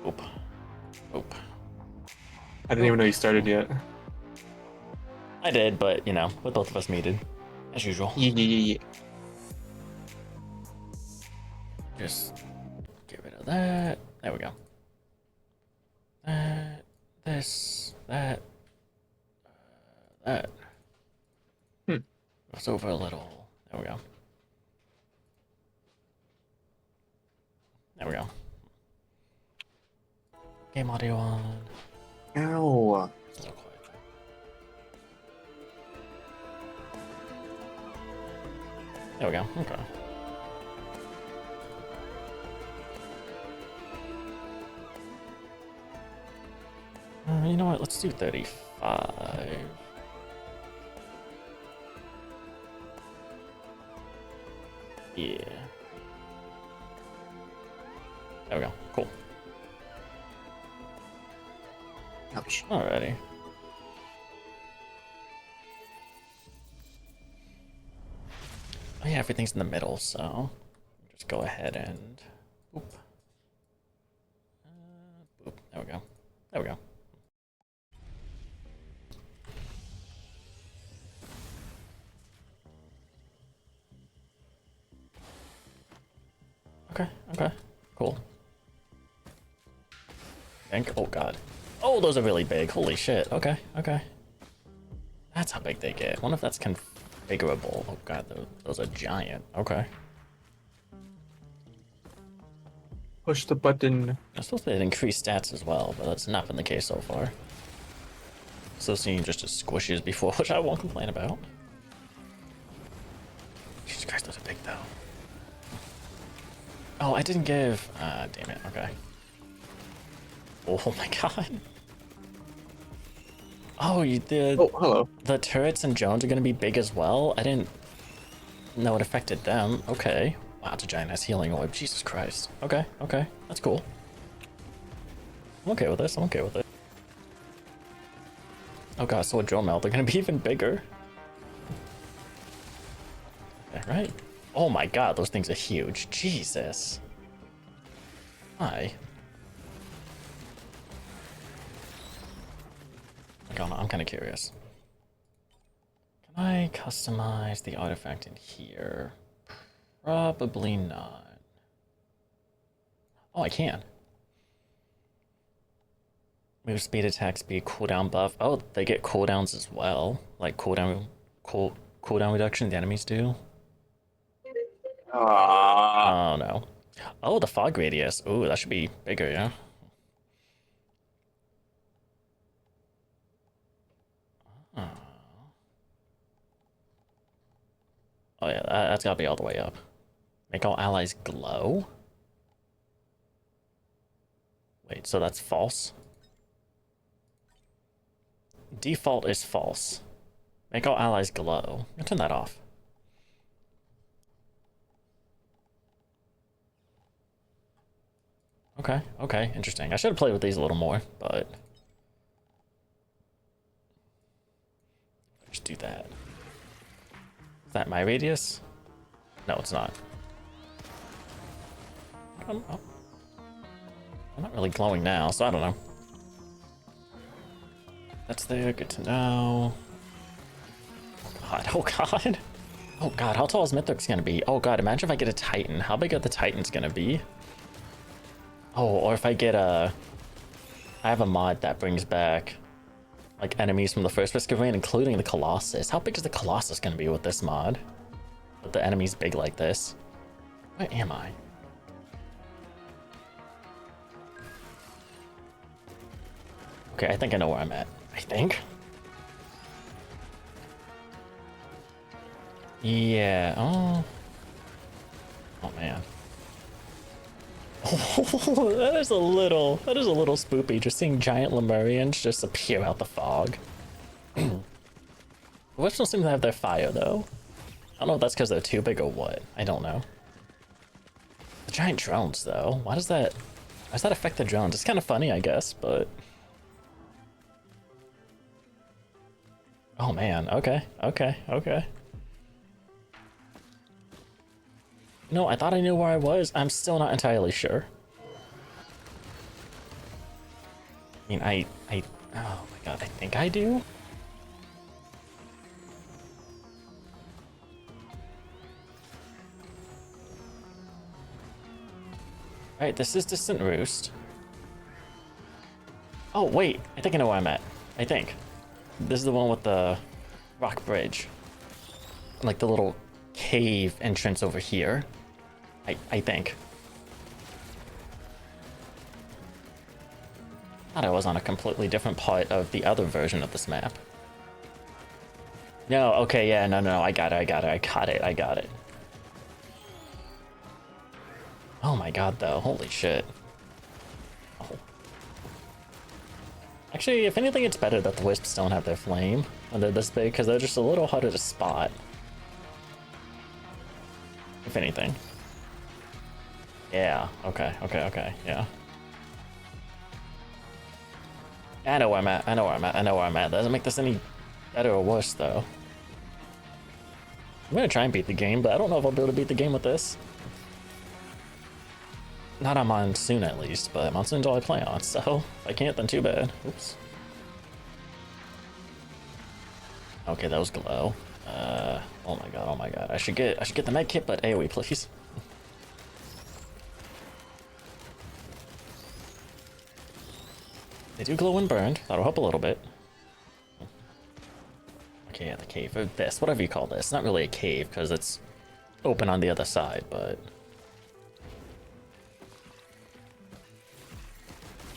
Oop. Oop. I didn't even know you started yet. I did, but you know, with both of us muted, as usual. Yeah. Just get rid of that. There we go. That, this, that, that. Goes over a little. There we go. There we go. Game audio on. Ow. It's a little quiet. There we go. Okay. You know what? Let's do 35. Yeah. There we go. Cool. Ouch. Alrighty. Oh yeah, everything's in the middle, so just go ahead and boop. Boop. There we go. There we go. Okay, okay, cool. Oh god. Oh, those are really big. Holy shit. Okay, okay. That's how big they get. I wonder if that's configurable. Oh god, those are giant. Okay. Push the button. I suppose they'd increase stats as well, but that's not been the case so far. Still seeing just as squishy as before, which I won't complain about. Jesus Christ, those are big though. Oh, I didn't give... damn it, okay. Oh my god. Oh, you did... Oh, hello. The turrets and drones are gonna be big as well? I didn't know it affected them. Okay. Wow, it's a giant ass healing orb. Jesus Christ. Okay, okay. That's cool. I'm okay with this. I'm okay with it. Oh god, so a drone melt. They're gonna be even bigger. Okay, right? Oh my god, those things are huge. Jesus. Hi. I'm kind of curious. Can I customize the artifact in here? Probably not. Oh, I can. Move speed, attack speed, cooldown buff. Oh, they get cooldowns as well. Like cooldown reduction the enemies do. Ah. Oh no. Oh, the fog radius. Ooh, that should be bigger, yeah. Oh, oh yeah, that's gotta be all the way up. Make all allies glow? Wait, so that's false? Default is false. Make all allies glow. I'll turn that off. Okay, okay, interesting. I should have played with these a little more, but... Just do that. Is that my radius? No, it's not. I'm not really glowing now, so I don't know. That's there, good to know. Oh god, oh god. Oh god, how tall is Mithric's gonna be? Oh god, imagine if I get a Titan. How big are the Titans gonna be? Oh, or if I get a... I have a mod that brings back like enemies from the first Risk of Rain, including the Colossus. How big is the Colossus gonna be with this mod? With the enemies big like this? Where am I? Okay, I think I know where I'm at. I think. Yeah, oh. Oh man. that is a little spoopy, just seeing giant Lemurians just appear out the fog. Which don't seem to have their fire though. I don't know if that's because they're too big or what. I don't know. The giant drones though, why does that affect the drones? It's kind of funny, I guess, but... Oh man, okay. No, I thought I knew where I was. I'm still not entirely sure. I mean, oh my god, I think I do? Alright, this is Distant Roost. Oh, wait, I think I know where I'm at. I think. This is the one with the rock bridge. Like the little cave entrance over here. I think. Thought I was on a completely different part of the other version of this map. No, okay, yeah, no, I got it. Oh my god, though, holy shit. Oh. Actually, if anything, it's better that the Wisps don't have their flame when they're this big, because they're just a little harder to spot. If anything. Yeah, okay, yeah. I know where I'm at. That doesn't make this any better or worse, though. I'm gonna try and beat the game, but I don't know if I'll be able to beat the game with this. Not on Monsoon, at least, but Monsoon's all I play on, so if I can't, then too bad. Oops. Okay, that was glow. Oh my god. I should get the med kit, but AoE, please. They do glow when burned. That'll help a little bit. Okay, yeah, the cave. Or this, whatever you call this. It's not really a cave, because it's open on the other side, but...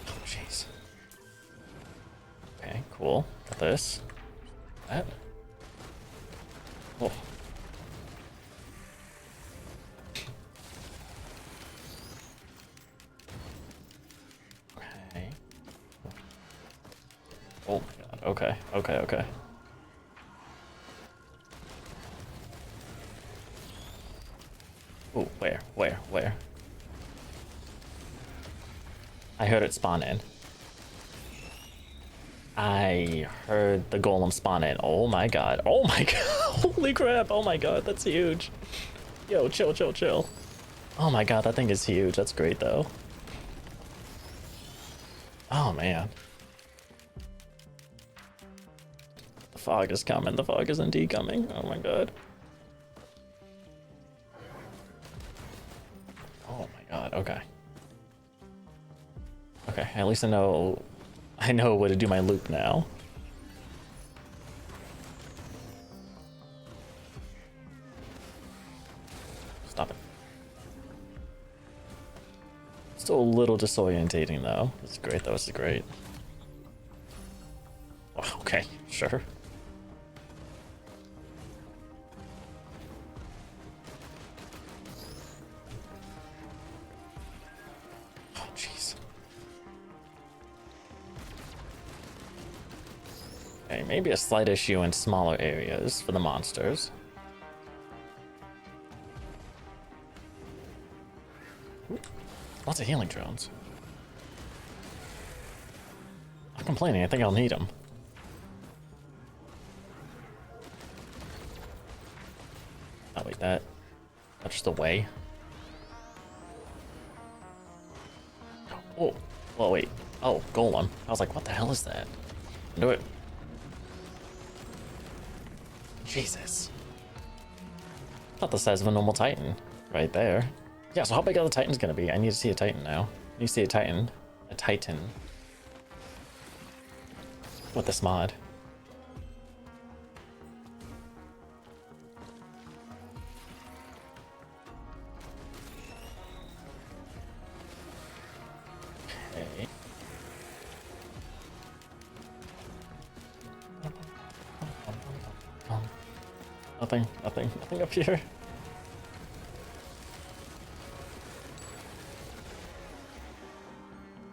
Oh, jeez. Okay, cool. Got this. That. Oh. Okay. Oh my god. Okay. Oh, where? I heard it spawn in. I heard the golem spawn in. Oh my god. Holy crap. Oh my god, that's huge. Yo, chill, chill, chill. Oh my god, that thing is huge. That's great, though. Oh, man. The fog is coming. The fog is indeed coming. Oh my god. Oh my god, okay. Okay, at least I know where to do my loop now. Stop it. Still a little disorientating though. This is great though, this is great. Oh, okay, sure. Oh, jeez. Okay, maybe a slight issue in smaller areas for the monsters. Lots of healing drones. I'm complaining, I think I'll need them. Oh wait, that's just the way. Oh, well wait. Oh, golem. I was like, what the hell is that? Do it. Jesus. Not the size of a normal Titan right there. Yeah, so how big are the Titans gonna be? I need to see a Titan now. I need to see a Titan. A Titan. With this mod. Okay. Nothing up here.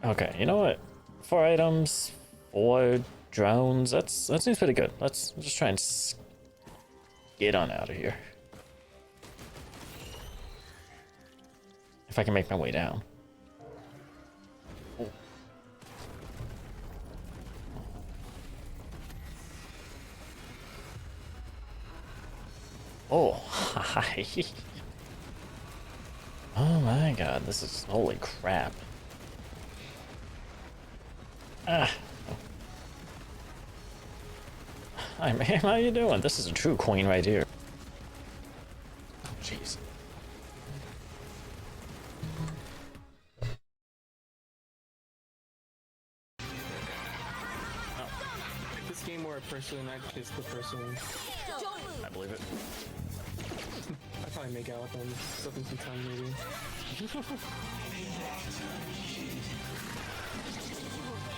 Okay, you know what? 4 items, 4 drones. That seems pretty good. Let's just try and get on out of here. If I can make my way down. Oh, hi. Oh my god, this is holy crap. Ah. Hi man, how you doing? This is a true queen right here. Oh, jeez. This game where a person actually is the person. I believe it. I'd probably make out with them. Something sometime maybe.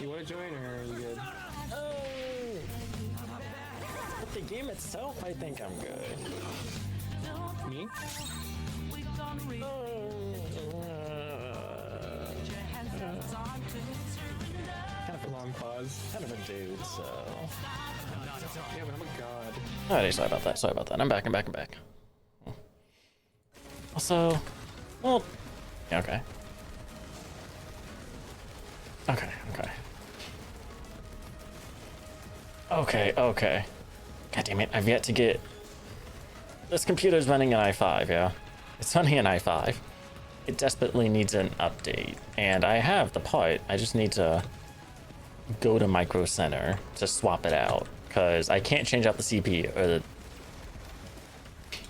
You want to join or are you good? With the game itself, I think I'm good. Me? Kind of a long pause. Kind of a dude, so. Yeah, but I'm a god. Alrighty, sorry about that. I'm back. Also, well, yeah, okay. Okay. God damn it, I've yet to get... This computer's running an i5, yeah? It's running an i5. It desperately needs an update, and I have the part. I just need to go to Micro Center to swap it out, because I can't change out the CPU, or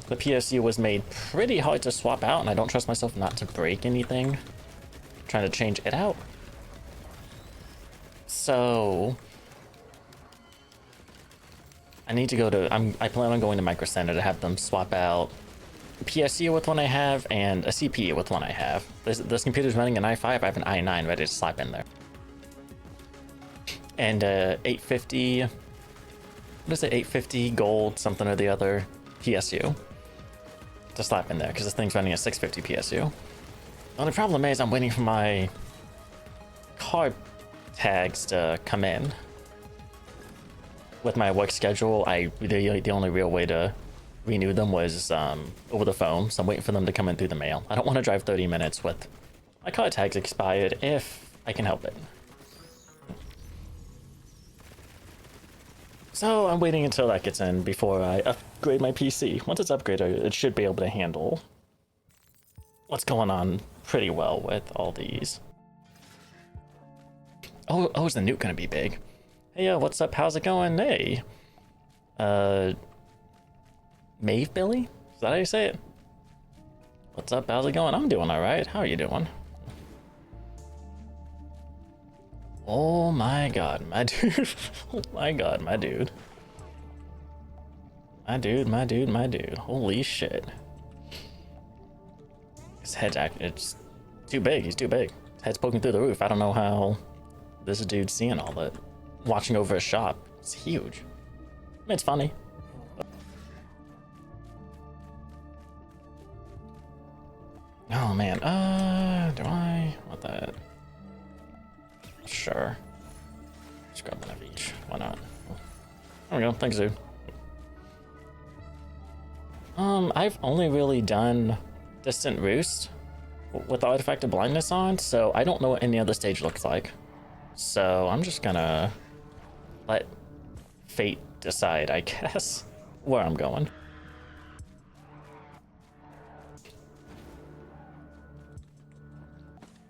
the PSU was made pretty hard to swap out, and I don't trust myself not to break anything trying to change it out. So I need to go to, I plan on going to Micro Center to have them swap out a PSU with one I have and a CPU with one I have. This computer's running an i5, I have an i9 ready to slap in there. And 850, what is it, 850 gold, something or the other PSU to slap in there, because this thing's running a 650 PSU. The only problem is I'm waiting for my card tags to come in. With my work schedule, the only real way to renew them was over the phone, so I'm waiting for them to come in through the mail. I don't want to drive 30 minutes with my card tags expired if I can help it. So I'm waiting until that gets in before I upgrade my PC. Once it's upgraded, it should be able to handle what's going on pretty well with all these. Oh, is the nuke gonna be big? Hey, what's up? How's it going? Hey, Mave Billy? Is that how you say it? What's up? How's it going? I'm doing all right. How are you doing? Oh my god, my dude. Oh my god, my dude. My dude. Holy shit. His head's it's too big. He's too big. His head's poking through the roof. I don't know how this dude's seeing all that. Watching over his shop. It's huge. I mean, it's funny. Oh man, do I want that? Sure. Just grab one of each. Why not? There we go. Thanks, dude. I've only really done Distant Roost with the Artifact of Blindness on, so I don't know what any other stage looks like. So I'm just gonna let fate decide, I guess, where I'm going.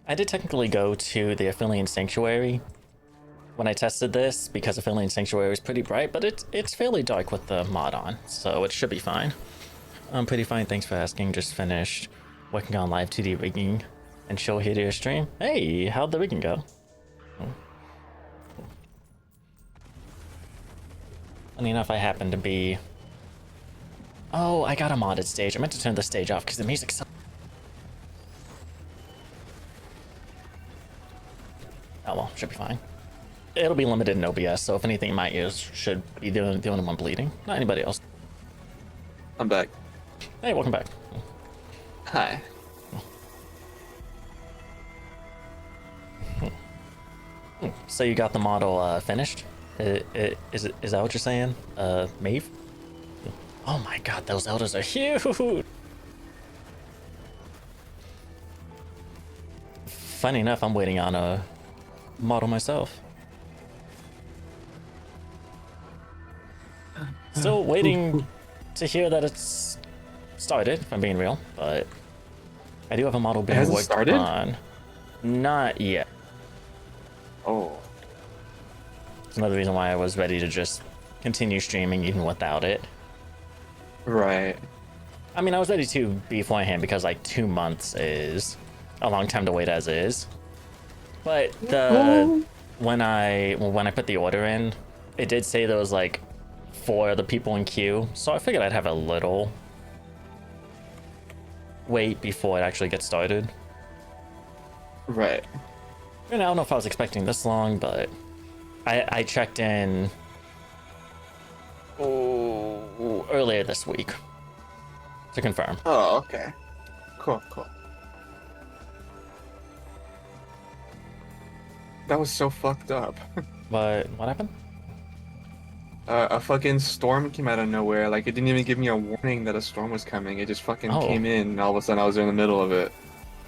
I did technically go to the Aphelion Sanctuary when I tested this, because Aphelion Sanctuary is pretty bright, but it's fairly dark with the mod on, so it should be fine. I'm pretty fine, thanks for asking. Just finished working on live 2D rigging and show here to your stream. Hey, how'd the rigging go? Funny enough, I happen to be... Oh, I got a modded stage. I meant to turn the stage off because the music's so... Oh well, should be fine. It'll be limited in OBS, so if anything, my ears should be the only one bleeding, not anybody else. I'm back. Hey, welcome back. Hi. So you got the model finished? Is that what you're saying? Maeve? Oh my god, those elders are huge! Funny enough, I'm waiting on a model myself. Still waiting to hear that it's started, if I'm being real, but I do have a model being worked on. Not yet. Oh. It's another reason why I was ready to just continue streaming even without it. Right. I mean, I was ready to beforehand because like 2 months is a long time to wait as is. But when I put the order in, it did say there was like 4 other people in queue, so I figured I'd have a little wait before it actually gets started. Right. And I don't know if I was expecting this long, but I checked in earlier this week to confirm. Oh, okay. Cool. That was so fucked up. But what happened? A fucking storm came out of nowhere. Like, it didn't even give me a warning that a storm was coming. It just fucking came in, and all of a sudden I was in the middle of it.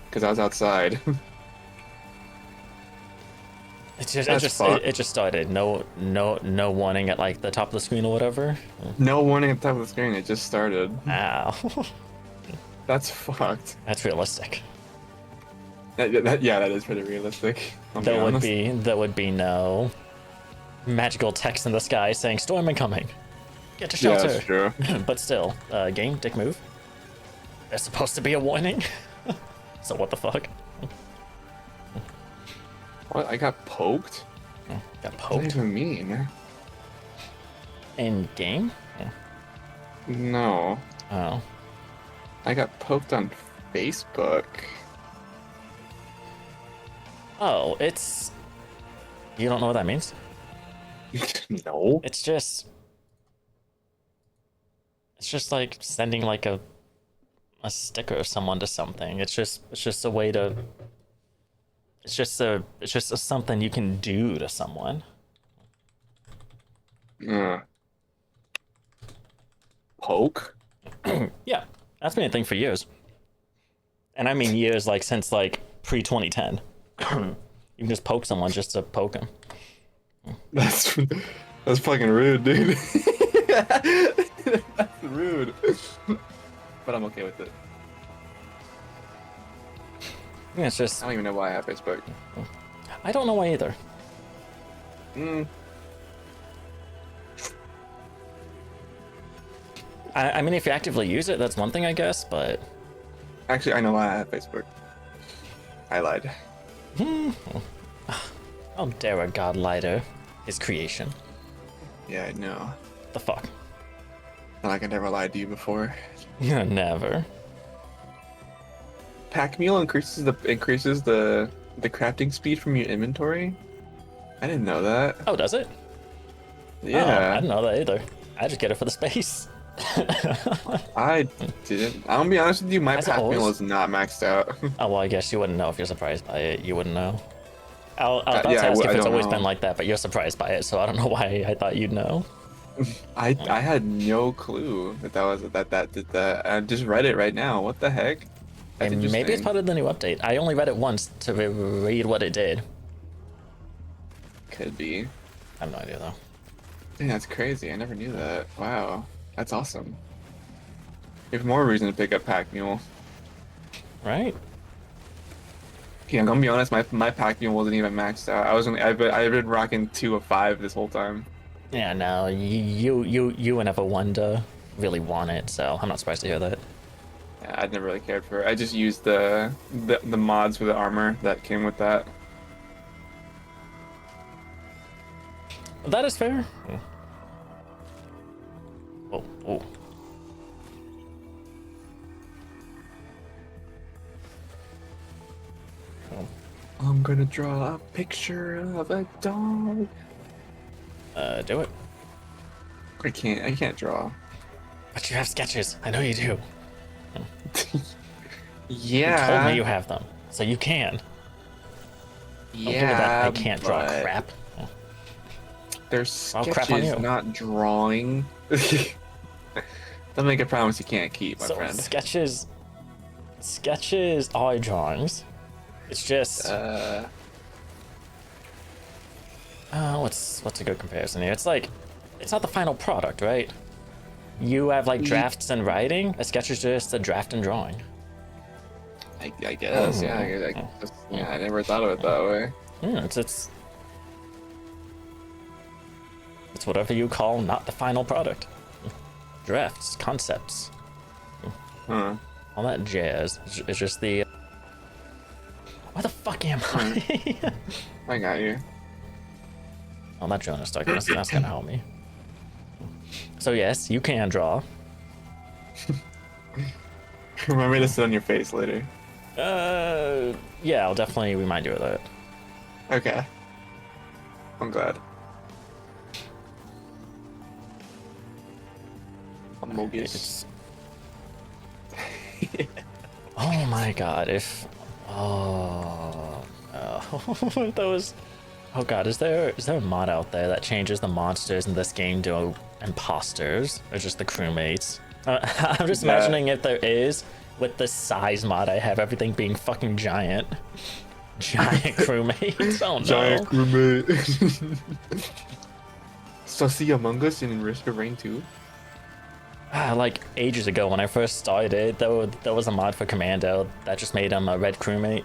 Because I was outside. It just started. No warning at like the top of the screen or whatever. No warning at the top of the screen. It just started. Ow. That's fucked. That's realistic. Yeah, that is pretty realistic. There would be no magical text in the sky saying storm incoming. Get to shelter. Yeah, that's true. But still, game, dick move. There's supposed to be a warning. So what the fuck? What? I got poked? Got What poked does that even mean? in game? No. Oh. I got poked on Facebook. Oh, it's... You don't know what that means? No. It's just like sending like a sticker of someone to something. It's just a way to... It's just a something you can do to someone. Poke? Yeah, that's been a thing for years. And I mean years like since like pre-2010. You can just poke someone just to poke them. That's fucking rude, dude. That's rude. But I'm okay with it. Yeah, it's just I don't even know why I have Facebook. I don't know why either. Mm, I mean, if you actively use it, that's one thing, I guess. But actually, I know why I have Facebook. I lied. how dare a god lie to his creation? Yeah, I know. The fuck? Not like I never lied to you before. Never. Pack mule increases the crafting speed from your inventory. I didn't know that. Oh, does it? Oh, I Yeah, didn't know that either. I just get it for the space. I didn't. I'm gonna be honest with you. My Has it pack mule always? is not maxed out. Oh, well, I guess you wouldn't know if you're surprised by it. You wouldn't know. I was about Yeah, to ask if I it's don't always know. been like that, but you're surprised by it, so I don't know why I thought you'd know. I had no clue that was that did that. I just read it right now. What the heck? That's And maybe it's interesting. part of the new update. I only read it once to read what it did. Could be. I have no idea though. Dang, that's crazy. I never knew that. Wow, that's awesome. You have more reason to pick up pack mule. Right? Yeah, I'm gonna be honest. My pack mule wasn't even maxed out. I've been rocking 2 of 5 this whole time. Yeah, no, you and ever wonder really want it, so I'm not surprised to hear that. Yeah, I'd never really cared for it. I just used the mods for the armor that came with that. That is fair. Oh, oh. I'm gonna draw a picture of a dog. Do it. I can't draw. But you have sketches. I know you do. Yeah. You told me you have them, so you can. Don't give me that I can't draw but crap. They're Well, crap on sketches, you. not drawing. Don't make a promise you can't keep, my So friend. sketches are drawings. It's just what's a good comparison here? It's like it's not the final product, right? You have like drafts and writing. A sketch is just a draft and drawing. I guess, yeah. I never thought of it that way. Yeah, it's whatever you call not the final product. Drafts, concepts, Huh. all that jazz. It's just the. Where the fuck am I? I got you. Oh, that Jonas stuck. That's gonna help me. So yes, you can draw. Remember to sit on your face later. Yeah, I'll definitely remind you of that. Okay. I'm glad. Amogus. Oh my god, if if that was oh god, is there a mod out there that changes the monsters in this game to imposters or just the crewmates? I'm just imagining if there is, with the size mod I have, everything being fucking giant. Giant crewmates. Oh no. Giant crewmate. So see Among Us in Risk of Rain 2? Like ages ago when I first started, there was a mod for Commando that just made him a red crewmate.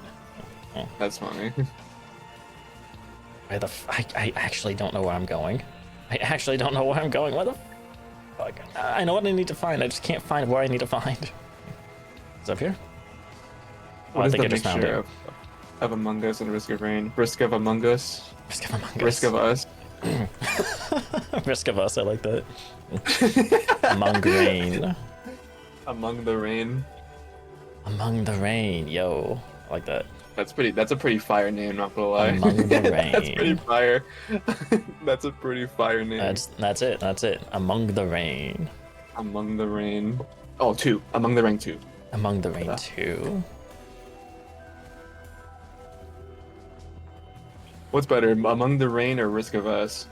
That's funny. Where the I actually don't know where I'm going. I actually don't know where I'm going. Where the fuck? I know what I need to find. I just can't find where I need to find. Is it up here? Oh, What I is think the I just found mixture it. of Among Us and Risk of Rain? Risk of Among Us? Risk of Among Us. Risk of Us? Risk of Us. I like that. Among Rain. Among the Rain. Among the Rain. Yo, I like that. That's a pretty fire name, not gonna lie. Among the That's pretty Rain. fire. That's a pretty fire name. That's it. Among the Rain. Among the Rain. Oh, 2. Among the Rain 2. Among the Rain 2. What's better, Among the Rain or Risk of Us?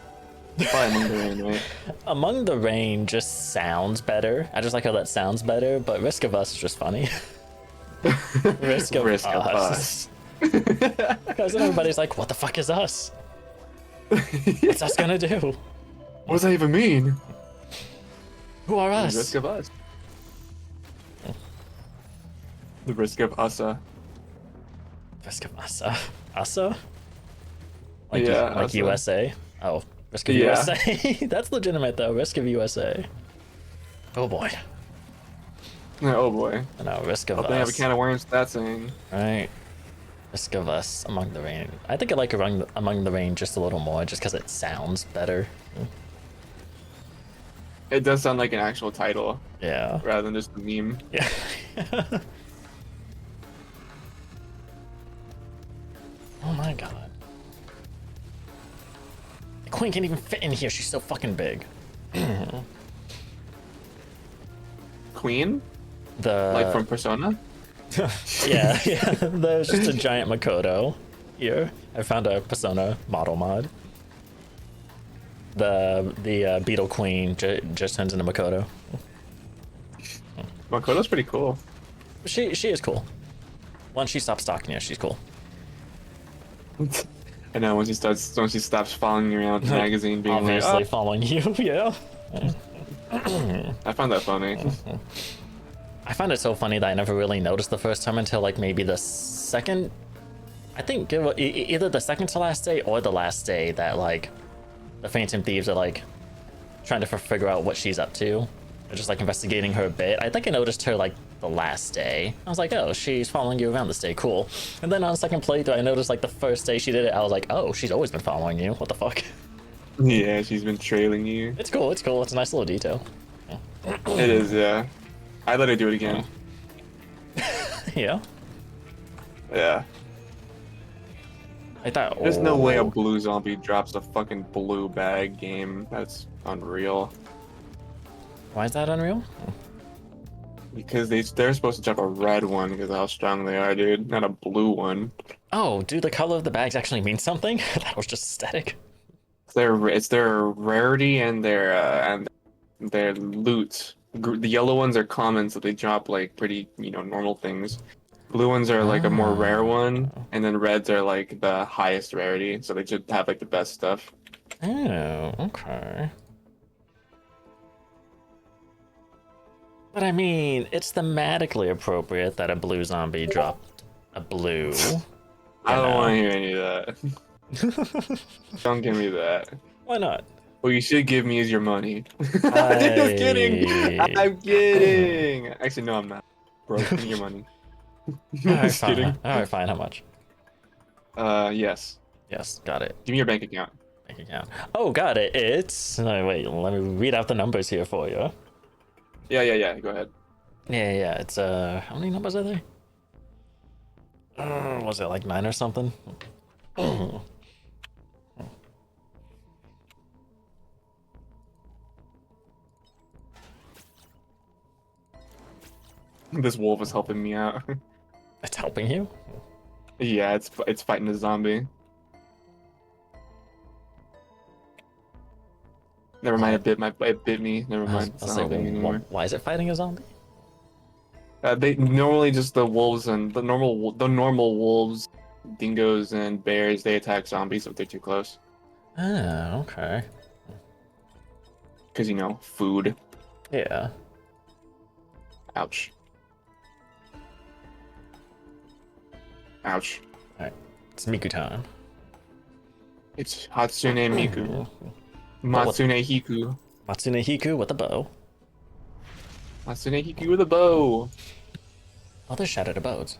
Probably Among the Rain, right? Among the Rain just sounds better. I just like how that sounds better, but Risk of Us is just funny. Risk of Us. Because then everybody's like, what the fuck is us? What's us gonna do? What does that even mean? Who are us? Risk of Us. The Risk of Usa. Risk of Asa. Asa? Like, Yeah, like Asa. USA? Oh, Risk of Yeah. USA. That's legitimate though. Risk of USA. Oh boy. Oh boy. I know, Risk of Opening up a Us. can of worms, that saying. Right. Risk of Us, Among the Rain. I think I like Among the Rain just a little more, just because it sounds better. It does sound like an actual title, Yeah. rather than just a meme. Yeah. Oh my god. The queen can't even fit in here, she's so fucking big. Queen? The Like from Persona? yeah, yeah. There's just a giant Makoto here. I found a Persona model mod. The Beetle Queen just turns into Makoto. Makoto's pretty cool. She is cool. Once she stops stalking you, she's cool. I know when she stops following you around the magazine, being Obviously like, following you, yeah. I found that funny. I found it so funny that I never really noticed the first time until like maybe the second. I think either the second to last day or the last day that like the Phantom Thieves are like trying to figure out what she's up to. They're just like investigating her a bit. I think I noticed her like the last day. I was like, oh, she's following you around this day, cool. And then on second playthrough, I noticed like the first day she did it, I was like, oh, she's always been following you. What the fuck? Yeah, she's been trailing you. It's cool. It's cool. It's a nice little detail. It is, yeah. I'd let her do it again. Yeah. Yeah. I thought. There's no way a oh, blue zombie drops a fucking blue bag game. That's unreal. Why is that unreal? Because they're supposed to drop a red one because of how strong they are, dude. Not a blue one. Oh, do the color of the bags actually mean something? That was just aesthetic. It's their rarity and their loot. The yellow ones are common, so they drop like pretty, normal things. Blue ones are like a more rare one, and then reds are like the highest rarity, so they should have like the best stuff. Oh, okay. But I mean, it's thematically appropriate that a blue zombie dropped a blue. I don't want to hear any of that. Don't give me that. Why not? What you should give me is your money. Just I- kidding. I'm kidding. Actually, no, I'm not. Bro, give me your money. Alright, Just fine. kidding. Alright, fine. How much? Yes. Yes, got it. Give me your bank account. Bank account. Oh, got it. It's. No, wait, let me read out the numbers here for you. Yeah. Go ahead. Yeah. It's how many numbers are there? Was it like 9 or something? This wolf is helping me out. It's helping you? Yeah, it's fighting a zombie. Never mind, it bit me. Never mind. It's I'll not say, helping me anymore. why is it fighting a zombie? They normally just the wolves and the normal wolves, dingoes and bears. They attack zombies if they're too close. Oh, okay. Because food. Yeah. Ouch. Ouch. It's Miku time. It's Hatsune Miku. Matsune Hiku. Matsune Hiku with a bow. Matsune Hiku with a bow. Oh, they're shattered abodes.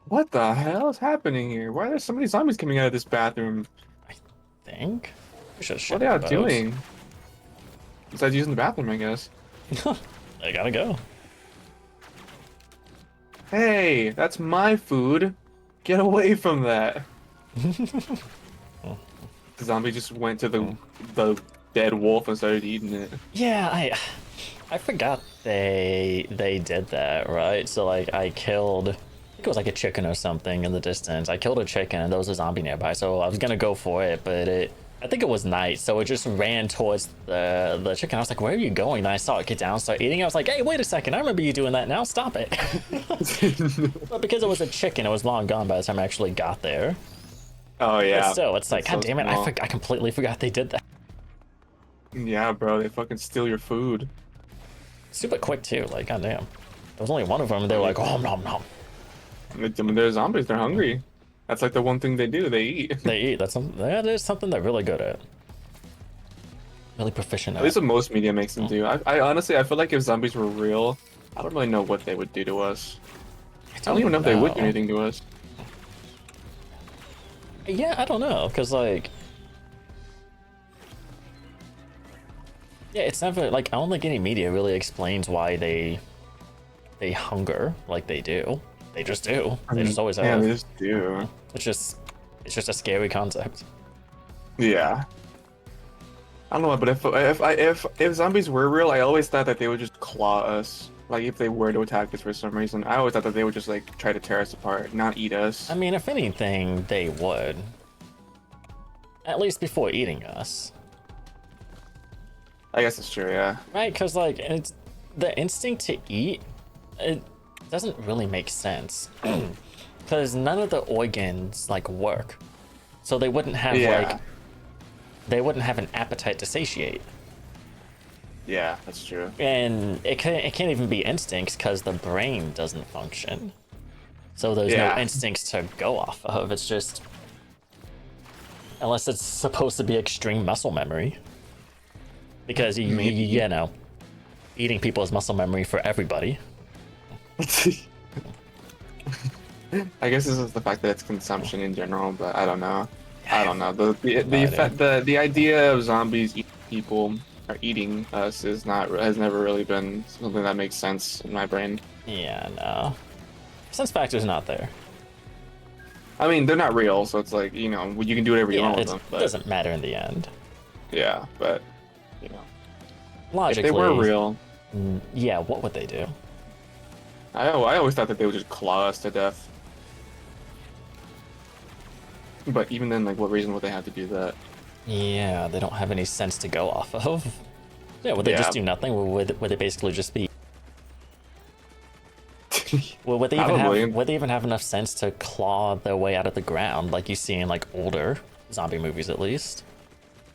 What the hell is happening here? Why are there so many zombies coming out of this bathroom? I think. We should What are y'all doing? Besides using the bathroom, I guess. I gotta go. Hey, that's my food. Get away from that. The zombie just went to the dead wolf and started eating it. Yeah, I forgot they did that, right? So like I killed, I think it was like a chicken or something in the distance. I killed a chicken and there was a zombie nearby, so I was gonna go for it, but I think it was night, so it just ran towards the chicken. I was like, where are you going? Then I saw it get down, start eating. I was like, hey, wait a second, I remember you doing that now, stop it. But because it was a chicken, it was long gone by the time I actually got there. Oh yeah. But still, it's like, It's god so damn it, small. I completely forgot they did that. Yeah, bro, they fucking steal your food. super quick too. Like, goddamn. There was only one of them, and they were like, oh, nom nom. I mean, they're zombies. They're hungry. That's like the one thing they do. They eat. They eat. That is something they're really good at. Really proficient At at. least what most media makes them do. I honestly, I feel like if zombies were real, I don't really know what they would do to us. I don't even know if they would do anything to us. Yeah, I don't know, because, like... Yeah, it's never, like, I don't think any media really explains why they hunger like they do. They just do. They just always have. Yeah, they just do. It's just a scary concept. Yeah. I don't know, but if zombies were real, I always thought that they would just claw us. Like if they were to attack us for some reason, I always thought that they would just like try to tear us apart, not eat us. I mean, if anything, they would. At least before eating us. I guess it's true, yeah. Right? Because like it's the instinct to eat. It doesn't really make sense. Because none of the organs like work, so they wouldn't have like. They wouldn't have an appetite to satiate. Yeah, that's true. And it can't even be instincts because the brain doesn't function. So there's no instincts to go off of. It's just... Unless it's supposed to be extreme muscle memory. Because, you know, eating people is muscle memory for everybody. I guess this is the fact that it's consumption in general, but I don't know. I don't know. The idea of zombies eating people or eating us has never really been something that makes sense in my brain. Yeah, no. Sense factor's not there. I mean, they're not real, so it's like, you know, you can do whatever you want with them. It doesn't matter in the end. Yeah, but, you know. Logically. If they were real. Yeah, what would they do? I always thought that they would just claw us to death. But even then, like, what reason would they have to do that? Yeah, they don't have any sense to go off of. Yeah, would they just do nothing? Would they basically just be... would they even have enough sense to claw their way out of the ground, like you see in, like, older zombie movies, at least?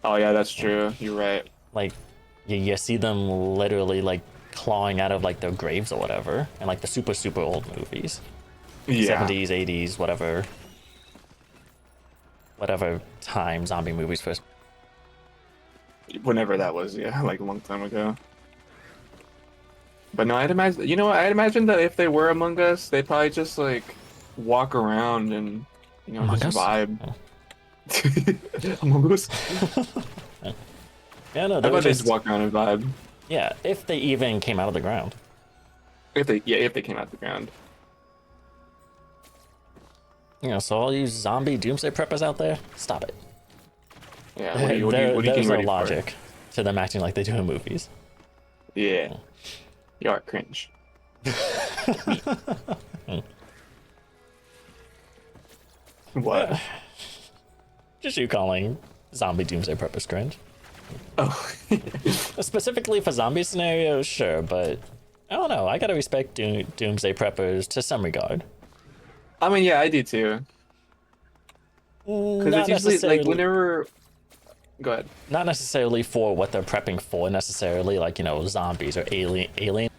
Oh, yeah, that's true. You're right. Like, you see them literally, like, clawing out of, like, their graves or whatever, in, like, the super, super old movies. Yeah. 70s, 80s, whatever time zombie movies first. Whenever that was, yeah, like a long time ago. But no, I'd imagine that if they were among us, they'd probably just like walk around and, you know, Among just Us? vibe. Among Us. Yeah, no, I they thought would they just... just walk around and vibe. Yeah, if they even came out of the ground. If they came out the ground. You know, so all you zombie doomsday preppers out there, stop it. Yeah, what are you There's getting no ready logic to them acting like they do in movies. for? Yeah. You are cringe. What? Just you calling zombie doomsday preppers cringe. Oh. Specifically for zombie scenarios, sure, but I don't know. I gotta respect doomsday preppers to some regard. I mean, yeah, I do too. Because it's usually like whenever. Go ahead. Not necessarily for what they're prepping for, necessarily, like, you know, zombies or alien.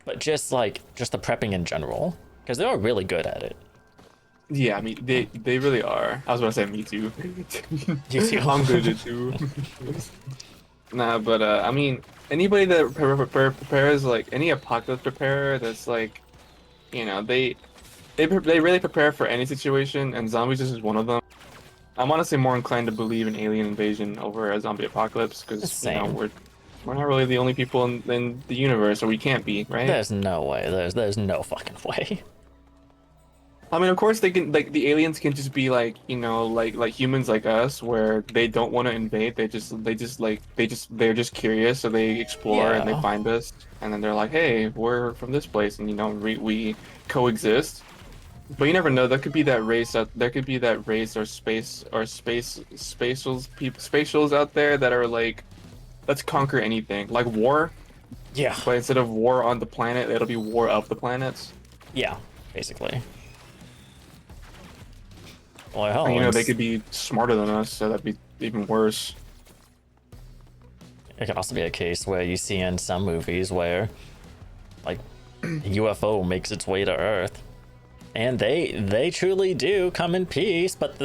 But just the prepping in general, because they are really good at it. Yeah, I mean, they really are. I was about to say me too. You too. I'm good at it too. Nah, but I mean, anybody that prepares, like any apocalypse preparer that's like, you know, they really prepare for any situation, and zombies is just one of them. I'm honestly more inclined to believe in alien invasion over a zombie apocalypse because, you know, we're not really the only people in the universe, or we can't be, right? There's no way. There's no fucking way. I mean, of course they can, like, the aliens can just be like, you know, like humans like us, where they don't want to invade. They're just curious, so they explore and they find us, and then they're like, hey, we're from this place, and, you know, we coexist. But you never know. There could be that race or spatials out there that are like, let's conquer anything, like war. Yeah. But instead of war on the planet, it'll be war of the planets. Yeah, basically. Well, hell, and, you know, they could be smarter than us, so that'd be even worse. it could also be a case where you see in some movies where, like, a UFO makes its way to Earth, and they truly do come in peace, but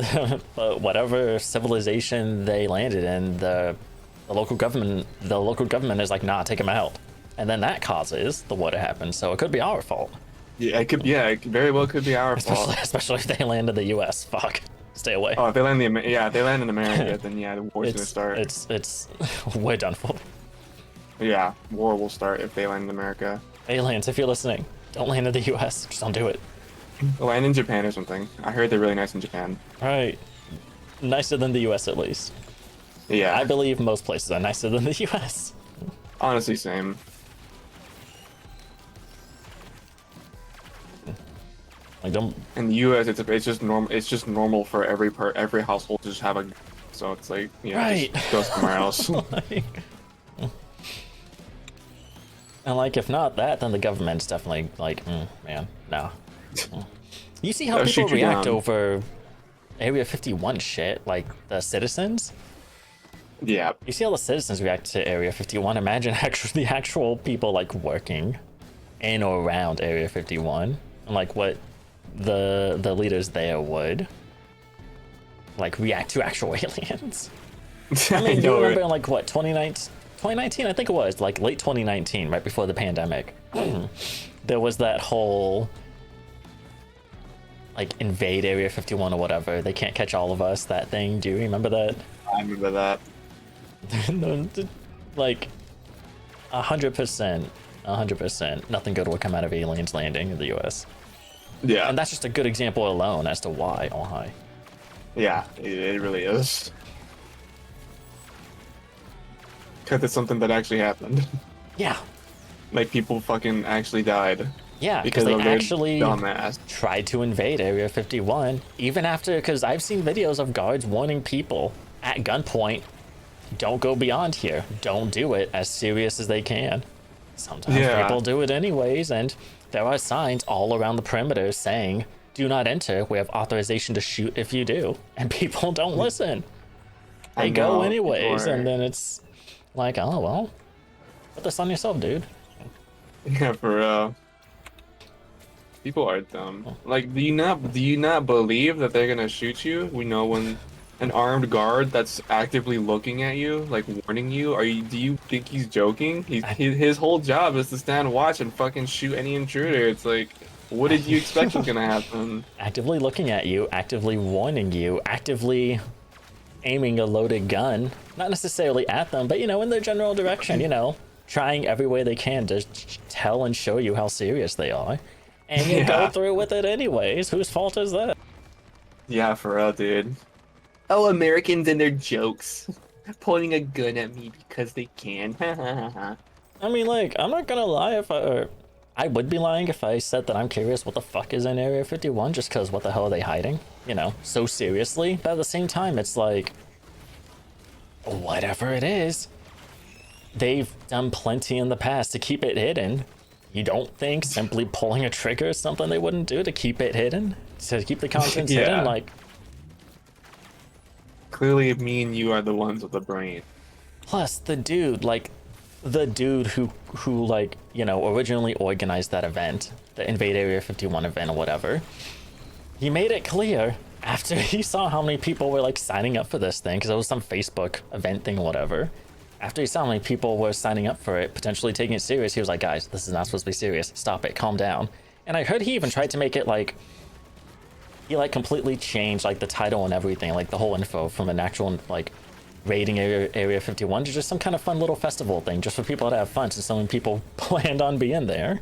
but whatever civilization they landed in, the local government is like, nah, take them out, and then that causes the war to happen. So it could be our fault. Yeah, it could. Yeah, it very well could be our fault. Especially if they land in the U.S. Fuck, stay away. Oh, if they land if they land in America, then yeah, the war's gonna start. It's we're done for. Yeah, war will start if they land in America. Aliens, if you're listening, don't land in the U.S. Just don't do it. Land in Japan or something. I heard they're really nice in Japan. All right, nicer than the U.S. at least. Yeah, I believe most places are nicer than the U.S. honestly, same. Like, don't. In the U.S., it's just normal. It's just normal for every household to just have a. So it's like, yeah, Right. just go somewhere else. Like, and like, if not that, then the government's definitely like, man, no. You see how They'll people shoot you react down. over Area 51 shit, like the citizens. Yeah, You see how the citizens react to Area 51. Imagine the actual people like working in or around Area 51, and like what the leaders there would like react to actual aliens. I mean, you remember in like what 2019, I think it was like late 2019, right before the pandemic. There was that whole like invade Area 51 or whatever. They can't catch all of us. That thing. Do you remember that? I remember that. Like 100%, nothing good will come out of aliens landing in the U.S. Yeah, And that's just a good example alone as to why. Oh hi. yeah, it really is. Because it's something that actually happened. Yeah. Like people fucking actually died Yeah, because because they of their actually dumbass. tried to invade Area 51, even after, because I've seen videos of guards warning people at gunpoint, don't go beyond here, don't do it, as serious as they can. Sometimes Yeah. people do it anyways, and there are signs all around the perimeter saying, do not enter, we have authorization to shoot if you do, and people don't listen. I They go know, anyways, people are- and then it's like, oh well, put this on yourself, dude. Yeah, for real. People are dumb. Like, do you not believe that they're gonna shoot you? We know when an armed guard that's actively looking at you, like warning you. Do you think he's joking? His whole job is to stand watch and fucking shoot any intruder. It's like, what did you expect was gonna happen? Actively looking at you, actively warning you, actively aiming a loaded gun, not necessarily at them, but you know, in their general direction, you know, trying every way they can to tell and show you how serious they are. And you go Yeah. through with it anyways. Whose fault is that? Yeah, for real, dude. Oh, Americans and their jokes. Pointing a gun at me because they can. I mean, like, I'm not gonna lie or I would be lying if I said that I'm curious what the fuck is in Area 51, just because what the hell are they hiding? You know, so seriously. But at the same time, it's like, whatever it is, they've done plenty in the past to keep it hidden. You don't think simply pulling a trigger is something they wouldn't do to keep it hidden? To keep the contents Yeah. hidden? Like, Clearly, me and you are the ones with the brain. plus the dude who like, you know, originally organized that event, the Invade Area 51 event or whatever, he made it clear after he saw how many people were like signing up for this thing, because it was some Facebook event thing or whatever. After he saw how many people were signing up for it, potentially taking it serious, he was like, guys, this is not supposed to be serious. Stop it, calm down. And I heard he even tried to make it like, he like completely changed like the title and everything, like the whole info from an actual like raiding Area 51 to just some kind of fun little festival thing, just for people to have fun, since so many people planned on being there.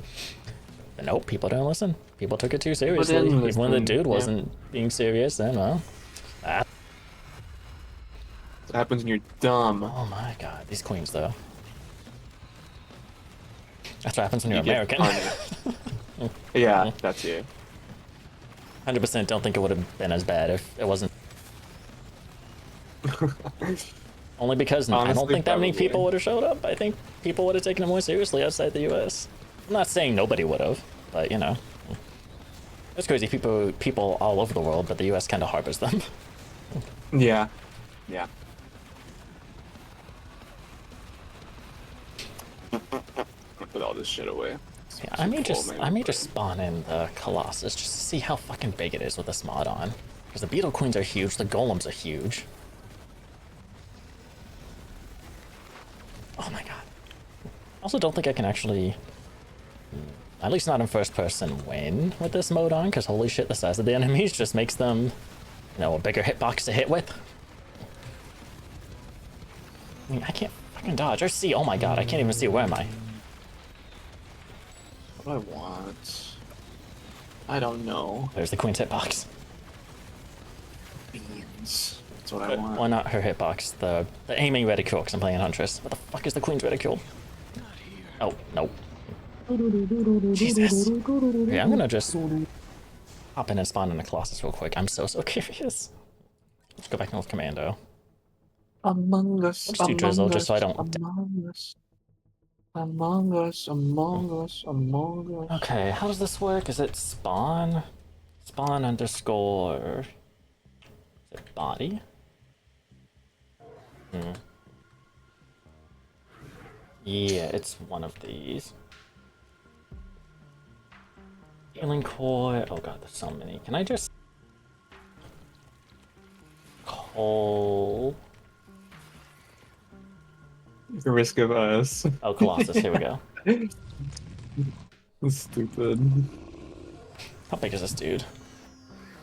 But nope, people didn't listen. People took it too seriously. didn't Even when the listen, dude yeah. wasn't being serious, then well. What happens when you're dumb? Oh my god, these queens though. That's what happens when you're You get American. punished. Yeah, that's you. 100% don't think it would have been as bad if it wasn't. Only because I don't Honestly, think that many probably. people would have showed up. I think people would have taken it more seriously outside the US. I'm not saying nobody would have, but you know. It's crazy, people all over the world, but the US kind of harbors them. Yeah. Yeah. put all this shit away. Yeah, I may just spawn in the Colossus just to see how fucking big it is with this mod on. Because the Beetle Queens are huge, the Golems are huge. Oh my god. I also don't think I can actually, at least not in first person, win with this mode on, because holy shit, the size of the enemies just makes them, you know, a bigger hitbox to hit with. I mean, I can't fucking dodge or see. Oh my god, I can't even see. Where am I? What do I want? I don't know. There's the Queen's hitbox. Beans. That's what I want. Why not her hitbox? The aiming reticule, because I'm playing Huntress. What the fuck is the Queen's reticule? Oh, no. Jesus. Okay, I'm gonna just hop in and spawn in the Colossus real quick. I'm so curious. Let's go back in with Commando. Among Us. I'll just do Drizzle just so I don't. Among Us. Among Us. Among Us. Among Us. Okay, how does this work? Is it spawn? Spawn underscore. Is it body? Yeah, it's one of these. Healing core. Oh god, there's so many. Can I just call? The risk of us. Oh, Colossus. Here we go. Stupid. How big is this dude?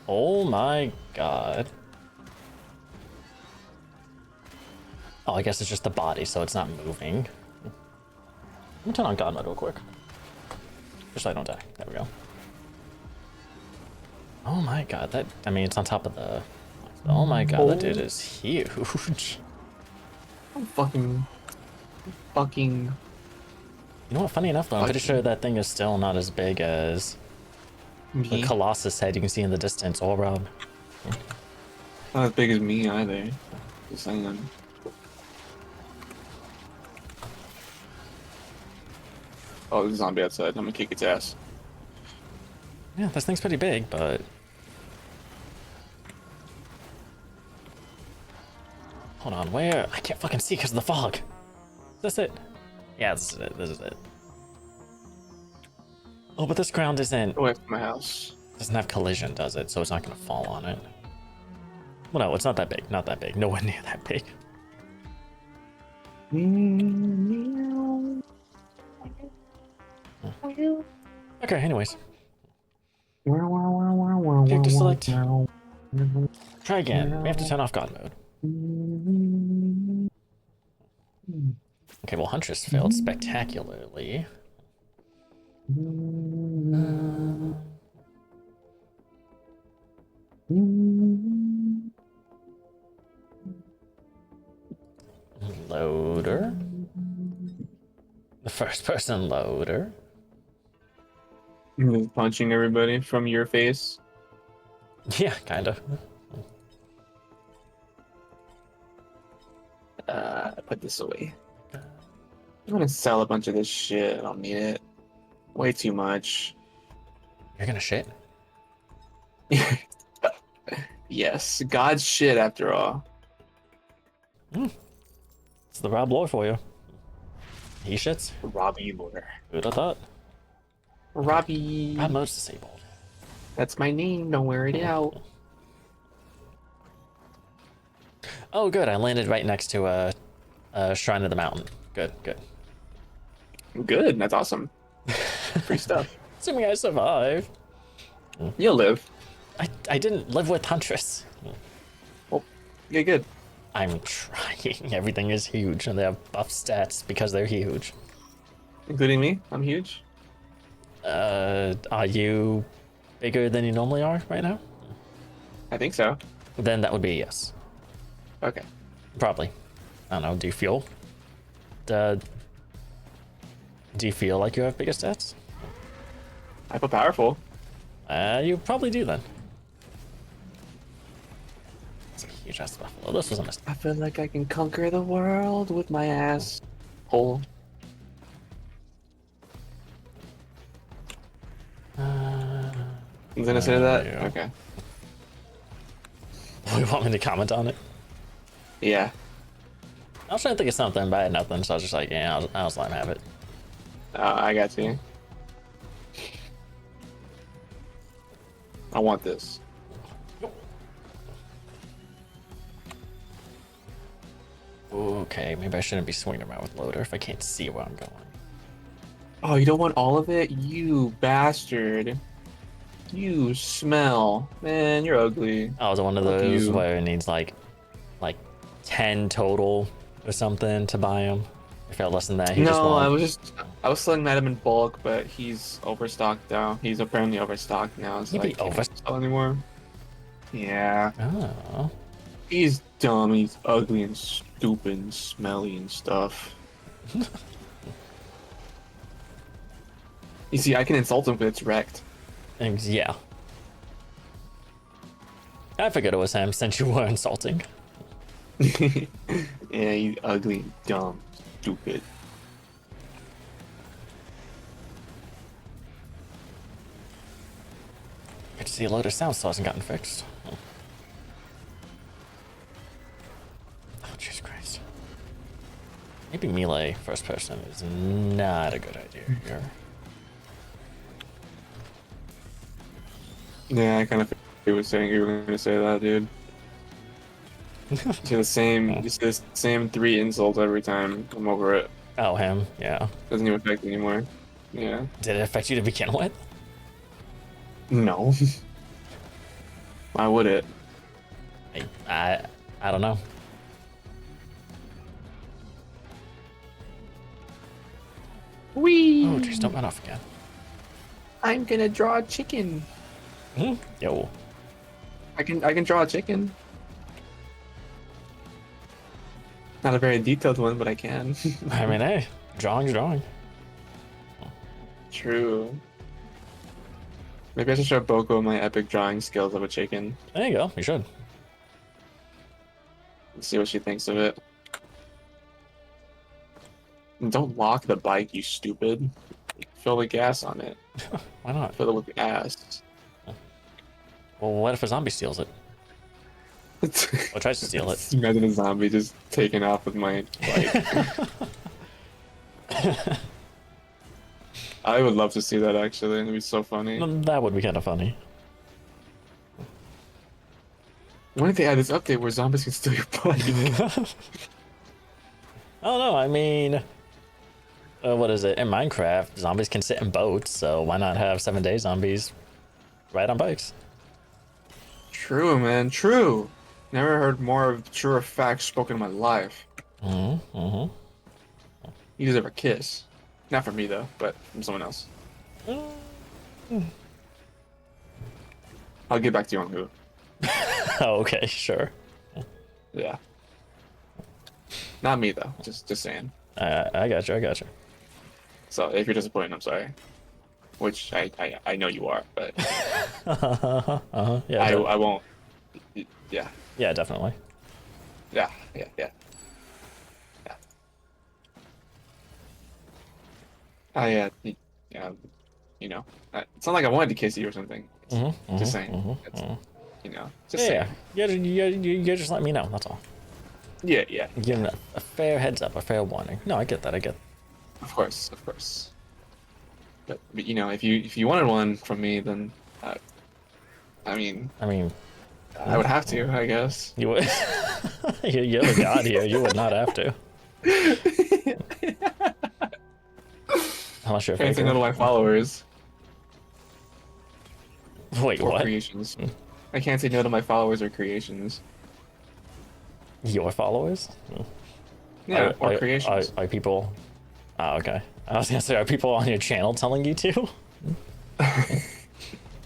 Oh my god. Oh, I guess it's just the body, so it's not moving. I'm gonna turn on God mode real quick. Just so I don't die. There we go. Oh my god, that, I mean, it's on top of the... Oh my god, that dude is huge. I'm fucking... You know what, funny enough though, I'm pretty sure that thing is still not as big as the Colossus head you can see in the distance, or Rob. Not as big as me either. Just saying. Oh, there's a zombie outside. I'm gonna kick its ass. Yeah, this thing's pretty big, but... Hold on, where? I can't fucking see because of the fog. Is this it? Yeah, this is it. This is it. Oh, but this ground isn't... Away from my house. Doesn't have collision, does it? So it's not gonna fall on it. Well, no, it's not that big. Not that big. Nowhere near that big. Okay, anyways. Character select. Try again. We have to turn off God mode. Okay, well, Huntress failed spectacularly. Loader. The first person loader. Just punching everybody from your face. Yeah, kinda. Put this away. I'm gonna sell a bunch of this shit. I don't need it. Way too much. You're gonna shit? Yes, God's shit after all. It's the Rob lore for you. He shits? Robbie Lore. Who'd have thought? Robbie. God mode's disabled. That's my name. Don't wear it out. Oh, good. I landed right next to a Shrine of the Mountain. Good, good. Good. That's awesome. Free stuff. Assuming I survive. You'll live. I didn't live with Huntress. Well, yeah, good. I'm trying. Everything is huge, and they have buff stats because they're huge. Including me. I'm huge. Are you bigger than you normally are right now? I think so. Then that would be a yes. Okay. Probably. I don't know. Do you feel? Do you feel like you have bigger stats? I feel powerful. You probably do then. It's a huge ass buffalo. This was a mistake. I feel like I can conquer the world with my ass hole. You gonna say that? Yeah. Okay. You want me to comment on it? Yeah. I was trying to think of something, but I had nothing, so I was just like, yeah, I'll just let him have it. I got you. I want this. Okay, maybe I shouldn't be swinging around with loader if I can't see where I'm going. Oh, you don't want all of it? You bastard. You smell. Man, you're ugly. Oh, is it one of Fuck those you. where it needs like 10 total or something to buy him? If I less than that, he just No, won't. I was selling that him in bulk, but he's overstocked now. He's apparently overstocked now, so He'd I be can't sell anymore. Yeah. Oh. He's dumb, he's ugly and stupid and smelly and stuff. You see, I can insult him, but it's wrecked. And yeah. I figured it was him since you were insulting. Yeah, he's ugly, dumb, stupid. Good to see a loader sound still hasn't gotten fixed. Oh, Jesus Christ. Maybe melee first person is not a good idea here. Yeah, I kind of was saying you were going to say that, dude. You say the same 3 insults every time. I'm over it. Oh, him? Yeah. Doesn't even affect me anymore. Yeah. Did it affect you to begin with? No. Why would it? I don't know. Wee. Oh, jeez, don't run off again. I'm gonna draw a chicken. Yo. I can draw a chicken. Not a very detailed one, but I can. I mean, hey, drawing's drawing. True. Maybe I should show Boko my epic drawing skills of a chicken. There you go, you should. And see what she thinks of it. And don't lock the bike, you stupid. Fill the gas on it. Why not? Fill it with gas. Well, what if a zombie steals it? Or tries to steal it? Imagine a zombie just taking off with my bike. I would love to see that actually. It'd be so funny. That would be kind of funny. When did they add this update where zombies can steal your bike? I don't know, I mean... what is it? In Minecraft, zombies can sit in boats, so why not have 7-day zombies ride on bikes? True, man. True. Never heard more of truer facts spoken in my life. You deserve a kiss. Not from me though, but from someone else. I'll get back to you on who. Oh, okay, sure. Yeah. Not me though. Just saying. I got you, I got you. So if you're disappointed, I'm sorry. Which I know you are, but Yeah, I won't. Yeah. yeah, definitely. Yeah. You know, it's not like I wanted to kiss you or something. Just saying. You know, just saying. Yeah, you just let me know, that's all. Yeah. Give me a fair heads up, a fair warning. No, I get that, I get Of course. But you know, if you wanted one from me, then I mean, I would have to, I guess. You would. You're the god here. You would not have to. Unless you're a Can't say no to faker. my followers Wait, or what? creations. I can't say no to my followers or creations. Your followers? Yeah, or creations. Are people... Oh, okay. I was gonna say, are people on your channel telling you to?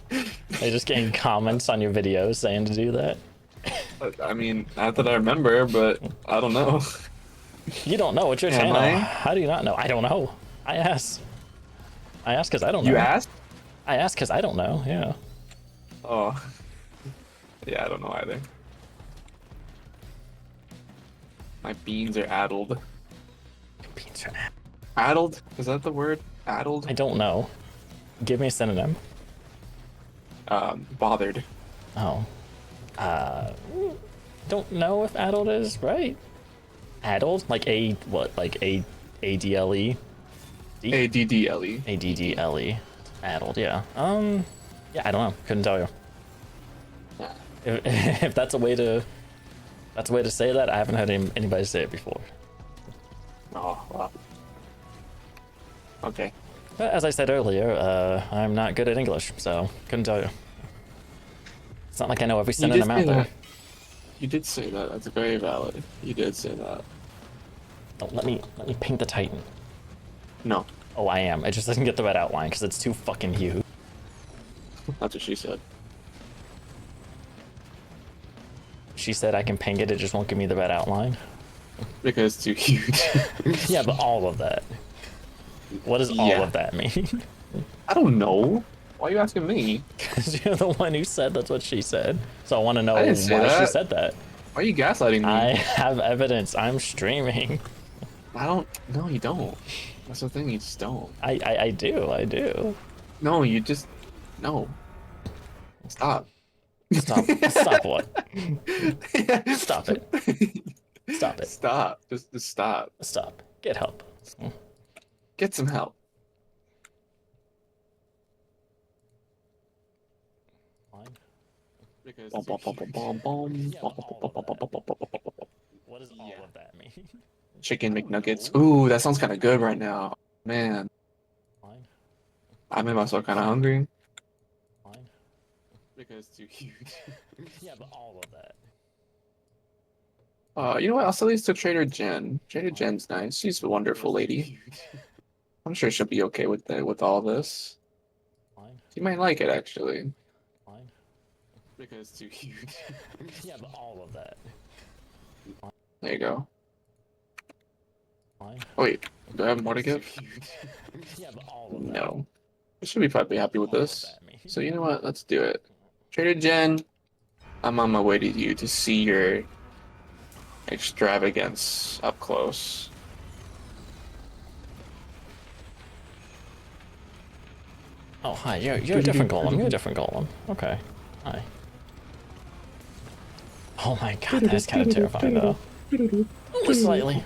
They're just getting comments on your videos saying to do that? I mean, not that I remember, but I don't know. You don't know. It's your Am channel. I? How do you not know? I don't know. I asked because I don't know. You asked? I asked because I don't know, yeah. Oh. Yeah, I don't know either. My beans are addled. Beans are Addled? Is that the word? Addled? I don't know. Give me a synonym. Bothered. Oh. Don't know if addled is right. Addled? Like A, what? Like ADLE? D? A-D-D-L-E. A-D-D-L-E. Addled, yeah. Yeah, I don't know. Couldn't tell you. Yeah. If that's a way to say that, I haven't heard anybody say it before. Oh, wow. Okay. But as I said earlier, I'm not good at English, so couldn't tell you. It's not like I know every synonym out there. You did say that. That's very valid. You did say that. Oh, let me paint the Titan. No, Oh, I am. It just doesn't get the red outline because it's too fucking huge. that's what she said. She said I can paint it, it just won't give me the red outline. Because it's too huge. Yeah, but all of that. What does all Yeah. of that mean? I don't know. Why are you asking me? Because you're the one who said that's what she said. So I want to know I why didn't say she that. said that. Why are you gaslighting me? I have evidence. I'm streaming. I don't. No, you don't. That's the thing. You just don't. I do. No, you just. No. Stop. Stop what? Stop it. Stop it. Stop. Just stop. Stop. Get help. Get some help. Fine. Because What does all Yeah. of that mean? Chicken McNuggets. Ooh, that sounds kind of good right now. Man, Fine. I made myself kind of hungry. Fine. Because it's too huge. Yeah, but all of that. You know what? I'll sell these to Trader Jen. Trader Jen's nice. She's a wonderful lady. I'm sure she'll be okay with all this. Fine. She might like it actually. Fine. Because it's too huge. Yeah, but all of that. There you go. Fine. Oh wait, do I have more to give? Yeah, but all of that. No. I should be probably happy with All of this. that mean. So you know what? Let's do it. Trader Jen, I'm on my way to you to see your extravagance up close. Oh, hi. You're a different golem. You're a different golem. Okay. Hi. Oh my god, that's kind of terrifying though. Only slightly.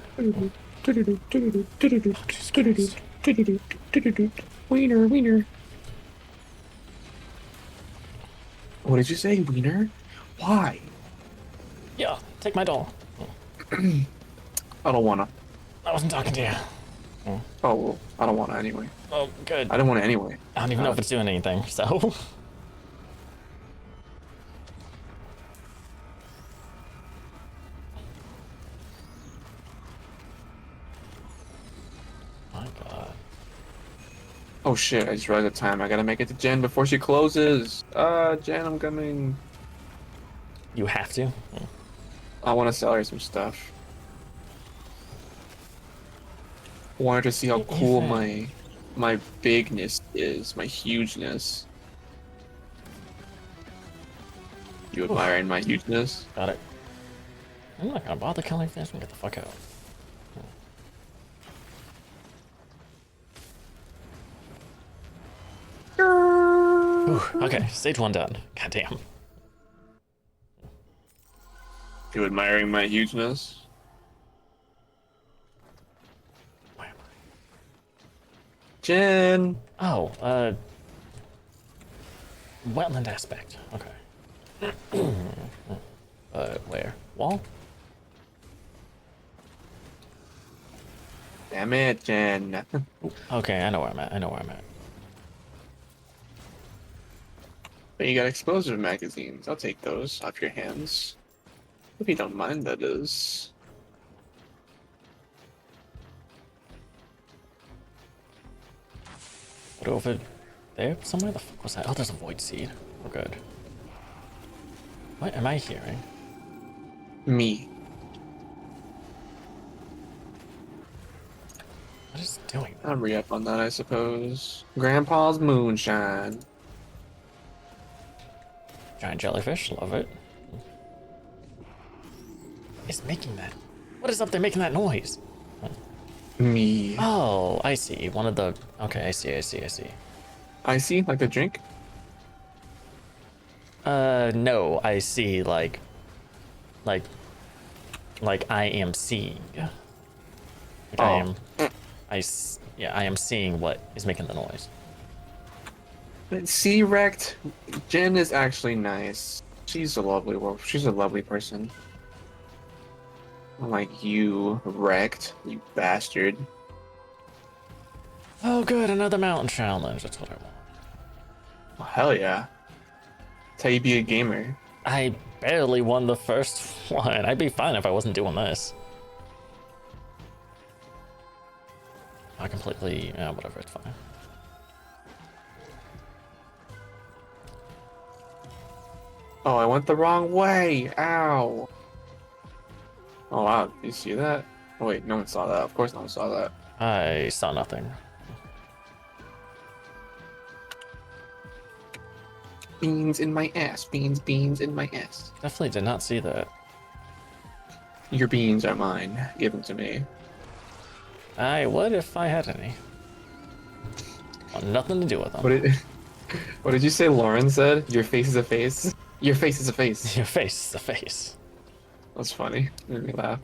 Wiener, wiener. What did you say, wiener? Why? Yeah, take my doll. I don't wanna. I wasn't talking to you. Oh, well, I don't wanna anyway. Oh, good. I don't want it anyway. I don't even know if it's doing anything, so. My god. Oh shit, I just realized the time. I gotta make it to Jen before she closes. Jen, I'm coming. You have to? I wanna sell her some stuff. I wanted to see how cool my bigness is, my hugeness. You admiring my hugeness? Got it. I'm not gonna bother killing this and get the fuck out. Ooh, okay, stage 1 done. God damn. You admiring my hugeness? Where am Jen! I? Oh, wetland aspect. Okay. Where? Wall? Damn it, Jen. Okay, I know where I'm at. I know where I'm at. But you got explosive magazines. I'll take those off your hands. If you don't mind, that is. What over there? Somewhere? The fuck was that? Oh, there's a void seed. We're good. What am I hearing? Me. What is it doing? I'm re-up on that, I suppose. Grandpa's moonshine. Giant jellyfish, love it. It's making that. What is up there making that noise? Me. Oh, I see. One of the. Okay, I see. I see, like the drink? No, I see. Like I am seeing. Like I Oh. am. Yeah, I am seeing what is making the noise. But see, Rect, Jen is actually nice. She's a lovely She's a lovely person. Unlike you, Wrecked, you bastard. Oh, good, another mountain challenge. That's what I want. Oh, hell yeah. That's how you be a gamer. I barely won the first one. I'd be fine if I wasn't doing this. I completely, yeah, whatever, it's fine. Oh, I went the wrong way. Ow. Oh, wow. Did you see that? Oh, wait, no one saw that. Of course no one saw that. I saw nothing. Beans in my ass. Beans, beans in my ass. Definitely did not see that. Your beans are mine. Give them to me. I would if I had any. Want nothing to do with them. What did you say Lauren said? Your face is a face? Your face is a face. Your face is a face. That's funny. Made me laugh.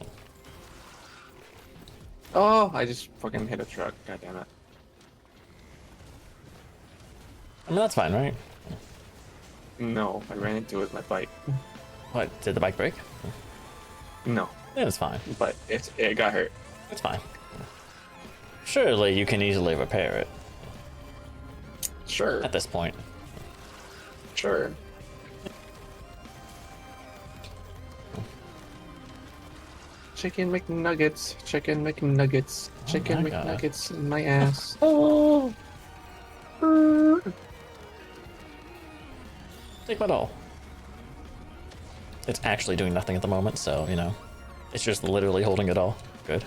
Oh, I just fucking hit a truck. God damn it. I mean, that's fine, right? No, I ran into it with my bike. What, did the bike break? No, Yeah, it's fine. but it got hurt. It's fine. Surely you can easily repair it Sure, at this point. sure. Chicken McNuggets, chicken McNuggets, chicken my God. McNuggets in my ass. Oh! Take my doll. It's actually doing nothing at the moment, so, you know. It's just literally holding it all. Good.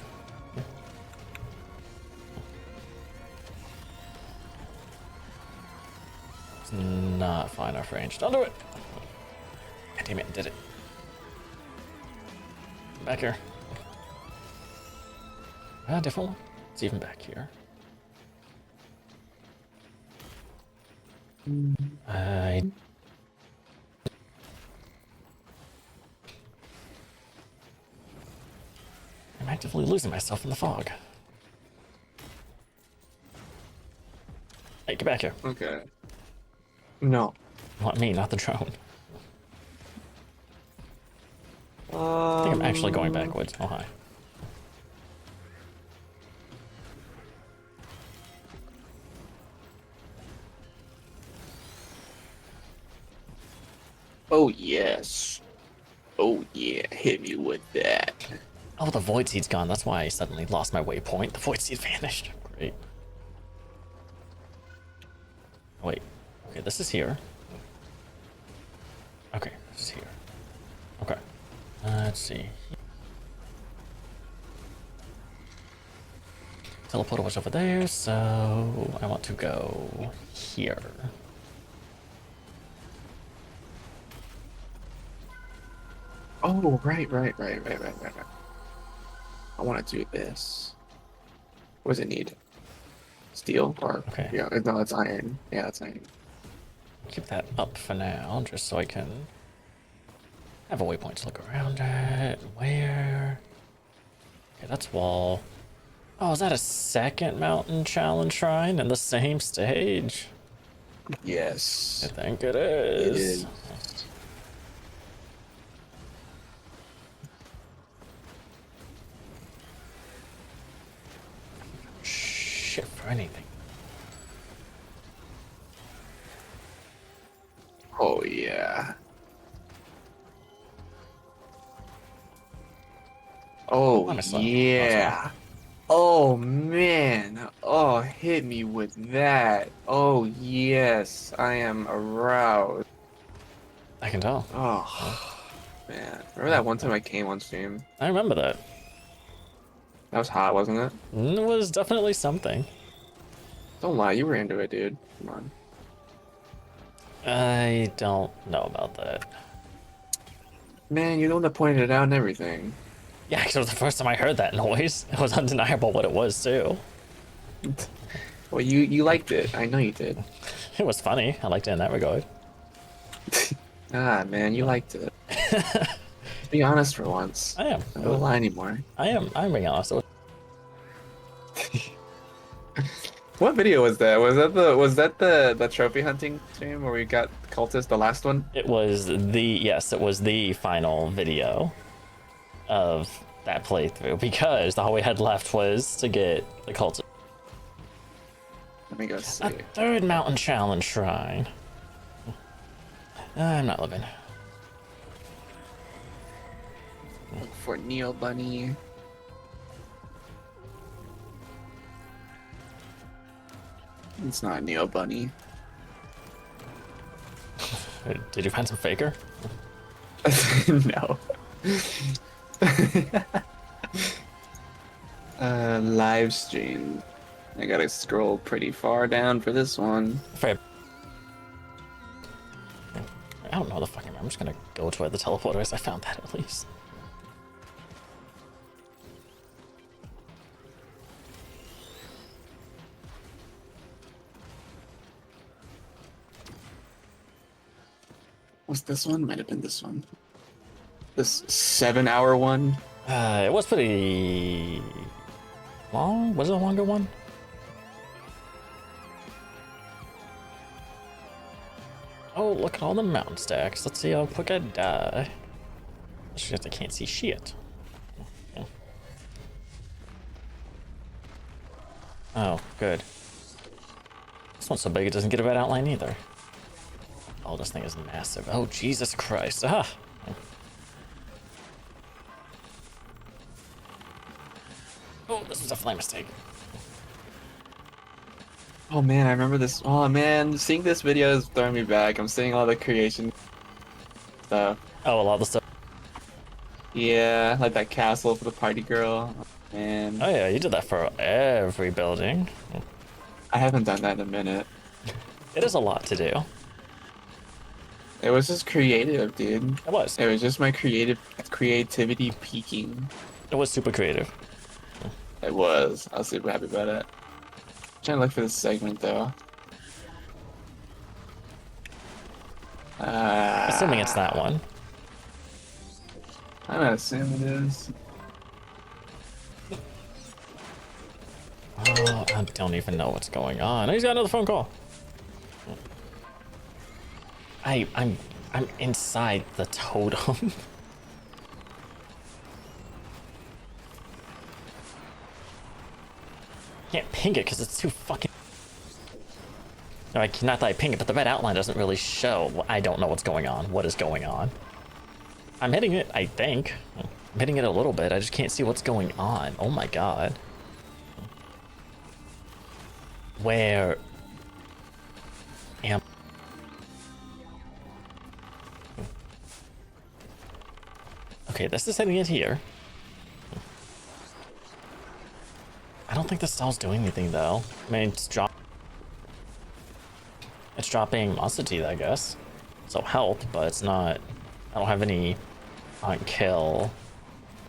It's not far enough range. Don't do it! God damn it, did it. Back here. Ah, different one. It's even back here. I'm actively losing myself in the fog. Hey, get back here. Okay. No. You want me, not the drone. I think I'm actually going backwards. Oh, hi. Oh yes. Oh yeah. Hit me with that. Oh, the void seed's gone. That's why I suddenly lost my waypoint. The void seed vanished. Great. Oh, wait. Okay, this is here. Okay, this is here. Okay. Let's see. Teleporter was over there, so I want to go here. Oh right. I want to do this. What does it need? Steel or Okay. yeah? No, it's iron. Yeah, it's iron. Keep that up for now, just so I can have a waypoint to look around at. Where? Okay, that's wall. Oh, is that a second mountain challenge shrine in the same stage? Yes. I think it is. is. Shit for anything. Oh yeah. Oh Honestly, yeah. Oh man. Oh, hit me with that. Oh yes. I am aroused. I can tell. Oh man. Remember that one time I came on stream? I remember that. That was hot, wasn't it? It was definitely something. Don't lie, you were into it, dude. Come on. I don't know about that. Man, you're the one that pointed it out and everything. Yeah, because it was the first time I heard that noise. It was undeniable what it was, too. Well, you liked it. I know you did. It was funny. I liked it in that regard. Ah, man, you liked it. Just be honest for once. I am. Don't lie anymore. I'm being honest. What video was that? Was that the trophy hunting stream where we got cultist, the last one? It was yes, it was the final video of that playthrough because all we had left was to get the cult. Let me go see. A third mountain challenge shrine. I'm not living. Look for Neobunny. It's not Neobunny. Did you find some faker? No. Live stream. I gotta scroll pretty far down for this one. Fair. I don't know the fucking. I'm just gonna go to where the teleporter is. I found that at least. What's this one? Might have been this one. This 7-hour one. It was pretty long. Was it a longer one? Oh, look at all the mountain stacks. Let's see how quick I die. It's just I can't see shit. Yeah. Oh, good. This one's so big it doesn't get a bad outline either. Oh, this thing is massive. Oh, Jesus Christ. Ah! Oh, this was definitely a mistake. Oh man, I remember this. Oh man, seeing this video is throwing me back. I'm seeing all the creation stuff. Oh, a lot of the stuff. Yeah, like that castle for the party girl. Oh, man. Oh yeah, you did that for every building. I haven't done that in a minute. It is a lot to do. It was just creative, dude. It was. It was just my creativity peaking. It was super creative. It was. I was super happy about it. Trying to look for this segment though. Assuming it's that one. I'm gonna assume it is. Oh, I don't even know what's going on. He's got another phone call. I'm inside the totem. Can't ping it because it's too fucking. No, I cannot that I ping it, but the red outline doesn't really show. I don't know what's going on. What is going on? I'm hitting it, I think. I'm hitting it a little bit. I just can't see what's going on. Oh my god. Where am Okay, this is hitting it here. I don't think the stall's doing anything though. I mean, it's dropping monster teeth, I guess. So health, but it's not. I don't have any on kill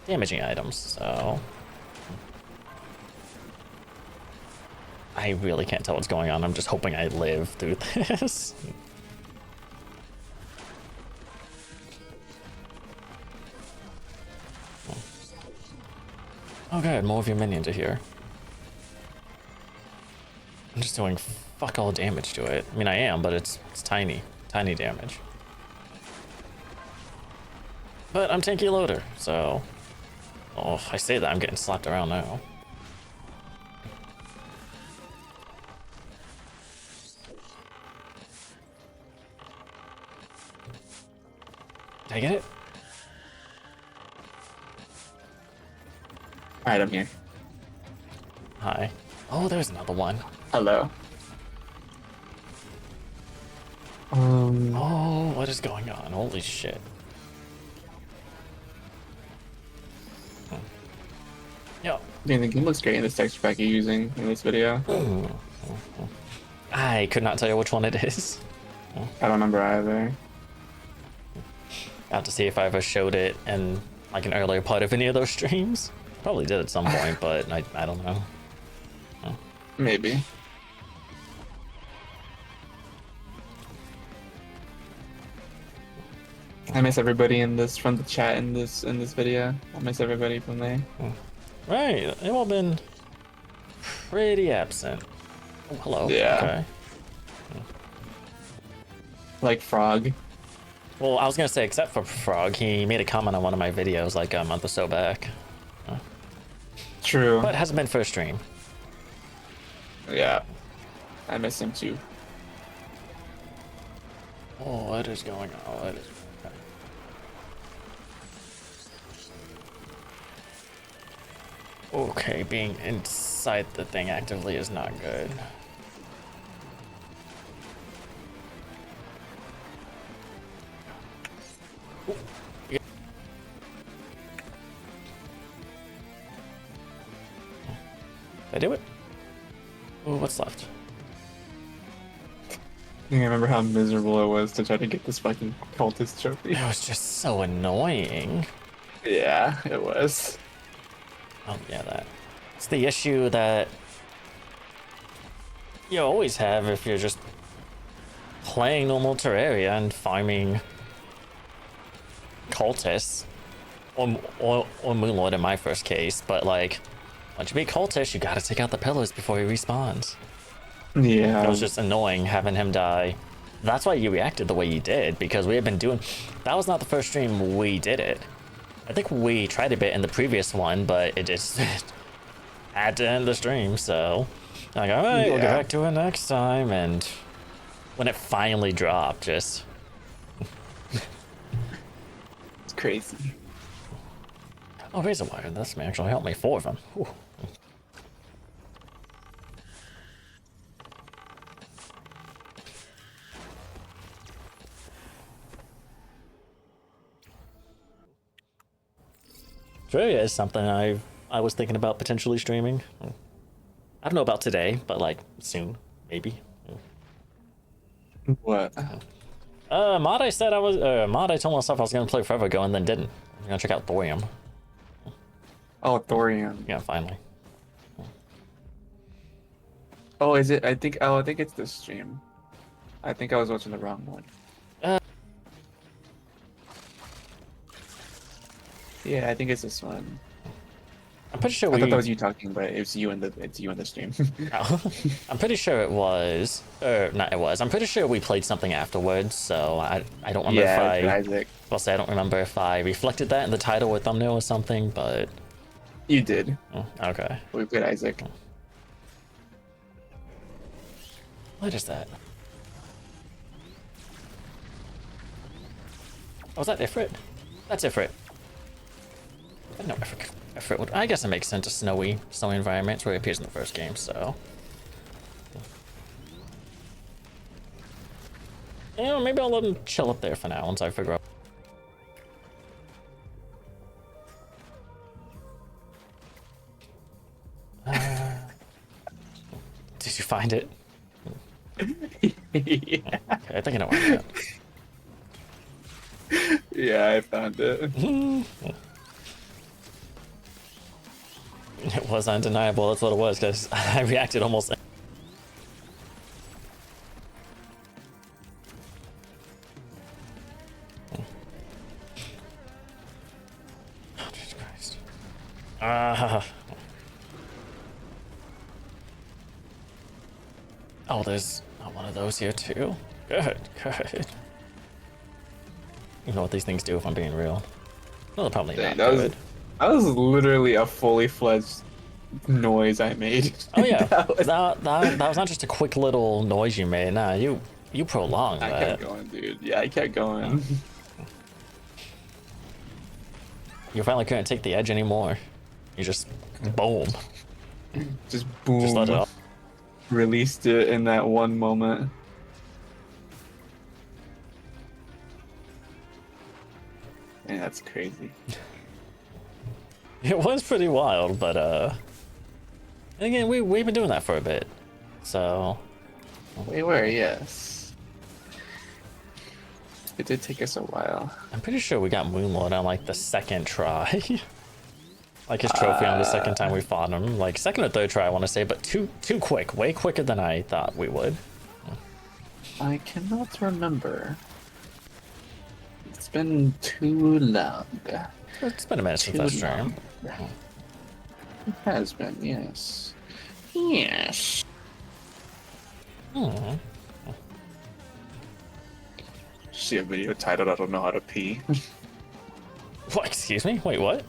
damaging items, so I really can't tell what's going on. I'm just hoping I live through this. Oh good, more of your minions are here. I'm just doing fuck all damage to it. I mean, I am, but it's tiny damage. But I'm tanky loader, so... Oh, I say that, I'm getting slapped around now. Did I get it? Alright, I'm here. Hi. Oh, there's another one. Hello. Oh, what is going on? Holy shit. Yo. I mean, the game looks great in this texture pack you're using in this video. I could not tell you which one it is. I don't remember either. I have to see if I ever showed it in like an earlier part of any of those streams. Probably did at some point, but I don't know. Maybe. I miss everybody in this from the chat in this video. I miss everybody from there. Right, they've all been pretty absent. Oh, hello. Yeah. Okay. Like Frog. Well, I was gonna say, except for Frog, he made a comment on one of my videos like a month or so back. True. But it hasn't been for a stream. Yeah. I miss him too. Oh, what is going on? What is... Okay, being inside the thing actively is not good. Ooh. Yeah. Did I do it? Oh, what's left? I remember how miserable it was to try to get this fucking cultist trophy. It was just so annoying. Yeah, it was. Oh, yeah, that. It's the issue that you always have if you're just playing normal Terraria and farming cultists. Or Moonlord in my first case, but like, once you beat cultists, you gotta take out the pillars before he respawns. Yeah. It was just annoying having him die. That's why you reacted the way you did, because we had been doing... That was not the first stream we did it. I think we tried a bit in the previous one, but it just had to end the stream, so... Like, alright, we'll get back to it next time, and... When it finally dropped, just... It's crazy. Oh, razor wire, this may actually help me, 4 of them. Whew. Terraria is something I was thinking about potentially streaming. I don't know about today, but like soon, maybe. What? Mod I said I was Mod I told myself I was gonna play forever ago and then didn't. I'm gonna check out Thorium. Oh, Thorium. Yeah, finally. Oh, is it? I think. Oh, I think it's this stream. I think I was watching the wrong one. Yeah, I think it's this one. I'm pretty sure I we. thought that was you talking, but it's you in the stream. Oh. I'm pretty sure it was. Not it was. I'm pretty sure we played something afterwards. So I don't remember if I. Isaac. I'll say I don't remember if I reflected that in the title or thumbnail or something, but. You did. Oh, okay. We played Isaac. What is that? Oh, is that Ifrit? That's Ifrit. No, Ifrit would. I guess it makes sense. A snowy environment. It's where it appears in the first game. So, you know, maybe I'll let him chill up there for now once I figure out. Did you find it? Yeah. Okay, I think I know where it's at. Yeah, I found it. It was undeniable. That's what it was, because I reacted almost. Oh, Jesus Christ. Oh, there's one of those here too. Good, good. You know what these things do if I'm being real. No, they're probably Dang, not good. That was literally a fully fledged noise I made. Oh yeah, that was... that was not just a quick little noise you made. Nah, you prolonged I that. kept going, dude. Yeah, I kept going. You finally couldn't take the edge anymore. You just boom. Just boom. Just let it off. Released it in that one moment. Man, that's crazy. It was pretty wild, but and again, we've been doing that for a bit, so. We were, yes. It did take us a while. I'm pretty sure we got Moonlord on like the second try. Like his trophy on the second time we fought him. Like second or third try, I want to say, but too quick. Way quicker than I thought we would. I cannot remember. It's been too long. It's been a minute since I streamed. It has been, yes. Yes. Hmm. See a video titled "I don't know how to pee." What? Excuse me? Wait, what?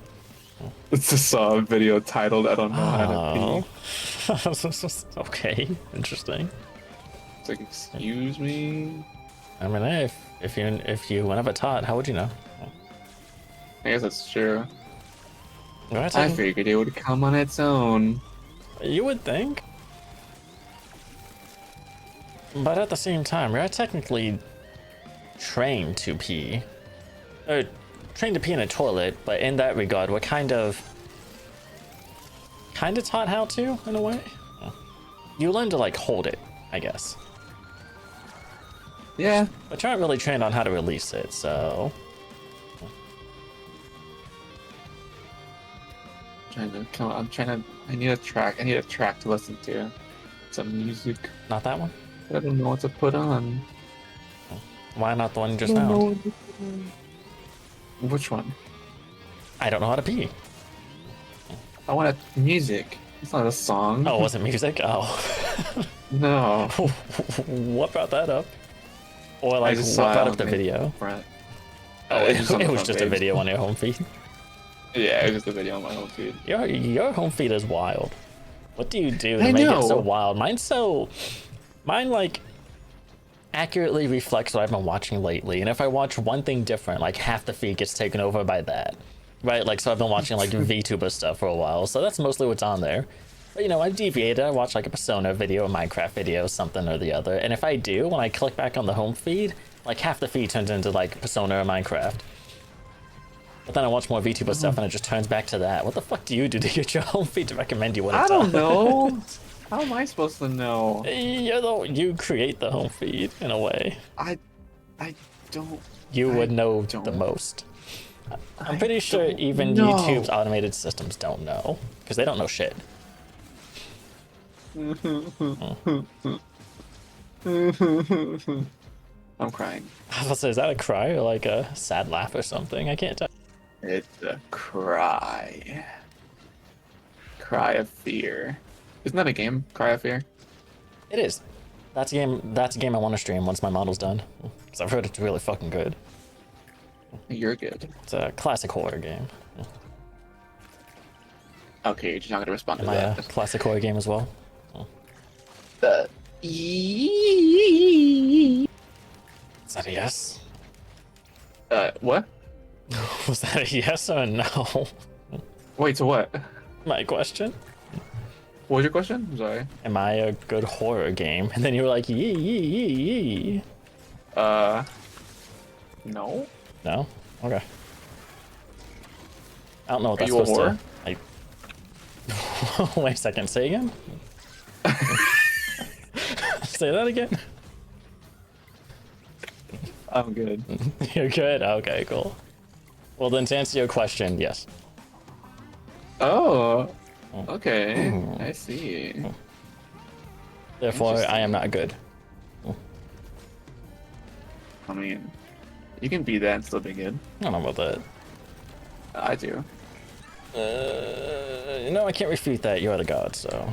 It's just saw a video titled "I don't know how to pee." Oh. Okay, interesting. It's like, excuse me. I mean, hey, if you were never taught, how would you know? I guess that's true. Right, I figured it would come on its own. you would think. But at the same time, we are technically trained to pee. Or trained to pee in a toilet, but in that regard, we're kind of taught how to, in a way. You learn to, like, hold it, I guess. Yeah. But you aren't really trained on how to release it, so... I need a track to listen to. Some music. Not that one? I don't know what to put on. Why not the one you just found? Which one? I don't know how to pee. I want music. It's not a song. Oh, was it music? Oh. No. What brought that up? Or like, what brought up the video? Right. Oh, it was just a video on your home feed. Yeah, it was just a video on my home feed. Your home feed is wild. What do you do to make it so wild? Mine like accurately reflects what I've been watching lately. And if I watch one thing different, like half the feed gets taken over by that. Right? Like, so I've been watching like VTuber stuff for a while. So that's mostly what's on there. But, you know, I've deviated. I watch like a Persona video, a Minecraft video, something or the other. And if I do, when I click back on the home feed, like half the feed turns into like Persona or Minecraft. But then I watch more VTuber stuff and it just turns back to that. What the fuck do you do to get your home feed to recommend you what it's on? I don't know. How am I supposed to know? You create the home feed in a way. I don't. You would know the most. I'm pretty sure even YouTube's automated systems don't know, because they don't know shit. I'm crying. I was gonna say, is that a cry or like a sad laugh or something? I can't tell. It's a cry. Cry of fear. Isn't that a game? Cry of fear? It is. That's a game I want to stream once my model's done, because I've heard it's really fucking good. You're good. It's a classic horror game. Okay, you're just not gonna respond Am to I that. a classic horror game as well? Is that a yes? What? Was that a yes or a no? Wait, so what? My question? What was your question? I'm sorry. Am I a good horror game? And then you were like, yee, yee, yee, yee. No. No? Okay. I don't know what Are that's you a supposed whore? to... Wait a second, say again? Say that again? I'm good. You're good? Okay, cool. Well, then to answer your question, yes. Oh. Okay. I see. Therefore, I am not good. I mean, you can be that and still be good. I don't know about that. I do. No, I can't refute that. You are the god, so...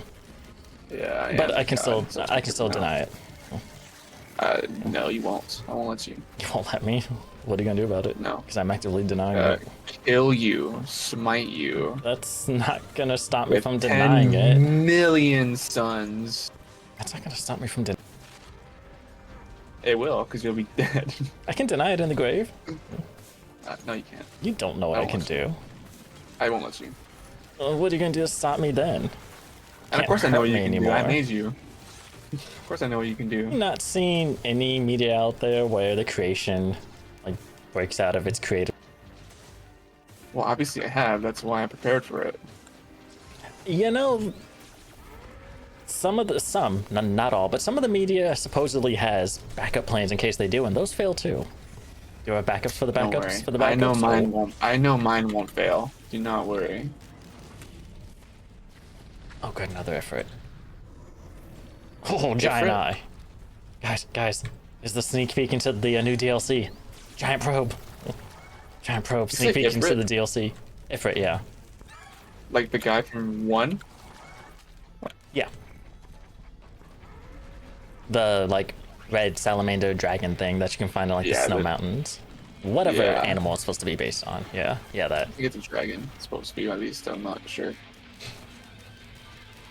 Yeah, But I can God, still deny it. No, you won't. I won't let you. You won't let me? What are you gonna do about it? No. Because I'm actively denying it. Kill you, smite you. That's not gonna stop me With from 10 denying it. million sons. That's not gonna stop me from denying It will, because you'll be dead. I can deny it in the grave. No, you can't. You don't know what I can do. I won't let you. What are you gonna do to stop me then? And of course I know what you can anymore. do. I made you. Of course I know what you can do. I'm not seeing any media out there where the creation like breaks out of its creative. Well, obviously I have. That's why I prepared for it. You know, not all, but some of the media supposedly has backup plans in case they do, and those fail too. Do you have backups for the Don't backups? worry. For the backups? I know mine won't. I know mine won't fail. Do not worry. Oh, good, another effort. Oh, giant eye. Guys, is the sneak peek into the new DLC? Giant probe. Giant probe. Sneak peek into the DLC. Ifrit, yeah. Like the guy from 1? Yeah. The like red salamander dragon thing that you can find in like the Yeah, snow the- mountains. Whatever Yeah. animal it's supposed to be based on. Yeah, that. I think it's a dragon. It's supposed to be at least. I'm not sure.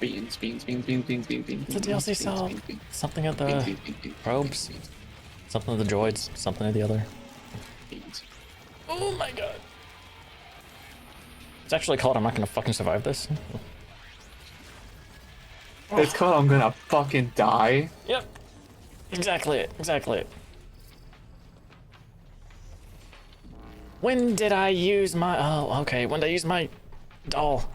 Beans. It's a DLC cell. Something of the probes. Something of the droids. Something of the other. Beans. Oh my god. It's actually called I'm not gonna fucking survive this. It's called I'm gonna fucking die. Yep. Exactly it. Exactly it. When did I use my... Oh, okay. When did I use my doll?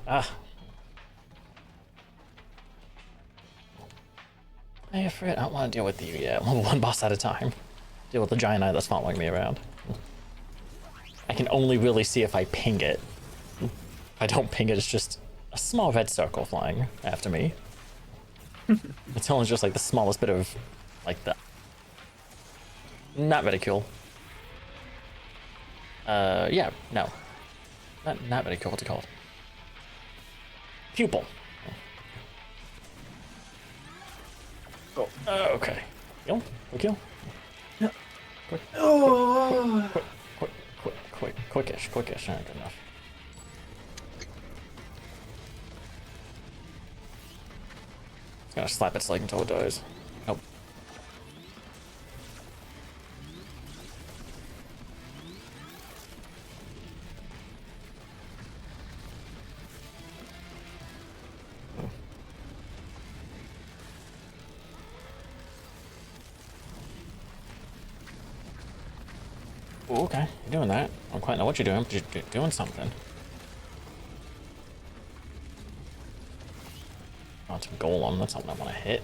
Hey, Fred, I don't want to deal with you yet. One boss at a time. Deal with the giant eye that's following me around. I can only really see if I ping it. If I don't ping it, it's just a small red circle flying after me. It's only just like the smallest bit of, like, the... Not ridicule. Yeah, no. Not ridicule, what's it called? Pupil. Oh, okay. Kill? Quick kill? Yeah. Quick. Oh. Quickish. Alright, good enough. It's gonna slap its leg until it dies. Nope. Ooh, okay, you're doing that. I don't quite know what you're doing, but you're doing something. Oh, it's a golem. That's something I want to hit.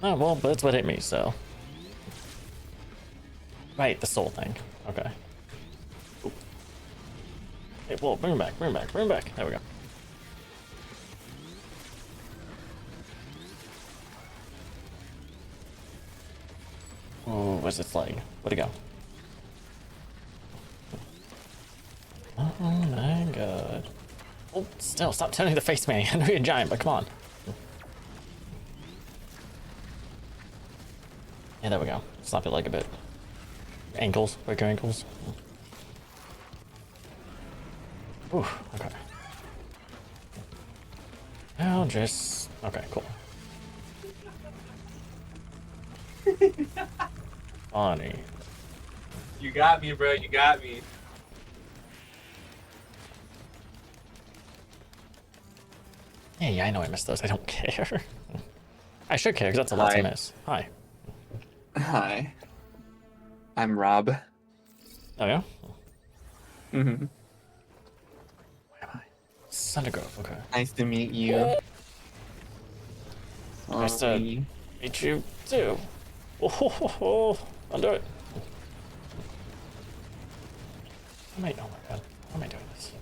Oh, well, but that's what hit me, so. Right, the soul thing. Okay. Ooh. Hey, well, bring him back. There we go. Ooh, where's its leg? Where'd it go? Oh my god. Oh, still, stop turning to face me. I know you're a giant, but come on. Yeah, there we go. Slap your leg a bit. Ankles, break your ankles. Ooh, okay. I'll just... Okay, cool. Funny. You got me, bro. You got me. Yeah, I know I missed those. I don't care. I should care, because that's a lot to Hi. miss. Hi. Hi. I'm Rob. Oh, yeah? Mm-hmm. Where am I? Thunder Grove, okay. Nice to meet you. Nice to meet you, too. Oh, I'll do it. Oh my god. How am I doing this?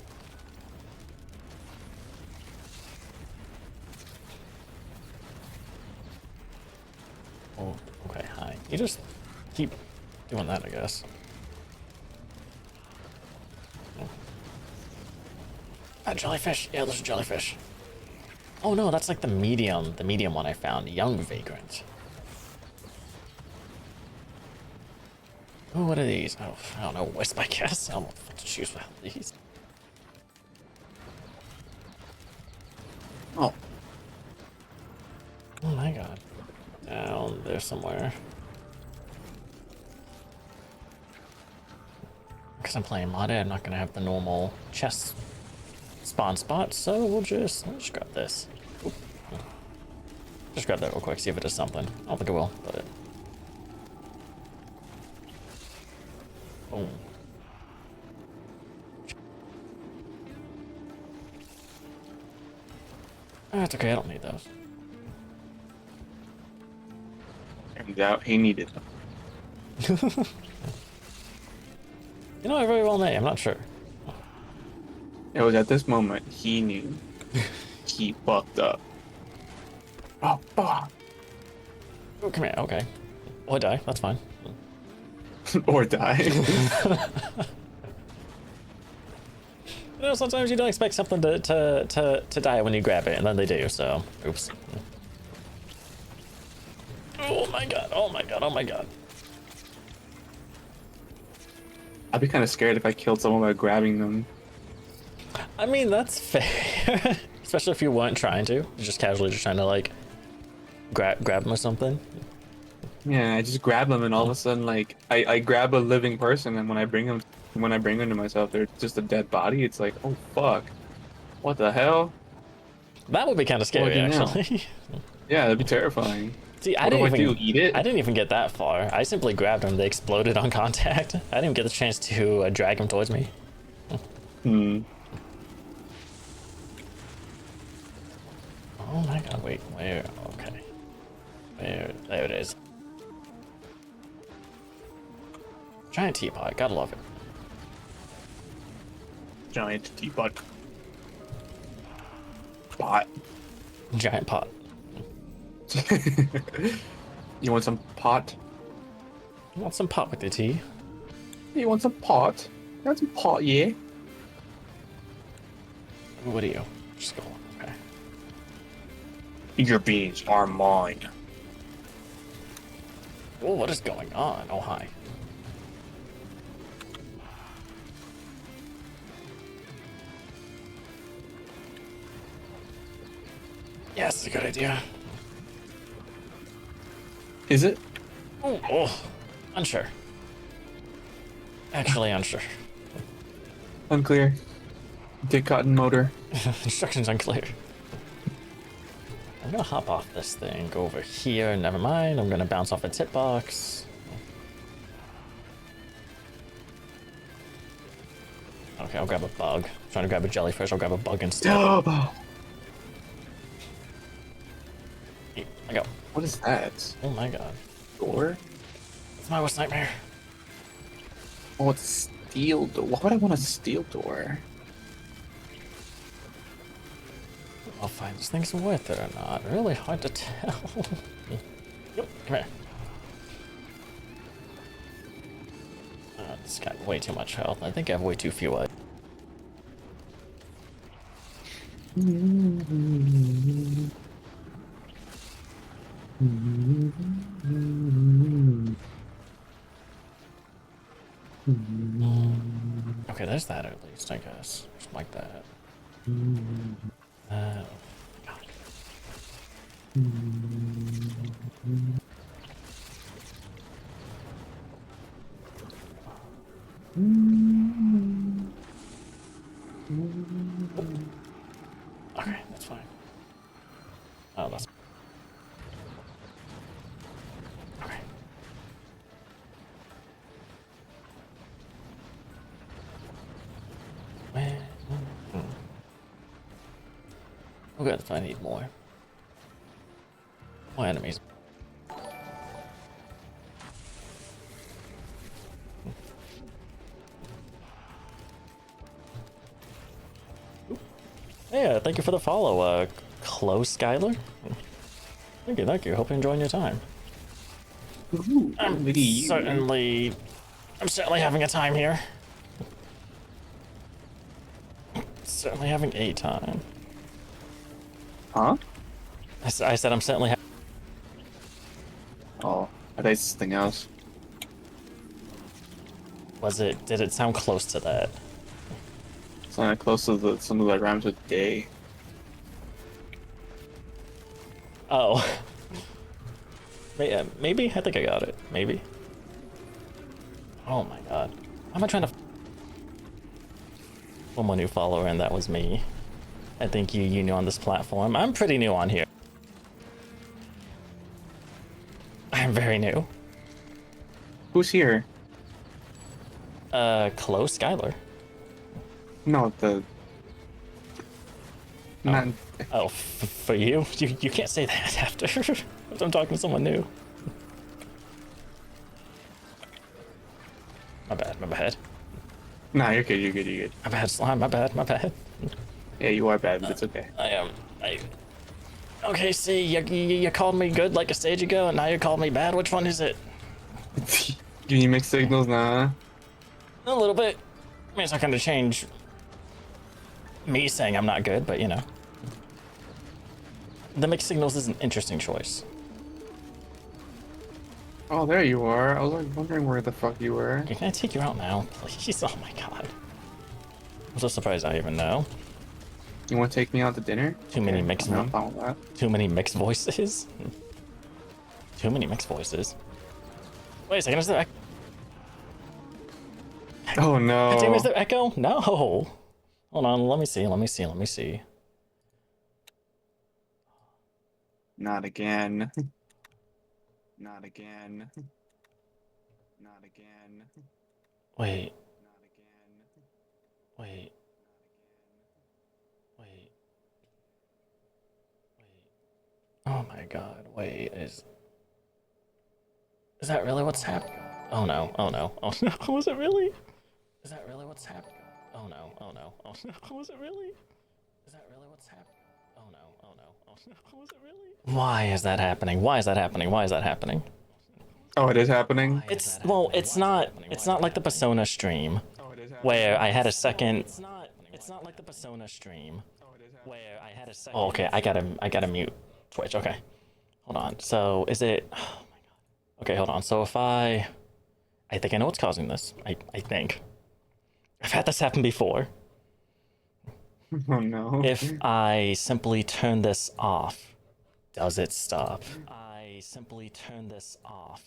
Oh, okay, hi. You just keep doing that, I guess. Ah, jellyfish. Yeah, there's a jellyfish. Oh no, that's like the medium one I found. Young vagrant. Oh, what are these? Oh, I don't know. Wisp, I guess. I don't know what to choose for these. Oh. Oh my god. Down there somewhere. Because I'm playing modded, I'm not gonna have the normal chest spawn spot, so we'll just grab this. Oop. Just grab that real quick, see if it does something. I don't think it will, but boom. That's okay, I don't need those. Turns out he needed them. You know, I very well may, I'm not sure. It was at this moment he knew he fucked up. Oh, fuck. Oh, come here, okay. Or die, that's fine. Or die. You know, sometimes you don't expect something to die when you grab it, and then they do, so oops. Oh my god, oh my god, oh my god. I'd be kind of scared if I killed someone by grabbing them. I mean, that's fair. Especially if you weren't trying to. You're just casually just trying to, like, grab them or something. Yeah, I just grab them, and all of a sudden, like, I grab a living person, and when I bring them to myself, they're just a dead body. It's like, oh fuck, what the hell? That would be kind of scary, do now? actually. Yeah, that'd be terrifying. See, What do I do? Eat it? I didn't even get that far. I simply grabbed them. They exploded on contact. I didn't even get the chance to drag them towards me. Hmm. Oh my god, wait, where? Okay. There it is. Giant teapot, gotta love it. Giant teapot. Pot. Giant pot. You want some pot? You want some pot with your tea? You want some pot? You want some pot, yeah? What are you? Just go. Okay. Your beans are mine. Oh, what is going on? Oh, hi. Yes, a good idea. Is it? Oh, unsure. Actually, unsure. Unclear. Dick cotton motor. Instructions unclear. I'm gonna hop off this thing, go over here, never mind. I'm gonna bounce off its hitbox. Okay, I'll grab a bug. I'm trying to grab a jellyfish, I'll grab a bug instead. Here, I go. What is that? Oh my god. Door? It's my worst nightmare. Oh, it's a steel door. Why would I want a steel door? I'll find this thing's worth it or not. Really hard to tell. Yep, come here. It's got way too much health. I think I have way too few. Okay, there's that at least, I guess. Just like that. God. Okay, that's fine. Oh, that's okay. Oh good, if I need more. More enemies. Yeah, thank you for the follow, Close Skylar. Thank you. Hope you're enjoying your time. Ooh, I'm certainly having a time here. Certainly having a time. Huh? I said I'm certainly Oh, I thought it's something else. did it sound close to that? It's not close to some of that rhymes with day. Oh. Maybe? I think I got it. Maybe. Oh my god. Why am I trying to... One more new follower, and that was me. I think you new on this platform. I'm pretty new on here. I'm very new. Who's here? Close Skylar. No, the... Not... Oh, for you? You can't say that after I'm talking to someone new. My bad. Nah, you're good. My bad, Slime, my bad. Yeah, you are bad, but it's okay. Okay, see, you called me good like a stage ago, and now you called me bad. Which one is it? Giving you mixed signals, nah. A little bit. I mean, it's not gonna change me saying I'm not good, but you know. The mixed signals is an interesting choice. Oh, there you are. I was like wondering where the fuck you were. Can I take you out now, please? Oh my god. I'm so surprised I even know. You want to take me out to dinner? Too many mixed I'm fine with that. Too many mixed voices. Too many mixed voices. Wait a second, is there? Oh no. God damn, is there echo? No. Hold on, let me see. Let me see. Let me see. Not again. Not again. Not again. Wait. Not again. Wait. Wait. Wait. Oh my god. Wait. Is that really what's happening? Oh no. Oh no. Oh no. Was it really? Is that really what's happening? Oh no. Oh no. Oh no. Was it really? Is that really what's happening? Oh no. Oh no. Oh no. Was it really? Why is that happening? Why is that happening? Why is that happening? Oh, it is happening? It's well, it's not like the Persona stream where I had a second. It's not like the Persona stream where I had a second. Oh, okay. I gotta mute Twitch. Okay. Hold on. So is it? Oh my god. Okay, hold on. So if I think I know what's causing this. I think I've had this happen before. Oh no. If I simply turn this off, does it stop? I simply turn this off.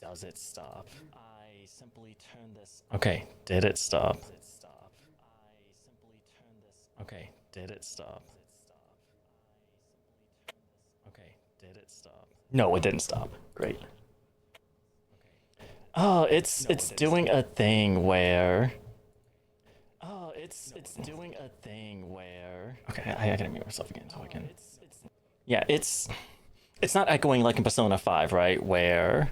Does it stop? I simply turn this. Okay, did it stop? Okay, did it stop? Okay, did it stop? No, it didn't stop. Great. Oh, it's doing a thing where. Oh, it's doing a thing where. Okay, I gotta mute myself again so I can. Yeah, it's not echoing like in Persona 5, right? Where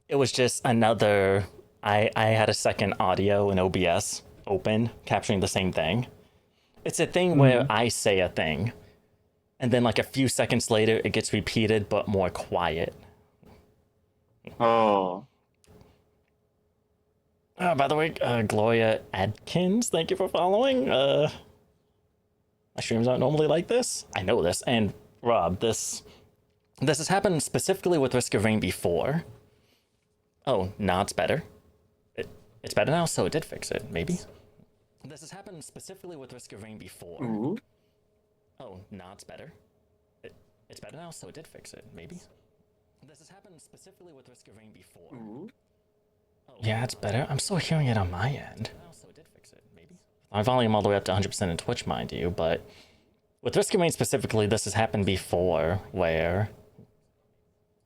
it was just another. I had a second audio in OBS open, capturing the same thing. It's a thing where I say a thing, and then like a few seconds later, it gets repeated but more quiet. Oh. By the way, Gloria Adkins, thank you for following. My streams aren't normally like this. I know this. And Rob, this has happened specifically with Risk of Rain before. Oh, nah, it's better. It's better now, so it did fix it, maybe. This has happened specifically with Risk of Rain before. Ooh. Oh, nah, it's better. It's better now, so it did fix it, maybe. This has happened specifically with Risk of Rain before. Ooh. Yeah, it's better. I'm still hearing it on my end. My volume all the way up to 100% in Twitch, mind you, but with Risk of Rain specifically, this has happened before, where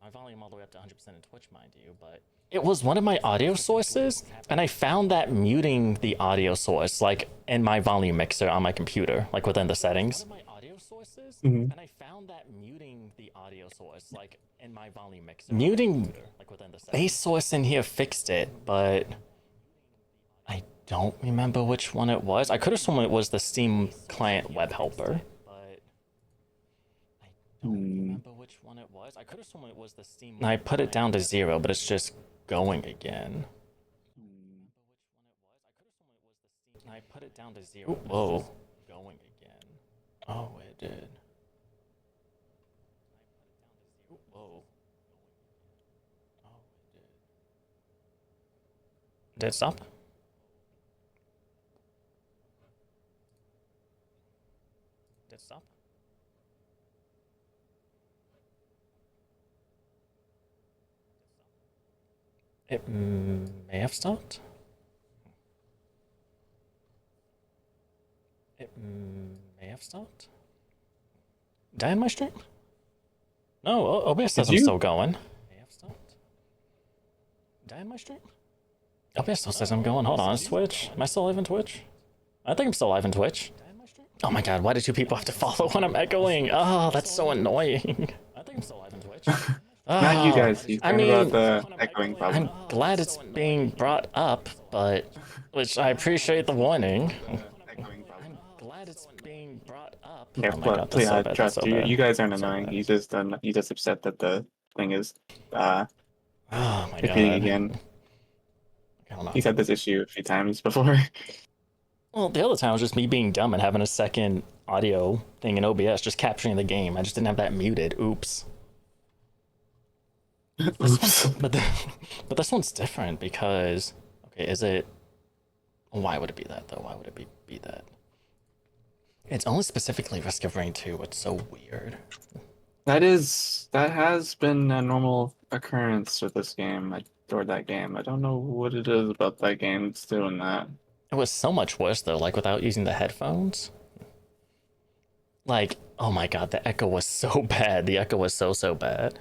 my volume all the way up to 100% in Twitch, mind you, but it was one of my audio sources, and I found that muting the audio source, like in my volume mixer on my computer, like within the settings. Mhm. And I found that muting the audio source, like in my volume mixer. Muting bass source in here fixed it, but I don't remember which one it was. I could have sworn it was the Steam client web helper. But I don't remember which one it was. I could have sworn it was the Steam. I put it down to 0, but it's just going again. I put it down to 0. Whoa. Going again. Oh, it did. Whoa. Oh, it did. Did it stop? Did it stop? It may have stopped. It may have stopped. Did I end my stream? No, OBS says I'm still going. May have stopped. Did I end my stream? OBS still says I'm going. Hold on, Twitch. Am I still live in Twitch? I think I'm still live in Twitch. Oh my god, why do two people have to follow when I'm echoing? Oh, that's so annoying. I think I'm still live in Twitch. Not you guys. He's I talking mean, about the echoing problem. I'm glad it's being brought up, but which I appreciate the warning. Echoing problem. I'm glad it's being brought up. Yeah, Oh my but god, please, that's so bad. trust That's so you. bad. You guys aren't So annoying. bad. You just upset that the thing is Oh my repeating god. again. Okay, hold on. He's had this issue a few times before. Well, the other time was just me being dumb and having a second audio thing in OBS, just capturing the game. I just didn't have that muted. Oops. This Oops. one's, but this one's different because, okay, is it? Why would it be that though? Why would it be that? It's only specifically Risk of Rain 2. It's so weird. That has been a normal occurrence with this game, or that game. I don't know what it is about that game that's doing that. It was so much worse though, like without using the headphones. Like, oh my god, the echo was so bad. The echo was so bad.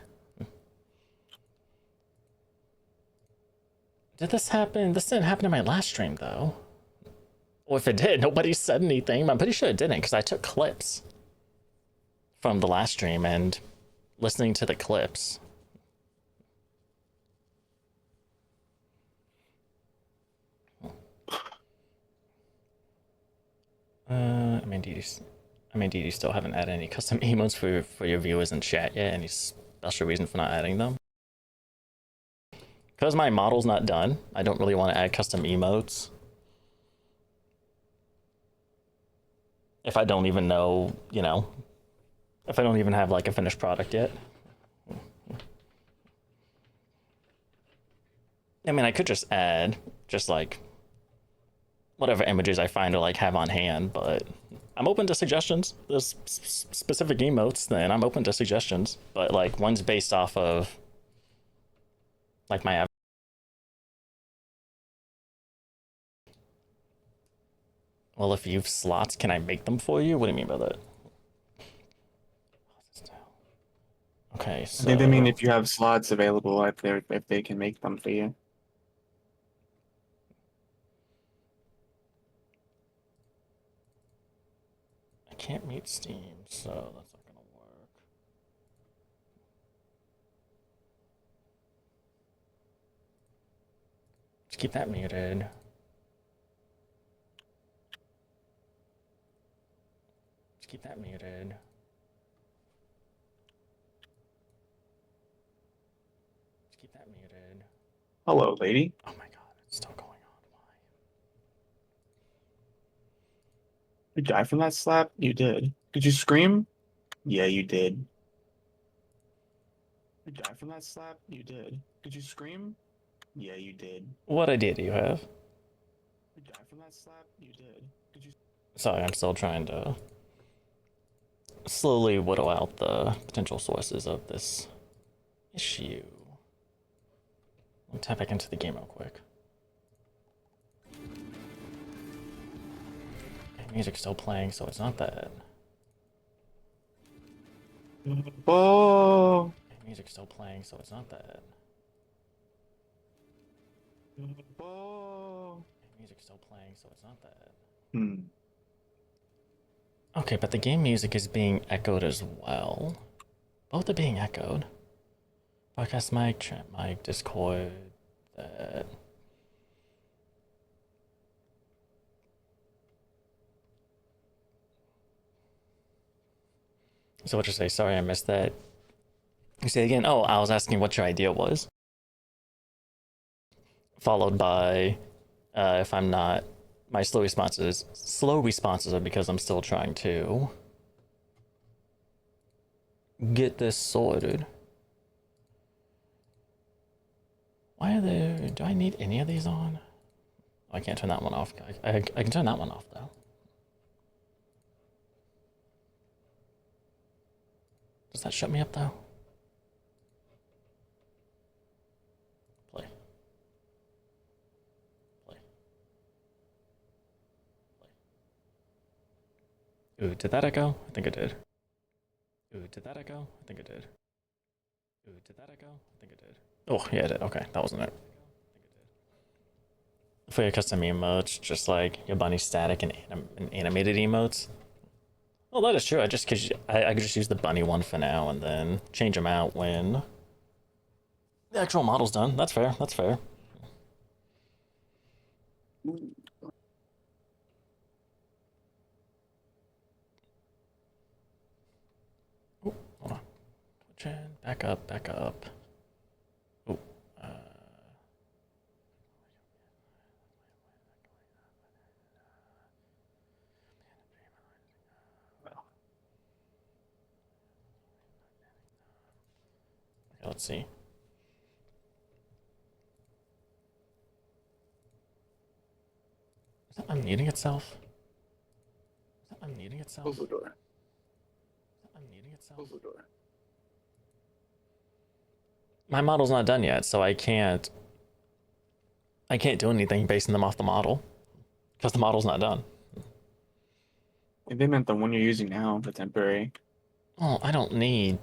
Did this happen? This didn't happen in my last stream though. Well, if it did, nobody said anything. I'm pretty sure it didn't because I took clips from the last stream and listening to the clips. Do you still haven't added any custom emotes for your viewers in chat yet? Any special reason for not adding them? Because my model's not done, I don't really want to add custom emotes. If I don't even know, you know, if I don't even have like a finished product yet. I mean, I could just add just like whatever images I find to like have on hand, but I'm open to suggestions. There's specific emotes, then I'm open to suggestions. But like one's based off of like my. Well, if you've slots, can I make them for you? What do you mean by that? Okay, I so think they mean if you have slots available, if they can make them for you. I can't mute Steam, so that's not gonna work. Just keep that muted. Just keep that muted. Just keep that muted. Hello, lady. Oh my god, it's still going on. Why? You died from that slap? You did. Did you scream? Yeah, you did. You died from that slap? You did. Did you scream? Yeah, you did. What idea do you have? You died from that slap? You did. Did you? Sorry, I'm still trying to slowly whittle out the potential sources of this issue. Let me tap back into the game real quick. Okay, music's still playing, so it's not that. Oh. Okay, music's still playing, so it's not that. Oh. Okay, music's still playing, so it's not that. Hmm. Okay, but the game music is being echoed as well. Both are being echoed. Podcast mic, chat mic, Discord, that. So what you say? Sorry, I missed that. You say again? Oh, I was asking what your idea was. Followed by, if I'm not, my slow responses are because I'm still trying to get this sorted. Why are there? Do I need any of these on? Oh, I can't turn that one off. I can turn that one off though. Does that shut me up though? Play. Play. Play. Ooh, did that echo? I think it did. Ooh, did that echo? I think it did. Ooh, did that echo? I think it did. Oh, yeah, it did. Okay, that wasn't it. For your custom emotes, just like your bunny static and animated emotes. Well, that is true. I could just use the bunny one for now and then change them out when the actual model's done. That's fair. That's fair. Ooh, hold on. Twitch in. Back up. Back up. Ooh. Uh, okay, let's see. unmuting itself? Is that unmuting itself? Close the door. Is that unmuting itself? Close the door. My model's not done yet, so I can't do anything basing them off the model. Because the model's not done. They meant the one you're using now, the temporary. Oh, I don't need...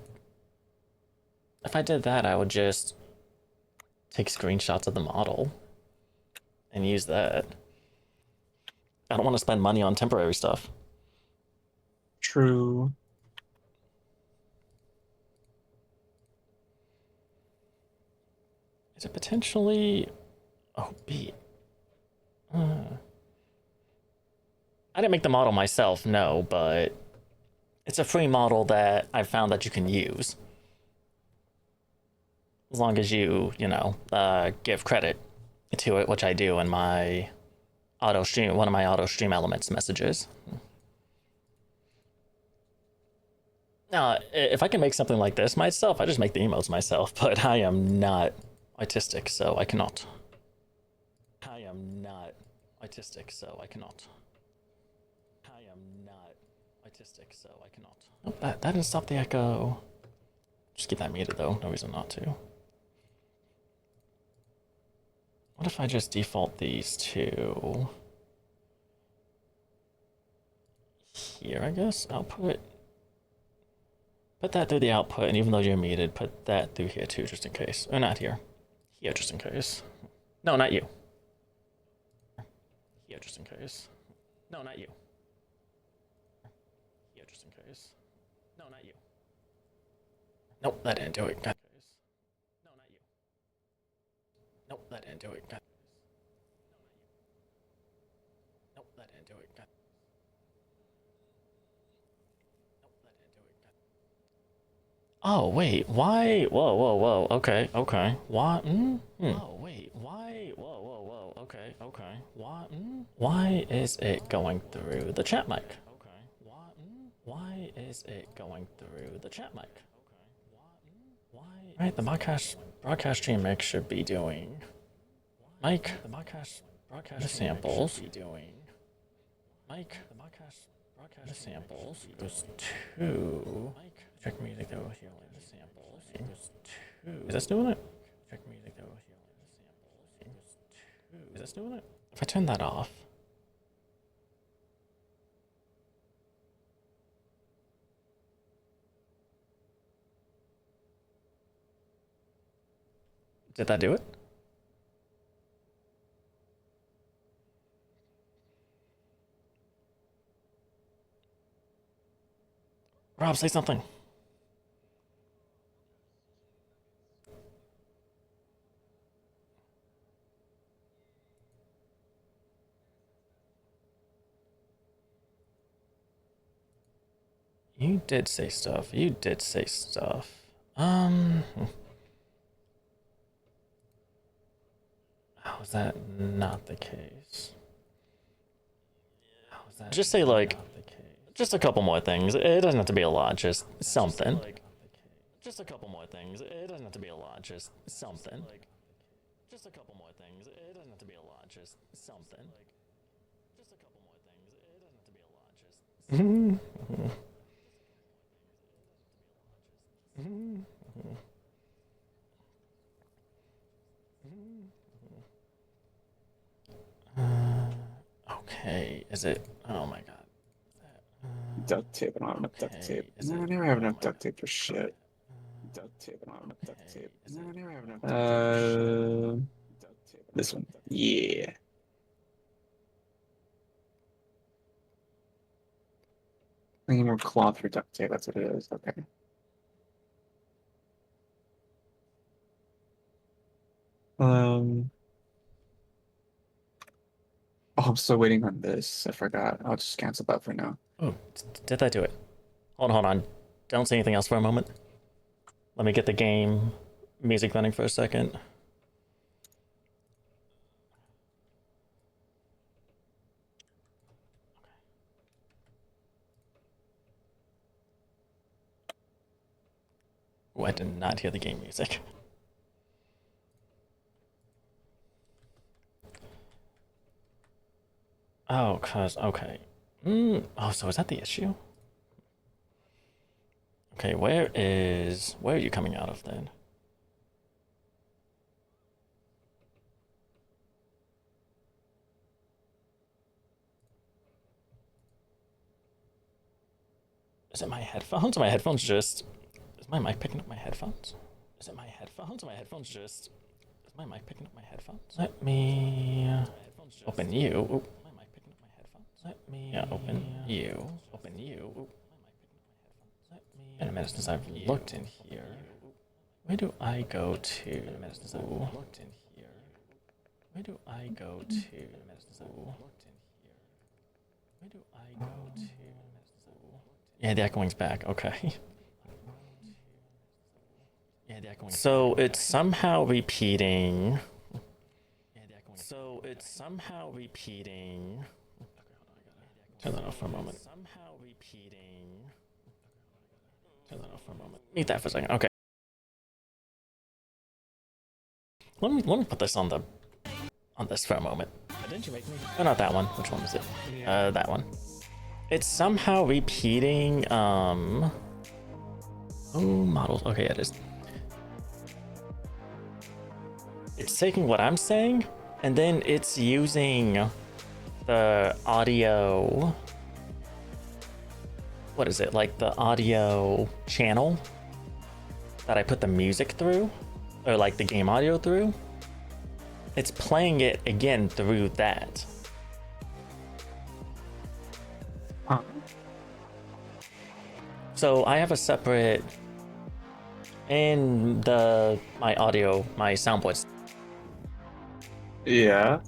If I did that, I would just take screenshots of the model and use that. I don't want to spend money on temporary stuff. True. Is it potentially... Oh, B. I didn't make the model myself, no, but it's a free model that I found that you can use. As long as you know, give credit to it, which I do in my auto stream, one of my auto stream elements messages. Now, if I can make something like this myself, I just make the emotes myself, but I am not autistic, so I cannot. I am not autistic, so I cannot. I am not autistic, so I cannot. Nope, that didn't stop the echo. Just keep that muted though, no reason not to. What if I just default these to here, I guess? Output. Put that through the output, and even though you're muted, put that through here too, just in case. Or not here. Here, just in case. No, not you. Here, just in case. No, not you. Here, just in case. No, not you. Nope, that didn't do it. God. No, not you. Nope, that didn't do it. God. Nope, that didn't do it. God. Nope, that didn't do it. God. Oh, wait, why? Whoa, whoa, whoa. Okay, okay. Why? Oh, wait, why? Whoa, whoa, whoa. Okay, okay. Why? Why is it going through the chat mic? Okay. Why is it going through the chat mic? Why? Right, the broadcast stream mix should be doing. Mike, the broadcast samples. Be doing. Mike, the broadcast samples goes to. Mike, check music that will hear the samples. Goes to. Is this doing it? Check music that will hear the samples. Goes to. Is this doing it? If I turn that off. Did that do it? Rob, say something. You did say stuff. You did say stuff. How is that not the case? How is that just say like just a couple more things. It doesn't have to be a lot, just something. Just a couple more things. It doesn't have to be a lot, just something. Just a couple more things. It doesn't have to be a lot, just something. Just a couple more things. It doesn't have to be a lot, just something. Okay, is it? Oh my god. Duct tape. I don't have enough duct tape. No, I never have enough duct tape for shit. Duct tape. I don't have enough duct tape. No, I never have enough duct tape. This one. Yeah. I need more cloth for duct tape. That's what it is. Okay. Oh, I'm still waiting on this. I forgot. I'll just cancel that for now. Oh, did that do it? Hold on. Don't say anything else for a moment. Let me get the game music running for a second. Oh, I did not hear the game music. Oh, okay. Oh, so is that the issue? Okay, where are you coming out of then? Is it my headphones? My headphones just... Is my mic picking up my headphones? Is it my headphones? My headphones just... Is my mic picking up my headphones? Let me open you. Oop. My mic picking up my headphones. Let me open you. Open you. Oop. Let me... In a minute since I've looked in here. Where do I go to? In a minute since I've looked in here. Where do I go to? In a minute since I've looked in here. Where do I go to? Yeah, the echoing's back. Okay. Yeah, the echoing. So it's somehow repeating. So it's somehow repeating. Turn that off for a moment. Somehow repeating. Turn that off for a moment. Mute that for a second. Okay. Let me put this on this for a moment. Didn't you make me? Oh, not that one. Which one is it? Yeah. That one. It's somehow repeating. Oh, models. Okay, it is. It's taking what I'm saying, and then it's using the audio. What is it? Like the audio channel that I put the music through, or like the game audio through. It's playing it again through that. Huh. So I have a separate in my audio, my soundboards. Yeah.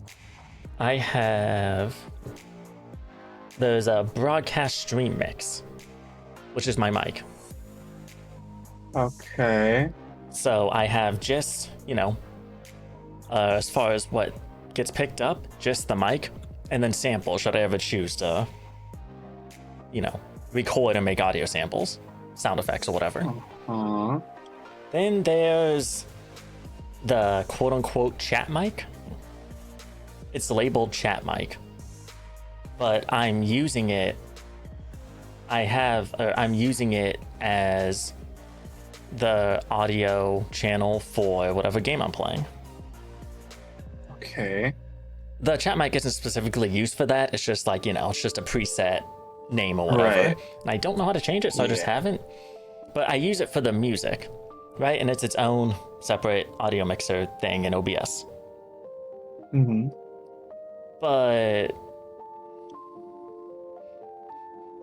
There's a broadcast stream mix, which is my mic. Okay. So I have just, as far as what gets picked up, just the mic, and then samples should I ever choose to, record and make audio samples, sound effects or whatever. Uh-huh. Then there's the quote unquote chat mic. It's labeled chat mic, but I'm using it. I'm using it as the audio channel for whatever game I'm playing. Okay. The chat mic isn't specifically used for that. It's just like, it's just a preset name or whatever. Right. And I don't know how to change it, so I just haven't. But I use it for the music, right? And it's its own separate audio mixer thing in OBS. Mm-hmm. But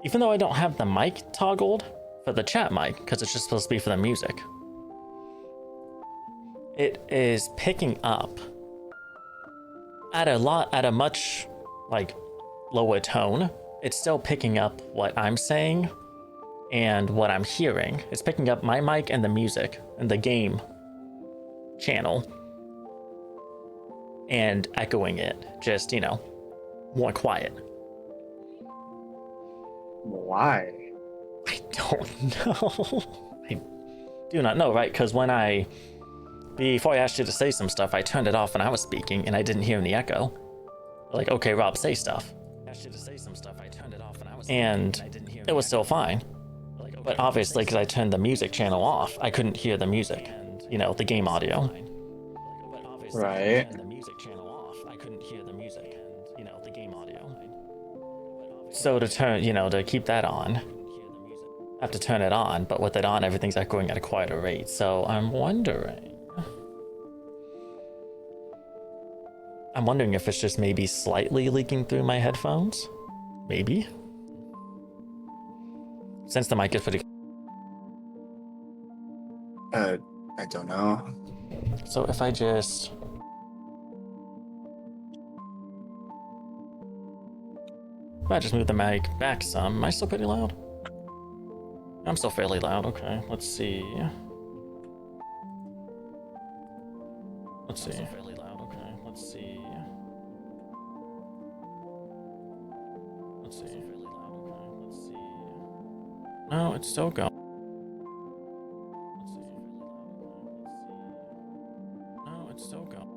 even though I don't have the mic toggled for the chat mic, because it's just supposed to be for the music, it is picking up at a much lower tone. It's still picking up what I'm saying and what I'm hearing. It's picking up my mic and the music and the game channel and echoing it, just, more quiet. Why? I don't know. I do not know, right? Because before I asked you to say some stuff, I turned it off when I was speaking and I didn't hear any echo. Like, okay, Rob, say stuff. I asked you to say some stuff, I turned it off when I was speaking, and I didn't hear it was still fine. But obviously, because I turned the music channel off, I couldn't hear the music, the game audio. Right. The music channel off, I couldn't hear the music and, the game audio. So to turn, to keep that on, I have to turn it on, but with it on, everything's echoing at a quieter rate. So I'm wondering if it's just maybe slightly leaking through my headphones. Maybe. Since the mic is pretty... I don't know. So if I just... If I just move the mic back some, am I still pretty loud? I'm still fairly loud, okay. Let's see. Let's see. Still fairly loud, okay. Let's see. Let's see. Fairly loud, okay. Let's see. No, it's still going. Let's see. Fairly loud, okay. Let's see. No, it's still going.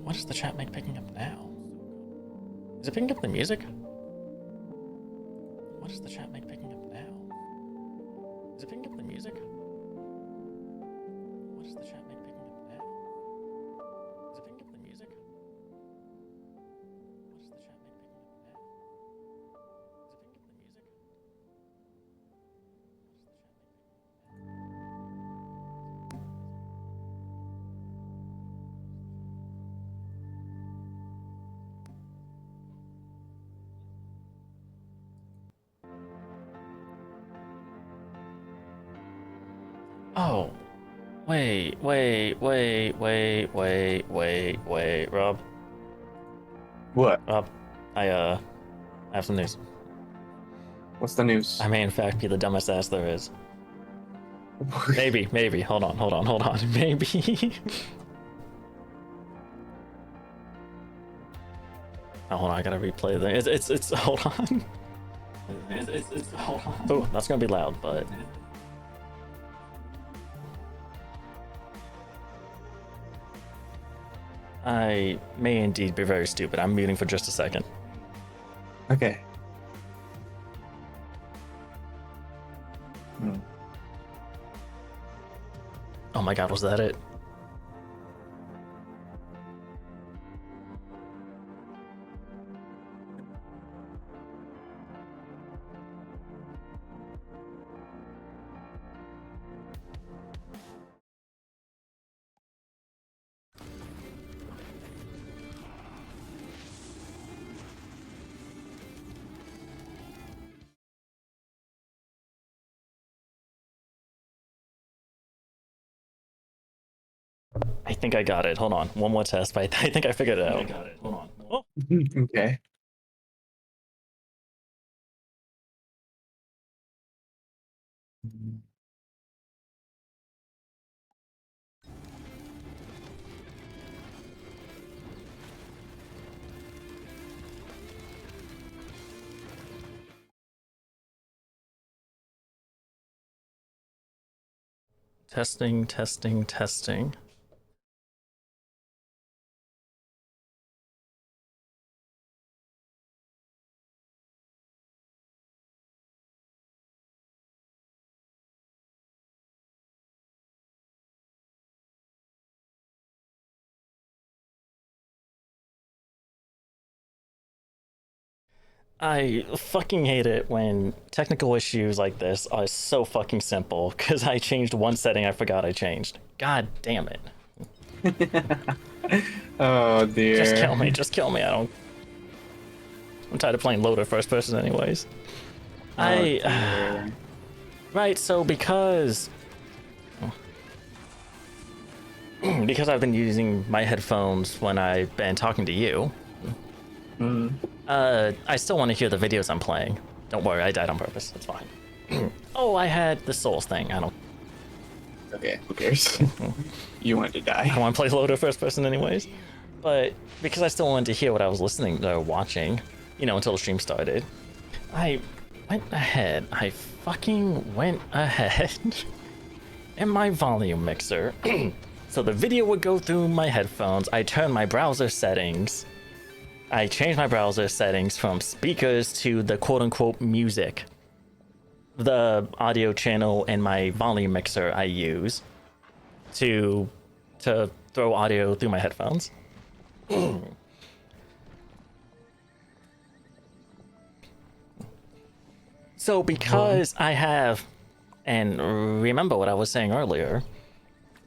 What is the chat mic picking up now? Is it picking up the music? What is the chat mic picking up now? Is it picking up the music? What is the chat mic picking up now? Is it picking up the music? What is the chat mic picking up now? Is it picking up the music? Oh, wait, Rob. What? Rob, I have some news. What's the news? I may in fact be the dumbest ass there is. Maybe. Hold on. Maybe. Oh, hold on, I gotta replay the. It's. Hold on. Hold on. Oh, that's gonna be loud, but. I may indeed be very stupid. I'm muting for just a second. Okay. Oh my god, was that it? I think I got it. Hold on. One more test, but I think I figured it out. I got it. Hold on. Oh. Okay. Testing. I fucking hate it when technical issues like this are so fucking simple because I changed one setting I forgot I changed. God damn it. Oh dear. Just kill me. I'm tired of playing loader first person anyways. Dear. Right, so because I've been using my headphones when I've been talking to you, I still want to hear the videos I'm playing. Don't worry, I died on purpose. It's fine. Oh, I had the Souls thing. I don't. Okay, who cares? You wanted to die. I want to play loader first person anyways. But because I still wanted to hear what I was listening or watching, until the stream started, I fucking went ahead in my volume mixer. So the video would go through my headphones. I turned my browser settings. I changed my browser settings from speakers to the quote-unquote music. The audio channel in my volume mixer I use to throw audio through my headphones. So because I have, and remember what I was saying earlier,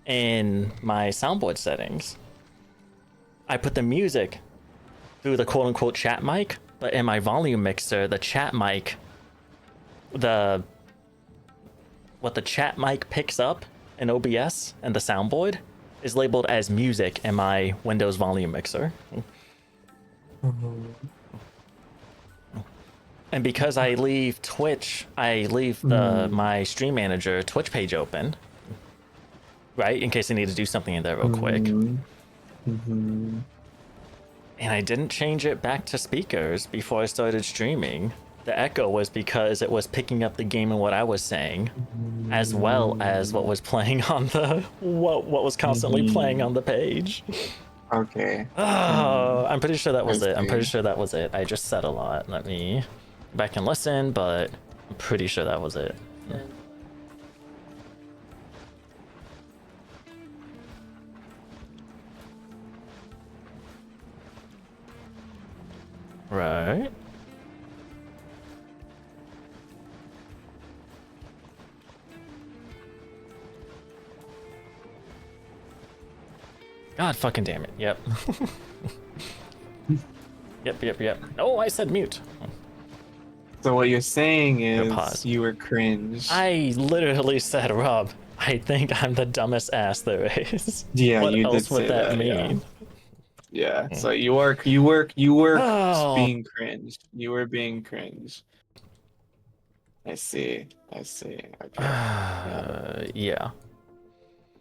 in my soundboard settings, I put the music through the quote-unquote chat mic, but in my volume mixer, the chat mic, what the chat mic picks up in OBS and the soundboard is labeled as music in my Windows volume mixer. And because I leave Twitch, I leave my stream manager Twitch page open, right, in case I need to do something in there real quick. And I didn't change it back to speakers before I started streaming. The echo was because it was picking up the game and what I was saying, as well as what was playing on the what was constantly playing on the page. Okay. Oh, I'm pretty sure that was I it. I'm pretty see. sure that was it. I just said a lot. Let me go back and listen, but I'm pretty sure that was it. Right. God fucking damn it. Yep. Yep. Oh, I said mute. So what you're saying Go is pause. you were cringe. I literally said, Rob, I think I'm the dumbest ass there is. Yeah, What you did else would say that that, yeah. mean? Yeah. So you were Oh. being cringe. You were being cringe. I see. I see. Okay. Got it. Yeah.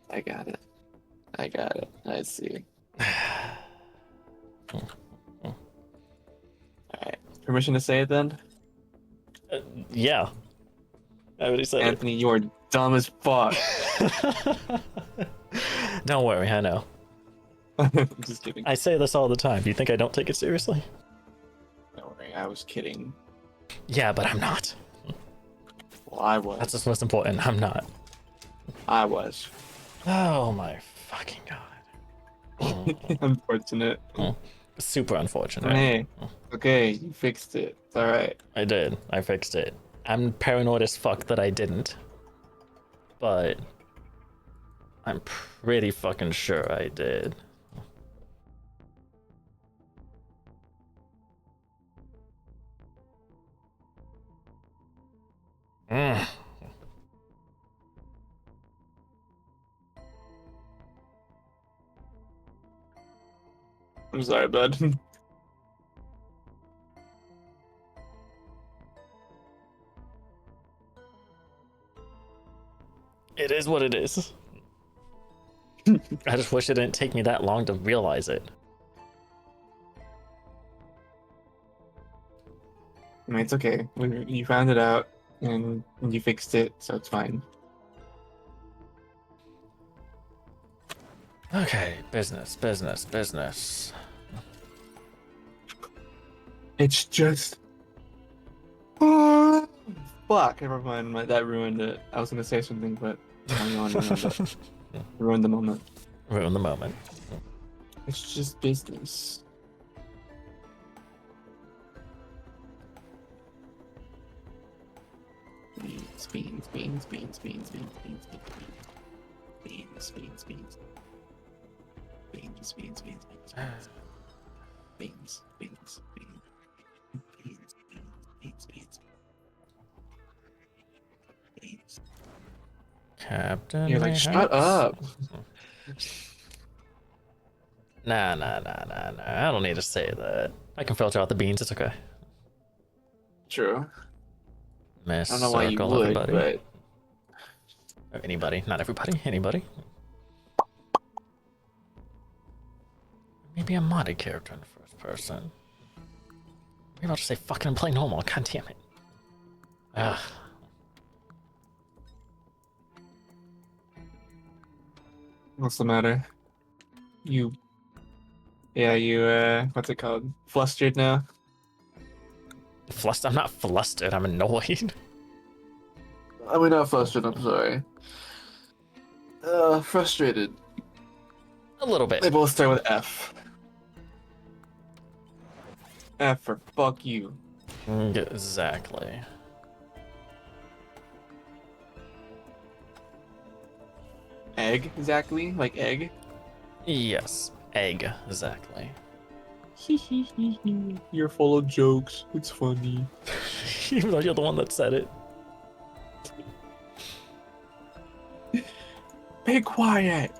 I got it. I got it. I see. Alright. Permission to say it then? Yeah. I already said Anthony, you are dumb as fuck. it. Don't worry, I know. I'm just kidding. I say this all the time. Do you think I don't take it seriously? Don't worry, I was kidding. Yeah, but I'm not. Well, I was. That's what's most important. I'm not. I was. Oh my fucking god. Unfortunate. Super unfortunate. Hey, okay, you fixed it. It's alright. I did. I fixed it. I'm paranoid as fuck that I didn't. But I'm pretty fucking sure I did. Mm. I'm sorry, bud. It is what it is. I just wish it didn't take me that long to realize it. I mean, it's okay. You found it out and you fixed it, so it's fine. Okay, business. It's just. Oh, fuck, never mind. That ruined it. I was gonna say something, but hang on, ruined the moment. Ruin the moment. It's just business. Beans. Captain. You're like, shut up. Nah. I don't need to say that. I can filter out the beans. It's okay. True. Miss I don't know why you circle would, everybody. but Or anybody, not everybody. Anybody. Maybe a modded character in the first person. I'm about to say fucking play normal. God damn it. Ugh. what's the matter? You, what's it called? Flustered now? I'm not flustered. I'm annoyed. I mean, not flustered, I'm sorry. Frustrated. A little They bit. both start with F. F for fuck you. Exactly. Egg, exactly? Like egg? Yes. Egg. Exactly. You're full of jokes. It's funny. Even though you're the one that said it. Be quiet!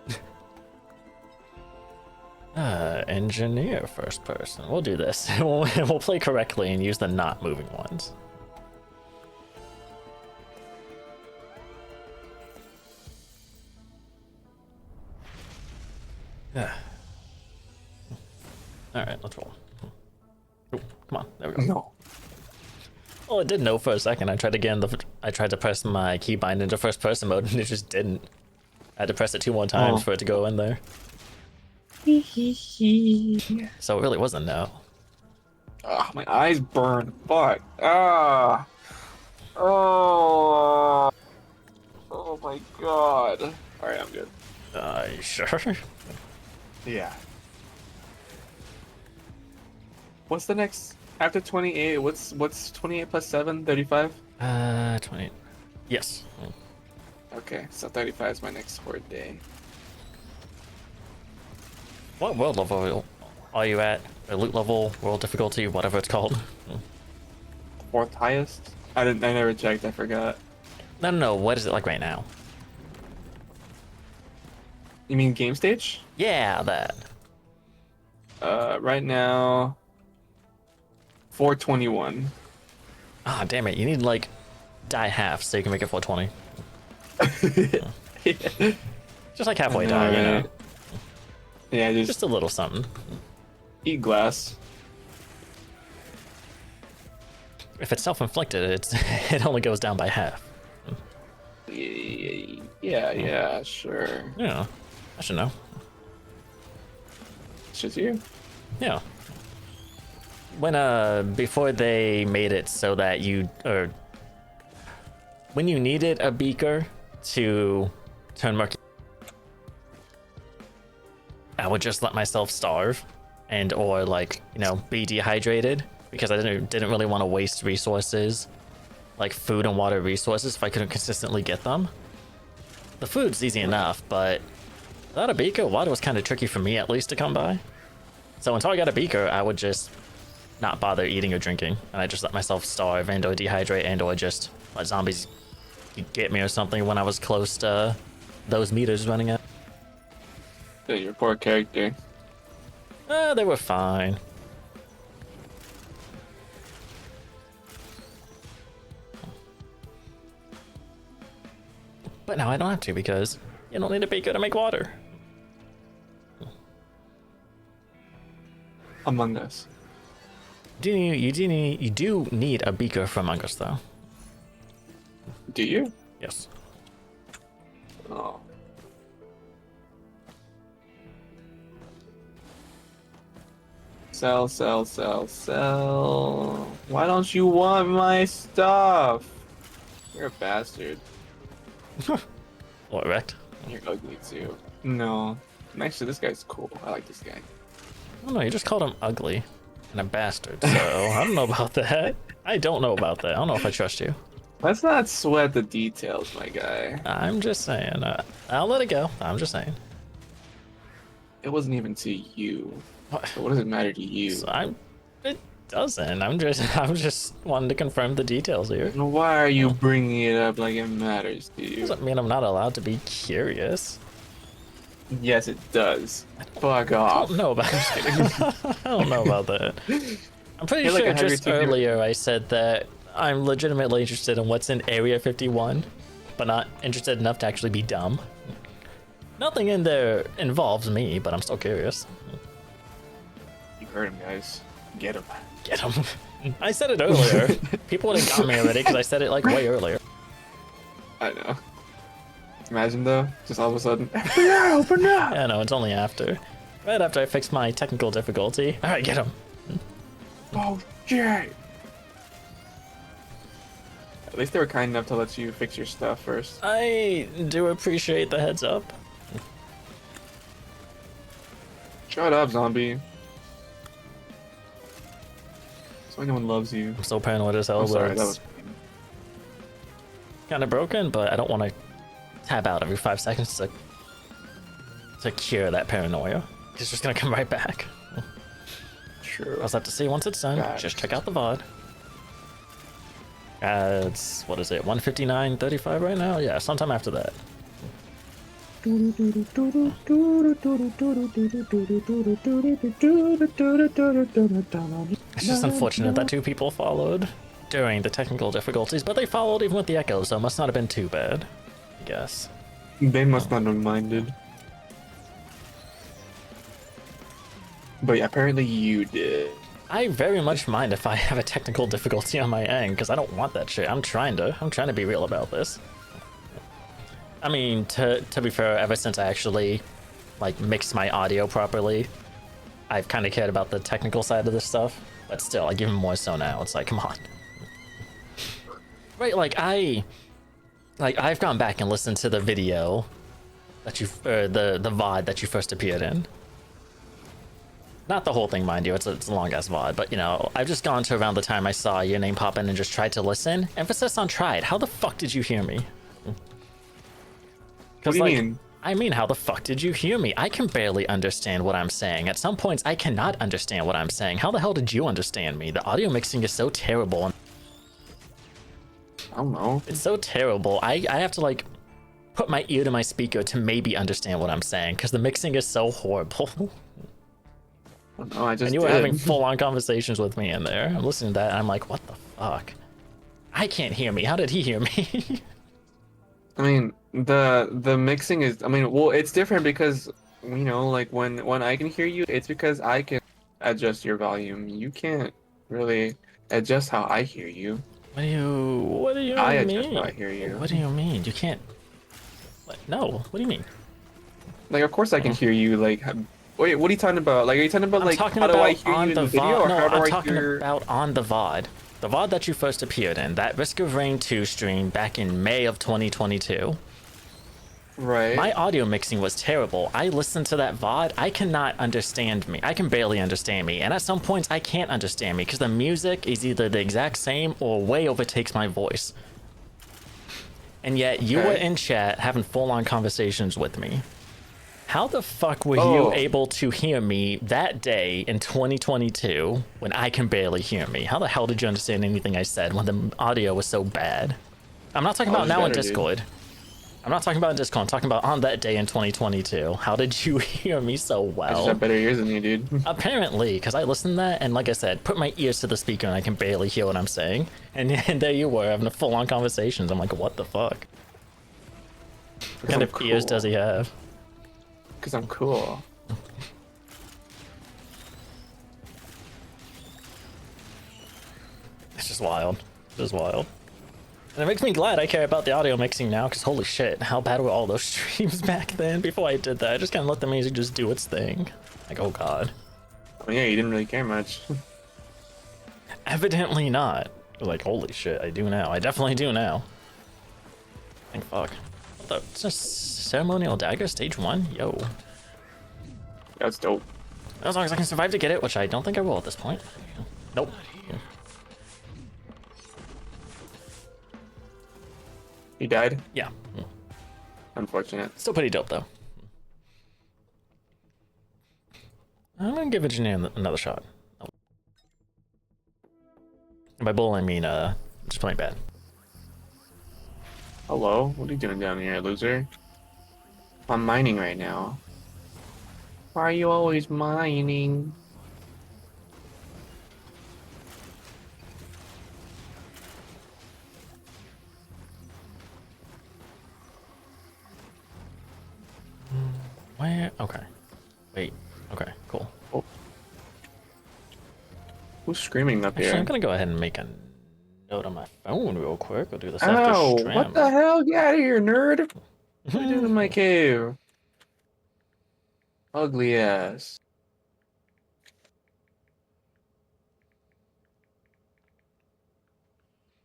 Engineer first person. We'll do this. We'll play correctly and use the not moving ones. Alright, let's roll. Oh, come on, there we go. No. Oh, it did no for a second. I tried again. I tried to press my keybind into first person mode and it just didn't. I had to press it 2 more times for it to go in there. So it really wasn't no. Ah, my eyes burn. Fuck. Ah. Oh. Oh my god. All right, I'm good. You sure? Yeah. What's the next after 28? What's 28 plus 7? 35? 20. Yes. Okay, so 35 is my next horde day. What world level are you at? Or loot level, world difficulty, whatever it's called. Fourth highest? I never checked, I forgot. No. What is it like right now? You mean game stage? Yeah, that. Right now 421. Ah, damn it. You need like die half so you can make it 420. Just like halfway die, you know. Yeah, Just a little something. eat glass. If it's self-inflicted, it only goes down by half. Yeah, sure. Yeah, I should know. It's just you. Yeah. When before they made it so that when you needed a beaker to turn murky, I would just let myself starve and or like, be dehydrated because I didn't really want to waste resources, like food and water resources, if I couldn't consistently get them. The food's easy enough, but without a beaker, water was kind of tricky for me at least to come by. So until I got a beaker, I would just not bother eating or drinking, and I just let myself starve and or dehydrate and or just let zombies get me or something when I was close to those meters running out. Yeah, your poor character. They were fine. But now I don't have to because you don't need a beaker to make water. Among Us. You do need a beaker for Among Us though. Do you? Yes. Oh. Sell. Why don't you want my stuff? You're a bastard. What, wrecked? You're ugly too. No. Actually, this guy's cool. I like this guy. I don't know, you just called him ugly and a bastard, so I don't know about that. I don't know about that. I don't know if I trust you. Let's not sweat the details, my guy. I'm just saying. I'll let it go. I'm just saying. It wasn't even to you. What? So what does it matter to you? It doesn't. I'm just wanting to confirm the details here. Why are you bringing it up like it matters to you? Doesn't mean I'm not allowed to be curious. Yes, it does. Fuck I off. don't know about I don't know about that. I'm pretty You're like sure a heavy just thinker. earlier I said that I'm legitimately interested in what's in Area 51, but not interested enough to actually be dumb. Nothing in there involves me, but I'm still curious. You heard him, guys. Get him. Get him. I said it earlier. People would have got me already because I said it like way earlier. I know. Imagine though, just all of a sudden, open up! Yeah, no, it's only after. Right after I fix my technical difficulty. Alright, get him. Oh shit! At least they were kind enough to let you fix your stuff first. I do appreciate the heads up. Shut up, zombie. So anyone loves you. I'm so paranoid as hell, I'm sorry, but that it's was. kind of broken, but I don't want to tab out every 5 seconds to cure that paranoia. It's just gonna come right back. True. I'll just have to see once it's done. Right. Just check out the VOD. It's, what is it, 1:59:35 right now? Yeah, sometime after that. It's just unfortunate that 2 people followed during the technical difficulties, but they followed even with the echo, so it must not have been too bad, I guess. They must not have minded. But yeah, apparently you did. I very much mind if I have a technical difficulty on my end, because I don't want that shit. I'm trying to be real about this. I mean, to be fair, ever since I actually like mix my audio properly, I've kind of cared about the technical side of this stuff. But still, like even more so now, it's like, come on. Right, like I've gone back and listened to the video that you, the VOD that you first appeared in. Not the whole thing, mind you, it's a long ass VOD, but you know, I've just gone to around the time I saw your name pop in and just tried to listen. Emphasis on tried. How the fuck did you hear me? What do you mean? I mean, how the fuck did you hear me? I can barely understand what I'm saying. At some points, I cannot understand what I'm saying. How the hell did you understand me? The audio mixing is so terrible. I don't know. It's so terrible. I have to like put my ear to my speaker to maybe understand what I'm saying because the mixing is so horrible. I don't know, I just And you were did. having full-on conversations with me in there. I'm listening to that and I'm like, what the fuck? I can't hear me. How did he hear me? I mean, the mixing is. I mean, well, it's different because you know, like when I can hear you, it's because I can adjust your volume. You can't really adjust how I hear you. What do you I mean? adjust how I hear you. What do you mean? You can't. What? No. What do you mean? Like, of course I can hear you. Like, wait, what are you talking about? Like, are you talking about I'm like talking how do about I hear you on in the the video, VOD. or No, how do I'm I talking hear? about on the VOD. The VOD that you first appeared in, that Risk of Rain 2 stream back in May of 2022. Right. My audio mixing was terrible. I listened to that VOD. I cannot understand me. I can barely understand me. And at some points, I can't understand me because the music is either the exact same or way overtakes my voice. And yet, you were in chat having full-on conversations with me. How the fuck were you able to hear me that day in 2022 when I can barely hear me? How the hell did you understand anything I said when the audio was so bad? I'm not talking about now in Discord. I'm not talking about in Discord. I'm talking about on that day in 2022. How did you hear me so well? I just have better ears than you, dude. Apparently, because I listened to that, and like I said, put my ears to the speaker and I can barely hear what I'm saying. And there you were, having a full-on conversations. I'm like, what the fuck? What kind of ears does he have? Because I'm cool. It's just wild. It's just wild. And it makes me glad I care about the audio mixing now, because holy shit, how bad were all those streams back then? Before I did that, I just kind of let the music just do its thing. Like, oh god. Oh yeah, you didn't really care much. Evidently not. Like, holy shit, I do now. I definitely do now. Thank fuck. What the? It's just ceremonial dagger stage 1? Yo. That's dope. As long as I can survive to get it, which I don't think I will at this point. Nope. You died? Yeah. Unfortunate. Still pretty dope, though. I'm gonna give Engineer another shot. Oh. By bull, I mean, just playing bad. Hello? What are you doing down here, loser? I'm mining right now. Why are you always mining? Where? Okay. Wait. Okay, cool. Oh. Who's screaming up Actually, here? I'm gonna go ahead and make a note on my phone real quick. I'll do this Ow! after stream. What the hell? Get out of here, nerd! What are you doing in my cave? Ugly ass.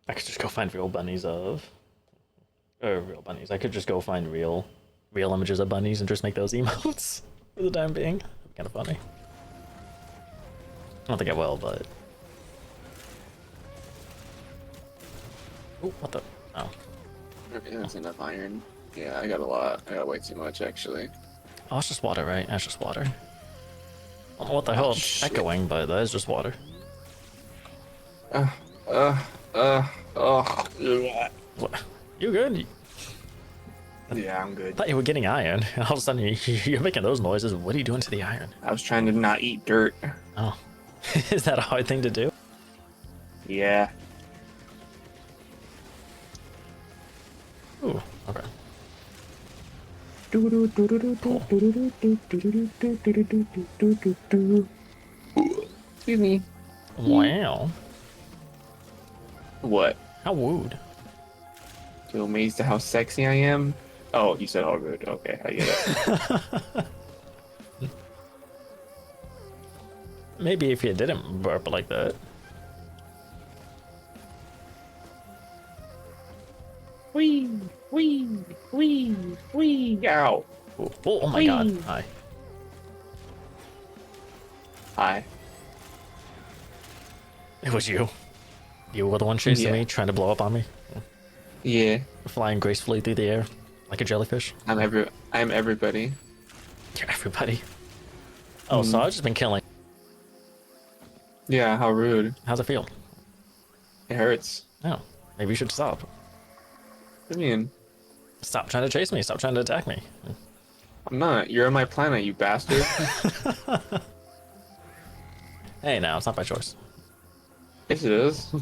I could just go find real bunnies of... Or real bunnies. I could just go find real images of bunnies and just make those emotes for the time being. Kind of funny. I don't think I will, but... Oh, what the... Oh. Okay, that's enough iron. Yeah, I got a lot. I got way too much, actually. Oh, it's just water, right? That's just water. I don't know what the hell it's echoing, but that is just water. What? You good? Yeah, I'm I good. thought you were getting iron. All of a sudden, you're making those noises. What are you doing to the iron? I was trying to not eat dirt. Oh. Is that a hard thing to do? Yeah. Ooh, okay. Excuse me. Wow. What? How wooed. You amazed at how sexy I am? Oh, you said all good. Okay, I get it. Maybe if you didn't burp like that. Wee, wee, wee, wee. Ow. Oh, oh my god. Whee! Hi. Hi. It was you. You were the one chasing Yeah. me, trying to blow up on me. Yeah. Flying gracefully through the air like a jellyfish. I'm everybody. You're everybody. Oh, so I've just been killing. Yeah, how rude. How's it feel? It hurts. Oh, maybe you should stop. What do you mean? Stop trying to chase me. Stop trying to attack me. I'm not. You're on my planet, you bastard. Hey, now it's not by choice. Yes, it is.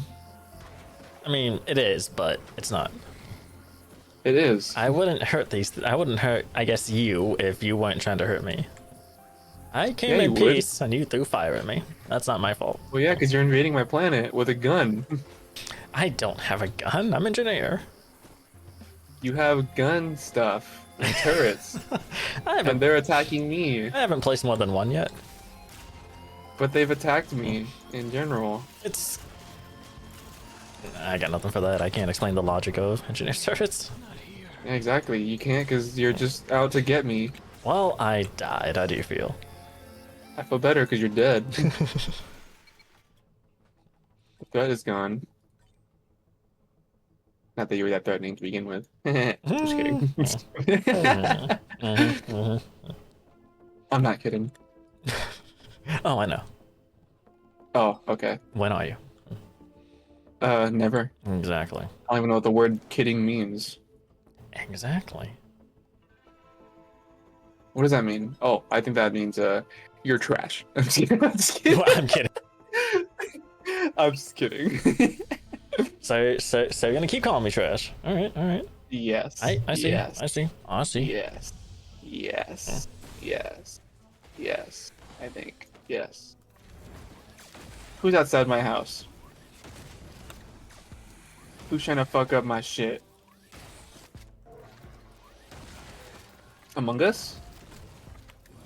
I mean, it is, but it's not. It is. I wouldn't hurt I wouldn't hurt, I guess, you if you weren't trying to hurt me. I came Yeah, in you would. peace and you threw fire at me. That's not my fault. Well, yeah, because you're invading my planet with a gun. I don't have a gun. I'm an engineer. You have gun stuff and turrets, I and haven't. they're attacking me. I haven't placed more than one yet. But they've attacked me in general. It's. I got nothing for that. I can't explain the logic of engineer turrets. Yeah, exactly. You can't because you're just out to get me. Well, I died. How do you feel? I feel better because you're dead. The threat is gone. Not that you were that threatening to begin with. Just kidding. I'm not kidding. Oh, I know. Oh, okay. When are you? Never. Exactly. I don't even know what the word kidding means. Exactly. What does that mean? Oh, I think that means, you're trash. I'm just kidding. I'm just kidding. Well, I'm kidding. I'm just kidding. So you're gonna keep calling me trash? All right, all right. Yes. I see. Yes. I see. I see. Yes. Yes. Yes. Yes. I think. Yes. Who's outside my house? Who's trying to fuck up my shit? Among Us?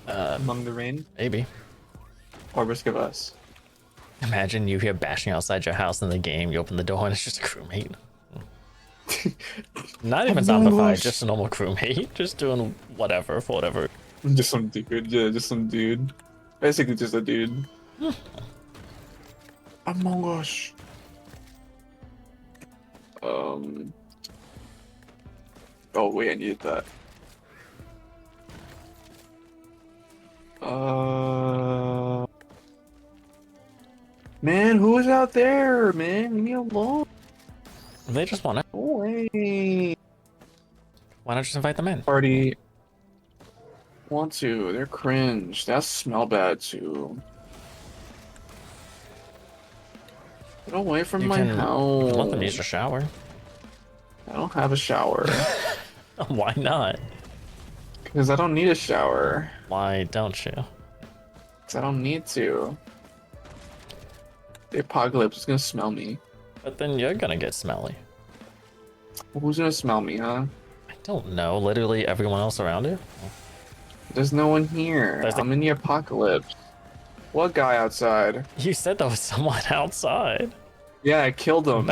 Among the Rain? Maybe. Or Risk of Us? Imagine you hear bashing outside your house in the game. You open the door and it's just a crewmate. Not even Among zombified, Us. just a normal crewmate, just doing whatever for whatever. Just some dude. Yeah, just some dude. Basically just a dude. Among Us. Oh wait, I needed that. Man, who's out there? Man, leave me alone. They just want to. Go away. Why not just invite them in? Party. Want to? They're cringe. That smell bad too. Get away from my You can house. let them use the shower. I don't have a shower. Why not? Because I don't need a shower. Why don't you? Because I don't need to. The apocalypse is gonna smell me. But then you're gonna get smelly. Who's gonna smell me, huh? I don't know. Literally everyone else around you. There's no one here. There's the- I'm in the apocalypse. What guy outside? You said there was someone outside. Yeah, I killed him.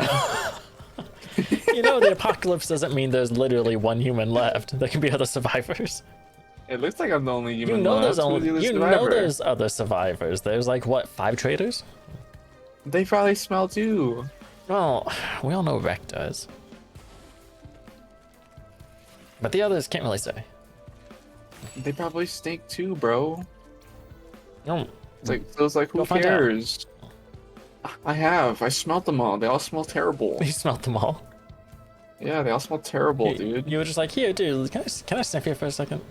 You know, the apocalypse doesn't mean there's literally one human left. There can be other survivors. It looks like I'm the only human You know left. there's Who's only. the other You know survivor? there's other survivors. There's like what, 5 traitors? They probably smell too. Well, we all know Rec does. But the others can't really say. They probably stink too, bro. No, It's like, so it's like, who Go find out. cares? I have. I smelled them all. They all smell terrible. you smelled them all. Yeah, they all smell terrible, dude. You were just like, here, dude, can I sniff you for a second?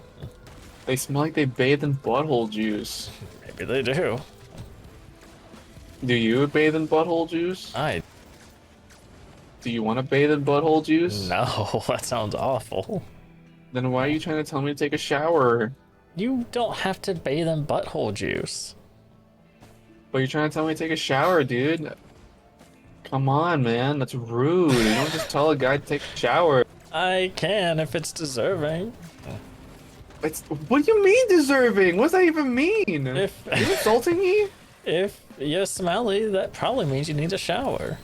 They smell like they bathe in butthole juice. Maybe they do. Do you bathe in butthole juice? I Do you want to bathe in butthole juice? no, that sounds awful. Then why are you trying to tell me to take a shower? You don't have to bathe in butthole juice. But you're trying to tell me to take a shower, dude. Come on, man. That's rude. You don't just tell a guy to take a shower. I can if it's deserving. It's, what do you mean deserving? What does that even mean? If Are you insulting me? If you're smelly, that probably means you need a shower.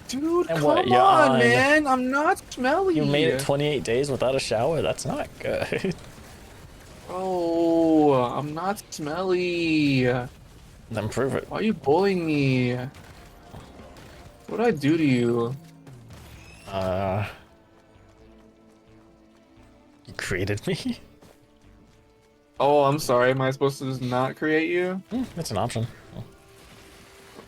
Dude, And come what, you're on, on- man. I'm not smelly. You made it 28 days without a shower? That's not good. Oh, I'm not smelly. Then prove it. Why are you bullying me? What did I do to you? You created me? Oh, I'm sorry. Am I supposed to just not create you? That's an option.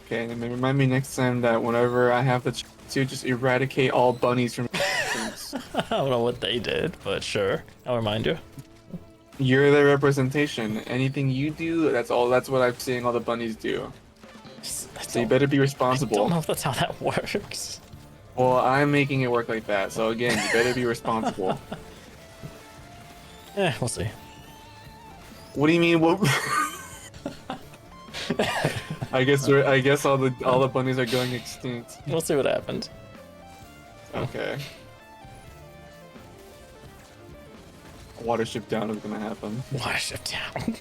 Okay, then maybe remind me next time that whenever I have the chance to just eradicate all bunnies from I don't know what they did, but sure. I'll remind you. you're their representation. Anything you do, that's what I'm seeing all the bunnies do. So you better be I don't responsible. know if that's how that works. Well, I'm making it work like that. So again, you better be responsible. We'll see. What do you mean? What? I guess all the bunnies are going extinct. We'll see what happens. Okay. A watership down is gonna happen. Watership down.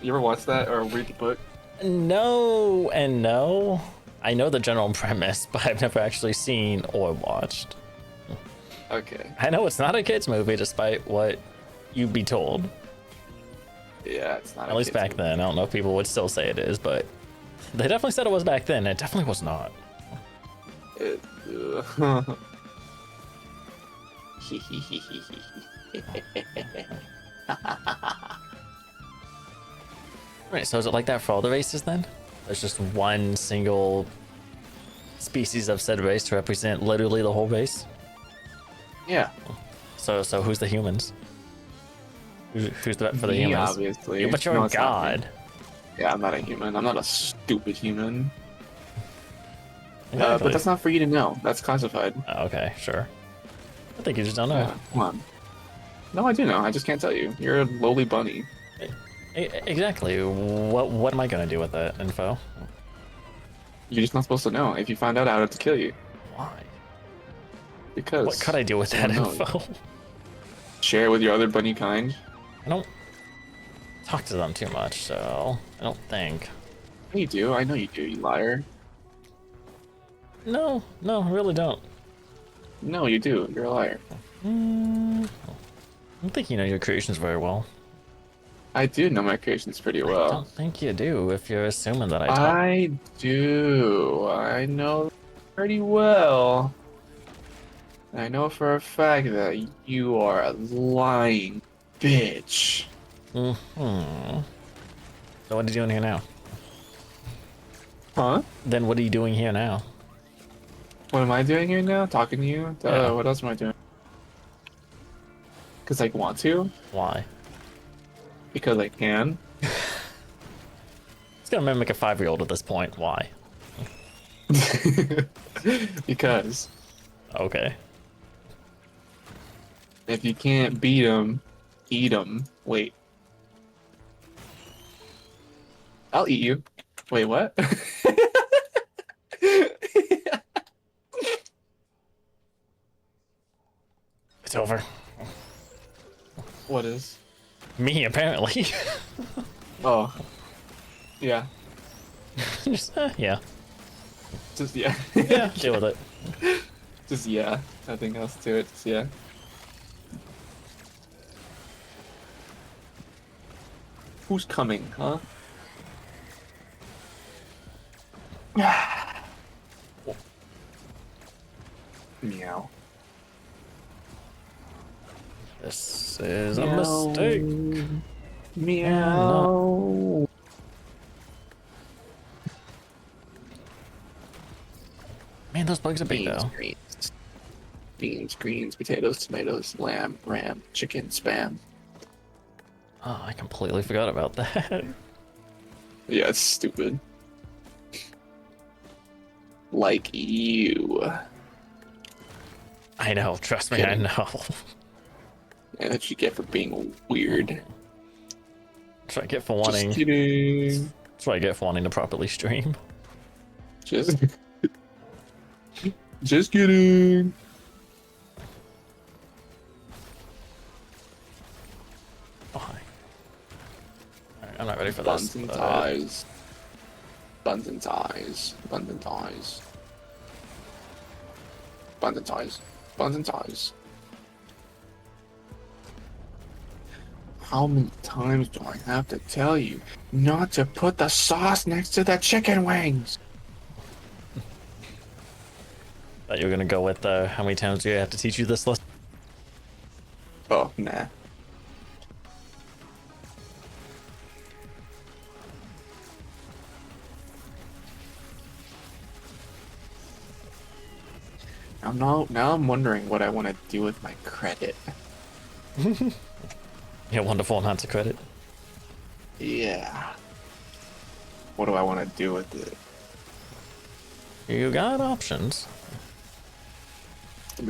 You ever watch that or read the book? No and no. I know the general premise, but I've never actually seen or watched. Okay. I know it's not a kid's movie, despite what you'd be told. Yeah, it's not. At least back then. I don't know if people would still say it is, but they definitely said it was back then. It definitely was not. Right, so is it like that for all the races then? There's just one single species of said race to represent literally the whole race? Yeah. So who's the humans? Who's the for the Me, humans? obviously. But you're No, a it's not me. god. Yeah, I'm not a human. I'm not a stupid human. Exactly. But that's not for you to know. That's classified. Oh, okay, sure. I think you just don't know. Yeah, come on. No, I do know. I just can't tell you. You're a lowly bunny. Exactly. What am I gonna do with that info? You're just not supposed to know. If you find out, I'd have to kill you. Why? Because. What could I do with that someone knows. info? Share it with your other bunny kind. I don't talk to them too much, so I don't think. Yeah, you do. I know you do, you liar. No, I really don't. No, you do. You're a liar. I don't think you know your creations very well. I do know my creations pretty I well. don't think you do if you're assuming that I don't. I do. I know pretty well. I know for a fact that you are a lying bitch. Mm-hmm. So what are you doing here now? Huh? Then what are you doing here now? What am I doing here now? Talking to you? Yeah. What else am I doing? Because I want to? Why? Because I can? It's gonna mimic a 5-year-old at this point. Why? Because Okay. if you can't beat them, eat them. Wait. I'll eat you. Wait, what? It's over. What is? Me, apparently. Oh. Yeah. Just, yeah. Just yeah. Yeah, deal with it. Just yeah. Nothing else to it. Just yeah. Who's coming, huh? Meow. This is a mistake. Meow. Man, those bugs are big Beans, though. greens. Beans, greens, potatoes, tomatoes, lamb, ram, chicken, spam. Oh, I completely forgot about that. Yeah, it's stupid. Like you. I know, trust me, I know. And that's what you get for being weird. That's what I get for Just wanting. kidding. That's what I get for wanting to properly stream. Just. Just kidding. Oh, hi. Alright, I'm not ready for Buns this. and but- ties. Abundant eyes. Abundant eyes. Abundant eyes. Abundant eyes. How many times do I have to tell you not to put the sauce next to the chicken wings? Thought you were gonna go with how many times do I have to teach you this lesson? Oh, nah. Now I'm wondering what I want to do with my credit. Yeah, wonderful amounts of credit. Yeah. What do I want to do with it? You got options.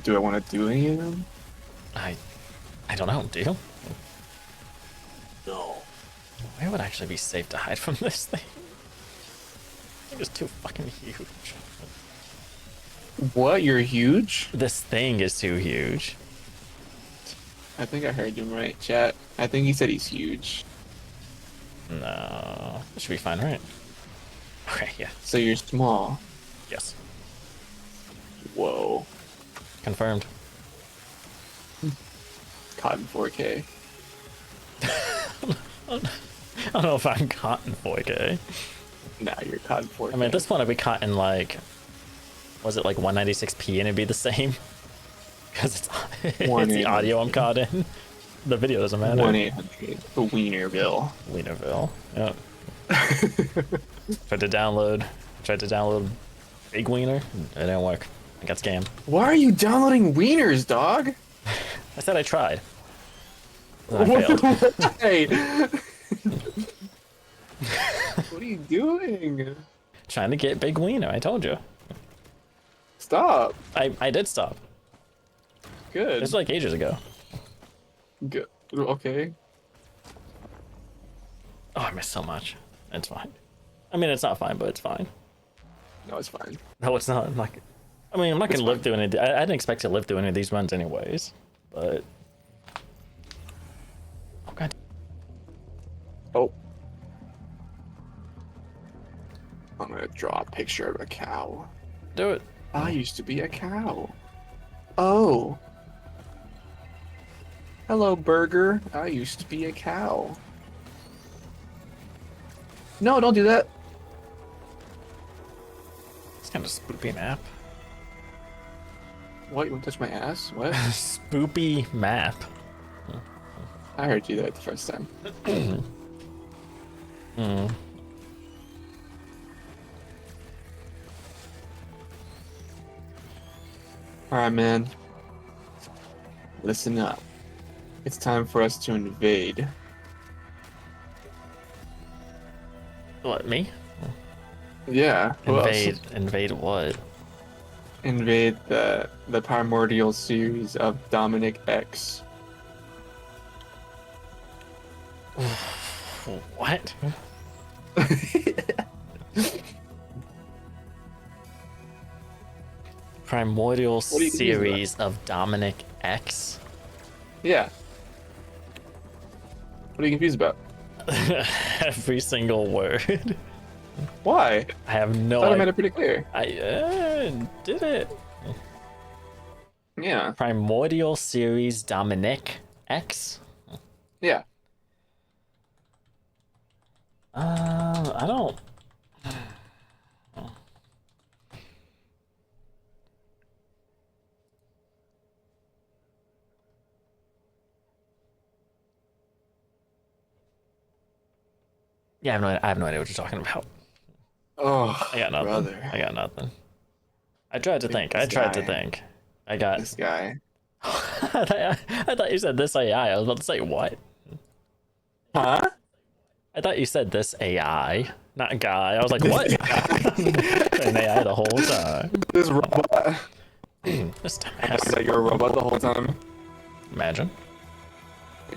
Do I want to do any of them? I don't know, do you? No. Where would actually be safe to hide from this thing? I think it's too fucking huge. What? You're huge? This thing is too huge. I think I heard him right, chat. I think he said he's huge. No, it should be fine, right? Okay, yeah, So you're small. yes, Whoa. confirmed. Cotton 4K. I don't know if I'm caught in 4K. Nah, you're cotton 4K. I mean, at this point, I'd be caught in like, was it like 196p and it'd be the same? Because it's the audio I'm caught in. The video doesn't matter. 1-800 Wienerville. Wienerville. Yep. Tried to download Big Wiener. It didn't work. I got scammed. Why are you downloading wieners, dog? I said I tried. And I failed. Why? What are you doing? Trying to get Big Wiener, I told you. Stop. I did stop. Good. This was like ages ago. Good. Okay. Oh, I missed so much. It's fine. I mean, it's not fine, but it's fine. No, it's fine. No, it's not. I'm not gonna live through any. I didn't expect to live through any of these runs, anyways. But oh god, Oh. I'm gonna draw a picture of a cow. do it. I used to be a cow. Oh. Hello, Burger. I used to be a cow. No, don't do that. It's kind of spoopy map. What? You want to touch my ass? What? Spoopy map. I heard you that the first time. Alright, man. Listen up. It's time for us to invade. What, me? Yeah. who else? Invade what? Invade the primordial series of Dominic X. What? Primordial What do you confused about? series of Dominic X? Yeah. What are you confused about? Every single word. Why? I have I no thought I made idea. it pretty clear. I did it. Yeah. Primordial series Dominic X? Yeah. I don't. Yeah, I have no idea what you're talking about. Oh, I got nothing. brother. I got nothing. I tried to think. I This tried to guy. think. I got. This guy. I thought you said this AI. I was about to say what? Huh? I thought you said this AI, not guy. I was like, what? An AI the whole time. This robot. This I dumbass. thought you were a robot the whole time. Imagine.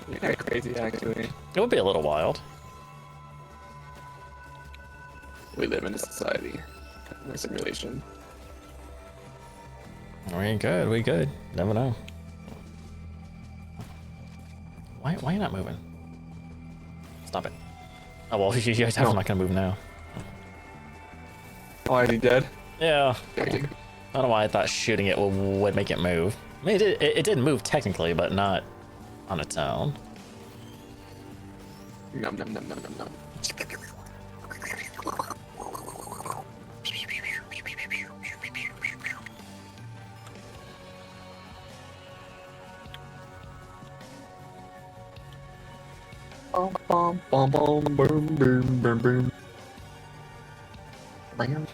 You're kind of crazy, actually. It would be a little wild. We live in a society. A simulation. We good. We good. Never know. Why are you not moving? Stop it. Oh well, you guys have No. not gonna move now. Oh, is he dead? Yeah. There you go. I don't know why I thought shooting it would make it move. I mean, it did move technically, but not on its own. Num num num num num num. Bum bum bum bum boom boom boom boom. Bam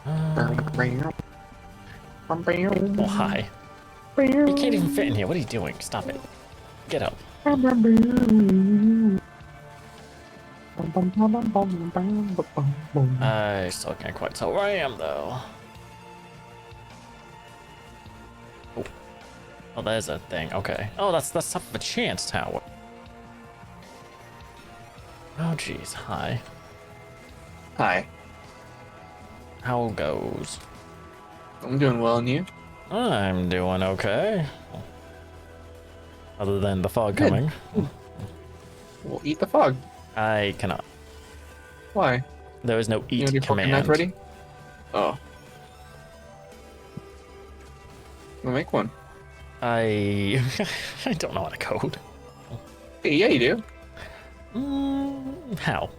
bam bam bam bam. Oh, hi. You can't even fit in here. What are you doing? Stop it. Get up. Bam bam bam. Bum bum bum bum bum bum bum bum. I still can't quite tell where I am, though. Oh, oh, there's a thing. Okay. Oh, that's top of a chance tower. Oh, jeez. Hi. Hi. How goes? I'm doing well, and you? I'm doing okay. Other than the fog Good. coming. We'll eat the fog. I cannot. Why? There is no You eat have your fork and command. knife ready? Oh. We'll make one. I don't know how to code. Hey, yeah, you do. How?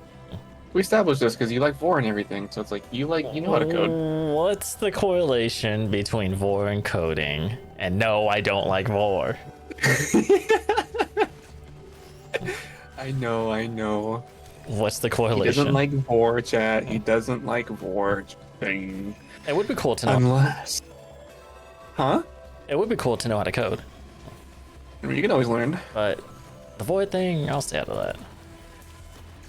We established this because you like vor and everything, so it's like you know how to code. What's the correlation between vor and coding? And no, I don't like vor. I know. What's the He correlation? doesn't like vor chat. He doesn't like vor thing. It would be cool to know. Unless. Huh? It would be cool to know how to code, I mean, you can always learn. but the void thing, I'll stay out of that.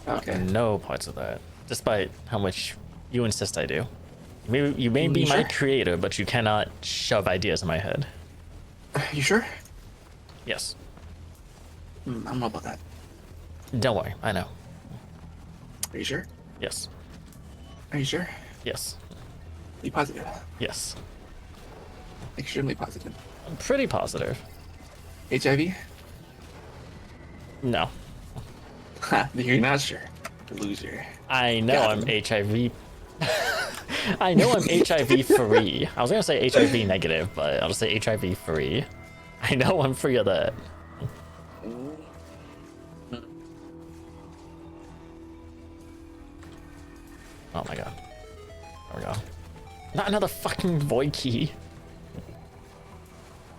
Okay. No parts of that, despite how much you insist I do. You may be my Sure? creator, but you cannot shove ideas in my head. You sure? Yes. I don't know about that. Don't worry, I know. Are you sure? Yes. Are you sure? Yes. You positive? Yes. Extremely positive. I'm pretty positive. HIV? No. Ha, you're not sure. Loser. I know Got I'm him. HIV. I know I'm HIV free. I was gonna say HIV negative, but I'll just say HIV free. I know I'm free of that. Oh my god. There we go. Not another fucking void key.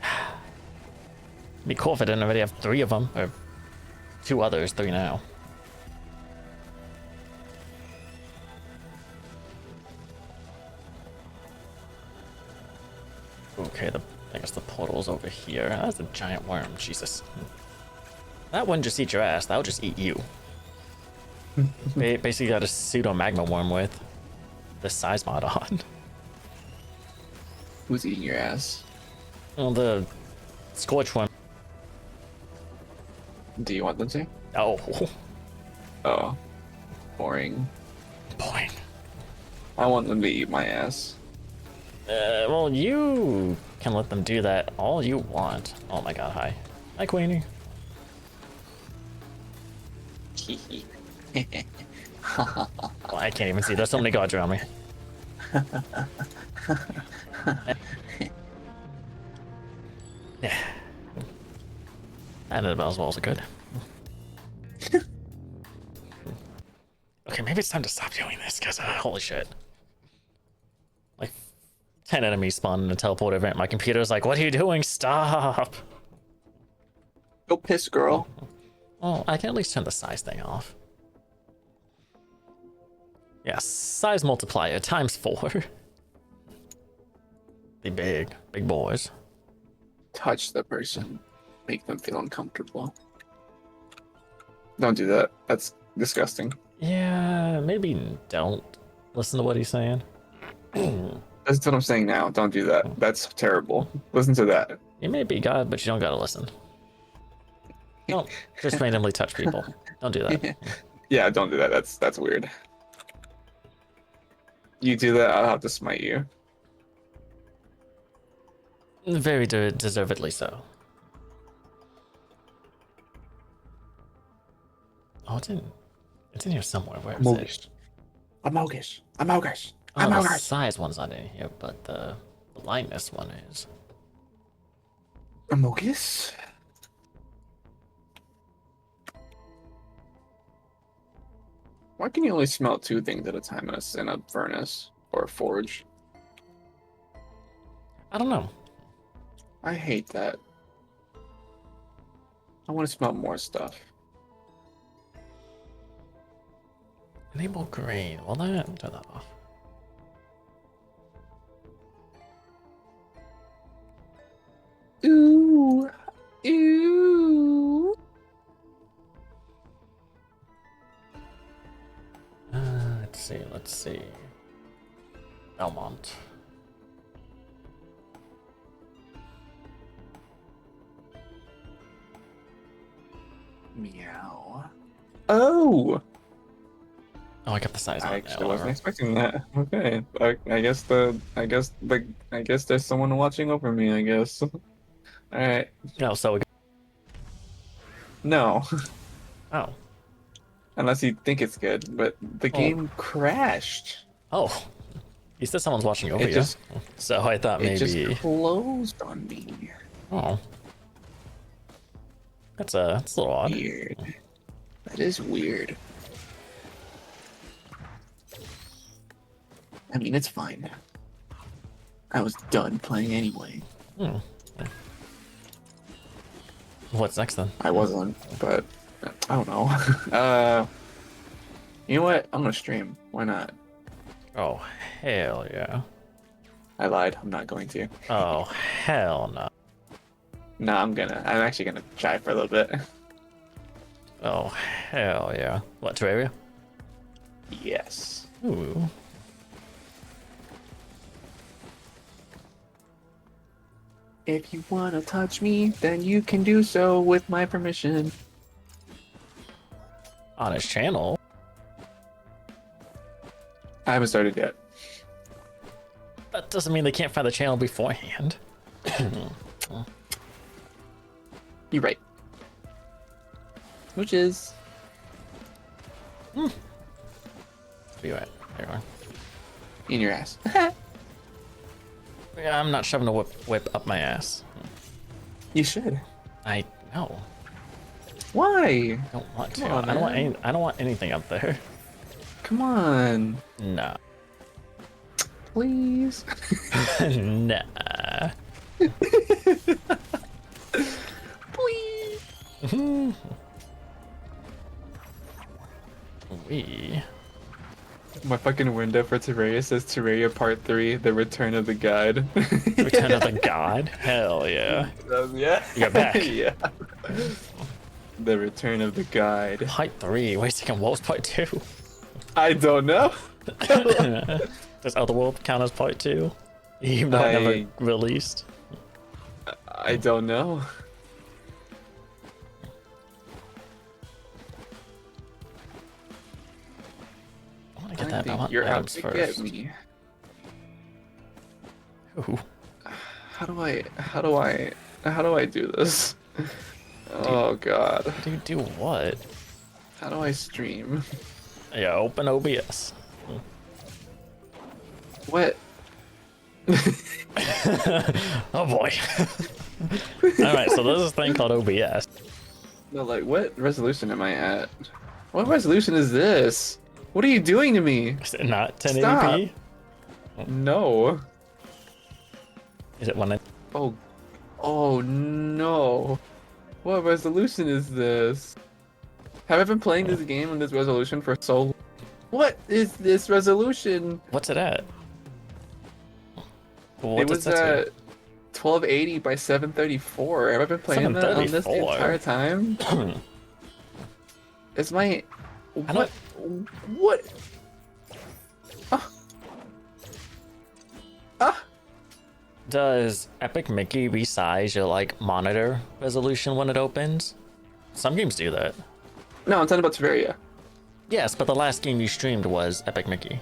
It'd be cool if I didn't already have 3 of them. Or 2 others, 3 now. Okay, I guess the portal's over here. That's a giant worm, Jesus. That wouldn't just eat your ass, that would just eat you. Basically got a pseudo magma worm with the size mod on. Who's eating your ass? Well, the scorch worm. Do you want them to? Oh, Oh. Boring. boy. I want them to eat my ass. Well, you can let them do that all you want. Oh my god, hi. Hi, Queenie. Well, I can't even see. There's so many guards around me. Yeah. And the walls are good. Okay, maybe it's time to stop doing this, because holy shit. Like, 10 enemies spawn in a teleport event. My computer's like, what are you doing? Stop! Go piss, girl. Oh, I can at least turn the size thing off. Yeah, size multiplier times 4. The big boys. Touch the person. Make them feel uncomfortable. Don't do that. That's disgusting. Yeah, maybe don't listen to what he's saying. That's what I'm saying now. Don't do that. That's terrible. Listen to that. You may be God, but you don't gotta listen. Don't just randomly touch people. Don't do that. Yeah, don't do that. That's weird. You do that, I'll have to smite you. Very deservedly so. Oh, it's in here somewhere. Where is it? Amogus. Amogus. Oh, the size one's not in here, but the blindness one is. Amogus? Why can you only smell 2 things at a time in a furnace or a forge? I don't know. I hate that. I want to smell more stuff. Enable green. Well, then turn that off. Ooh. Ooh. Let's see. Belmont. Meow. Oh! Oh, I got the size on I it. actually wasn't expecting that. Okay. I guess there's someone watching over me, I guess. Alright. No, so we No. Oh. Unless you think it's good, but the game crashed. Oh. You said someone's watching over It you. just So I thought It maybe. just closed on me. Oh. That's a little odd. Weird. That is weird. I mean, it's fine. I was done playing anyway. Hmm. What's next then? I wasn't, but I don't know. You know what? I'm gonna stream. Why not? Oh, hell yeah. I lied. I'm not going to. Oh, hell no. No, I'm actually gonna try for a little bit. Oh, hell yeah. What, Terraria? Yes. Ooh. If you wanna touch me, then you can do so with my permission. On his channel? I haven't started yet. That doesn't mean they can't find the channel beforehand. You're right. Which is... Be right. There you are. in your ass. Yeah, I'm not shoving a whip up my ass. You should. I know. Why? Don't want to. Come on, I don't want anything up there. Come on. Nah. Please. Nah. Please. We. My fucking window for Terraria says Terraria Part 3, The Return of the Guide. Return of the God? Hell yeah. Yeah. You got back. Yeah. The Return of the Guide. Part 3. Wait a second, what was part 2? I don't know. Does Otherworld count as part 2? Even though it never released? I don't know. I want to get that. I want You're out items to first. get me. Ooh. How do I do this? Oh god. Do what? How do I stream? Yeah, open OBS. What? Oh boy. Alright, so there's this thing called OBS. No, like, what resolution am I at? What resolution is this? What are you doing to me? Is it not 1080p? No. Is it one? Oh. Oh no. What resolution is this? Have I been playing this game on this resolution for so long? What is this resolution? What's it at? What It was at 1280 by 734. Have I been playing that on this the 734? entire time? It's my... I don't- What? Does Epic Mickey resize your like monitor resolution when it opens? Some games do that. No, I'm talking about Terraria. Yes, but the last game you streamed was Epic Mickey.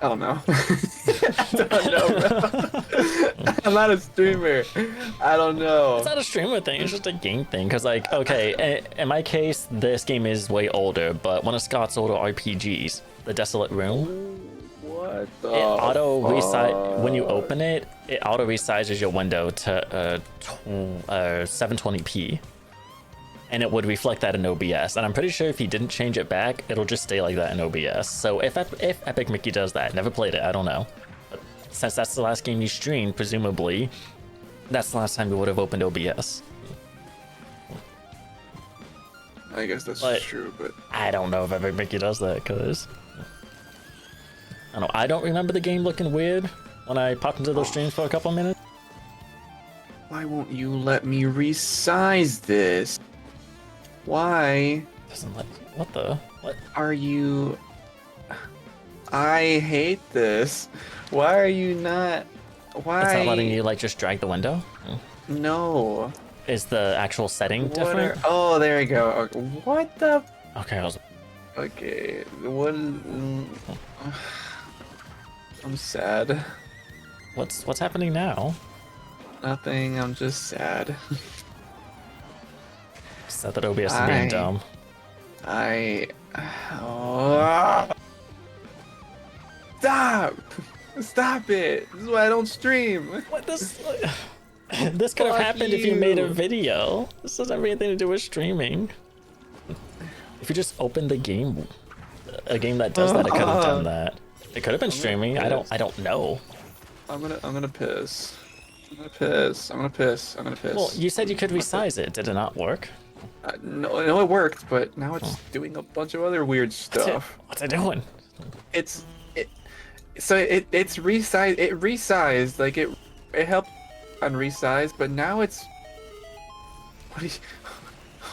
I don't know. I don't know, bro. I'm not a streamer. I don't know. It's not a streamer thing, it's just a game thing. Because, like, okay, in my case, this game is way older, but one of Scott's older RPGs, The Desolate Room, What the it auto resize fuck? when you open it. It auto resizes your window to 720p, and it would reflect that in OBS. And I'm pretty sure if he didn't change it back, it'll just stay like that in OBS. So if Epic Mickey does that, never played it, I don't know. But since that's the last game you streamed, presumably, that's the last time you would have opened OBS. I guess that's But- true, but I don't know if Epic Mickey does that, because I don't remember the game looking weird when I popped into those streams for a couple minutes. why won't you let me resize this? Why Doesn't let what? are you? I hate this. Why are you not? Why? It's not letting you like just drag the window. No. Is the actual setting What different? oh, there we go. Okay. What the? Okay, I was. Okay. What? I'm sad. What's happening now? Nothing. I'm just sad. Said that OBS is being I- dumb. Oh. Stop! Stop it! This is why I don't stream. What this? This could have Fuck happened if you made a you. video. This doesn't have anything to do with streaming. If you just opened the game, a game that does that, it could have done that. It could have been streaming. I don't know. I'm gonna piss. I'm gonna piss. I'm gonna piss. I'm gonna piss. Well, you said you could resize it. Did it not work? No, it worked, but now it's doing a bunch of other weird stuff. What's it doing? It's resized. It resized, like it helped on resize, but now it's. What are you?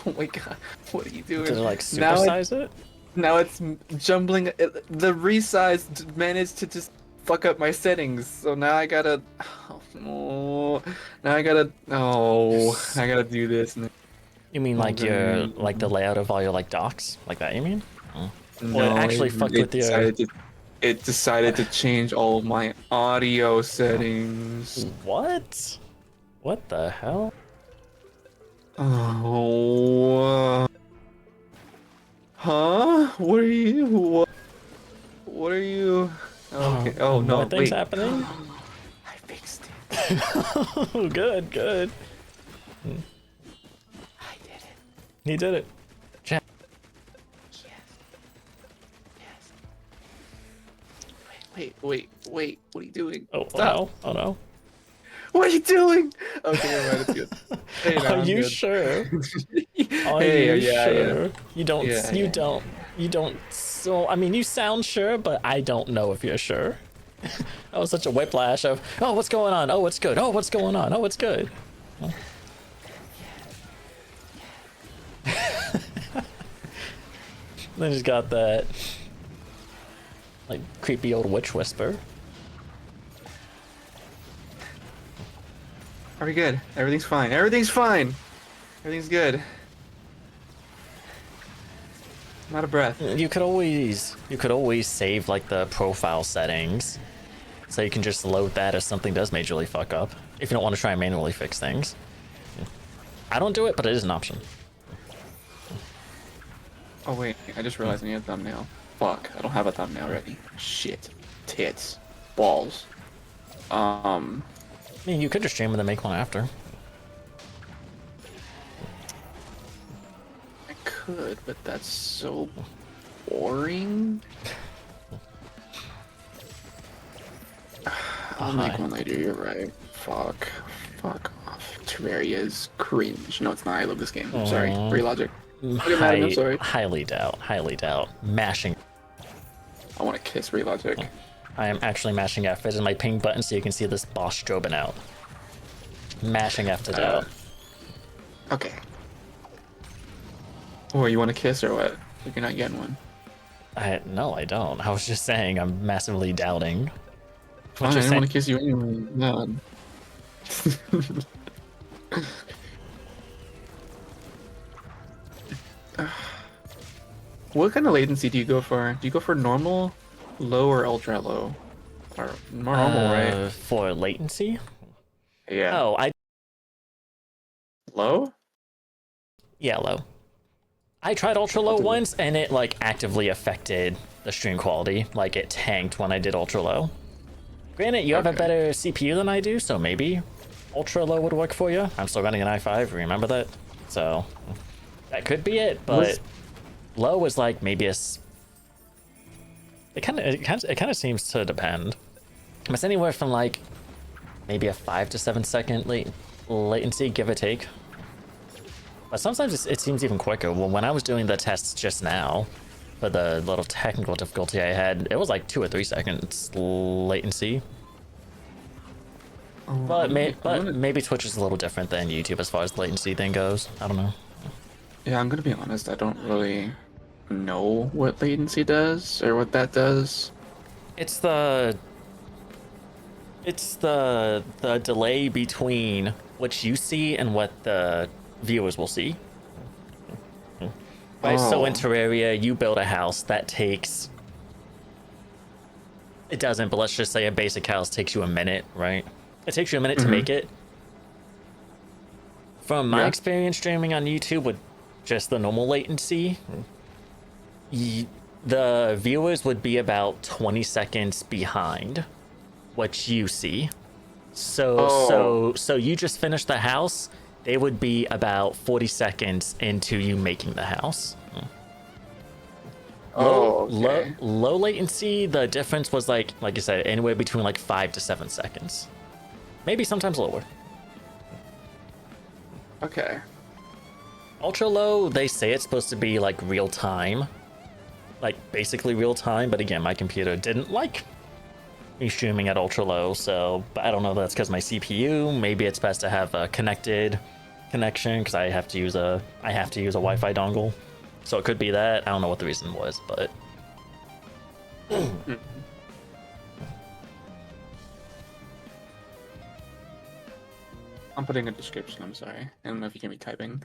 Oh my god! What are you doing? Did it like Now supersize it? Now it's jumbling. The resize managed to just fuck up my settings, so now I gotta. Oh, now I gotta. Oh, I gotta do this. You mean like your like the layout of all your like docs, like that? You mean? Oh. No, Well, it actually fucked with your. It decided to change all of my audio settings. What? What the hell? Oh. Huh? What are you? What are you? Okay. Oh no! What thing's Wait. happening? I fixed it. Oh, good, good. I did it. He did it. Chat. Yes. Yes. Wait. What are you doing? Oh, Stop. no. Oh no. What are you doing? Okay, never mind. It's good. Hey, now Are I'm you good. sure? Are Hey, you yeah, sure? yeah. You don't. Yeah, you yeah. don't. You don't. So I mean, you sound sure, but I don't know if you're sure. That was such a whiplash of, oh, what's going on? Oh, it's good. Oh, what's going on? Oh, it's good. Oh. Then he's got that like creepy old witch whisper. Are we good? Everything's fine. Everything's fine. Everything's good. I'm out of breath. You could always save like the profile settings, so you can just load that if something does majorly fuck up. If you don't want to try and manually fix things. I don't do it, but it is an option. Oh wait, I just realized I need a thumbnail. Fuck, I don't have a thumbnail ready. Shit. Tits. Balls. I mean, you could just stream and then make one after. I could, but that's so boring. I'll make one later, you're right. Fuck. Fuck off. Terraria is cringe. No, it's not. I love this game. I'm sorry. Free logic. Okay, man, I'm sorry. Highly doubt. Mashing. I want to kiss Free Logic. I am actually mashing F. It is my ping button so you can see this boss strobing out. Mashing F to doubt. Okay. Oh, you want to kiss or what? Like you're not getting one. No, I don't. I was just saying I'm massively doubting. Fine, I you're didn't want to kiss you anyway. God. What kind of latency do you go for? Do you go for normal low or ultra low? Or normal, right? For latency? Yeah. Oh, Low? yeah, low. I tried ultra I'll low do it. once, and it like actively affected the stream quality. Like it tanked when I did ultra low. Granted, you have a Okay. better CPU than I do, so maybe ultra low would work for you. I'm still running an i5, remember that? So that could be it, but Was low is like maybe it kind of seems to depend. It's anywhere from like maybe a 5 to 7 second latency, give or take. But sometimes it seems even quicker. Well, when I was doing the tests just now, for the little technical difficulty I had, it was like 2 or 3 seconds latency. But, gonna, maybe Twitch is a little different than YouTube as far as the latency thing goes. I don't know. yeah, I'm gonna be honest. I don't really know what latency does or what that does. It's the delay between what you see and what the viewers will see. Right, so in Oh. Terraria, you build a house that takes... It doesn't, but let's just say a basic house takes you a minute, right? It takes you a minute to Mm-hmm. make it. From my Yeah. experience streaming on YouTube with just the normal latency, the viewers would be about 20 seconds behind what you see. So Oh. so so you just finished the house, they would be about 40 seconds into you making the house. Low Oh, low okay. low latency, the difference was like you said, anywhere between like 5 to 7 seconds. Maybe sometimes lower. Okay. Ultra low, they say it's supposed to be like real time. Like basically real time, but again, my computer didn't like me streaming at ultra low, so but I don't know if that's because my CPU. Maybe it's best to have a connected connection because I have to use a Wi-Fi dongle. So it could be that. I don't know what the reason was, but Mhm. I'm putting a description. I'm sorry. I don't know if you can be typing.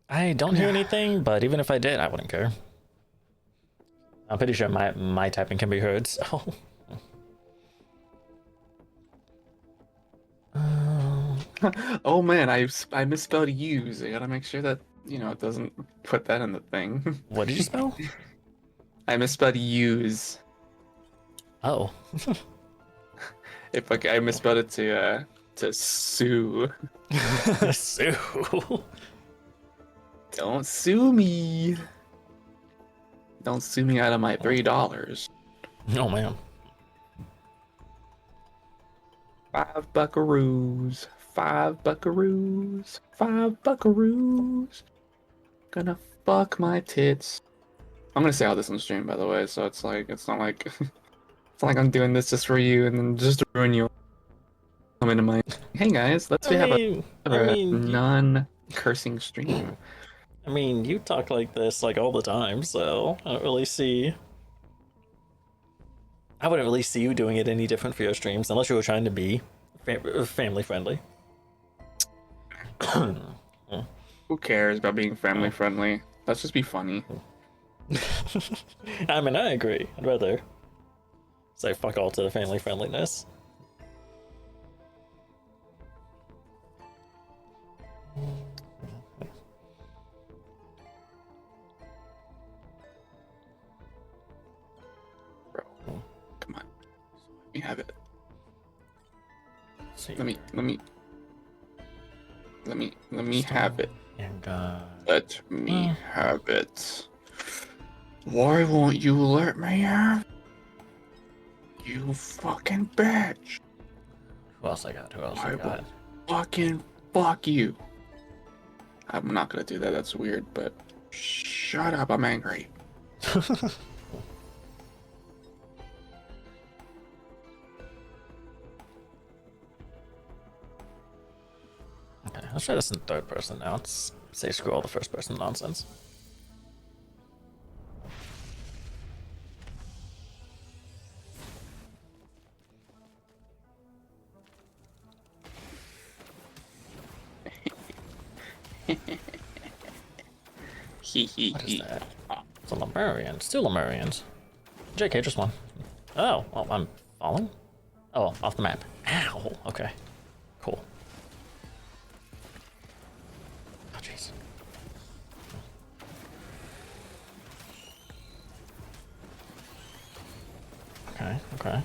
I don't hear anything. But even if I did, I wouldn't care. I'm pretty sure my typing can be heard. So. Oh man, I misspelled use. I gotta make sure that it doesn't put that in the thing. What did you spell? I misspelled use. Oh. If like I misspelled it to sue. Sue. Don't sue me. Don't sue me out of my $3. Oh man. 5 buckaroos. 5 buckaroos. 5 buckaroos. Gonna fuck my tits. I'm gonna say all this on stream, by the way, so it's not like it's not like I'm doing this just for you and then just to ruin you. Come into my hey guys, let's I have mean, I a mean, non-cursing stream. I mean, you talk like this like all the time, so I don't really see. I wouldn't really see you doing it any different for your streams unless you were trying to be family friendly. Who cares about being family friendly? Let's just be funny. I mean, I agree. I'd rather say fuck all to the family friendliness. Bro, come on. Let me have it. See. Let me have it. And Let me have it. Why won't you let me have it? You fucking bitch. who else I got? Who else I I got? will fucking fuck you. I'm not gonna do that, that's weird, but shut up, I'm angry. Okay, let's try this in third person now. Let's say screw all the first person nonsense. Hee hee What is hee. that? It's a Lemurian. Still Lemurians. JK, just one. Oh, well, I'm falling? Oh, off the map. Ow, okay. Cool. Oh, jeez. Okay, okay.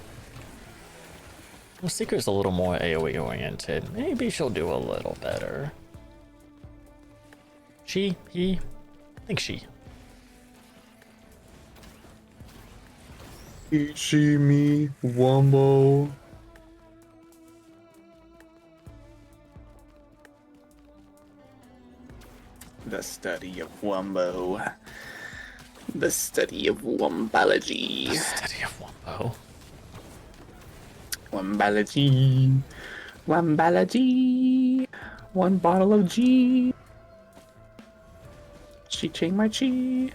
Well, Seeker's a little more AoE oriented. Maybe she'll do a little better. She? He? I think she. Ichi me Wumbo. The study of Wumbo. The study of Wumbology. The study of Wumbo. Wumbology. Wumbology. One bottle of G. She changed my chi.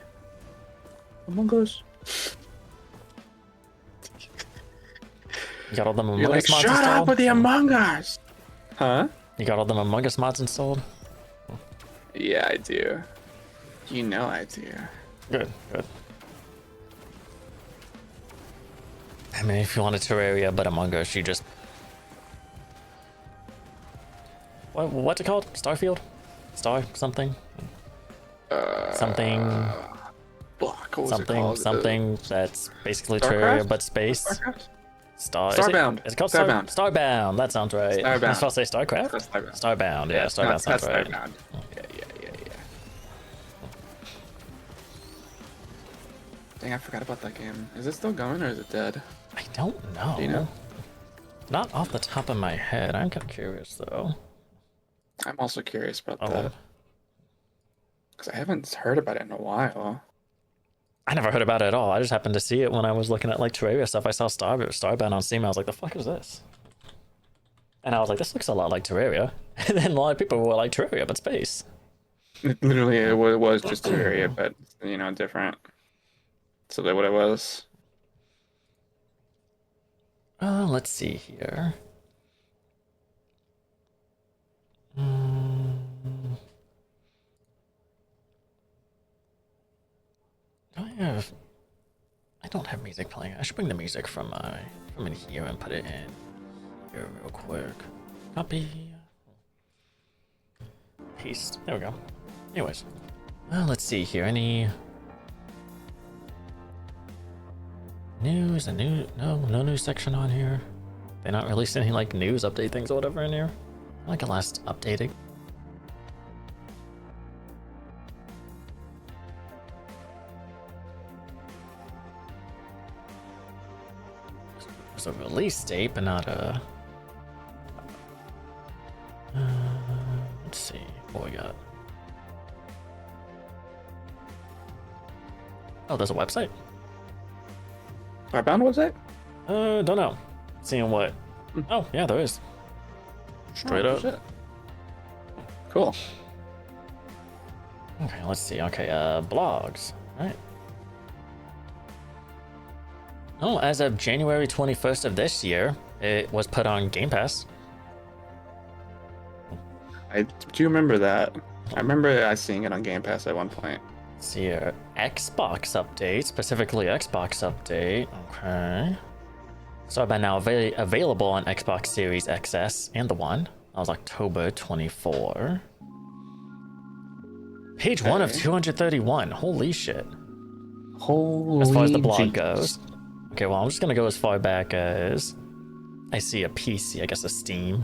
Among Us. You got all them Among You're like, Us mods shut installed? up with the Among Us. Huh? You got all them Among Us mods installed? Yeah, I do. You know I do. Good, good. I mean, if you wanted Terraria but Among Us, you just... What's it called? Starfield? Star something? Something... Fuck, what was it Something, called? something that's basically Starcraft? Terraria but space. Starcraft? Starbound. Is it called Starbound. Starbound, that sounds right. I was Starbound. supposed to say Starcraft? That's Starbound. Starbound, yeah, Starbound that's sounds right. Starbound. Yeah. Dang, I forgot about that game. Is it still going or is it dead? I don't know. Do you know? Not off the top of my head. I'm kind of curious though. I'm also curious about Oh. that. Because I haven't heard about it in a while. I never heard about it at all. I just happened to see it when I was looking at like Terraria stuff. I saw Starbound on Steam. I was like, the fuck is this? And I was like, this looks a lot like Terraria. And then a lot of people were like, Terraria, but space. Literally, it was just Terraria, but, you know, different. So that's what it was. Let's see here. I don't have music playing. I should bring the music from in here and put it in here real quick. Copy. Paste. There we go. Anyways, let's see here. Any news? No news section on here. They're not releasing any like news update things or whatever in here. I like a last updating. There's a release date, but not a. Let's see what we got. Oh, there's a website. Starbound was it? Don't know. Seeing what? Oh, yeah, there is. Straight up. Shit. Cool. Okay, let's see. Okay, blogs. Right. Oh, as of January 21st of this year, it was put on Game Pass. I do remember that. I remember seeing it on Game Pass at one point. Let's see here. Xbox update, specifically Xbox update. Okay. So by now available on Xbox Series XS and the One. That was October 24. Page 1 of 231. Holy shit. Holy As far as the blog Jesus. goes. Okay, well, I'm just gonna go as far back as I see a PC, I guess a Steam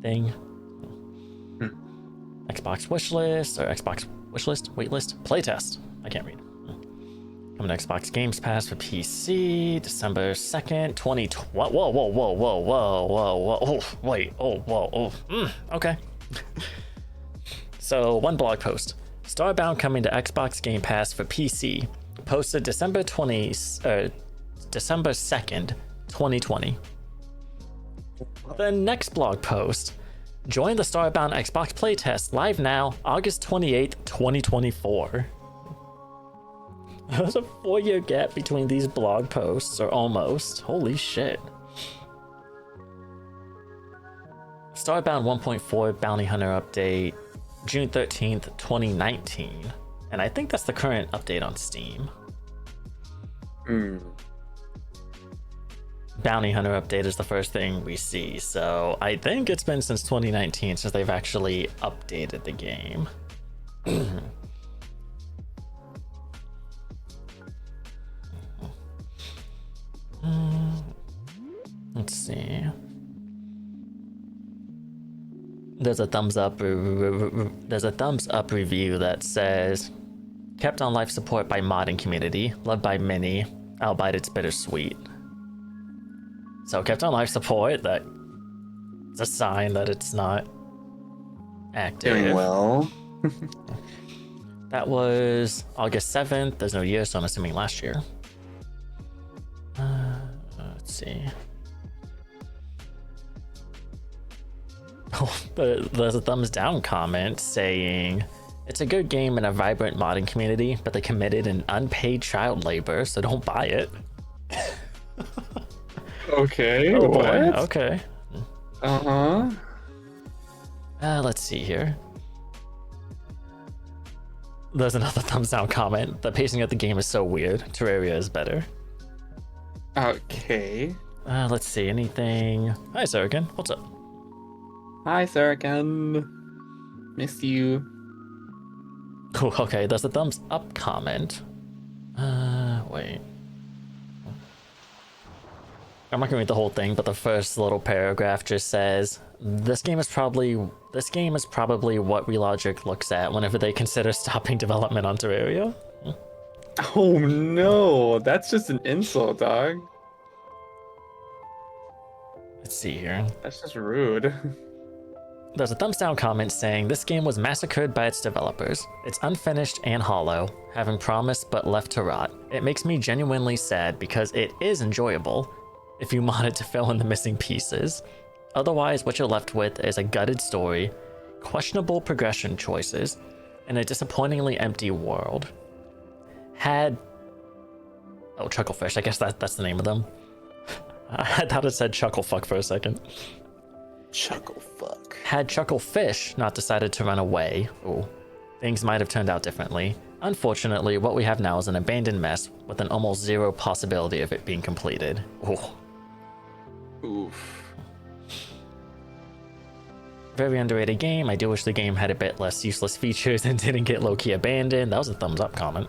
thing. Xbox wishlist or Xbox wishlist, waitlist, playtest. I can't read. Coming to Xbox Games Pass for PC, December 2nd, 2020. Whoa. Oh, wait. Oh, whoa. Oh, okay. So, one blog post. Starbound coming to Xbox Game Pass for PC. Posted December 2nd, 2020. The next blog post. Join the Starbound Xbox playtest live now, August 28th, 2024. There's a 4-year gap between these blog posts, or almost. Holy shit. Starbound 1.4 Bounty Hunter update, June 13th, 2019. And And I think that's the current update on Steam. Hmm. Bounty Hunter update is the first thing we see, so I think it's been since 2019 since they've actually updated the game. Let's see. There's a thumbs up. There's a thumbs up review that says, "Kept on life support by modding community, loved by many, albeit it's bittersweet." So kept on life support. That is a sign that it's not active. Doing well. That was August 7th. There's no year, so I'm assuming last year. Let's see. Oh, there's a thumbs down comment saying, "It's a good game and a vibrant modding community, but they committed an unpaid child labor, so don't buy it." Okay. Oh boy. What? Okay. Uh-huh. Let's see here. There's another thumbs down comment. "The pacing of the game is so weird. Terraria is better." Okay. Let's see. Anything? Hi, Surican. What's up? Hi, Surican. Missed you. Cool. Okay. There's a thumbs up comment. Wait. I'm not gonna read the whole thing, but the first little paragraph just says, this game is probably what Relogic looks at whenever they consider stopping development on Terraria." Oh no, that's just an insult, dog. Let's see here. That's just rude. There's a thumbs down comment saying, "This game was massacred by its developers. It's unfinished and hollow, having promise but left to rot. It makes me genuinely sad because it is enjoyable if you mod it to fill in the missing pieces. Otherwise, what you're left with is a gutted story, questionable progression choices, and a disappointingly empty world." Oh, Chucklefish, I guess that's the name of them. I thought it said Chucklefuck for a second. Chucklefuck. Had Chucklefish not decided to run away, things might have turned out differently. Unfortunately, what we have now is an abandoned mess with an almost zero possibility of it being completed. Oof. Very underrated game. I do wish the game had a bit less useless features and didn't get low-key abandoned. That was a thumbs up comment.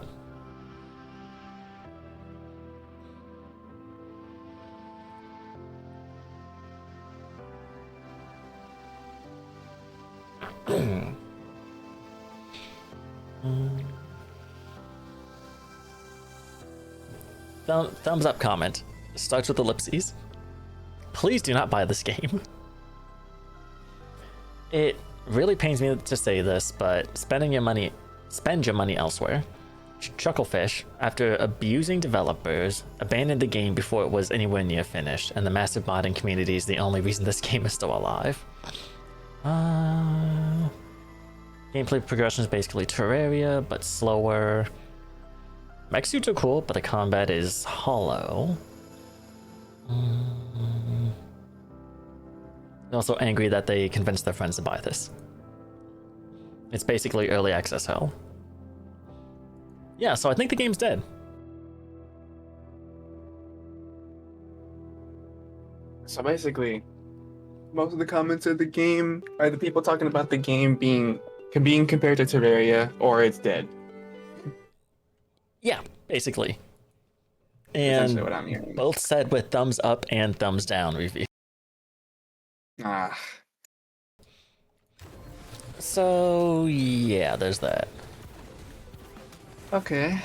Thumbs up comment. Starts with ellipses. "Please do not buy this game." It really pains me to say this, but spend your money elsewhere. Chucklefish, after abusing developers, abandoned the game before it was anywhere near finished, and the massive modding community is the only reason this game is still alive. Gameplay progression is basically Terraria, but slower. Mech suits are cool, but the combat is hollow. I'm also angry that they convinced their friends to buy this. It's basically early access hell. Yeah, so I think the game's dead. So basically, most of the comments of the game are the people talking about the game being compared to Terraria, or it's dead. Yeah, basically. Essentially And what I'm hearing. both said with thumbs up and thumbs down review. Ah. So yeah, there's that. Okay.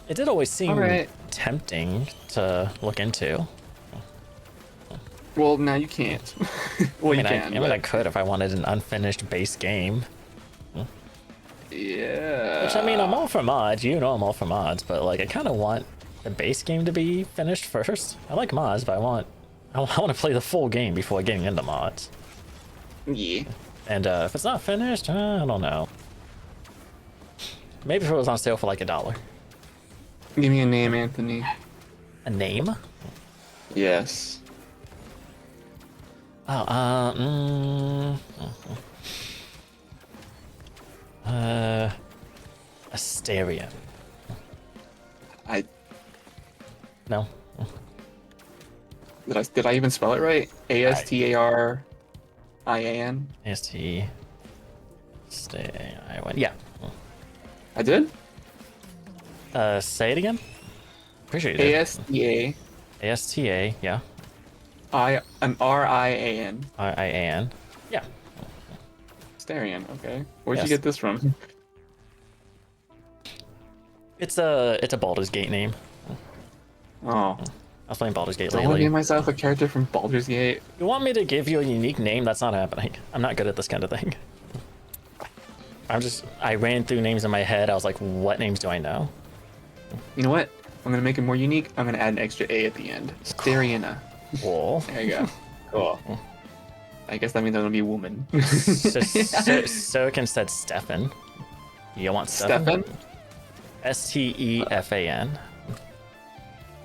It did always seem Alright. tempting to look into. Well, now you can't. Well, you can. I mean, I could if I wanted an unfinished base game. Yeah. Which, I mean, I'm all for mods. You know I'm all for mods, but like, I kind of want the base game to be finished first. I like mods, but I want to play the full game before getting into mods. Yeah. And if it's not finished, I don't know. Maybe if it was on sale for like $1. Give me a name, Anthony. A name? Yes. Oh, Asterion. I No. did I even spell it right? Astarian. AST. Stay. I went. Yeah. I did. Say it again. Pretty sure you did. ASTA ASTA. Yeah. RIAN. IAN. Yeah. Starion. Okay. Where'd Yes. you get this from? It's a Baldur's Gate name. Oh. I was playing Baldur's Gate Do I want to lately. name myself a character from Baldur's Gate? You want me to give you a unique name? That's not happening. I'm not good at this kind of thing. I ran through names in my head. I was like, what names do I know? You know what? I'm gonna make it more unique. I'm gonna add an extra A at the end. Stariana. Cool. There you go. Cool. I guess that means I'm gonna be a woman. Soken said Stefan. You want Stefan? Stefan? Stefan.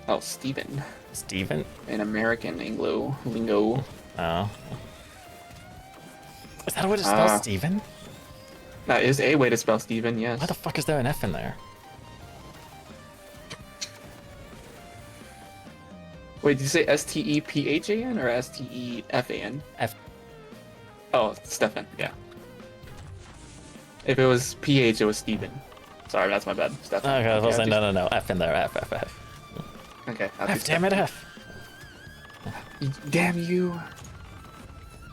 Oh, Steven. Steven? An American lingo. Oh. Is that a way to spell Steven? That is a way to spell Steven, yes. Why the fuck is there an F in there? Wait, did you say Stephan or Stefan? F. Oh, Stefan, yeah. If it was PH, it was Steven. Sorry, that's my bad. Stefan. Okay, I was like, I'll no. F in there. F. do- Okay. I'll do F, damn it, F. Damn you.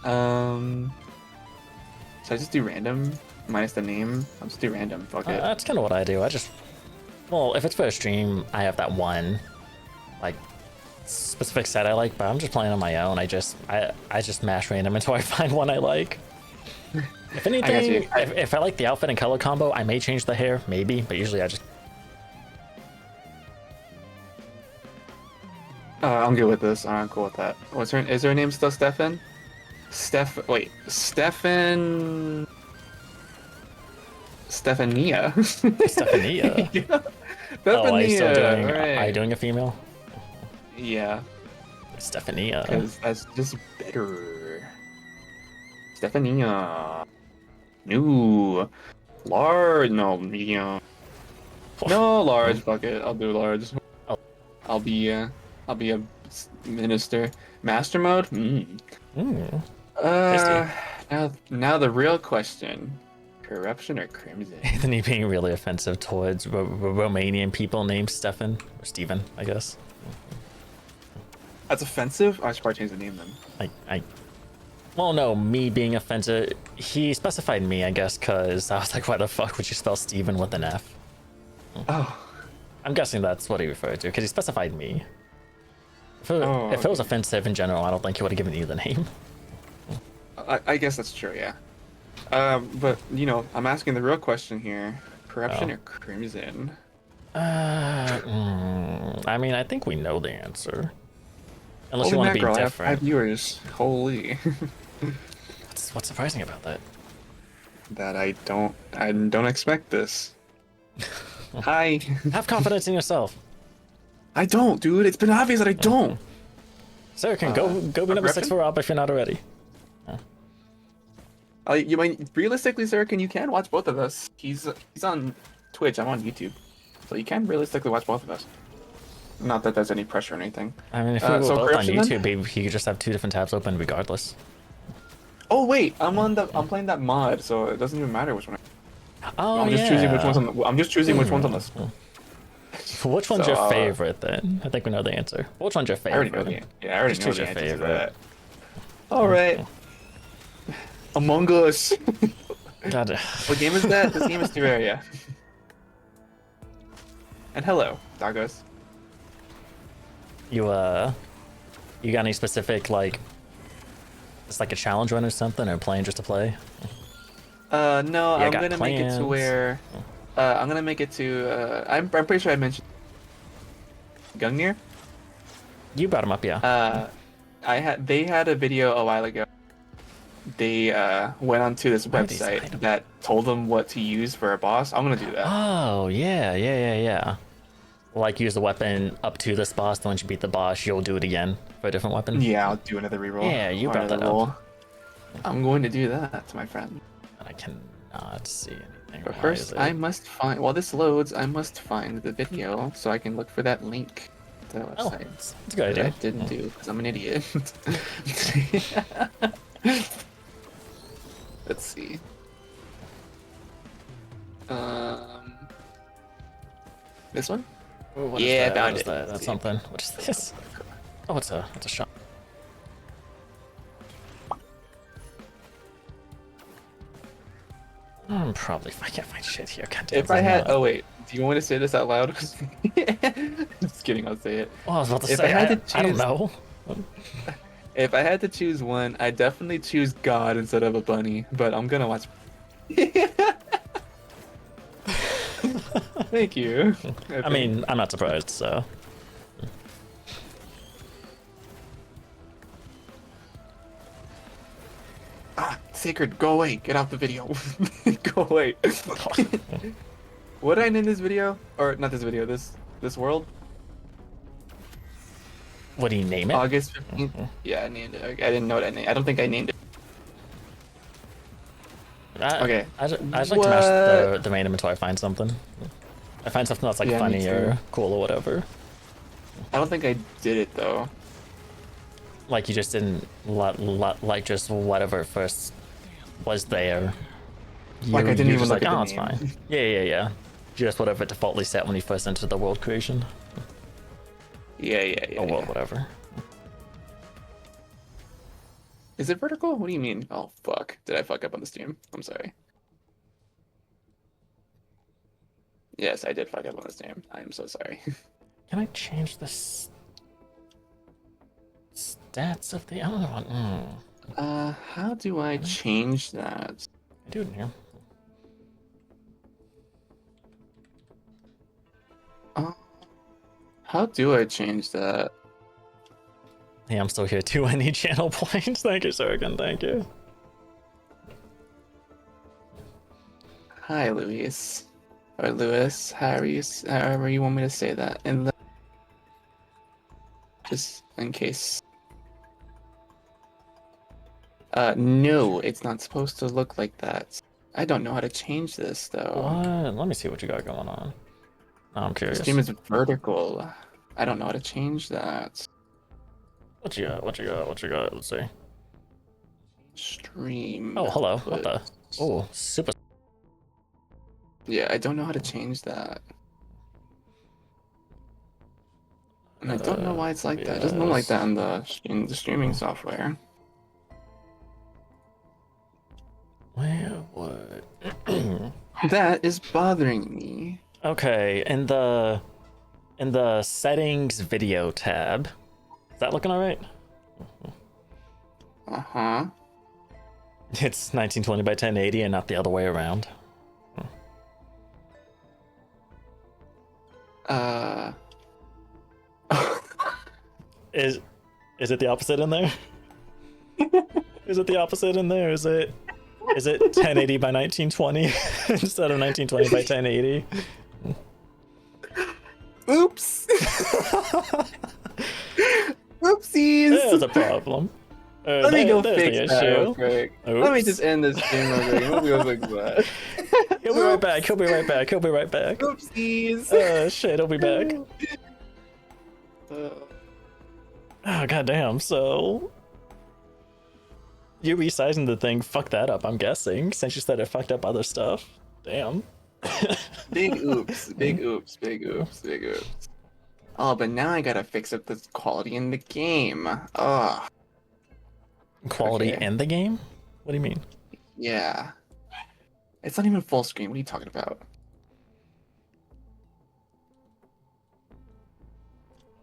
Should I just do random minus the name? I'll just do random. Fuck it. That's kind of what I do. Well, if it's for a stream, I have that one, like, specific set I like, but I'm just playing on my own. I just mash random until I find one I like. If anything, if I like the outfit and color combo, I may change the hair, maybe, but usually I just... I'm good with this. I'm cool with that. Is her name still Stefan? Stefania. Stefania. Yeah. Oh, are you still doing, right. are you doing a female? Yeah, Stefania. because that's just better. Stefania. New. Large. No, medium. No, large. Fuck it. I'll do large. Oh. I'll be a minister. Master mode? Now the real question. Corruption or crimson? Anthony being really offensive towards Romanian people named Stefan, or Steven, I guess. That's offensive? I should probably change the name then. Well, no, me being offensive. He specified me, I guess, because I was like, why the fuck would you spell Steven with an F? Oh. I'm guessing that's what he referred to, because he specified me. If it was offensive in general, I don't think he would have given you the name. I guess that's true, yeah. But, you know, I'm asking the real question here. Corruption or crimson? I mean, I think we know the answer. Unless you Holy want to be mackerel, I have different. 5 viewers. Holy. What's surprising about that? That I don't expect this. Hi. Have confidence in yourself. I don't, dude. It's been obvious that I don't. Sir, can go be number 6 for Rob if you're not already. You might realistically, sir, you can watch both of us. He's on Twitch. I'm on YouTube, so you can realistically watch both of us. Not that there's any pressure or anything. I mean, if we were so both on corruption, then? YouTube, baby, you could just have 2 different tabs open regardless. Oh wait, I'm playing that mod, so it doesn't even matter which one. Oh, I'm just choosing which ones on the. I'm just choosing which ones on the. Which one's So, your favorite then? I think we know the answer. Which one's your I already favorite? know the. Yeah, I already Just know choose the your answer to favorite. that. All right. Among Us. God. What game is that? This game is Terraria. And hello, doggos. You got any specific, like, it's like a challenge run or something, or playing just to play? No, Yeah, I'm got gonna make it to plans. where. I'm gonna make it to. I'm pretty sure I mentioned. Gungnir. You brought him up, yeah. They had a video a while ago. They went onto this Why are these website items? that told them what to use for a boss. I'm gonna do that. Oh, yeah. Like, use the weapon up to this boss, then once you beat the boss, you'll do it again for a different weapon? Yeah, I'll do another reroll. Yeah, you Or brought that another up. roll. I'm going to do that, my friend. I not see anything. But Why first, is it? I must find. While this loads, I must find the video so I can look for that link to the Oh, website. it's a good That I idea. didn't do because I'm an idiot. Let's see. This one? Ooh, what is Yeah, that? about What is it. that? Let's That's see. something. What is this? Oh, it's a shot. I can't find shit here. God damn, If I had, not. oh wait, do you want me to say this out loud? Just kidding, I'll say it. Oh, I was about to If say, I had to I don't choose- know. If I had to choose one, I definitely choose God instead of a bunny. But I'm gonna watch. Thank you. I mean, I'm not surprised, so. Sacred, go away. Get off the video. Go away. What did I name this video? Or not this video, this world? What do you name it? August 15th? Yeah, I named it. I didn't know what I named. I don't think I named it. Okay. I just like to mash the main until I find something. I find something that's like Yeah, me funny or too. cool or whatever. I don't think I did it though. Like you just didn't like just whatever first was there. Like, I didn't you're even just look like, at the oh, it's name." fine. Yeah. Just whatever defaultly set when you first entered the world creation. Yeah. Oh well, yeah. whatever. Is it vertical? What do you mean? Oh fuck! Did I fuck up on the stream? I'm sorry. Yes, I did fuck up on the stream. I am so sorry. Can I change the stats of the other one? How do I change that? I do it in here. How do I change that? Hey, I'm still here too. I need channel points. Thank you, Sorgan. Thank you. Hi, Luis. Or Lewis, however you want me to say that. And just in case. No, it's not supposed to look like that. I don't know how to change this though. What? Let me see what you got going on. Oh, I'm The curious. stream is vertical. I don't know how to change that. What you got? What you got? Let's see. Stream. Oh, hello. What the? Oh, super. Yeah, I don't know how to change that. And I don't know why it's like that. It doesn't look like that in the streaming software. Where would? That is bothering me. Okay, in the settings video tab. Is that looking alright? Uh-huh. It's 1920 by 1080 and not the other way around. Is it the opposite in there? Is it the opposite in there? Is it 1080 by 1920 instead of 1920 by 1080? Oops. Oopsies. There's a problem. Let me go There's fix the that real issue. quick. Let me Oops. just end this stream real quick. Let me go fix that. He'll be right back. He'll be right back. He'll be right back. Oopsies. Shit, he'll be back. Oh, goddamn. So, you resizing the thing fucked that up, I'm guessing, since you said it fucked up other stuff. Damn. Big oops. Big oops. Big oops. Big oops. Oh, but now I gotta fix up the quality in the game. Oh. Quality Okay. in the game? What do you mean? Yeah. It's not even full screen. What are you talking about?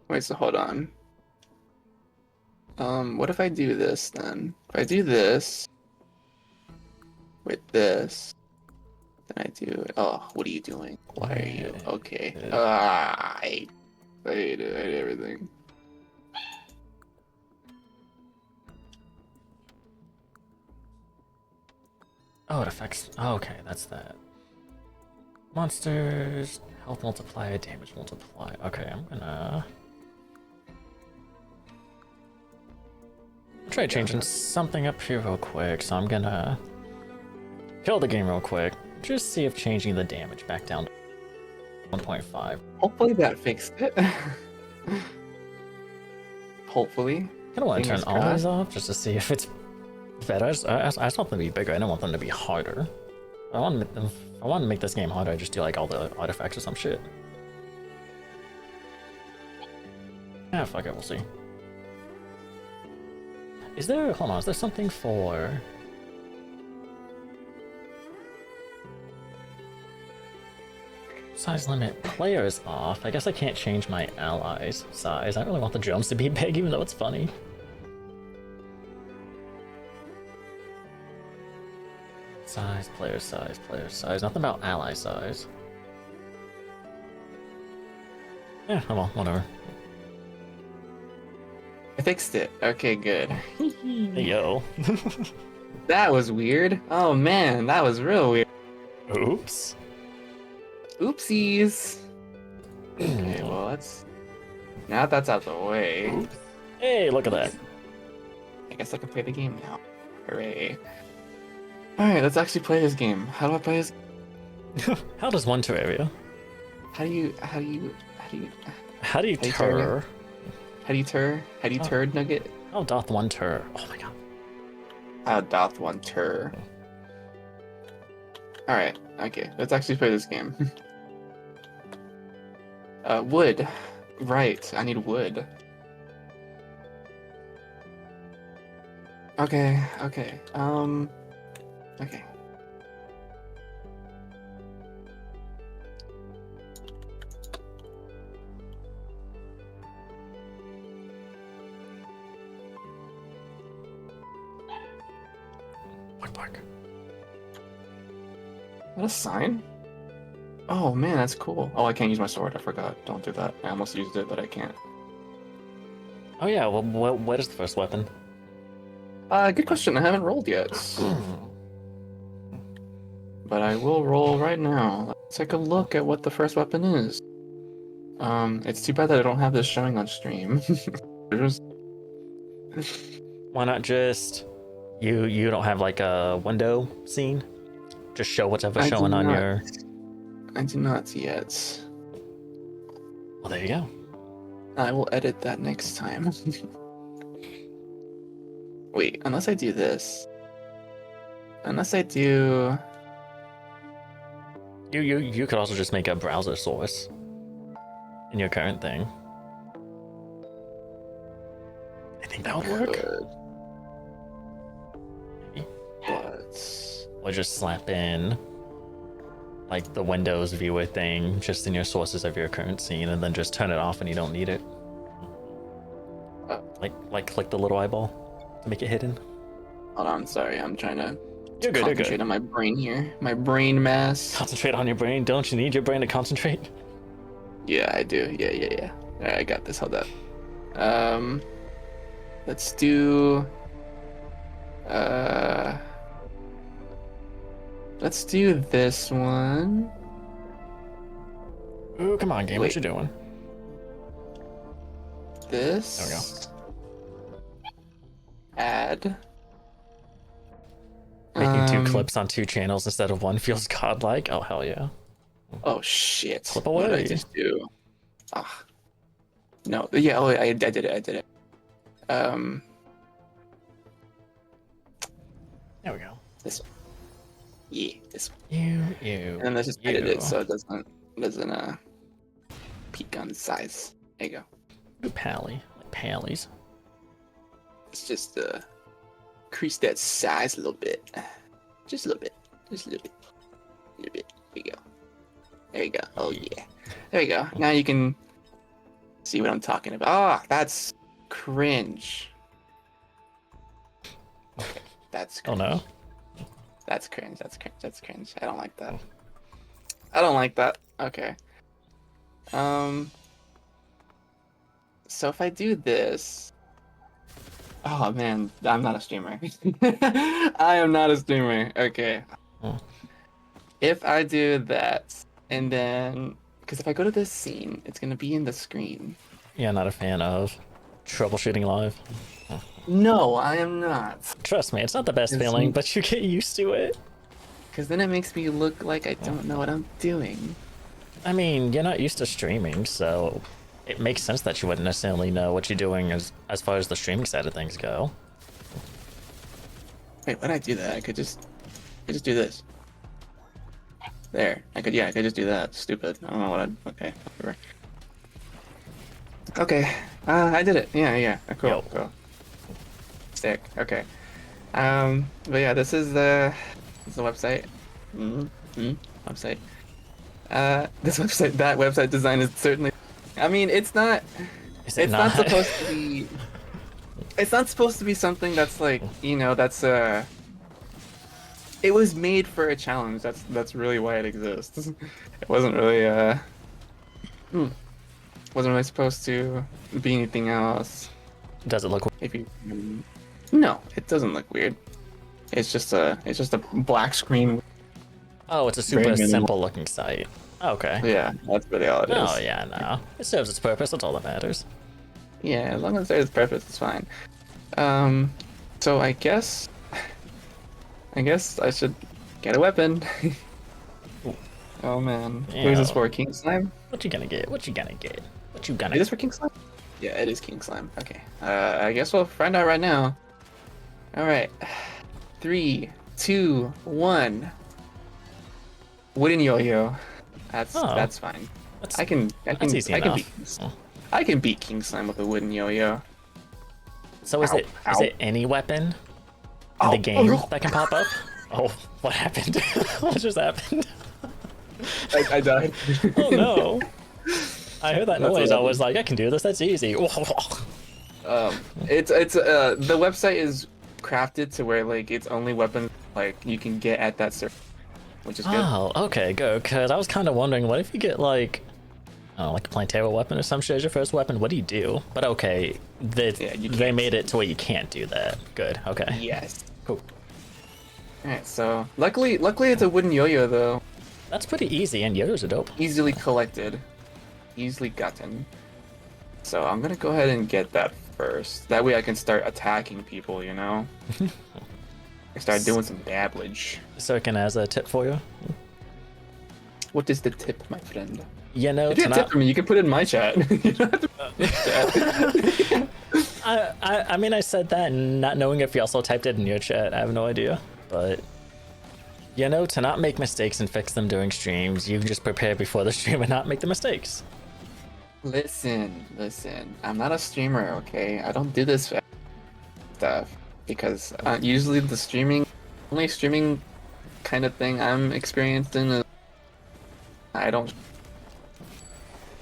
Wait, so hold on. What if I do this then? If I do this with this, then I do. Oh, what are you doing? Why are you? Okay. I hate it. I hate everything. Oh, it affects. Oh, okay, that's that. Monsters, health multiplier, damage multiplier. Okay, I'm gonna try changing something up here real quick. So I'm gonna kill the game real quick. Just see if changing the damage back down to 1.5. Hopefully that fixed it. Hopefully. I don't want to turn Fingers all these crossed. off just to see if it's better. I just want them to be bigger. I don't want them to be harder. If I want to make this game harder, I just do like all the artifacts or some shit. Ah, fuck it, we'll see. Is there, hold on, is there something for... Size limit, players off. I guess I can't change my allies' size. I don't really want the drones to be big, even though it's funny. Size, player size, player size. Nothing about ally size. Yeah, oh well, whatever. I fixed it. Okay, good. Hey, yo. That was weird. Oh man, that was real weird. Oops. Oopsies. Okay, well let's. Now that that's out the way, Hey, look at that. I guess I can play the game now. Hooray! All right, let's actually play this game. How do I play this? How does one Terraria? How do you How do you How do you tur? How do you turd nugget? How doth one tur? Oh my god. How doth one tur? All right, okay, let's actually play this game. Wood. Right, I need wood. Okay. Okay. Bark, bark. What a sign? Oh man, that's cool. Oh, I can't use my sword. I forgot. Don't do that. I almost used it, but I can't. Oh yeah, well, what is the first weapon? Good question. I haven't rolled yet. But I will roll right now. Let's take a look at what the first weapon is. It's too bad that I don't have this showing on stream. There's- Why not just you don't have like a window scene? Just show whatever I do showing on not. your. I do not yet. Well, there you go. I will edit that next time. Wait, unless I do this. Unless I do. You could also just make a browser source in your current thing. I think that would work. Could. But. Or just slap in like the Windows viewer thing just in your sources of your current scene, and then just turn it off and you don't need it. Like click the little eyeball to make it hidden. Hold on, sorry, I'm trying to You're good. You're concentrate good. on my brain here. My brain mass. Concentrate on your brain. Don't you need your brain to concentrate? Yeah, I do. Yeah. Alright, I got this. Hold up. Let's do. Let's do this one. Ooh, come on, game. Wait. What you doing? This. There we go. Add. Making two clips on two channels instead of one feels godlike. Oh hell yeah. Oh shit. Clip What did I away. just do? Ah. No. Yeah. Oh, I did it. I did it. There we go. This one. Yeah. This one. You. And then let's just edit it so it doesn't peak on size. There you go. Ooh, pally. Like pallies. Let's just increase that size a little bit. Just a little bit. Just a little bit. A little bit. There you go. There you go. Oh yeah. There you go. Now you can see what I'm talking about. Ah, that's cringe. Okay, that's Oh cringe. no. That's cringe. That's cringe. That's cringe. I don't like that. I don't like that. Okay. So if I do this. Oh man, I'm not a streamer. I am not a streamer. Okay. Oh. If I do that, and then, because if I go to this scene, it's gonna be in the screen. Yeah, not a fan of troubleshooting live. No, I am not. Trust me, it's not the best It's- feeling, but you get used to it. Because then it makes me look like I don't know what I'm doing. I mean, you're not used to streaming, so it makes sense that you wouldn't necessarily know what you're doing as far as the streaming side of things go. Wait, when I do that, I could just do this. There. I could just do that. Stupid. I don't know what okay, whatever. Okay. I did it. Yeah. Cool. Yo. Cool. Sick. Okay. But yeah, this is the website. Website. That website design is certainly. I mean, it's not. Is it It's not supposed to be. It's not supposed to be something that's like, that's It was made for a challenge. That's really why it exists. It wasn't really wasn't really supposed to be anything else. Does it look? If you No, it doesn't look weird. It's just a black screen. Oh, it's a Very super minimal. simple looking site. Okay. Yeah, that's really all it is. Oh yeah, no. It serves its purpose. That's all that matters. Yeah, as long as there's purpose, it's fine. So I guess I should get a weapon. Oh man, who's this Yeah. for? King Slime? What you gonna get? What you gonna get? What you gonna? Is this for King Slime? Yeah, it is King Slime. Okay. I guess we'll find out right now. All right. 3, 2, 1. Wooden yo-yo. That's fine. That's, I can easy I can enough. beat I can beat King Slime with a wooden yo-yo. So is Ow, it ow. any weapon in Oh, the game oh. that can pop up? Oh, what happened? What just happened? I died. Oh no! I heard that That's noise. what I was like, I can do this. That's easy. It's the website is crafted to where like it's only weapons like you can get at that server, which is good. Oh, okay, good. Cause I was kind of wondering, what if you get like, I don't know, like a planetary weapon or some shit as your first weapon? What do you do? But okay, You they can't. made it to where you can't do that. Good. Okay. Yes. Cool. All right. So luckily it's a wooden yo-yo though. That's pretty easy, and yo-yos are dope. Easily collected, easily gotten. So I'm gonna go ahead and get that first. That way I can start attacking people, Start doing some dabbage. So can as a tip for you. What is the tip, my friend? You know, If you have a tip for me, you can put it in my chat. You don't have to I mean, I said that not knowing if you also typed it in your chat. I have no idea. But, to not make mistakes and fix them during streams, you can just prepare before the stream and not make the mistakes. Listen. I'm not a streamer, okay? I don't do this stuff because usually the only streaming kind of thing I'm experienced in is I don't.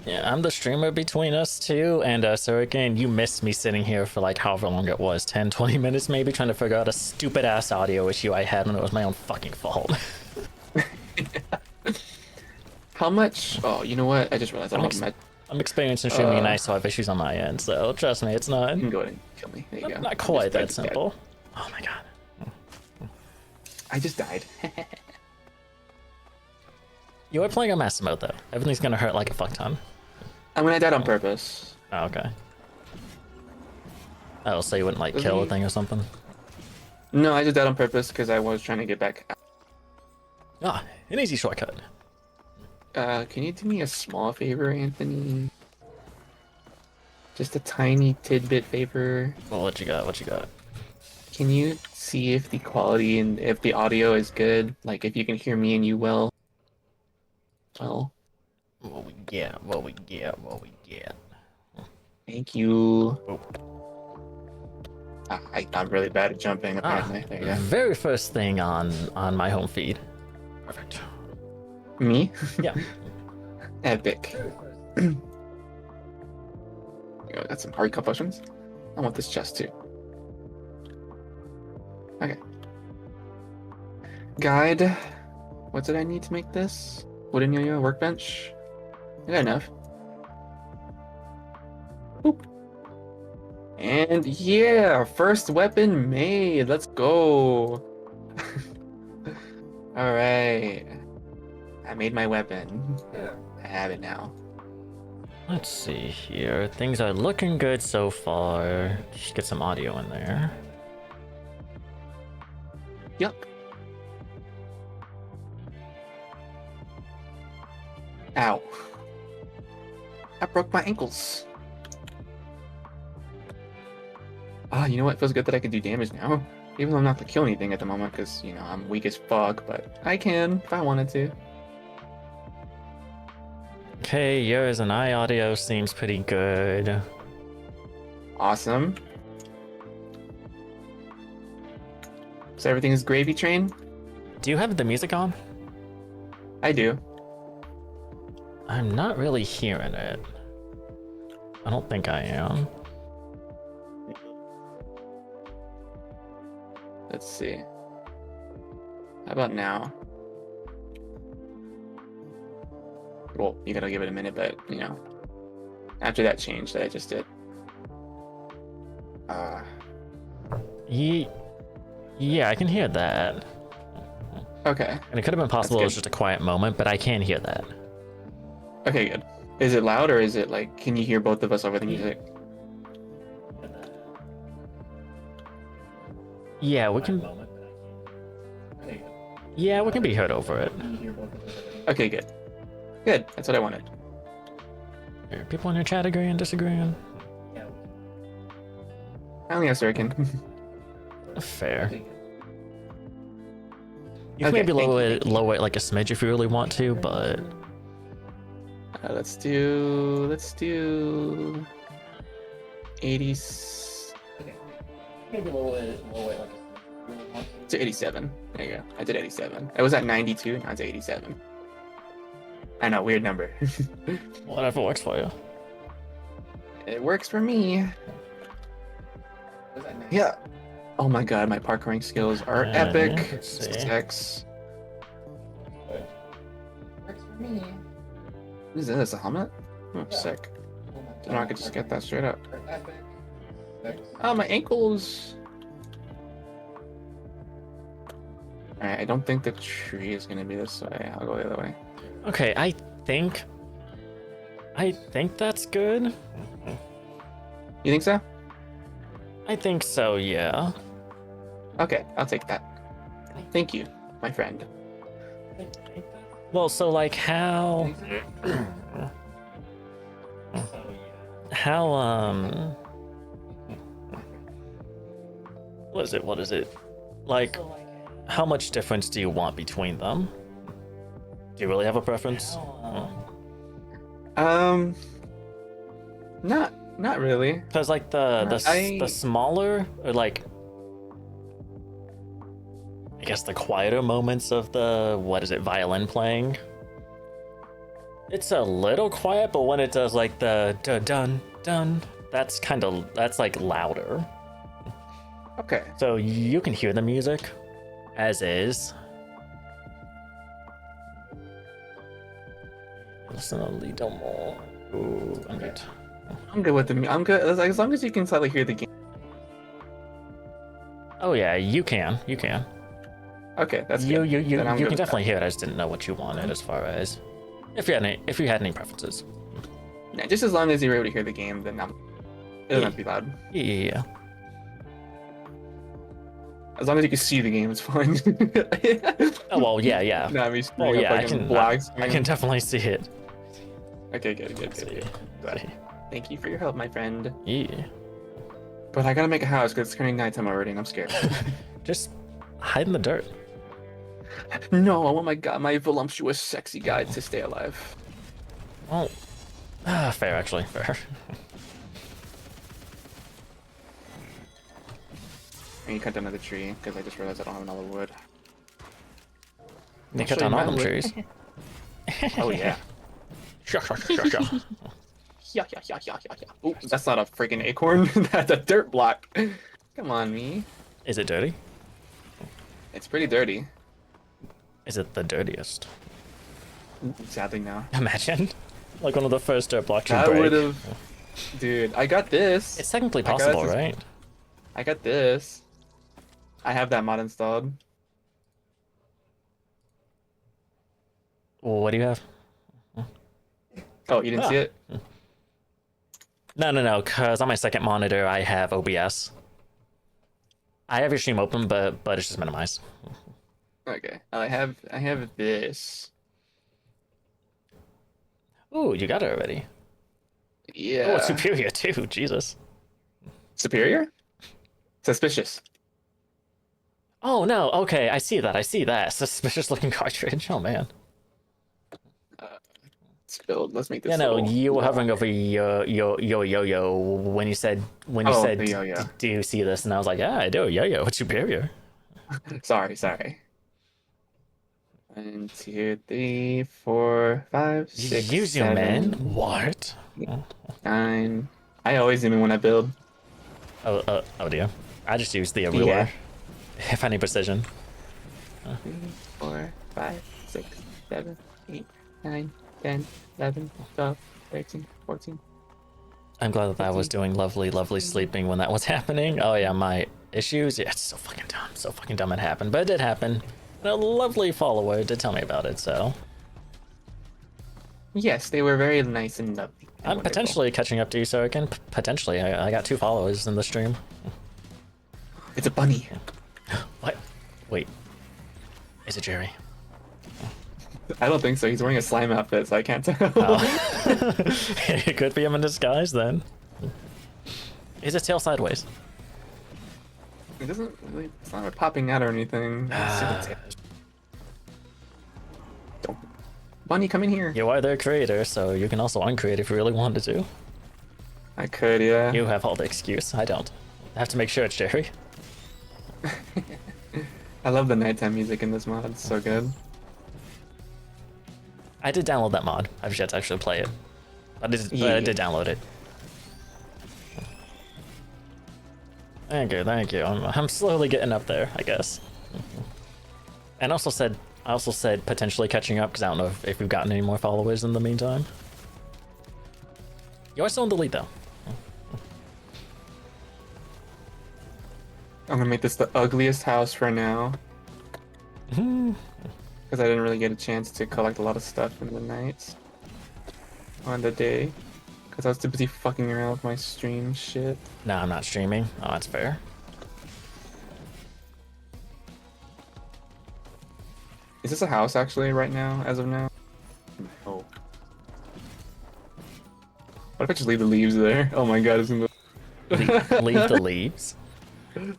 Yeah, I'm the streamer between us two, and so again, you missed me sitting here for like however long it was, 10, 20 minutes maybe, trying to figure out a stupid ass audio issue I had when it was my own fucking fault. How much? Oh, you know what? I just realized I don't have I'm experiencing streaming and I still have issues on my end, so trust me, it's not You can go ahead and kill me. There you go. not quite I that just simple. Oh my god. died. I just died. You are playing on master mode though. Everything's gonna hurt like a fuck ton. I mean, I died on purpose. Oh, okay. Oh, so you wouldn't like kill a thing or something? No, I just died on purpose because I was trying to get back. Ah, an easy shortcut. Can you do me a small favor, Anthony? Just a tiny tidbit favor. Well, what you got? What you got? Can you see if the quality and if the audio is good? Like if you can hear me and you well. Well, What we get? What we get? What we get? thank you. Oh. I'm really bad at jumping. Apparently, there you go. Very first thing on my home feed. Perfect. Me? Yeah. Epic. Yo, got some hard cup potions. I want this chest too. Okay. Guide. What did I need to make this? Wooden yo-yo workbench. I got enough. Boop. And yeah, first weapon made. Let's go. All right. I made my weapon. I have it now. Let's see here. Things are looking good so far. Just get some audio in there. Yup. Ow. I broke my ankles. Ah, you know what? It feels good that I can do damage now. Even though I'm not gonna kill anything at the moment, because, you know, I'm weak as fuck, but I can if I wanted to. Okay, yours and I audio seems pretty good. Awesome. So everything's gravy train? Do you have the music on? I do. I'm not really hearing it. I don't think I am. Let's see. How about now? Well, you gotta give it a minute, but, you know, after that change that I just did. Yeah, I can hear that. Okay. And it could have been possible it was good. just a quiet moment, but I can hear that. Okay, good. Is it loud or is it like, can you hear both of us over the music? Yeah, we can. Yeah, we can be heard over it. Okay, good. Good. That's what I wanted. Are people in your chat agreeing, disagreeing? I only have Suriken. Fair. You can Okay, maybe thank you. lower it like a smidge if you really want to, but Let's do 80. maybe lower it like To 87. There you go. I did 87. It was at 92. Now it's 87. I know, weird number. whatever works for you. It works for me. Yeah. Oh my god, my parkouring skills are epic. Let's see. Sex. Works for me. What is this? A helmet? Oh, sick. Didn't know I could just get that straight up. Oh, my ankles. Alright, I don't think the tree is gonna be this way. I'll go the other way. Okay, I think that's good. You think so? I think so, yeah. Okay, I'll take that. Thank you, my friend. Well, so like how what is it? Like how much difference do you want between them? Do you really have a preference? Not really. Because like the smaller or like I guess the quieter moments of the violin playing. It's a little quiet, but when it does like the dun dun, that's like louder. Okay. So you can hear the music as is. Listen a little more. Ooh, I'm good with the. I'm good as long as you can slightly hear the game. Oh yeah, you can. Okay, that's You good. you Then I'm can good with definitely that. hear it. I just didn't know what you wanted as far as if you had any preferences. Yeah, just as long as you're able to hear the game, then it doesn't have to be loud. Yeah. As long as you can see the game, it's fine. Oh well, yeah. Not me Oh screwing yeah, up like a black screen. I can definitely see it. Okay, good. But thank you for your help, my friend. Yeah. But I gotta make a house because it's turning nighttime already, and I'm scared. Just hide in the dirt. No, I want my voluptuous, sexy guy to stay alive. Well, fair actually, fair. I need to cut down another tree because I just realized I don't have another wood. They I'll cut show you down all my them wood. trees. Oh yeah. Sure. Yeah. Oh, that's not a freaking acorn. That's a dirt block. Come on, me. Is it dirty? It's pretty dirty. Is it the dirtiest? Sadly, no. Imagine, like one of the first dirt blocks you That break. would have. Dude, I got this. It's technically I got possible, this- right? I got this. I have that mod installed. Well, what do you have? Oh, you didn't see it? No, because on my second monitor I have OBS. I have your stream open, but it's just minimized. Okay. I have this. Ooh, you got it already. Yeah. Oh, it's superior too. Jesus. Superior? Suspicious. Oh no. Okay, I see that. I see that. Suspicious looking cartridge. Oh man. Let's build. Let's make this. Yeah, no, little you were hovering wall. over yo when you said Oh, the yo-yo. do you see this? And I was like, yeah, I do. Yo, it's superior. Sorry. 1, 2, 3, 4, 5, 6, You zoom in. 7, What? 8, 9. I always zoom in when I build. Oh dear. I just used the ruler. Yeah. If any precision. 3, 4, 5, 6, 7, 8, 9, 10, 11, 12, 13, 14. I'm glad that I was doing lovely sleeping when that was happening. Oh yeah, my issues. Yeah, it's so fucking dumb. So fucking dumb it happened, but it did happen. And a lovely follower did tell me about it, so Yes, they were very nice and lovely. And I'm wonderful. potentially catching up to you, so I can potentially. I got 2 followers in the stream. It's a bunny. What? Wait. Is it Jerry? I don't think so. He's wearing a slime outfit, so I can't tell. Oh. It could be him in disguise then. Is his tail sideways? It doesn't really. It's not popping out or anything. Bunny, come in here. You are their creator, so you can also uncreate if you really wanted to. I could, yeah. You have all the excuse. I don't. I have to make sure it's Jerry. I love the nighttime music in this mod. It's so good. I did download that mod. I've yet to actually play it. But I did download it. Thank you. I'm slowly getting up there, I guess. And I also said potentially catching up because I don't know if we've gotten any more followers in the meantime. You are still in the lead though. I'm gonna make this the ugliest house for now. Because I didn't really get a chance to collect a lot of stuff in the night. On the day. Because I was too busy fucking around with my stream shit. No, I'm not streaming. Oh, that's fair. Is this a house actually right now, as of now? Oh. What if I just leave the leaves there? Oh my god, it's in the... Leave the leaves.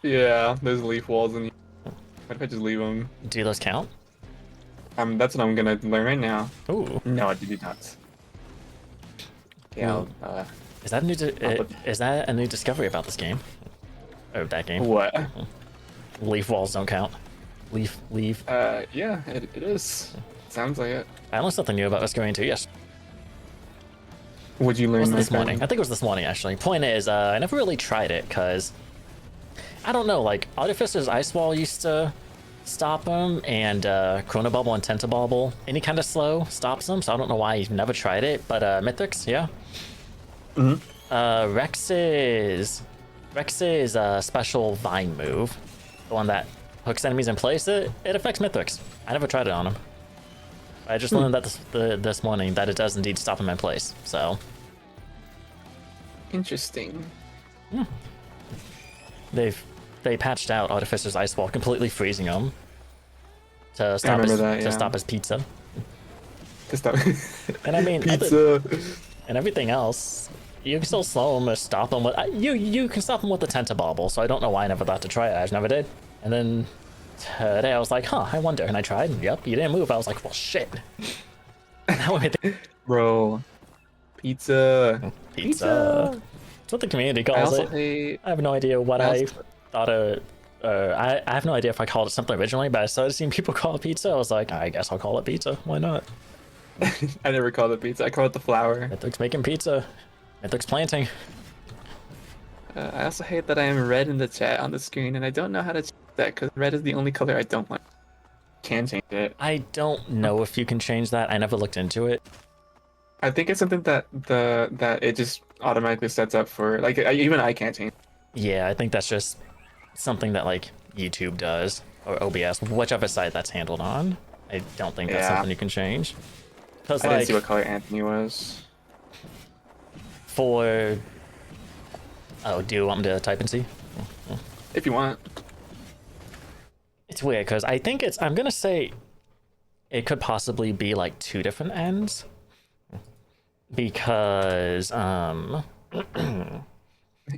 Yeah, there's leaf walls in here. What if I just leave them? Do those count? That's what I'm gonna learn right now. Ooh. No, it did not. Yeah, Is that is that a new discovery about this game? Or that game? what? Leaf walls don't count. Leaf. Yeah, it is. Sounds like it. I learned something new about this game too. Yes. Would you learn Was it like this morning? that? I think it was this morning actually. Point is, I never really tried it because I don't know. Like Artificer's Ice Wall used to stop him, and Chrono Bubble and Tentabobble, any kind of slow stops them. So I don't know why you've never tried it. But Mythics, yeah. Rex's special Vine move, the one that hooks enemies in place, it affects Mythics. I never tried it on him. I just learned that this morning that it does indeed stop him in place. So Interesting. they patched out Artificer's Ice Wall, completely freezing him to stop remember stop his pizza. Just that. And I mean, Pizza. and everything else, you can still slow him or stop him with you can stop him with the Tentabobble. So I don't know why I never thought to try it. I just never did. And then today I was like, huh, I wonder. And I tried, and yep, you didn't move. I was like, well, shit. Now I think Bro. Pizza. pizza. That's what the community I calls also it. hate. I have no idea what I I also- thought I have no idea if I called it something originally, but I started seeing people call it pizza. I was like, I guess I'll call it pizza. Why not? I never called it pizza. I call it the flour. Mythic's making pizza. Mythic's planting. I also hate that I am red in the chat on the screen, and I don't know how to change that because red is the only color I don't like. Can change it. I don't know if you can change that. I never looked into it. I think it's something that that it just automatically sets up for. Like even I can't change. Yeah, I think that's just something that like YouTube does or OBS, whichever side that's handled on. I don't think that's Yeah. something you can change. Because I didn't like see what color Anthony was. for do you want me to type and see? If you want. It's weird because I think I'm gonna say it could possibly be like 2 different ends. because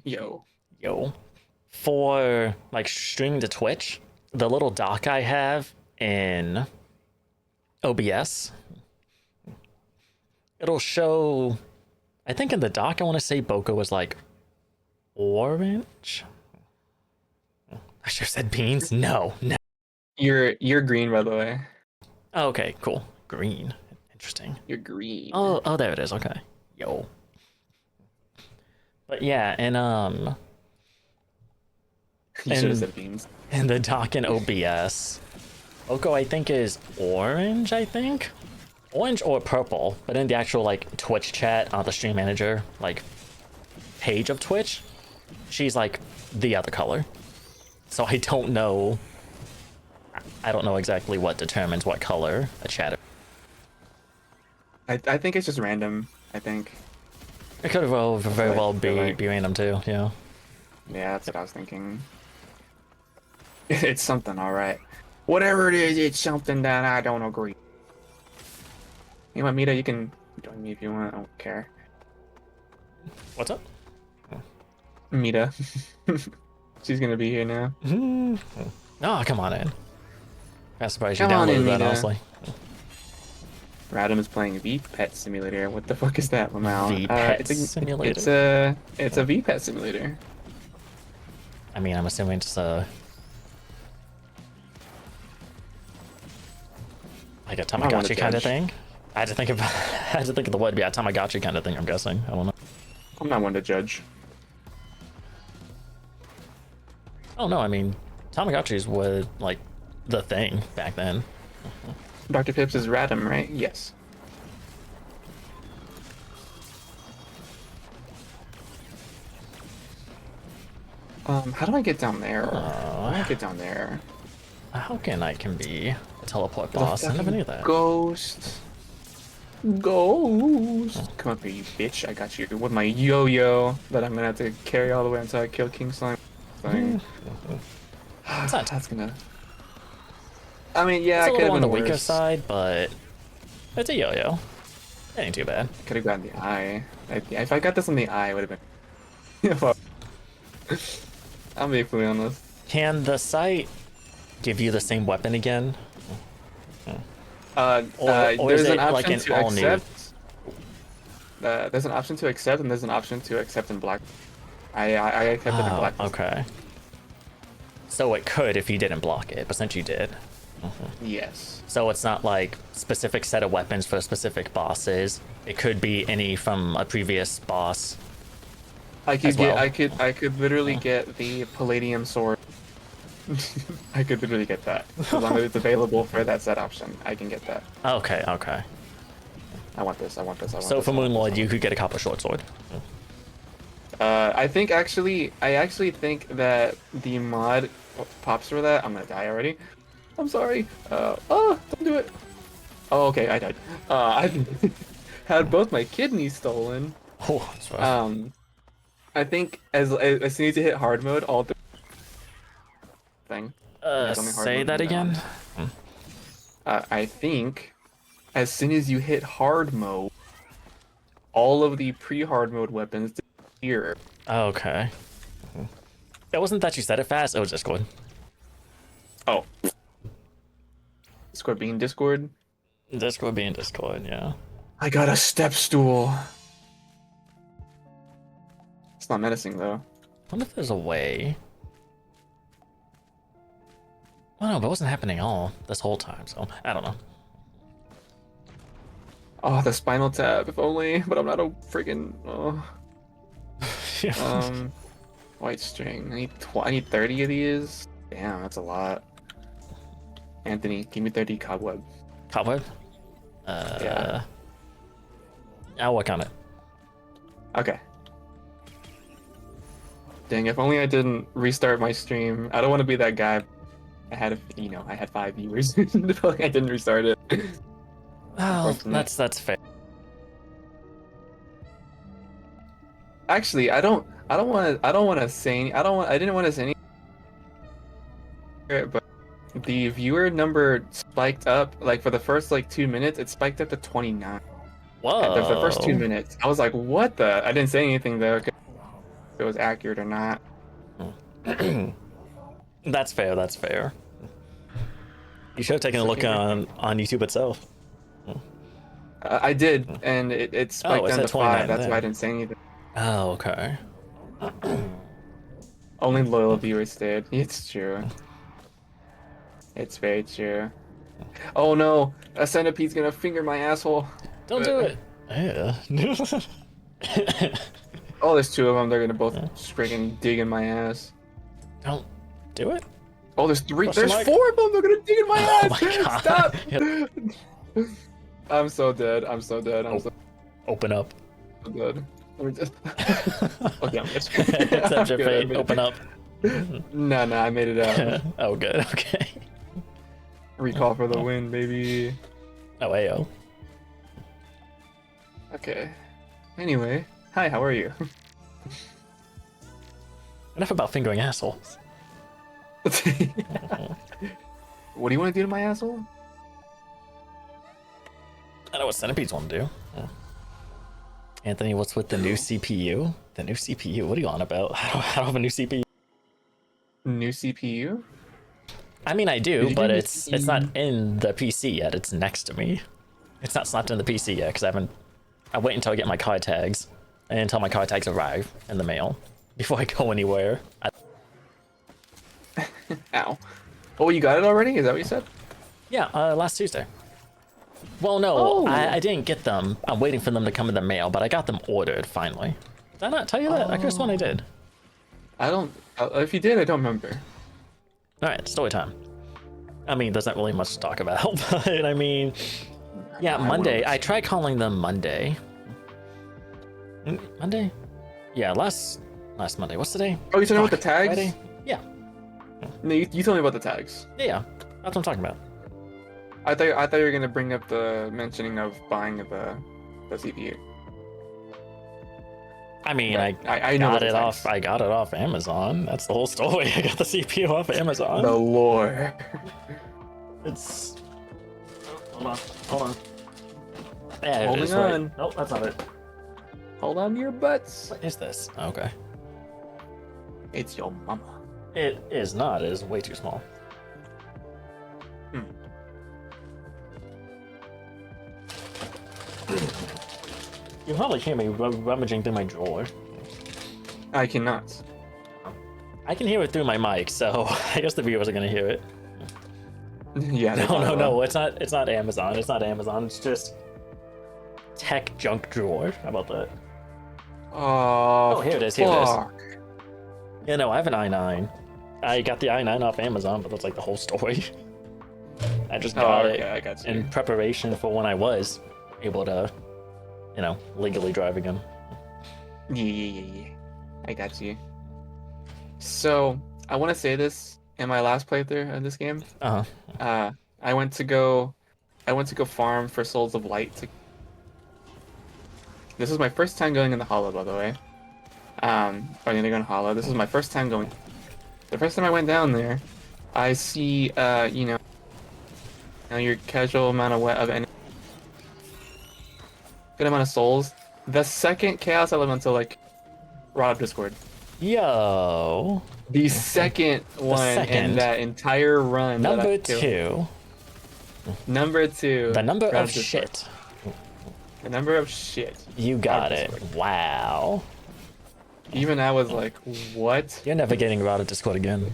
Yo. yo, for like streaming to Twitch, the little dock I have in OBS, it'll show. I think in the dock, I want to say Boko was like orange. I should have said beans. No, no. You're green, by the way. Oh, okay, cool. Green. Interesting. You're green. Oh, there it is. Okay. Yo. But yeah, and You should have and said beans. and the dock in OBS, Oko I think is orange. I think orange or purple. But in the actual like Twitch chat on the stream manager like page of Twitch, she's like the other color. So I don't know. I don't know exactly what determines what color a chat. I think it's just random. I think. It could very like- well feel like- be random too. Yeah. Yeah, that's what I was thinking. It's something, all right. Whatever it is, it's something that I don't agree. You know what, Mita? You can join me if you want. I don't care. What's up? Mita. She's gonna be here now. Oh, come on in. I'm surprised you Come on in, downloaded that, Mita. honestly. Radam is playing V-Pet Simulator. What the fuck is that, Lamau? V-Pet it's a, Simulator? It's a V-Pet Simulator. I mean, I'm assuming it's like a I wanna Tamagotchi kind of judge. thing. I had to think of I had to think of the word. Yeah, Tamagotchi kind of thing. I'm guessing. I don't know. I'm not one to judge. Oh no, I mean, Tamagotchis were like the thing back then. Dr. Pips is Radam, right? Yes. How do I get down there? How do I get down there? How can I be a teleport The boss? I never fucking knew that. Ghost. Ghost. Come up here, you bitch. I got you with my yo-yo that I'm gonna have to carry all the way until I kill King Slime. It's not That's gonna. I mean, yeah, It's a I could little have on been the weaker worse. side, but it's a yo-yo. It ain't too bad. Could have gotten the eye. If I got this on the eye, it would have been. I'll be completely honest. Can the site give you the same weapon again? Or There's is an it option like an to all-new? accept. There's an option to accept, and there's an option to accept in black. I accepted in black. Okay. So it could if you didn't block it, but since you did. Yes. So it's not like specific set of weapons for specific bosses. It could be any from a previous boss. I could As get. well. I could literally get the Palladium sword. I could literally get that as long as it's available for that set option. I can get that. Okay, okay. I want this. I want this. I want So this. for I want Moon Lord, this. you could get a copper short sword. I actually think that the mod pops for that. I'm gonna die already. I'm sorry. Don't do it. Oh, okay, I died. I had both my kidneys stolen. Oh, that's rough. I think as soon as you hit hard mode, all the thing. There's only hard Say mode that from then again? on. I think as soon as you hit hard mode, all of the pre-hard mode weapons disappear. Okay. It wasn't that you said it fast, it was Discord. Oh. Discord being Discord. Discord being Discord, yeah. I got a step stool. It's not menacing though. I wonder if there's a way. Well, no, but it wasn't happening all this whole time, so I don't know. Oh, the spinal tap, if only, but I'm not a freaking. Oh. White string. I need 30 of these. Damn, that's a lot. Anthony, give me 30 cobweb. Cobweb? Yeah. I'll work on it. Okay. Dang, if only I didn't restart my stream. I don't want to be that guy. I had I had 5 viewers. I didn't restart it. Well, Unfortunate. that's fair. Actually, I didn't want to say any, but the viewer number spiked up like for the first like 2 minutes. It spiked up to 29. Whoa. The first 2 minutes, I was like, "What the?" I didn't say anything though, 'cause if it was accurate or not. That's fair. That's fair. You should have taken a look on YouTube itself. I did, and it spiked it's down at to 29 5. That's why there. I didn't say anything. Oh, okay. Only loyal viewers did. It's true. It's very true. Oh no, a centipede's gonna finger my asshole. Don't do it. Yeah. Oh, there's 2 of them. They're gonna both friggin' dig in my ass. Don't do it. Oh, there's 3. Question There's mark? 4 of them. They're gonna dig in my Oh ass. my God. Stop. Yep. I'm so dead. I'm so dead. I'm so Open up. dead. Let me just. Okay, I'm good. Accept I'm your good, fate. I'm good. Open up. No, I made it out. Oh, good. Okay. Recall for the win, baby. Oh, ayo. Okay. Anyway, hi. How are you? Enough about fingering assholes. What do you want to do to my asshole? I know what centipedes want to do. Anthony, what's with the new CPU? The new CPU? What are you on about? I don't have a new CPU. New CPU? I mean, I Did do, you but give me it's not in the PC yet. It's next to me. It's not slapped in the PC yet because I wait until I get my card tags and until my card tags arrive in the mail before I go anywhere. Ow. Oh, you got it already? Is that what you said? Yeah, last Tuesday. Well, no, Oh. I didn't get them. I'm waiting for them to come in the mail, but I got them ordered finally. Did I not tell you that? I could have sworn I did. I don't. If you did, I don't remember. All right, story time. I mean, there's not really much to talk about, but I mean, yeah, Monday. I tried calling them Monday. Monday? Yeah, last Monday. What's today? Oh, you talking about the Fuck, tags? Friday? Yeah, No, you told me about the tags. yeah. That's what I'm talking about. I thought you were gonna bring up the mentioning of buying the CPU. I mean, Right. I know got about it the off. tags. I got it off Amazon. That's the whole story. I got the CPU off Amazon. The lore. It's. Hold on. Hold on. Yeah, it Holding is right. on. Nope, that's not it. Hold on to your butts. What is this? Okay. It's your mama. It is not. It is way too small. Hmm. You can probably hear me rummaging through my drawer. I cannot. I can hear it through my mic, so I guess the viewers are gonna hear it. Yeah. they No, probably no, will. no. It's not. It's not Amazon. It's not Amazon. It's just tech junk drawer. How about that? Oh, here it is, here it is. fuck. Yeah, no, I have an i9. I got the i9 off Amazon, but that's like the whole story. I just got okay, it I got you. in preparation for when I was able to, legally drive again. Yeah. I got you. So, I want to say this in my last playthrough of this game. Uh-huh. I went to go farm for Souls of Light. This is my first time going in the Hollow, by the way. Or going to Hollow. This is my first time going. The first time I went down there, I see, your casual amount of good amount of souls. The second Chaos Elemental, Rod of Discord. Yo. The second one in second. that entire run. that Number I killed. 2. Number 2. The number Rod of Discord. shit. The number of shit. You got Rod it. Discord. Wow. Even I was like, what? You're never getting Rod of Discord again.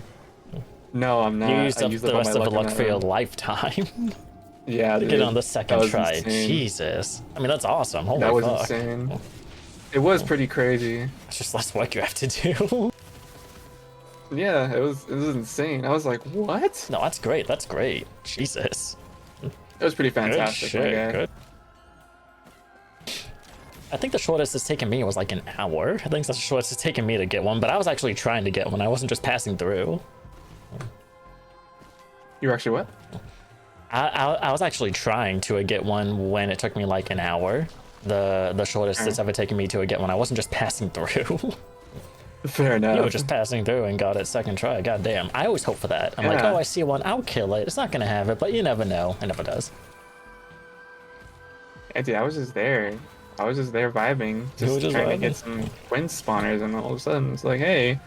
No, I'm not. You used I up used the up all rest my of the luck luck on for that your run. lifetime. Yeah, to dude. get on the That second was try. insane. Jesus. I mean, that's awesome. Holy That was fuck. insane. It was pretty crazy. It's just less work you have to do. Yeah, it was insane. I was like, what? No, that's great. That's great. Jesus. It was pretty fantastic. Good my shit. guy. Good. I think the shortest it's taken me was like an hour. I think that's the shortest it's taken me to get one, but I was actually trying to get one. I wasn't just passing through. You were actually what? I was actually trying to get one when it took me like an hour. The shortest it's ever taken me to get one. I wasn't just passing through. Fair enough. You were just passing through and got it second try. God damn. I always hope for that. I'm like, Yeah. oh, I see one. I'll kill it. It's not going to have it, but you never know. It never does. dude, I was just there. I was just there vibing, You were just just trying to vibing? get some wind spawners, and all of a sudden it's like, hey,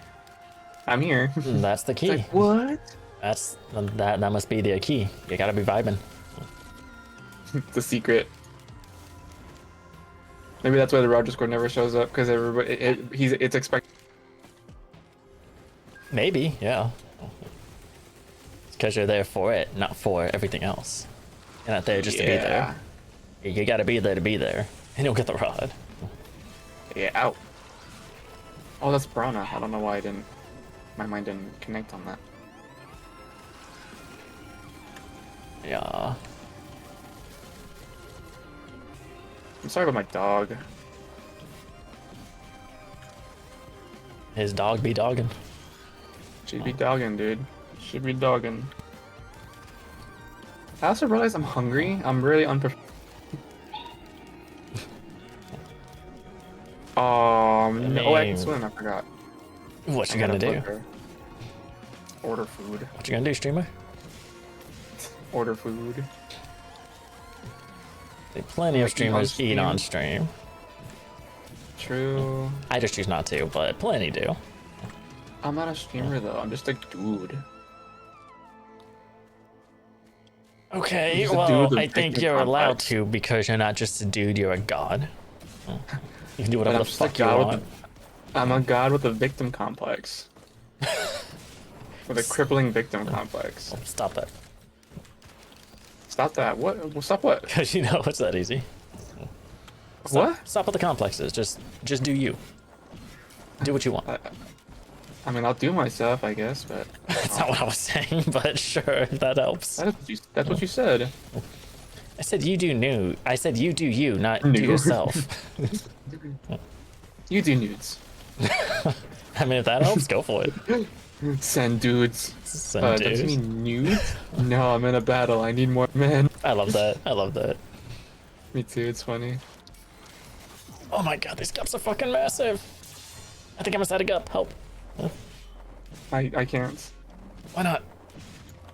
I'm here. That's the It's key. like, what? That must be the key. You gotta be vibing. The secret. Maybe that's why the Roger score never shows up, because everybody it's expected. Maybe, yeah. It's because you're there for it, not for everything else. You're not there just to be there. You gotta be there to be there, and you'll get the rod. Yeah. Ow. Oh, that's Brana. I don't know why my mind didn't connect on that. Yeah. I'm sorry about my dog. His dog be dogging. Should be dogging, dude. Should be dogging. I also realized I'm hungry. I'm really unprepared. No. Oh, I can swim. I forgot. What you I gonna gotta do? flip her. Order food. What you gonna do, streamer? Order food. Plenty of Like, eat on streamers eat on stream. True. I just choose not to, but plenty do. I'm not a streamer though. I'm just a dude. Okay, Just a well, dude with I think victim you're allowed complex. to because you're not just a dude, you're a god. You can do But whatever I'm the just a fuck you god want. I'm a god with a victim complex. With a crippling victim complex. Stop that. Stop that. What? Well, stop what? Because you know it's that easy. What? Stop with the complexes. Just do you. Do what you want. I mean, I'll do myself, I guess, but That's not what I was saying, but sure, if that helps. that's what you said. I said you do new. I said you do you, not New. do yourself. You do nudes. I mean, if that helps, go for it. Send dudes. Send Does dudes. it mean nudes? No, I'm in a battle. I need more men. I love that. I love that. Me too. It's funny. Oh my god, these cups are fucking massive. I think I'm setting up. Help. I can't. Why not?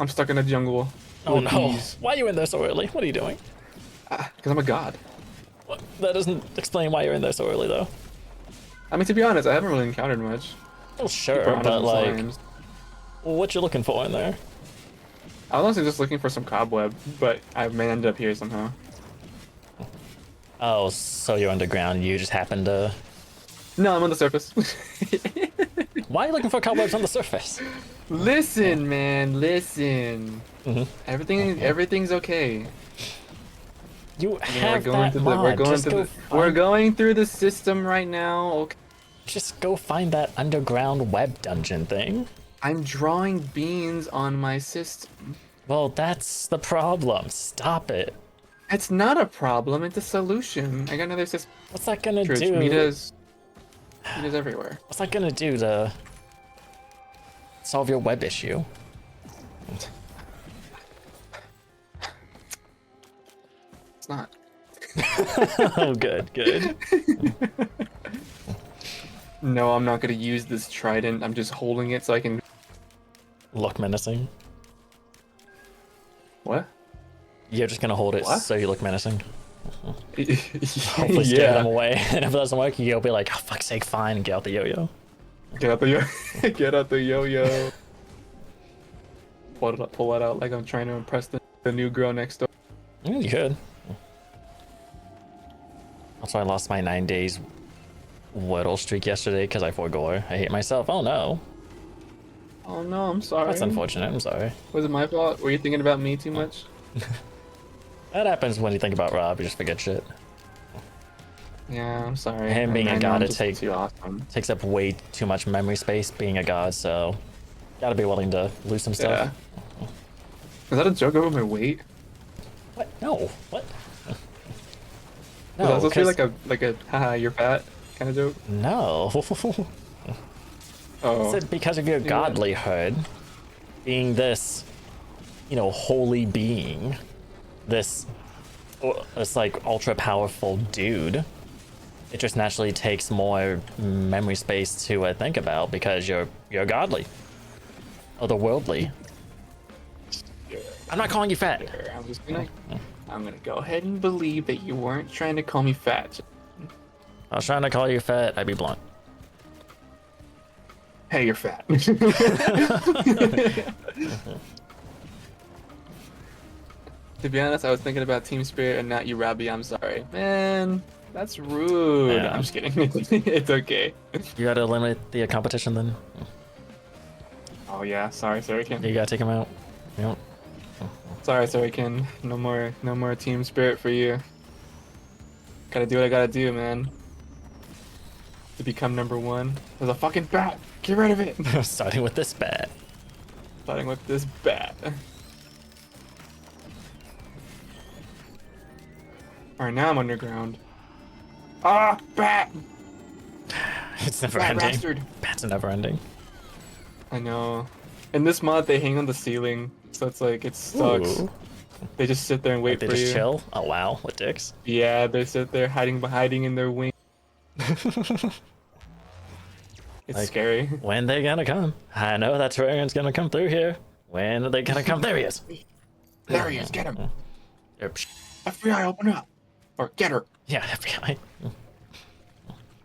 I'm stuck in a jungle. Oh with no. bees. Why are you in there so early? What are you doing? Because I'm a god. What? That doesn't explain why you're in there so early, though. I mean, to be honest, I haven't really encountered much. Well, sure, Piranhas but and like, slimes. what you looking for in there? I was honestly just looking for some cobweb, but I may end up here somehow. Oh, so you're underground. You just happen to. No, I'm on the surface. Why are you looking for cobwebs on the surface? Listen, man, listen. Mhm. Everything's okay. You We're have going that through mod. we're going through the system right now. Okay. Just go find that underground web dungeon thing. I'm drawing beans on my system. Well, that's the problem. Stop it. It's not a problem, it's a solution. I got another system. What's that gonna True, do? Mita's everywhere. What's that gonna do to solve your web issue? It's not. Oh, good, good. No, I'm not gonna use this trident. I'm just holding it so I can. Look menacing. What? You're just gonna hold it What? so you look menacing. Hopefully scare them away. And if it doesn't work, you'll be like, oh, fuck's sake, fine, and get out the yo-yo. Get out the get out the yo-yo. Pull it out like I'm trying to impress the new girl next door. You could. Also, I lost my 9 days Whittle streak yesterday because I forgot. I hate myself. Oh no. Oh no, I'm sorry. That's unfortunate. I'm sorry. Was it my fault? Were you thinking about me too much? That happens when you think about Rob. You just forget shit. Yeah, I'm sorry. Him being I a know god, I'm it just too awesome. takes up way too much memory space being a god, so gotta be willing to lose some Yeah. stuff. Is that a joke over my weight? What? No. What? No, supposed to be 'cause- like a haha you're fat kind of joke. No. Oh. Said because of your Yeah. godlyhood, being this, holy being, this like ultra powerful dude, it just naturally takes more memory space to think about because you're godly, otherworldly. I'm not calling you fat. I'm just gonna I'm gonna go ahead and believe that you weren't trying to call me fat. I was trying to call you fat. I'd be blunt. Hey, you're fat. To be honest, I was thinking about Team Spirit and not you, Robbie. I'm sorry. Man, that's rude. Yeah. I'm just kidding. It's okay. You gotta eliminate the competition then. Oh yeah, sorry, Suriken. You gotta take him out. Yep. Sorry, Suriken. No more Team Spirit for you. Gotta do what I gotta do, man. To become #1. There's a fucking bat. Get rid of it. Starting with this bat. Starting with this bat. Alright, now I'm underground. Ah, bat! It's never Bat ending. bastard. Bats are never ending. I know. In this mod, they hang on the ceiling, so it's like, it sucks. Ooh. They just sit there and wait They for just you. chill. Oh wow, what dicks. Yeah, they sit there hiding in their wing. It's Like- scary. When they gonna come? I know that Terrarian's gonna come through here. When are they gonna come? There he is. There he is, get him. Yep. FBI, open up. Or get her. Yeah, FBI.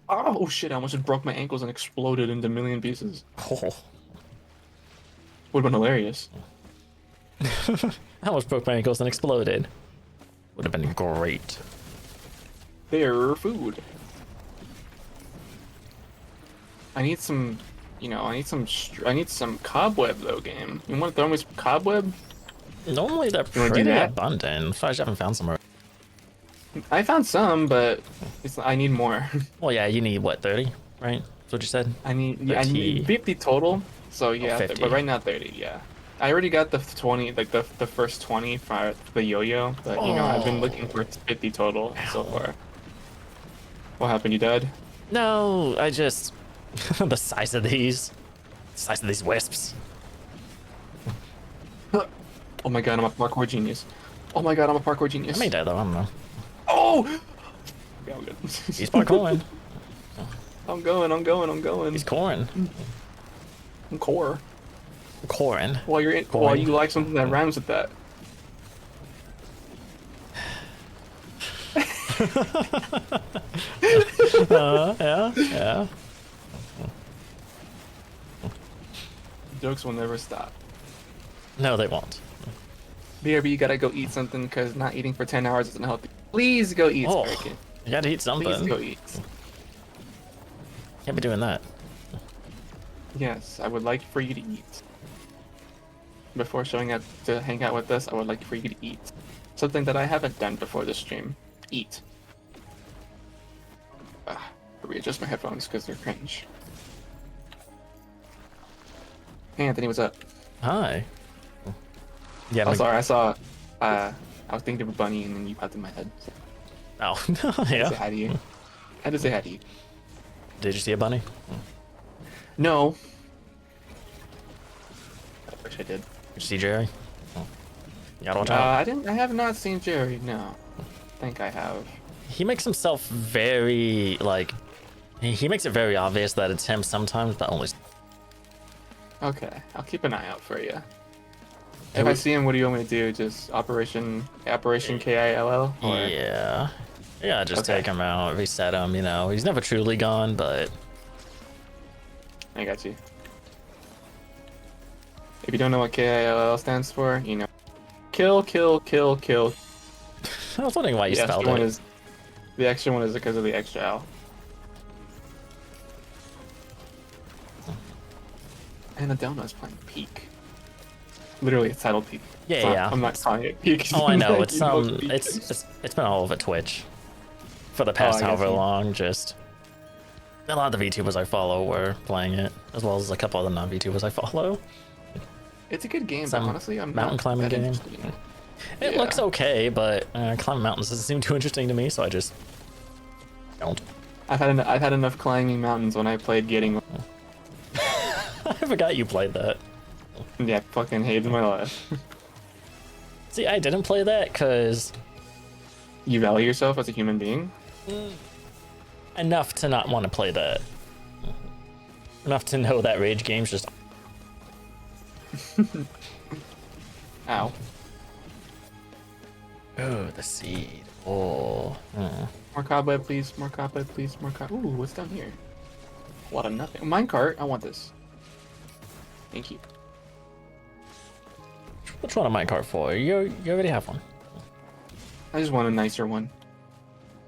Oh shit, I almost just broke my ankles and exploded into a million pieces. Oh. Would've been hilarious. I almost broke my ankles and exploded. Would have been great. Their food. I need some, I need some cobweb though, game. You want to throw me some cobweb? Normally they're You wanna do pretty that? abundant. So I just haven't found some. I found some, but I need more. Well, yeah, you need what, 30, right? That's what you said. I need 30. 50 total. So yeah, 50. but right now 30. Yeah, I already got the 20, like the first 20 for the yo-yo, but I've been looking for 50 total so far. What happened? You died? No, I just the size of these wisps. Oh my god, I'm a parkour genius. Oh my god, I'm a parkour I genius. may die though. I don't know. Oh! Yeah, I'm good. He's parkouring. I'm going. He's coring. I'm core. Coring. While you like something that rhymes with that. Yeah. Jokes will never stop. No, they won't. BRB, you gotta go eat something because not eating for 10 hours isn't healthy. Please go eat, Oh, Sparky. you gotta eat Please something. go eat. Can't be doing that. Yes, I would like for you to eat. Before showing up to hang out with us, I would like for you to eat. Something that I haven't done before this stream. Eat. Readjust my headphones because they're cringe. Hey Anthony, what's up? Hi. Yeah. Oh, sorry, I saw. I was thinking of a bunny and then you popped in my head. Oh, Say yeah. hi to you. I had to say hi to you. Did you see a bunny? No. I wish I did. Did you see Jerry? Oh. You gotta watch out. I have not seen Jerry. No. I think I have. He makes himself very like. He makes it very obvious that it's him sometimes, but only. Okay, I'll keep an eye out for you. If I see him, what do you want me to do? Just Operation KILL? Or... Yeah. Yeah, just Okay. take him out, reset him, He's never truly gone, but I got you. If you don't know what KILL stands for, kill, kill, kill, kill. I was wondering why you The spelled extra one it. is the extra one is because of the extra L. And Adelna's playing Peak. Literally, it's titled Peak. Yeah, It's not- yeah. I'm not calling it Peak. Oh, I know. It's You know Peak. it's been all over Twitch for the past I however see. long. Just a lot of the VTubers I follow were playing it, as well as a couple other non-VTubers I follow. It's a good game, Some but honestly, I'm mountain not climbing that game. interested in it. It Yeah. looks okay, but climbing mountains doesn't seem too interesting to me, so I just don't. I've had enough climbing mountains when I played Getting. I forgot you played that. Yeah, I fucking hated my life. See, I didn't play that because You value yourself as a human being? enough to not want to play that. Enough to know that rage game's just. Ow. Oh, the seed. Oh. More cobweb, please. More cobweb, please. More cobweb. Ooh, what's down here? A lot of nothing. Minecart. I want this. Thank you. Which one am I card for? You already have one. I just want a nicer one.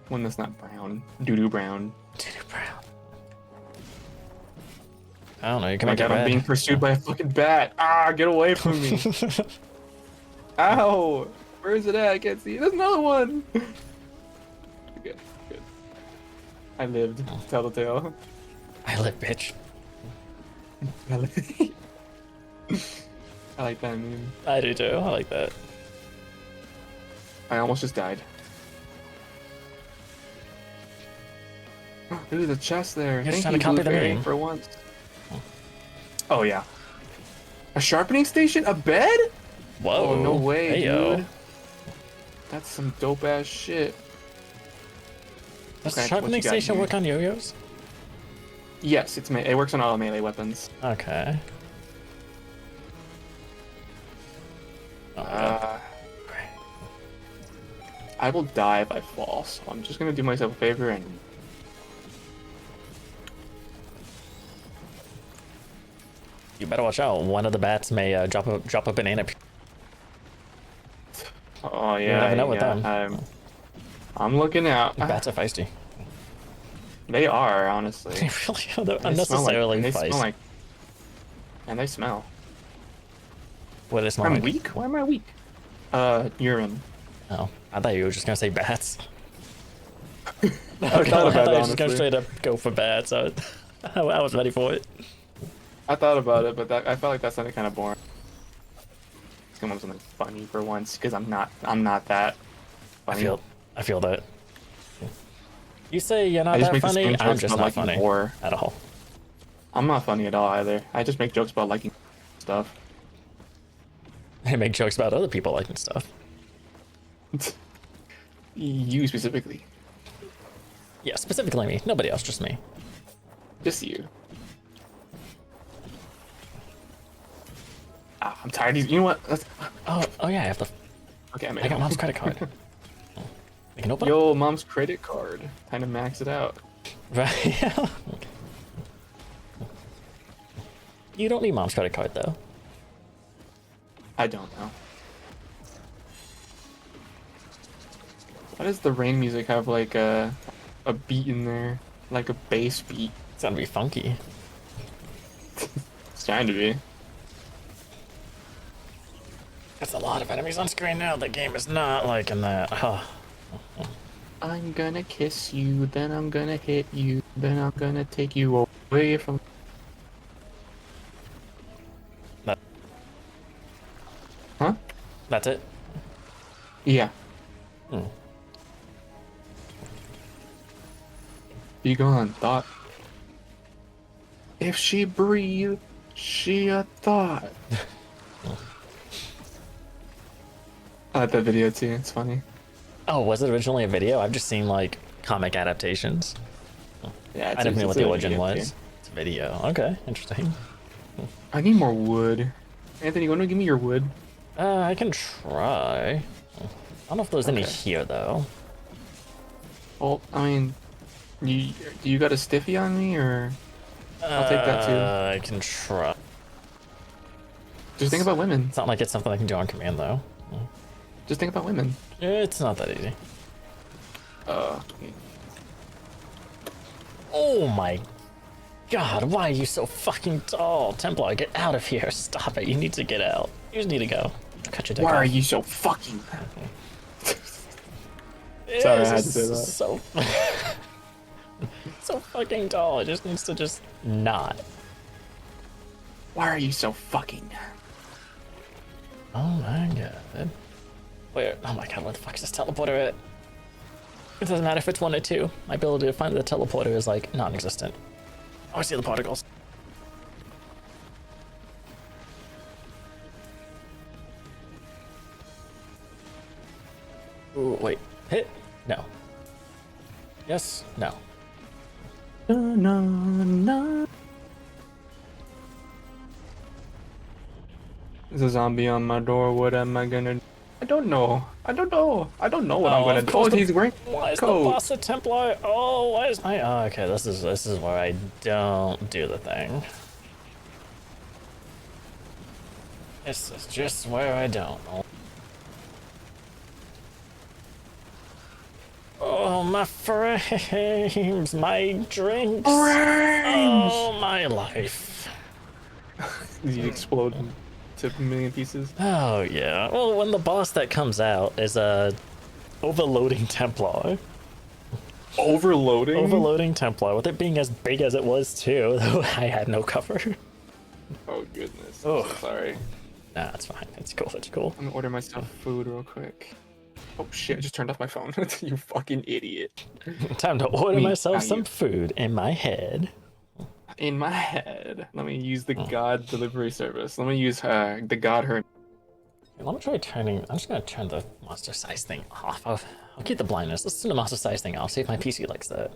One that's not brown. Doo-doo brown. Doo-doo brown. I don't know. You can Oh my make it god, I'm red. being pursued by a fucking bat. Ah, get away from me. Ow! Where is it at? I can't see it. There's another one! Good, good. I lived. Tell the tale. I live, bitch. I like that meme. I do too. I like that. I almost just died. Ooh, the chest there. You're just Thank trying you, to copy Blue the Fairy, meme. for once. Oh, yeah. A sharpening station? A bed? Whoa. Oh, no way, Heyo. dude. That's some dope-ass shit. Does Okay, the what sharpening you got station here? work on yo-yos? Yes, it works on all melee weapons. Okay. Oh my god. I will die if I fall, so I'm just gonna do myself a favor and... You better watch out. One of the bats may drop a banana. Oh, yeah, never know with yeah, them. I'm looking out. Bats are feisty. They are, honestly. They really are. They're They unnecessarily smell feisty. like... And they smell. What do they smell I'm like? weak? Why am I weak? Urine. Oh, I thought you were just gonna say bats. I thought I about thought it, you were just gonna honestly. straight up go for bats. So I was ready for it. I thought about it, but I felt like that sounded kind of boring. Let's come up with something funny for once, because I'm not that funny. I feel that. You say you're not I just that make the funny. same I'm jokes just about not liking funny horror. at all. I'm not funny at all either. I just make jokes about liking stuff. I make jokes about other people liking stuff. You specifically. Yeah, specifically me. Nobody else, just me. Just you. Ah, I'm tired. You know what? Oh yeah, I have the. Okay, I got mom's credit card. You can open it. Yo, mom's credit card. Time to max it out. Right. You don't need mom's credit card though. I don't know. Why does the rain music have like a beat in there? Like a bass beat? It's gonna be funky. It's trying to be. There's a lot of enemies on screen now. The game is not liking that. Oh. I'm gonna kiss you, then I'm gonna hit you, then I'm gonna take you away from... That, Huh? that's it? Yeah. Hmm. Be gone, thought. If she breathed, she a thought. I like that video too, it's funny. Oh, was it originally a video? I've just seen like comic adaptations. Yeah, I didn't know what the origin video, was. too. It's a video. Okay, interesting. I need more wood. Anthony, you wanna give me your wood? I can try. I don't know if there's any Okay. here though. Well, I mean, do you got a stiffy on me, or... I'll take that too. I can try. Just think about women. It's not like it's something I can do on command though. Just think about women. It's not that easy. Uh, Oh my god, why are you so fucking tall? Templar, get out of here. Stop it. You need to get out. You just need to go. Cut your dick why off. are you so fucking... It's Sorry, I had to say that. So, so fucking tall. It just needs to just not. Why are you so fucking... Oh my god. Where? Oh my god, where the fuck is this teleporter at? It doesn't matter if it's 1 or 2. My ability to find the teleporter is like non-existent. Oh, I see the particles. Ooh, wait. Hit? No. Yes? No. No, no. There's a zombie on my door. What am I gonna do? I don't know. I don't know. I don't know what I'm Oh, gonna of do. course Oh, the- he's wearing Why is the coat. boss a Templar? Oh, why is my? Oh, okay, this is where I don't do the thing. This is just where I don't. Oh, my frames, my drinks. Frames! Oh, my life. You explode to a million pieces. Oh yeah. Well, when the boss that comes out is a overloading Templar. Overloading? Overloading Templar, with it being as big as it was too, though I had no cover. Oh goodness. Oh. I'm so sorry. Nah, it's fine. It's cool. It's cool. I'm gonna order myself food real quick. Oh shit, I just turned off my phone. You fucking idiot. Time to order Me, myself not some you. food in my head. In my head. Let me use the God delivery service. Let me use the God her. Let me try turning. I'm just gonna turn the monster size thing off. I'll keep the blindness. Let's turn the monster size thing off. See if my PC likes that.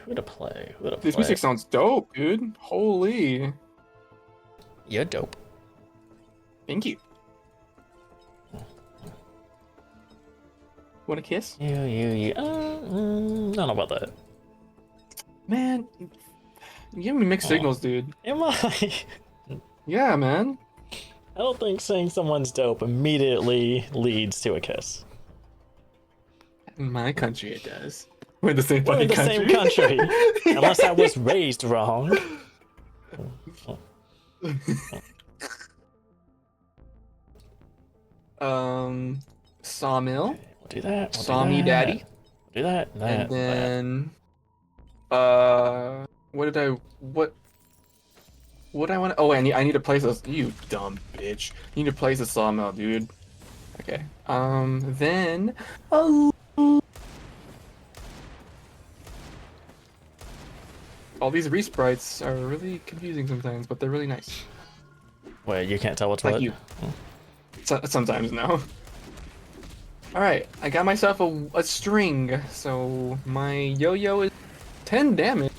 Who to play? Who to play? This music sounds dope, dude. Holy. You're dope. Thank you. Want a kiss? You. I don't know about that. Man, you giving me mixed signals, dude. Am I? Yeah, man. I don't think saying someone's dope immediately leads to a kiss. In my country, it does. We're in the same We're in fucking the country. same country. Unless I was raised wrong. Sawmill. We'll do that. Saw me, daddy. Do that. And then, what I want? Oh, I need to place this. You dumb bitch. You need to place a sawmill, dude. Okay. Then, oh, all these resprites are really confusing sometimes, but they're really nice. Wait, you can't tell what's Like what? you. Sometimes no. All right, I got myself a string, so my yo-yo is 10 damage.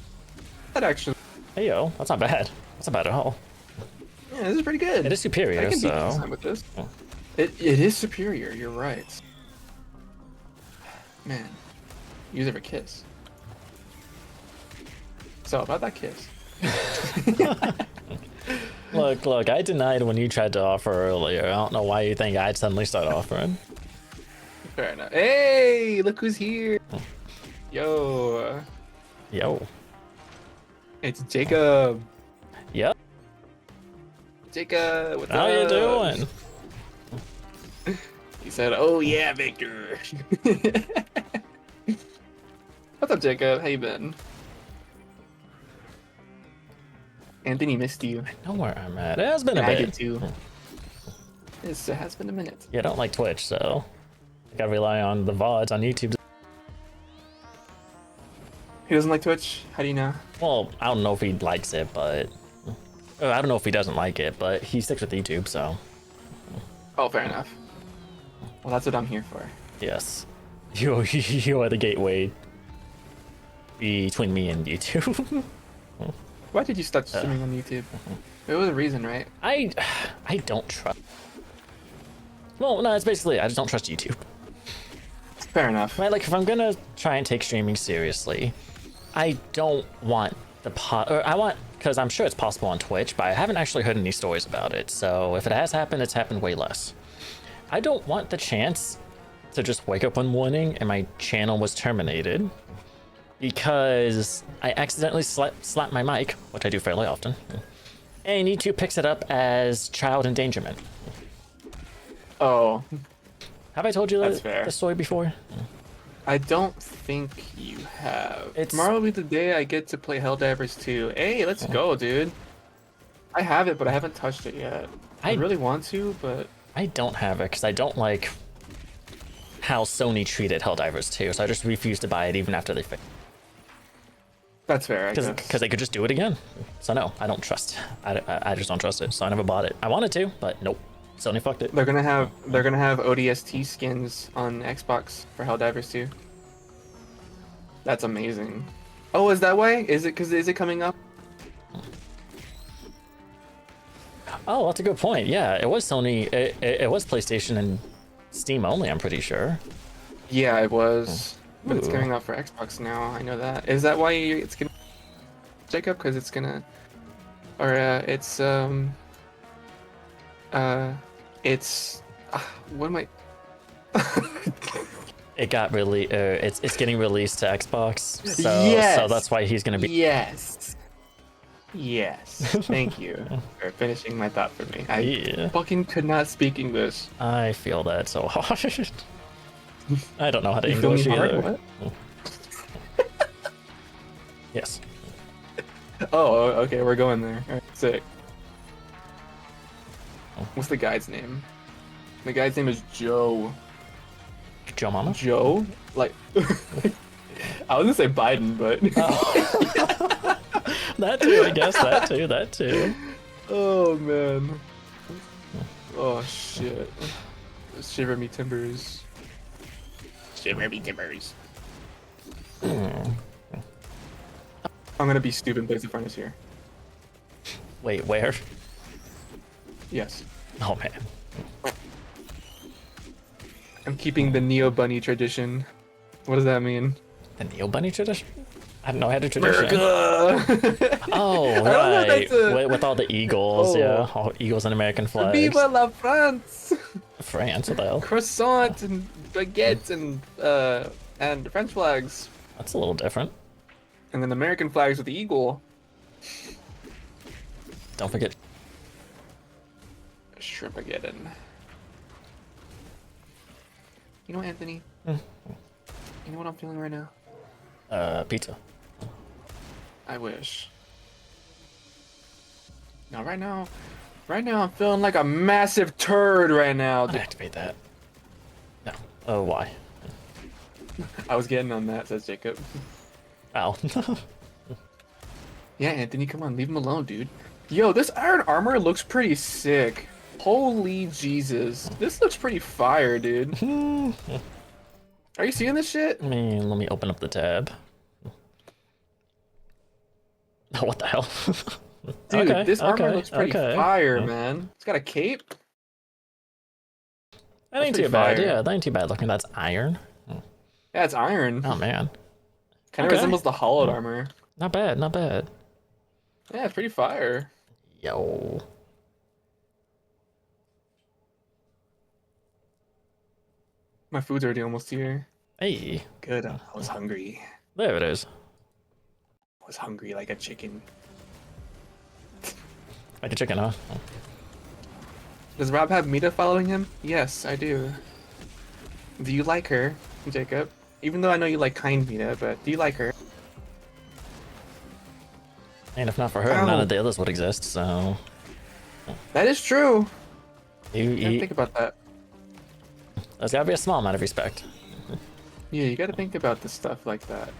That actually, Hey yo, that's not bad. That's not bad at all. yeah, this is pretty good. It is superior, I can beat so. this time with this. It is superior. You're right. Man, use it for kiss. So about that kiss. Look, I denied when you tried to offer earlier. I don't know why you think I'd suddenly start offering. Fair enough. Hey, look who's here. Yo, Yo. it's Jacob. Yep. Jacob, what's How you up? doing? He said, "Oh yeah, Victor." What's up, Jacob? How you been? Anthony missed you. I know where I'm at. It has been a I bit. did too. It has been a minute. Yeah, I don't like Twitch, so I gotta rely on the VODs on YouTube. He doesn't like Twitch? How do you know? Well, I don't know if he likes it, but I don't know if he doesn't like it, but he sticks with YouTube, so Oh, fair enough. Well, that's what I'm here for. yes. You are the gateway between me and YouTube. Why did you start streaming on YouTube? There was a reason, right? I don't trust. Well, no, it's basically I just don't trust YouTube. Fair enough. Right, like if I'm gonna try and take streaming seriously, I don't want or I want, because I'm sure it's possible on Twitch, but I haven't actually heard any stories about it. So if it has happened, it's happened way less. I don't want the chance to just wake up one morning and my channel was terminated because I accidentally slapped my mic, which I do fairly often, and YouTube picks it up as child endangerment. Oh, Have I told you That's fair. the story before? I don't think you have. It's- Tomorrow will be the day I get to play Helldivers 2. Hey, let's go, dude. I have it, but I haven't touched it yet. I I- really want to, but I don't have it because I don't like how Sony treated Helldivers 2, so I just refuse to buy it even after they fixed that's fair, I guess. because they could just do it again. So no, I don't trust. I just don't trust it. So I never bought it. I wanted to, but nope. Sony fucked it. They're gonna have ODST skins on Xbox for Helldivers 2. That's amazing. Oh, is that why? Is it coming up? Oh, that's a good point. Yeah, it was Sony. It was PlayStation and Steam only. I'm pretty sure. Yeah, it was. But it's Ooh. coming out for Xbox now. I know that. Is that why it's gonna Jacob? Because it's gonna, or it's what am I? It got really. It's getting released to Xbox. So Yes. that's why he's gonna be. Yes. Yes. Thank you for finishing my thought for me. I Yeah. fucking could not speak English. I feel that so hard. I don't know how to You feel me English hard? either. What? Yes. Oh, okay, we're going there. All right, sick. Oh. What's the guy's name? The guy's name is Joe. Joe Mama. Joe? Like, I was gonna say Biden, but. Oh. That too, I guess. That too. Oh man. Oh shit. Shiver me timbers. Shiver me timbers. I'm gonna be stupid and place the furnace here. Wait, where? Yes. Oh man. I'm keeping the Neobunny tradition. What does that mean? The Neobunny tradition? I didn't know I had a tradition. America! Oh, don't know if right. that's a- With all the eagles, Oh. yeah. All eagles and American flags. Viva la France! France, what the hell? Croissant and baguettes and French flags. That's a little different. And then American flags with the eagle. Don't forget. Shrimpageddon. You know what, Anthony? Hmm. You know what I'm feeling right now? Pizza. I wish. Now, right now I'm feeling like a massive turd right now. I'd activate that. No. Oh, why? I was getting on that, says Jacob. Ow. Yeah, Anthony, come on, leave him alone, dude. Yo, this iron armor looks pretty sick. Holy Jesus. This looks pretty fire, dude. Are you seeing this shit? let me open up the tab. Oh, what the hell? Dude, Okay, this armor okay, looks pretty okay. fire, man. It's got a cape. That ain't pretty too bad. fire. Yeah, that ain't too bad looking. That's iron. Yeah, it's iron. Oh man. Kind of okay. resembles the hollowed armor. Not bad, not bad. Yeah, it's pretty fire. Yo. My food's already almost here. Hey. Good. I was hungry. There it is. I was hungry like a chicken. Like a chicken, huh? Does Rob have Mita following him? Yes, I do. Do you like her, Jacob? Even though I know you like kind Mita, but do you like her? And if not for her, Ow. none of the others would exist, so... That is true. You You gotta eat... think about that. There's gotta be a small amount of respect. Yeah, you gotta think about the stuff like that.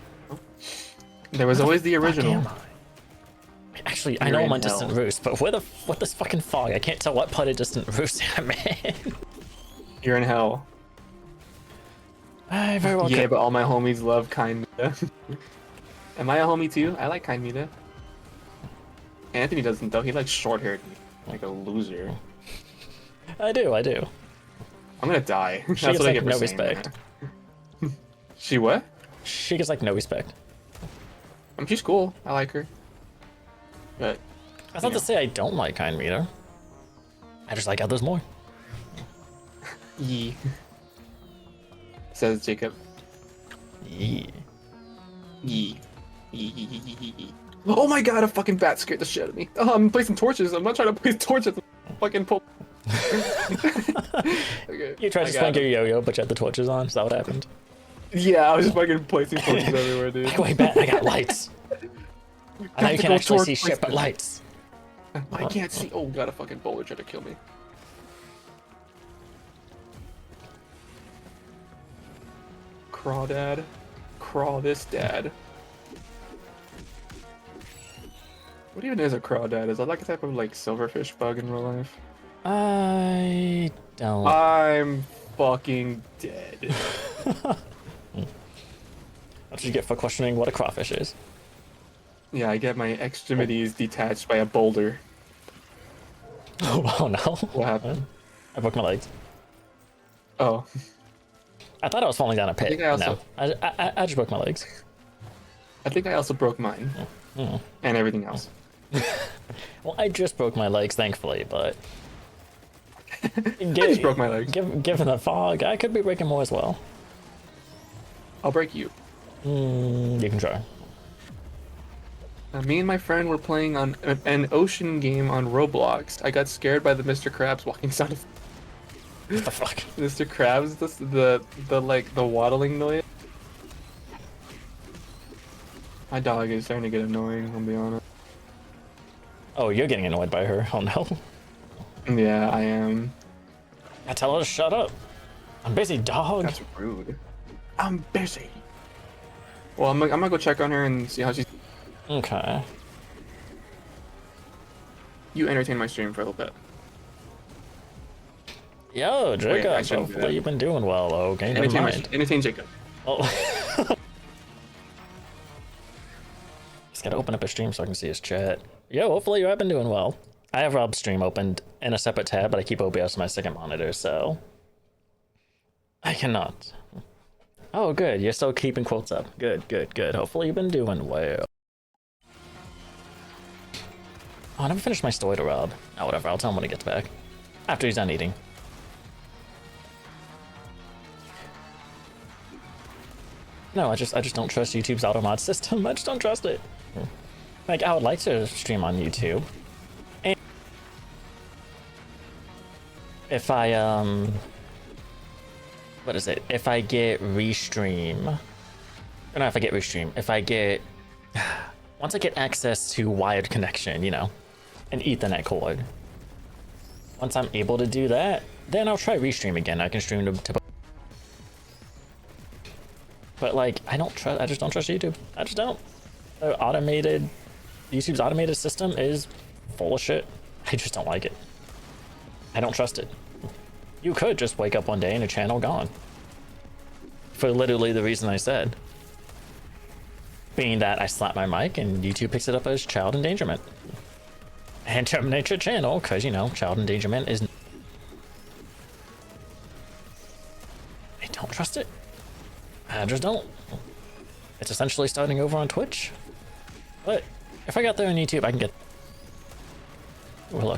There was always the original. Actually, I You're know I'm in on Distant hell. Roost, but what this fucking fog? I can't tell what part of Distant Roost I'm in. You're in hell. I very well Yeah, could. but all my homies love kind Mita. Am I a homie too? I like kind Mita. Anthony doesn't though. He likes short-haired, like a loser. I do. I'm gonna die. That's She what gets I like get for no saying respect. that. She what? She gets like no respect. She's cool. I like her. But That's not Yeah. to say I don't like kind meter. I just like others more. yee. Says Jacob. Yeah. Yee. Yee, yee, yee, yee, yee. Oh my god, a fucking bat scared the shit out of me. Oh, I'm placing torches. I'm not trying to place torches. I'm fucking pull. Okay, You tried I to got swing your him. yo-yo, but you had the torches on. Is that what happened? Yeah, I was just fucking placing torches everywhere, dude. Wait, bet I got lights. I know you can't Tactical actually torch see shit, but placement. lights. I can't see. Oh god, a fucking bowler tried to kill me. Crawdad. Craw this dad. What even is a crawdad? Is that like a type of like silverfish bug in real life? I don't. I'm fucking dead. What did you get for questioning what a crawfish is? Yeah, I get my extremities detached by a boulder. Oh no. What happened? I broke my legs. Oh, I thought I was falling down a pit. think I also- No, I just broke my legs. I think I also broke mine. And everything else. Well, I just broke my legs, thankfully, but I just broke my legs. Given the fog, I could be breaking more as well. I'll break you. You can try. Me and my friend were playing on an ocean game on Roblox. I got scared by the Mr. Krabs walking sound of What the fuck? Mr. Krabs, the like the waddling noise. My dog is starting to get annoying, I'll be honest. Oh, you're getting annoyed by her. Oh no. Yeah, I am. I tell her to shut up. I'm busy, dog. That's rude. I'm busy. Well, I'm gonna go check on her and see how she's. Okay. You entertain my stream for a little bit. Yo, Jacob, I shouldn't do hopefully that. you've been doing well. Okay, never Entertain, mind. entertain Jacob. Oh. Just gotta open up a stream so I can see his chat. Yo, hopefully you have been doing well. I have Rob's stream opened in a separate tab, but I keep OBS on my second monitor, so I cannot. Oh, good. You're still keeping quotes up. Good, good, good. Hopefully you've been doing well. Oh, I never finished my story to Rob. Oh, whatever. I'll tell him when he gets back. After he's done eating. No, I just don't trust YouTube's auto mod system. I just don't trust it. Like, I would like to stream on YouTube. And if I, what is it? If I get restream, or not if I get restream, if I get, once I get access to wired connection, you know, an Ethernet cord. Once I'm able to do that, then I'll try restream again. I can stream to but like, I just don't trust YouTube. I just don't. YouTube's automated system is full of shit. I just don't like it. I don't trust it. You could just wake up one day and a channel gone. For literally the reason I said. Being that I slap my mic and YouTube picks it up as child endangerment. And terminate your channel, because, you know, child endangerment is... I don't trust it. I just don't. It's essentially starting over on Twitch. But if I got there on YouTube, I can get... Oh, hello.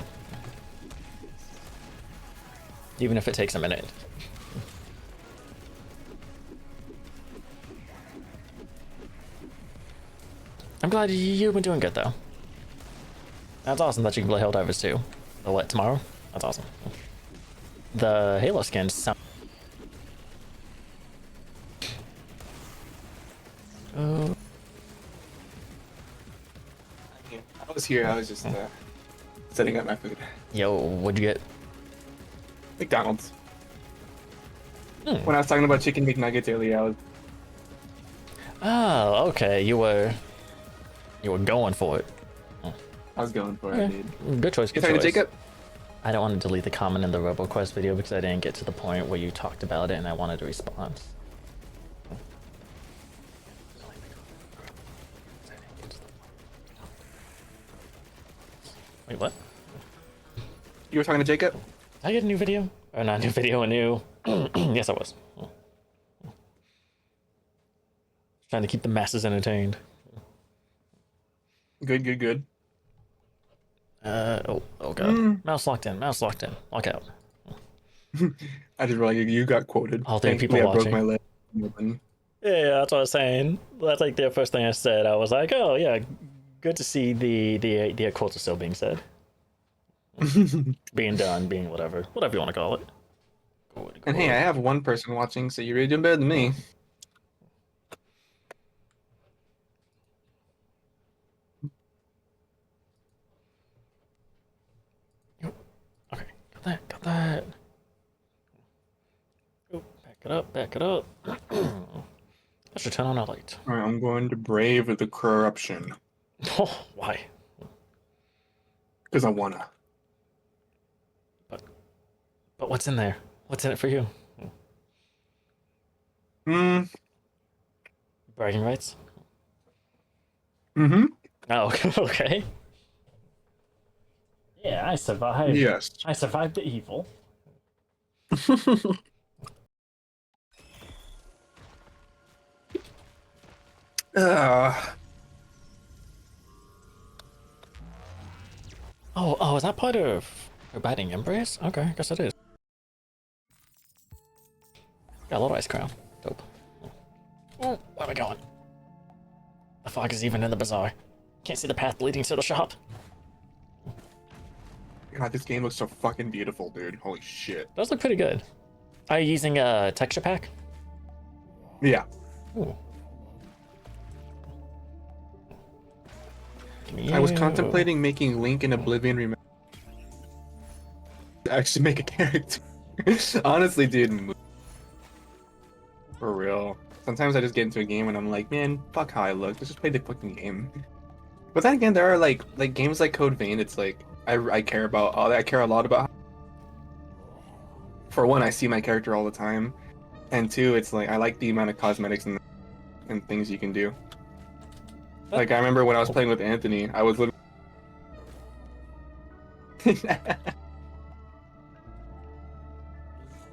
Even if it takes a minute. I'm glad you've been doing good, though. That's awesome that you can play Helldivers too. The what, tomorrow? That's awesome. The Halo skins sound... Oh. I was here. I was just setting up my food. Yo, what'd you get? McDonald's. When I was talking about chicken McNuggets earlier, I was. Oh, okay. You were going for it. I was going for it, dude. Good choice. You Good talking to choice. Jacob? I don't want to delete the comment in the RoboQuest video because I didn't get to the point where you talked about it and I wanted a response. Wait, what? You were talking to Jacob? Did I get a new video? Or not a new video, a new... Yes, I was. Trying to keep the masses entertained. Good, good, good. Oh god. Mouse locked in, mouse locked in. Lock out. I just realized you got quoted. All three people Thankfully, I watching. broke my leg. Yeah, that's what I was saying. That's like the first thing I said. I was like, oh yeah, good to see the quotes are still being said. Being done, being whatever you want to call it. And hey, I have one person watching, so you're really doing better than me. Okay, got that. Oh, back it up, back it up. I should turn on a light. Alright, I'm going to brave the corruption. Oh, why? Because I wanna. But what's in there? What's in it for you? Hmm. Bragging rights? Mm-hmm. Oh, okay. Yeah, I survived. Yes. I survived the evil. uh, Oh, is that part of Abiding Embrace? Okay, I guess it is. Got a little ice crown. Dope. Oh, where are we going? The fog is even in the bazaar. Can't see the path leading to the shop. God, this game looks so fucking beautiful, dude. Holy shit. Does look pretty good. Are you using a texture pack? Yeah. Ooh. I was contemplating making Link in Oblivion actually make a character. Honestly, dude. For real. Sometimes I just get into a game and I'm like, man, fuck how I look. Let's just play the fucking game. But then again, there are like games like Code Vein. It's like I care about all that. I care a lot about. For one, I see my character all the time, and two, it's like I like the amount of cosmetics and things you can do. Like I remember when I was playing with Anthony, I was literally.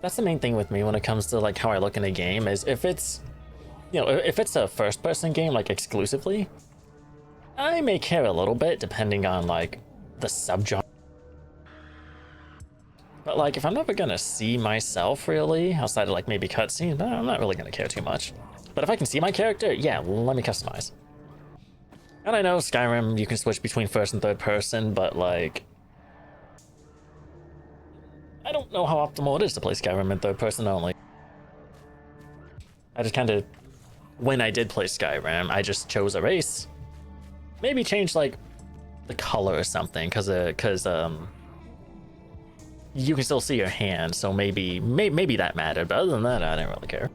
That's the main thing with me when it comes to like how I look in a game is if it's, you know, if it's a first-person game like exclusively, I may care a little bit depending on like the subgenre. But like if I'm never gonna see myself really outside of like maybe cutscenes, I'm not really gonna care too much. But if I can see my character, yeah, let me customize. And I know Skyrim you can switch between first and third person, but like I don't know how optimal it is to play Skyrim in third person only. I just kind of, when I did play Skyrim, I just chose a race. Maybe change like the color or something, cause you can still see your hand, so maybe that mattered. But other than that, I didn't really care.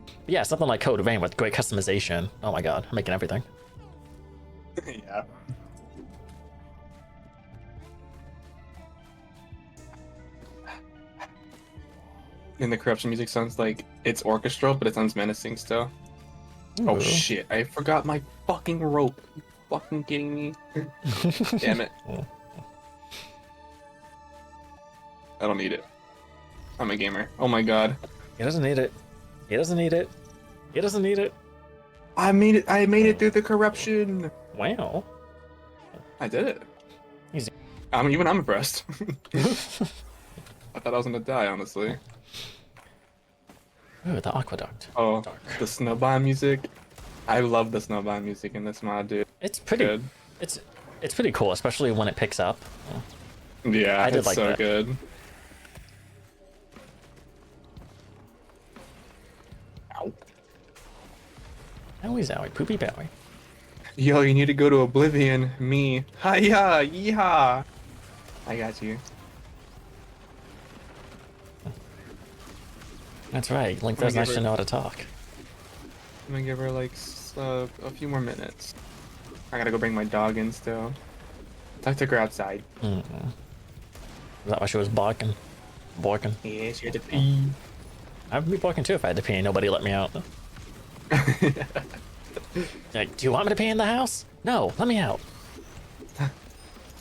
But yeah, something like Code Vein with great customization. Oh my god, I'm making everything. Yeah. And the corruption music sounds like it's orchestral, but it sounds menacing still. Ooh. Oh shit, I forgot my fucking rope. Are you fucking kidding me? Damn it. I don't need it. I'm a gamer. Oh my god. He doesn't need it. He doesn't need it. He doesn't need it. I made it through the corruption. Wow. I did it. Easy. I'm impressed. I thought I was gonna die, honestly. Ooh, the aqueduct. Oh, Dark. the snowbomb music. I love the snowbomb music in this mod, dude. It's pretty Good. It's pretty cool, especially when it picks up. Yeah, I did it's like so that. good. Ow. Owie zowie, poopy bowie. Yo, you need to go to Oblivion. Me. Hiya, yeehaw. I got you. That's right, Link doesn't actually know how to talk. I'm gonna give her like a few more minutes. I gotta go bring my dog in still. I took her outside. Is that why she was barking? Barking. Yeah, she had to pee. I'd be barking too if I had to pee and nobody let me out. Like, do you want me to pee in the house? No, let me out.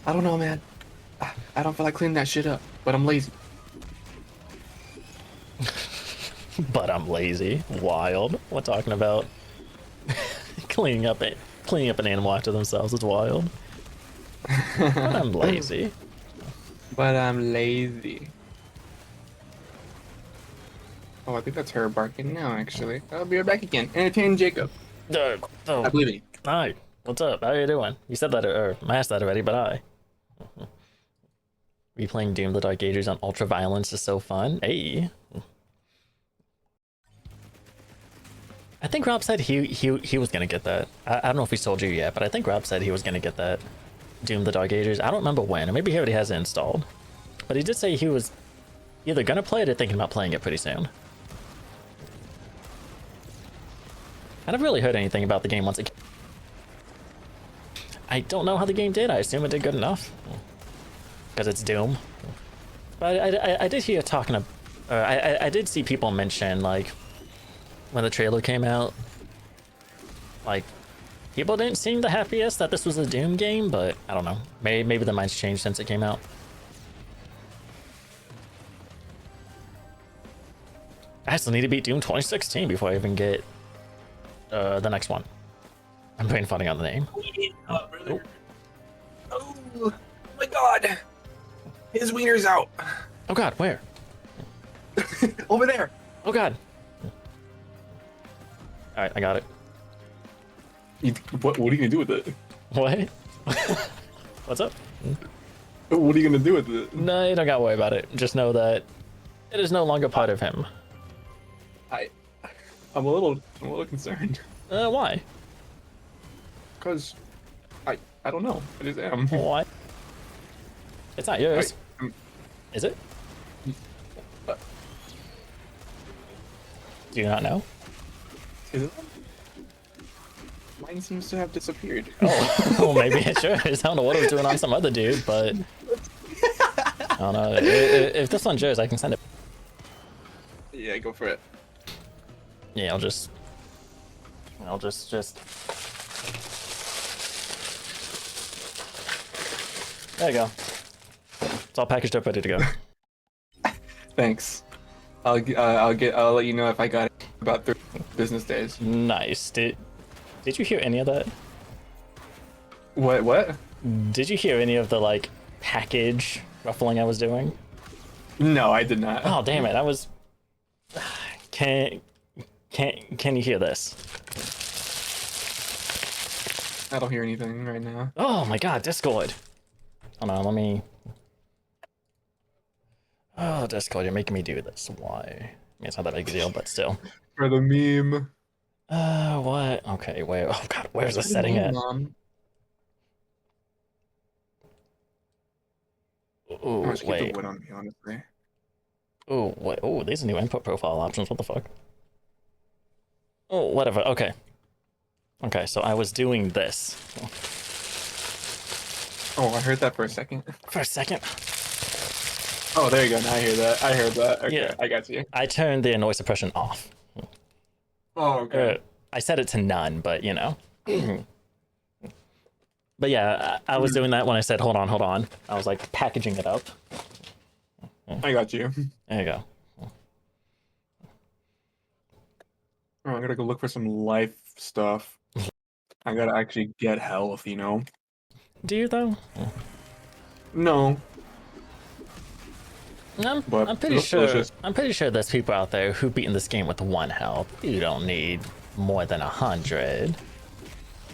I don't know, man. I don't feel like cleaning that shit up, but I'm lazy. But I'm lazy. Wild. What talking about? cleaning up an animal after themselves is wild. But I'm lazy. But I'm lazy. Oh, I think that's her barking now, actually. I'll be right back again. Entertain Jacob. I Oh, believe in you. hi. What's up? How you doing? You said that, or I asked that already, but hi. Replaying Doom the Dark Ages on Ultra Violence is so fun. Hey. I think Rob said he was gonna get that. I don't know if he told you yet, but I think Rob said he was gonna get that Doom the Dark Ages. I don't remember when, or maybe he already has it installed. But he did say he was either gonna play it or thinking about playing it pretty soon. I never really heard anything about the game once it came. I don't know how the game did. I assume it did good enough. Because it's Doom. But I did hear talking I did see people mention, like, when the trailer came out, like, People didn't seem the happiest that this was a Doom game, but I don't know. Maybe the mind's changed since it came out. I still need to beat Doom 2016 before I even get the next one. I'm brain farting on the name. Oh. Oh my god! His wiener's out! Oh god, where? Over there! Oh god. Alright, I got it. What are you gonna do with it? What? What's up? What are you gonna do with it? No, you don't gotta worry about it. Just know that it is no longer part of him. I'm a little concerned. Why? Cause I don't know. I just am. Why? It's not yours. Is it? Do you not know? Is it? Mine seems to have disappeared. Oh, well, maybe it sure is. I don't know what it was doing on some other dude, but I don't know. If this one's yours, I can send it. Yeah, go for it. Yeah, I'll just. There you go. It's all packaged up, ready to go. Thanks. I'll let you know if I got it in about 3 business days. Nice. Did you hear any of that? What? Did you hear any of the like package ruffling I was doing? No, I did not. Oh damn it! I was. Can you hear this? I don't hear anything right now. Oh my god, Discord. Hold on, let me. Oh, Discord, you're making me do this. Why? I mean, it's not that big a deal, but still. For the meme. What? Okay, wait. Oh god, where's the setting at? Mom. Oh, I'm just keep the wait. wood on me, honestly. Oh, wait. Oh, these are new input profile options. What the fuck? Oh, whatever. Okay. Okay, so I was doing this. Oh, I heard that for a second. For a second. Oh, there you go. Now I hear that. I heard that. Okay, Yeah. I got you. I turned the noise suppression off. Oh, okay. I set it to none, but you know. But yeah, I was doing that when I said, hold on. I was like packaging it up. I got you. There you go. Oh, I gotta go look for some life stuff. I gotta actually get health, you know? Do you though? No. But I'm pretty it looks sure. delicious. I'm pretty sure there's people out there who beaten this game with 1 health. You don't need more than 100.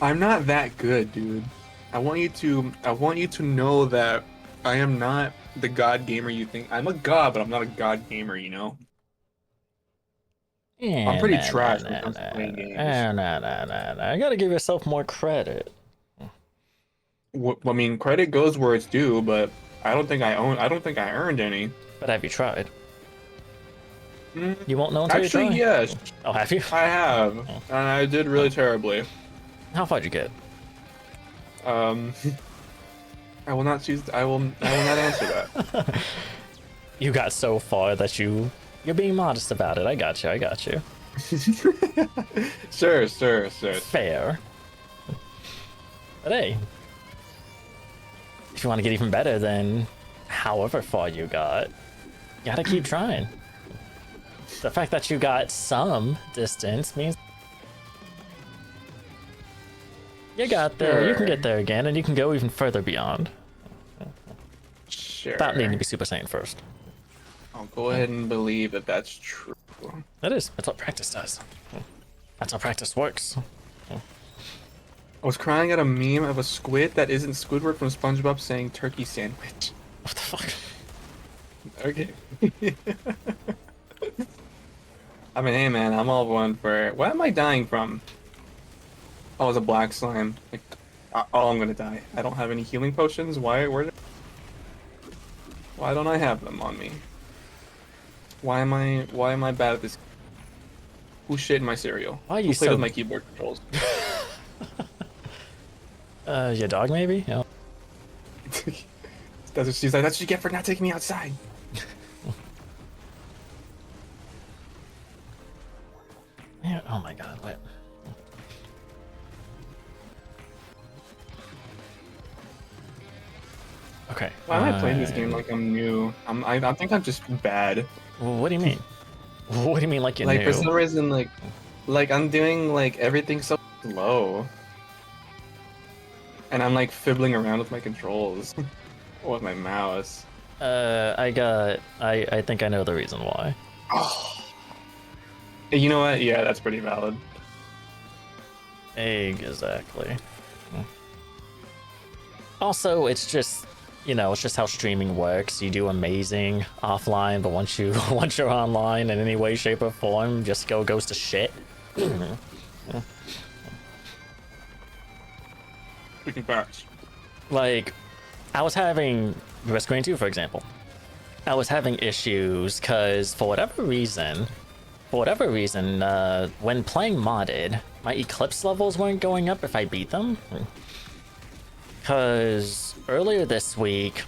I'm not that good, dude. I want you to know that I am not the god gamer you think. I'm a god, but I'm not a god gamer, you know? I'm pretty trash when it comes to playing games. I gotta give yourself more credit. I mean, credit goes where it's due, but I don't think I earned any. But have you tried? Mm, You won't know until you try. Actually, yes, Oh, have you? I have, and I did really terribly. How far'd you get? I will not choose. I will not answer that. You got so far that you're being modest about it. I got you. Sure. Fair. But hey, if you want to get even better than however far you got, you gotta keep trying. The fact that you got some distance means you got there. You can get there again, and you can go even further beyond. Sure. Without needing to be Super Saiyan first. I'll go ahead and believe that that's true. That is. That's what practice does. That's how practice works. I was crying at a meme of a squid that isn't Squidward from SpongeBob saying turkey sandwich. What the fuck? Okay. I mean, hey man, I'm all one for. What am I dying from? Oh, it's a black slime. Like, oh, I'm gonna die. I don't have any healing potions. Why don't I have them on me? Why am I bad at this? Who shit in my cereal? Why are you Who played so- with my keyboard controls? Your dog maybe? Yeah. That's what she's like. That's what you get for not taking me outside. Yeah. Oh my god. What? Okay. Why am I playing this game like I'm new? I think I'm just bad. What do you mean? What do you mean like you're Like for new? some reason, like I'm doing like everything so slow, and I'm like fiddling around with my controls, or with my mouse. I think I know the reason why. Oh. You know what? Yeah, that's pretty valid. Exactly. Also, it's just, it's just how streaming works. You do amazing offline, but once once you're online in any way, shape, or form, just goes to shit. Freaking facts. Like, I was having Risk Rain 2, for example. I was having issues because for whatever reason, when playing modded, my Eclipse levels weren't going up if I beat them. Because earlier this week,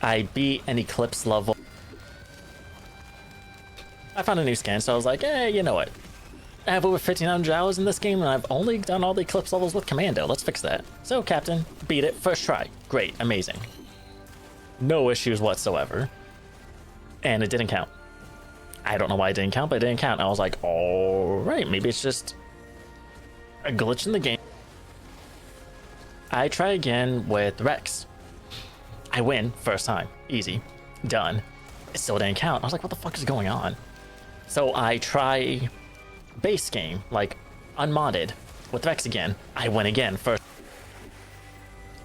I beat an Eclipse level. I found a new scan, so I was like, hey, you know what? I have over 1,500 hours in this game, and I've only done all the Eclipse levels with Commando. Let's fix that. So, Captain, beat it, first try. Great, amazing. No issues whatsoever. And it didn't count. I don't know why it didn't count, but it didn't count. I was like, alright, maybe it's just a glitch in the game. I try again with Rex. I win, first time. Easy. Done. It still didn't count. I was like, what the fuck is going on? So I try base game, like unmodded, with Rex again. I win again, first.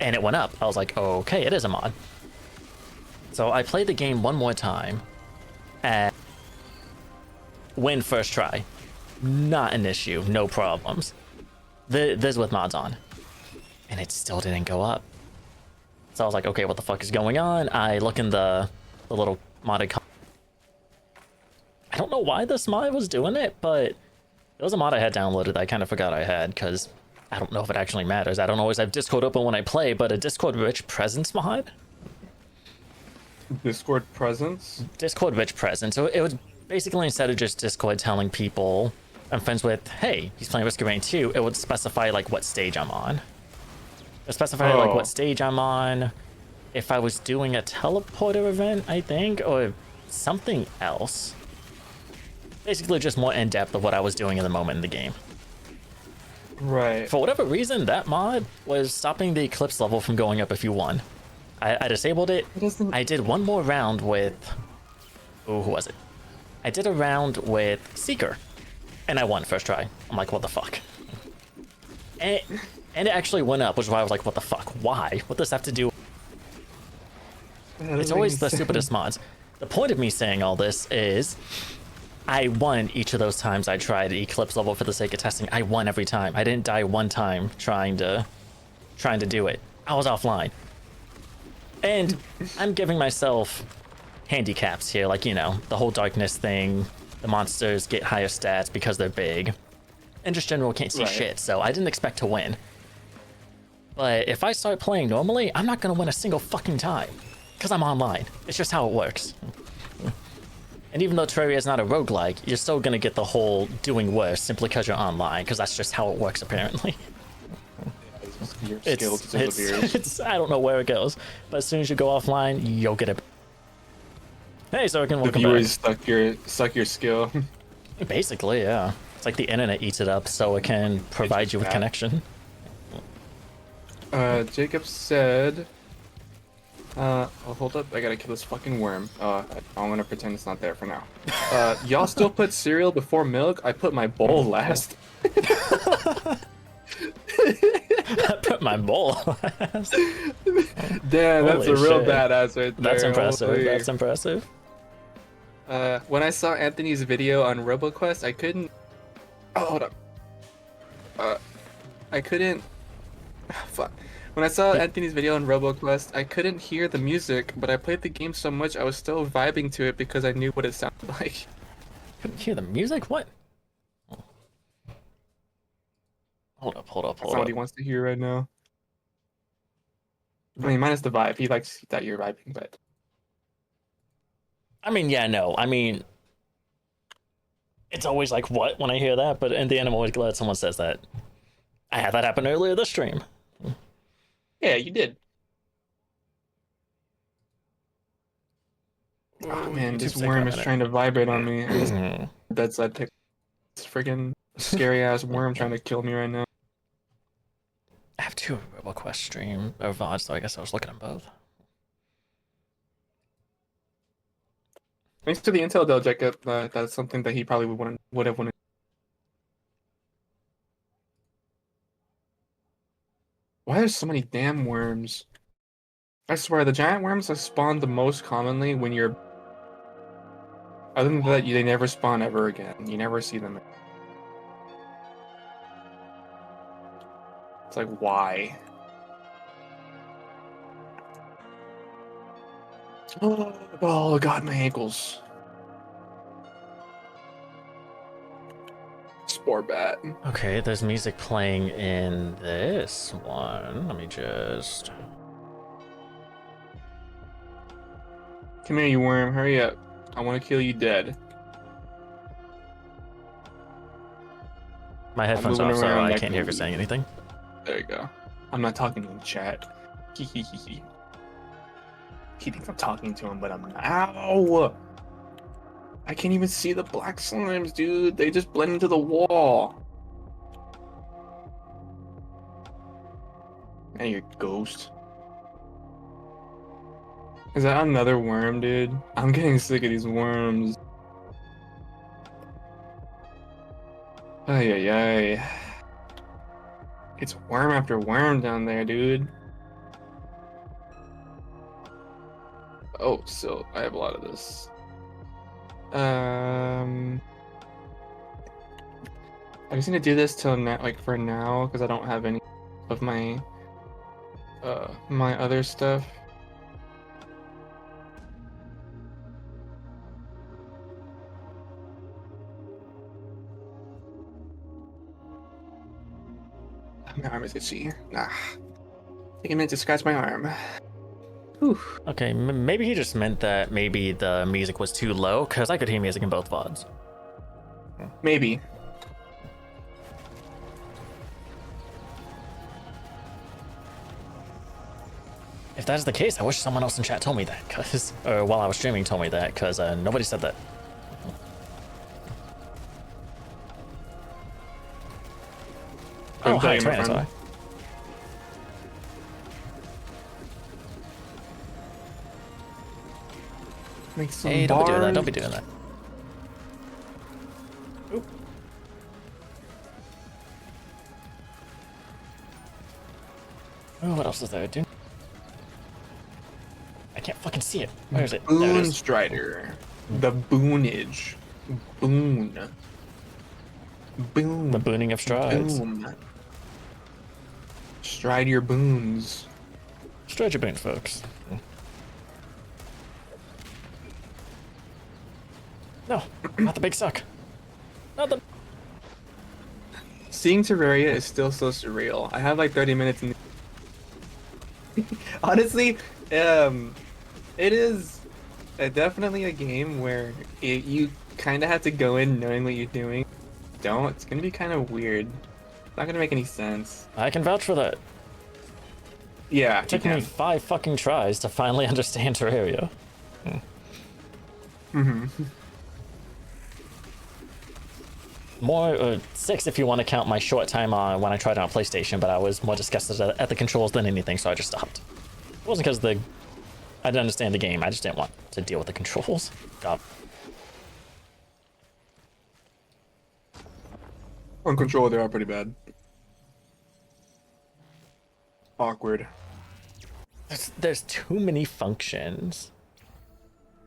And it went up. I was like, okay, it is a mod. So I played the game one more time. And win first try. Not an issue, no problems. This with mods on. And it still didn't go up. So I was like, okay, what the fuck is going on? I look in the little modded I don't know why this mod was doing it, but it was a mod I had downloaded that I kind of forgot I had, because I don't know if it actually matters. I don't always have Discord open when I play, but a Discord rich presence mod? Discord presence? Discord rich presence. So it was basically, instead of just Discord telling people I'm friends with, hey, he's playing Risk of Rain 2, it would specify like what stage I'm on. It would specify like what stage I'm on, if I was doing a teleporter event, I think, or something else. Basically just more in-depth of what I was doing in the moment in the game. Right. For whatever reason, that mod was stopping the Eclipse level from going up if you won. I disabled it. I did one more round with... Oh, who was it? I did a round with Seeker. And I won first try. I'm like, what the fuck? And it actually went up, which is why I was like, what the fuck? Why? What does this have to do? It's always the stupidest mods. The point of me saying all this is... I won each of those times I tried Eclipse level for the sake of testing. I won every time. I didn't die one time trying to do it. I was offline. And I'm giving myself handicaps here, like, the whole darkness thing. The monsters get higher stats because they're big. And just general can't see shit, so I didn't expect to win. But if I start playing normally, I'm not gonna win a single fucking time. Because I'm online. It's just how it works. And even though Terraria is not a roguelike, you're still gonna get the whole doing worse simply because you're online, because that's just how it works apparently. Your skill disappears. I don't know where it goes, but as soon as you go offline, you'll get it. Hey, Sorkin, welcome the viewers suck your skill. Basically, yeah. It's like the internet eats it up so it can provide you with connection. Jacob said... oh, hold up, I gotta kill this fucking worm. I'm gonna pretend it's not there for now. Y'all still put cereal before milk? I put my bowl last. I put my bowl last. Damn, that's a real badass right there. That's impressive, Holy. that's impressive. When I saw Anthony's video on RoboQuest, I couldn't... Oh, hold up. I couldn't... Fuck. When I saw Anthony's video on RoboQuest, I couldn't hear the music, but I played the game so much I was still vibing to it because I knew what it sounded like. Couldn't hear the music? What? Hold up. That's not what he wants to hear right now. I mean, minus the vibe. He likes that you're vibing, but... I mean, yeah, no. I mean, it's always like, what, when I hear that? But in the end, I'm always glad someone says that. I had that happen earlier this stream. Yeah, you did. Oh man, this YouTube's taking a worm is minute. trying to vibrate on me. That's that pick. This freaking scary ass worm trying to kill me right now. I have two RoboQuest stream or VODs, so I guess I was looking at both. Thanks to the intel though, Jacob. That's something that he probably would have wanted. Why are there so many damn worms? I swear, the giant worms have spawned the most commonly when you're. Other than that, they never spawn ever again. You never see them. It's like, why? Oh god, my ankles. Spore bat. Okay, there's music playing in this one. Let me just. Come here, you worm. Hurry up. I want to kill you dead. My headphones moving off, so around I like can't hear if a you're saying anything. There you go. I'm not talking in chat. He thinks I'm talking to him, but I'm not. Ow! I can't even see the black slimes, dude. They just blend into the wall. And your ghost. Is that another worm, dude? I'm getting sick of these worms. Ay, ay, ay. It's worm after worm down there, dude. Oh, so I have a lot of this. I'm just gonna do this till now, like for now, because I don't have any of my my other stuff. My arm is itchy. Nah. Take a minute to scratch my arm. Whew. Okay, maybe he just meant that maybe the music was too low, because I could hear music in both VODs. Maybe. If that's the case, I wish someone else in chat told me that, cause, or while I was streaming told me that, because nobody said that. Oh, hi, Tyrannosaur. Make some Hey, don't be doing that, bars. don't be doing that. Oop. Oh, what else is there, dude? I can't fucking see it. Where is it? There it Boon is. Strider. The boonage. Boon. Boon. The booning of strides. Boom. Stride your boons. Stride your boons, folks. No, not the big suck. Not the. Seeing Terraria is still so surreal. I have like 30 minutes in. Honestly, it is definitely a game where you kind of have to go in knowing what you're doing. Don't. It's gonna be kind of weird. It's not gonna make any sense. I can vouch for that. Yeah, It took me 5 fucking tries to finally understand Terraria. Mm-hmm. More, 6 if you want to count my short time on when I tried it on PlayStation, but I was more disgusted at the controls than anything, so I just stopped. It wasn't because I didn't understand the game, I just didn't want to deal with the controls. God. On control, they are pretty bad. Awkward. There's too many functions.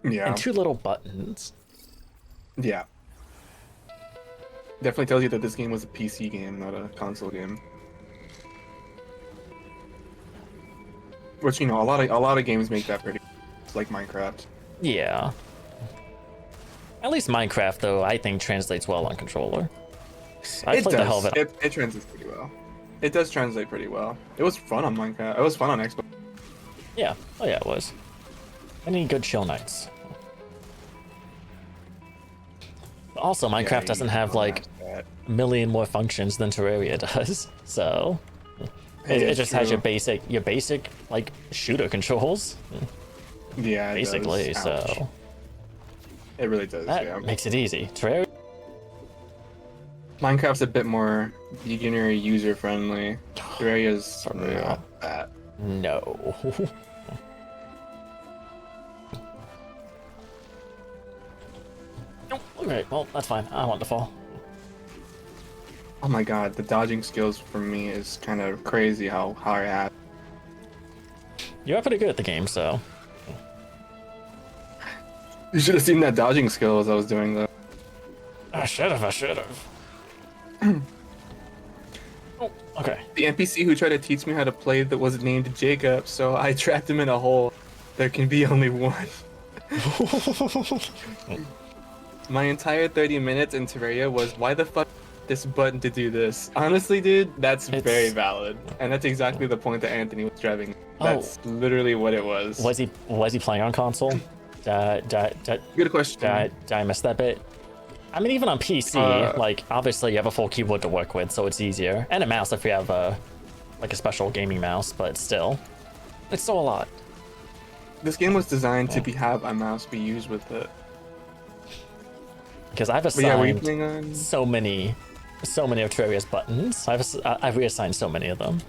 Yeah. And too little buttons. Yeah. Definitely tells you that this game was a PC game, not a console game. Which, you know, a lot of games make that pretty, like Minecraft. Yeah. At least Minecraft, though, I think translates well on controller. I played the hell of it. It translates pretty well. It does translate pretty well. It was fun on Minecraft. It was fun on Xbox. Yeah. Oh yeah, it was. Any good chill nights. Also, Minecraft doesn't have like a million more functions than Terraria does, so it just has your basic like shooter controls. Yeah, it basically. does. So It really does, That yeah. makes it easy. Terraria. Minecraft's a bit more beginner user friendly. Terraria's For real. not that. No. Okay, well, that's fine. I want to fall. Oh my god, the dodging skills for me is kind of crazy how I have. You are pretty good at the game, so. You should have seen that dodging skills I was doing though. I should have. Oh, okay. The NPC who tried to teach me how to play that was named Jacob, so I trapped him in a hole. There can be only one. My entire 30 minutes in Terraria was why the fuck this button to do this? Honestly, dude, that's very valid. And that's exactly the point that Anthony was driving. That's literally what it was. Was he playing on console? Good question. Did I miss that bit? I mean, even on PC, like, obviously you have a full keyboard to work with, so it's easier. And a mouse if you have like a special gaming mouse, but still, it's still a lot. This game was designed to have a mouse be used with it. Because I've assigned so many of Terraria's buttons. I've reassigned so many of them.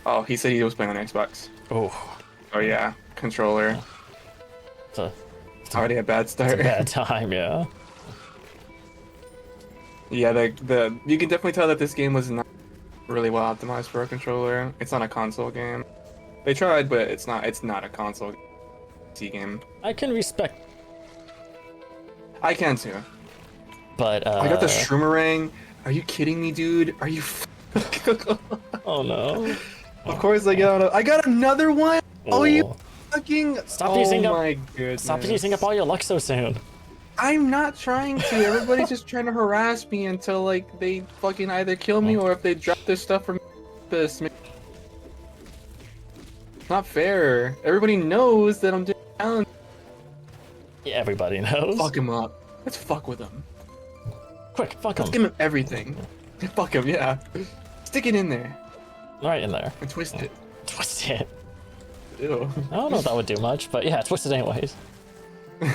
Oh, he said he was playing on Xbox. Oh. Oh yeah, controller. It's already a bad start. It's a bad time, yeah. Yeah, the you can definitely tell that this game was not really well optimized for a controller. It's not a console game. They tried, but it's not a console game. I can respect. I can too. But I got the Shroomerang. Are you kidding me, dude? Are you? Oh no. Of course I got another one. Oh, you fucking. Stop using up. Oh my goodness. Stop using up all your luck so soon. I'm not trying to. Everybody's just trying to harass me until like they fucking either kill me or if they drop their stuff from this. Not fair. Everybody knows that I'm doing challenge. Yeah, everybody knows. Fuck him up. Let's fuck with him. Quick, fuck him. Let's give him everything. Fuck him, yeah. Stick it in there. Right in there. And twist it. Twist it. Ew. I don't know if that would do much, but yeah, twist it anyways.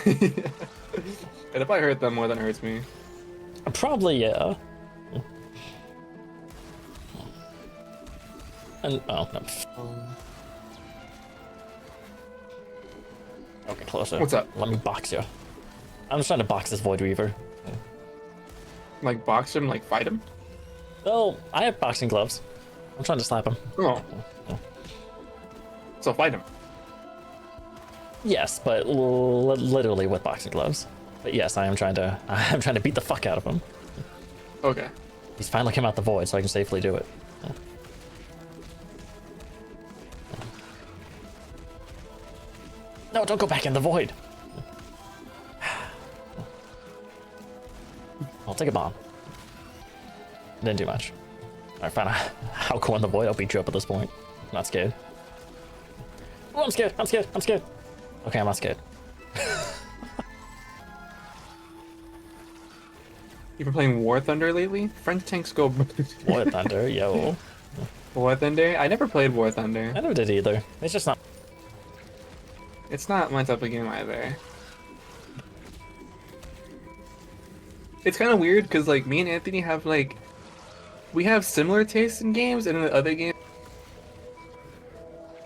It'll probably hurt them more than it hurts me. Probably, yeah. And, oh, no. Okay, closer. What's up? Let me box you. I'm just trying to box this Void Reaver. Like box him, like fight him? Oh, I have boxing gloves. I'm trying to slap him. Oh. So fight him. Yes, but literally with boxing gloves. But yes, I'm trying to beat the fuck out of him. Okay. He's finally come out the void, so I can safely do it. No, don't go back in the void. I'll take a bomb. Didn't do much. Alright, fine. I'll go in the void. I'll beat you up at this point. I'm not scared. Oh, I'm scared. I'm scared. I'm scared. Okay, I'm not scared. You been playing War Thunder lately? French tanks go. War Thunder, yo. War Thunder? I never played War Thunder. I never did either. It's just not. It's not my type of game either. It's kind of weird because like me and Anthony have like we have similar tastes in games, and in the other game,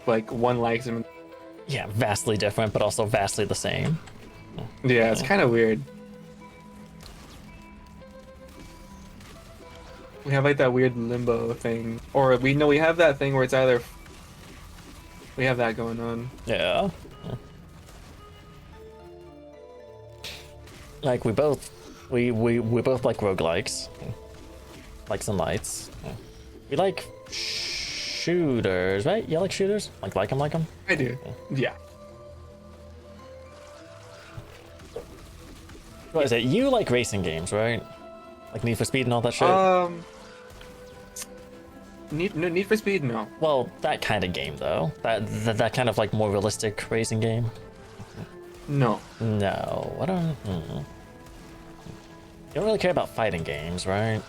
like one likes them. Yeah, vastly different, but also vastly the same. Yeah, it's kind of weird. We have like that weird limbo thing, or we know we have that thing where it's either we have that going on. Yeah. Like we both like roguelikes. Likes and lights. We like shooters, right? You like shooters? Like them? I do. Yeah. What is it? You like racing games, right? Like Need for Speed and all that shit? Need for Speed, no. Well, that kind of game though. That kind of like more realistic racing game. No. No, I don't. You don't really care about fighting games, right?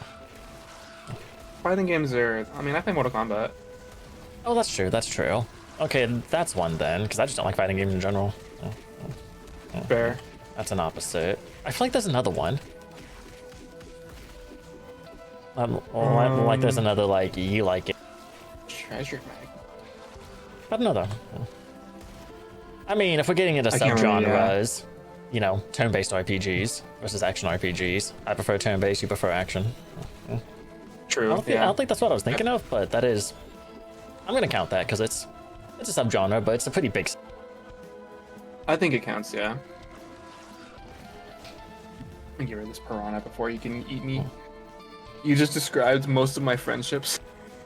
Fighting games are. I mean, I play Mortal Kombat. Oh, that's true. That's true. Okay, that's one then, because I just don't like fighting games in general. Fair. That's an opposite. I feel like there's another one. Like there's another like you like it. Treasure mag. But another. I mean, if we're getting into I can't remember, subgenres, you know, turn-based RPGs versus action RPGs. I prefer turn-based. You prefer action. True. I don't think that's what I was thinking of, but that is. I'm gonna count that because it's a subgenre, but it's a pretty big. I think it counts. Yeah. Let me get rid of this piranha before you can eat me. You just described most of my friendships.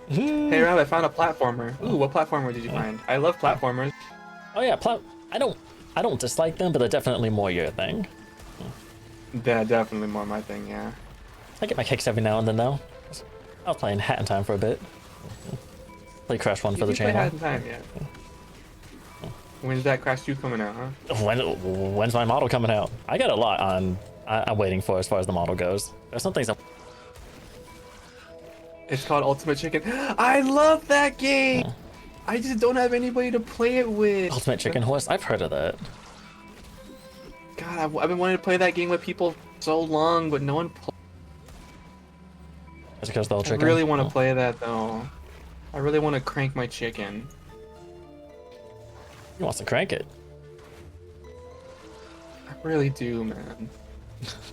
Hey Rob, I found a platformer. Ooh, what platformer did you find? I love platformers. Oh yeah, I don't dislike them, but they're definitely more your thing. Yeah, definitely more my thing, yeah. I get my kicks every now and then though. I was playing Hat in Time for a bit. Play Crash 1 for the channel. Hat in Time, yeah. When's that Crash 2 coming out, huh? When's my model coming out? I got a lot on. I'm waiting for as far as the model goes. There's some things. It's called Ultimate Chicken. I love that game! I just don't have anybody to play it with. Ultimate Chicken Horse. I've heard of that. God, I've been wanting to play that game with people so long, but no one plays. Is it because the old I chicken? really want to play that though. I really want to crank my chicken. He wants to crank it. I really do, man.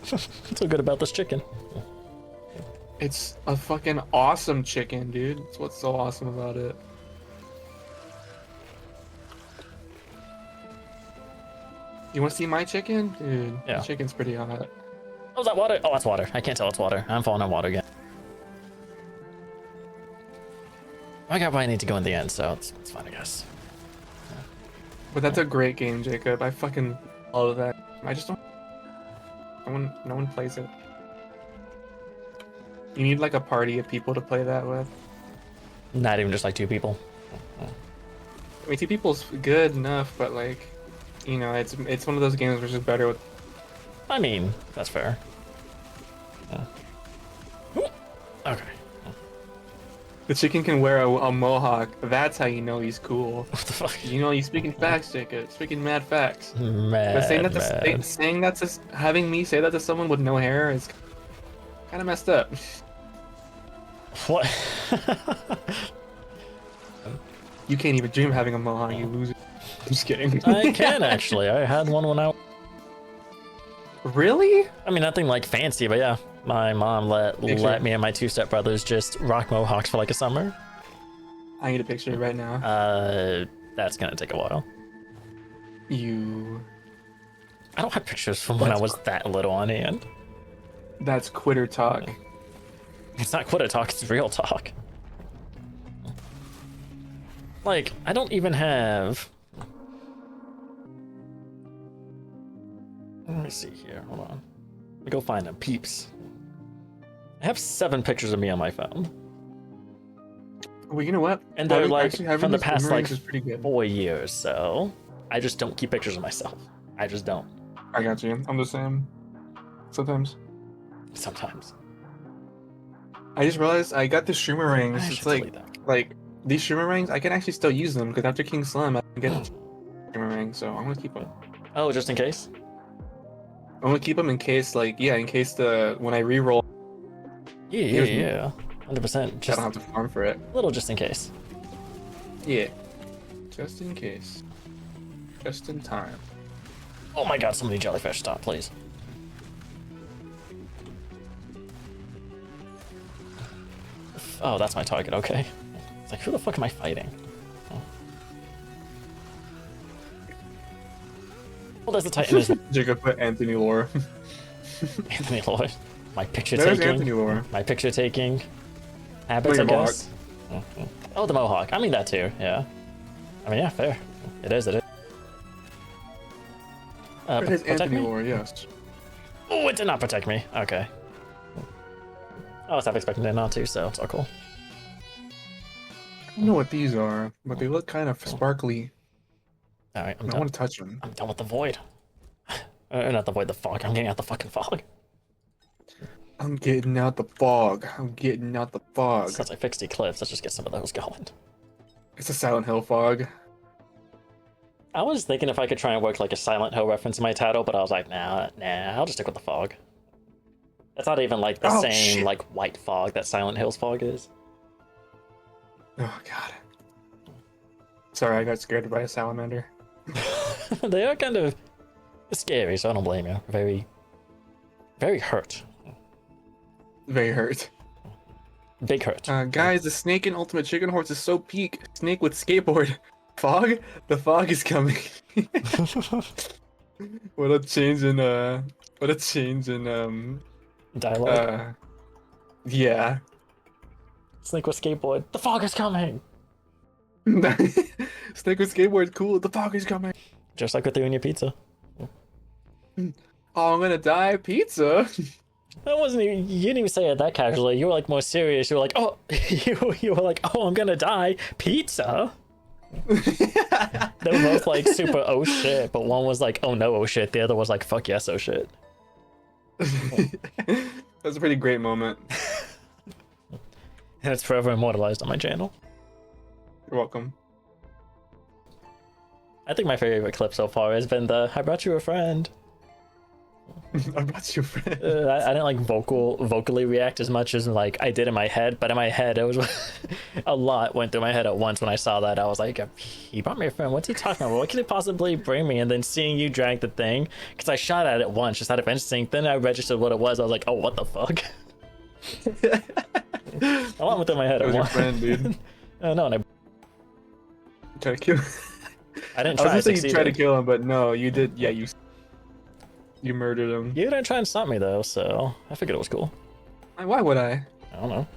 What's so good about this chicken? It's a fucking awesome chicken, dude. That's what's so awesome about it. You want to see my chicken? Dude, Yeah. the chicken's pretty hot. Oh, is that water? Oh, that's water. I can't tell it's water. I'm falling on water again. I got why I need to go in the end, so it's fine, I guess. But that's a great game, Jacob. I fucking love that. I just don't. No one plays it. You need like a party of people to play that with. Not even just like 2 people. I mean, 2 people's good enough, but like, you know, it's one of those games which is better with. I mean, that's fair. Okay. The chicken can wear a mohawk. That's how you know he's cool. What the fuck? You know, he's speaking facts, Jacob. Speaking mad facts. Mad, But saying that mad. having me say that to someone with no hair is kind of messed up. What? You can't even dream of having a mohawk, you loser. I'm just kidding. I can actually. I had one when I. Really? I mean, nothing like fancy, but yeah. My mom let me and my 2 stepbrothers just rock mohawks for like a summer. I need a picture right now. That's gonna take a while. You. I don't have pictures from when I was that little on hand. That's quitter talk. It's not quitter talk, it's real talk. Like, I don't even have... Let me see here, hold on. Let me go find them, peeps. I have 7 pictures of me on my phone. Well, you know what? And they're like, having from the these past like memories is pretty good. 4 years, so... I just don't keep pictures of myself. I just don't. I got you. I'm the same. Sometimes. Sometimes. I just realized I got the streamer rings. I It's should like, delete them. these streamer rings, I can actually still use them because after King Slum, I can get a streamer ring. So I'm gonna keep them. Oh, just in case? I'm gonna keep them in case, like, yeah, in case when I re-roll, Yeah. 100%. I Just don't have to farm for it. a little just in case. Yeah. Just in case. Just in time. Oh my god, somebody jellyfish, stop, please. Oh, that's my target, okay. It's like, who the fuck am I fighting? Oh. Well, there's the Titan is Jacob put Anthony Lore. Anthony Lloyd. My picture There's taking. Anthony Lore. My picture taking habits, I Your guess. Oh, the mohawk. I mean that too, yeah. I mean, yeah, fair. It is. It is protect Anthony me? Lore, yes. Oh, it did not protect me. Okay. I was half expecting it not to, so it's all cool. I don't know what these are, but they look kind of sparkly. Alright, I'm I done. want to touch them. I'm done with the void. Not the void, the fog. I'm getting out the fucking fog. I'm getting out the fog. I'm getting out the fog. Since I fixed Eclipse, let's just get some of those going. It's a Silent Hill fog. I was thinking if I could try and work like a Silent Hill reference in my title, but I was like, nah, I'll just stick with the fog. That's not even like the Oh, same shit. like white fog that Silent Hill's fog is. Oh god. Sorry, I got scared by a salamander. They are kind of scary, so I don't blame you. Very, very hurt. Very hurt. Big hurt. Guys, the snake in Ultimate Chicken Horse is so peak. Snake with skateboard. Fog? The fog is coming. What a change in Dialogue. Yeah. Snake with skateboard. The fog is coming. Snake with skateboard, cool. The fog is coming. Just like with you and your pizza. Oh, I'm gonna die. Pizza. That wasn't even, you didn't even say it that casually. You were like more serious. You were like, oh, you were like, oh, I'm gonna die. Pizza. They were both like super oh shit, but one was like, oh no, oh shit. The other was like, fuck yes, oh shit. That's a pretty great moment. And it's forever immortalized on my channel. You're welcome. I think my favorite clip so far has been the I brought you a friend. I brought you a friend. I didn't like vocally react as much as like I did in my head, but in my head it was a lot went through my head at once when I saw that. I was like, he brought me a friend. What's he talking about? What could he possibly bring me? And then seeing you drag the thing, because I shot at it once just out of instinct. Then I registered what it was. I was like, oh, what the fuck? A lot went through my head That at was your once. friend, dude. No, and Try to kill. I didn't I try. was gonna say you tried to Succeeded. kill him, but no, you did. Yeah, you murdered him. You didn't try and stop me though, so I figured it was cool. Why would I? I don't know.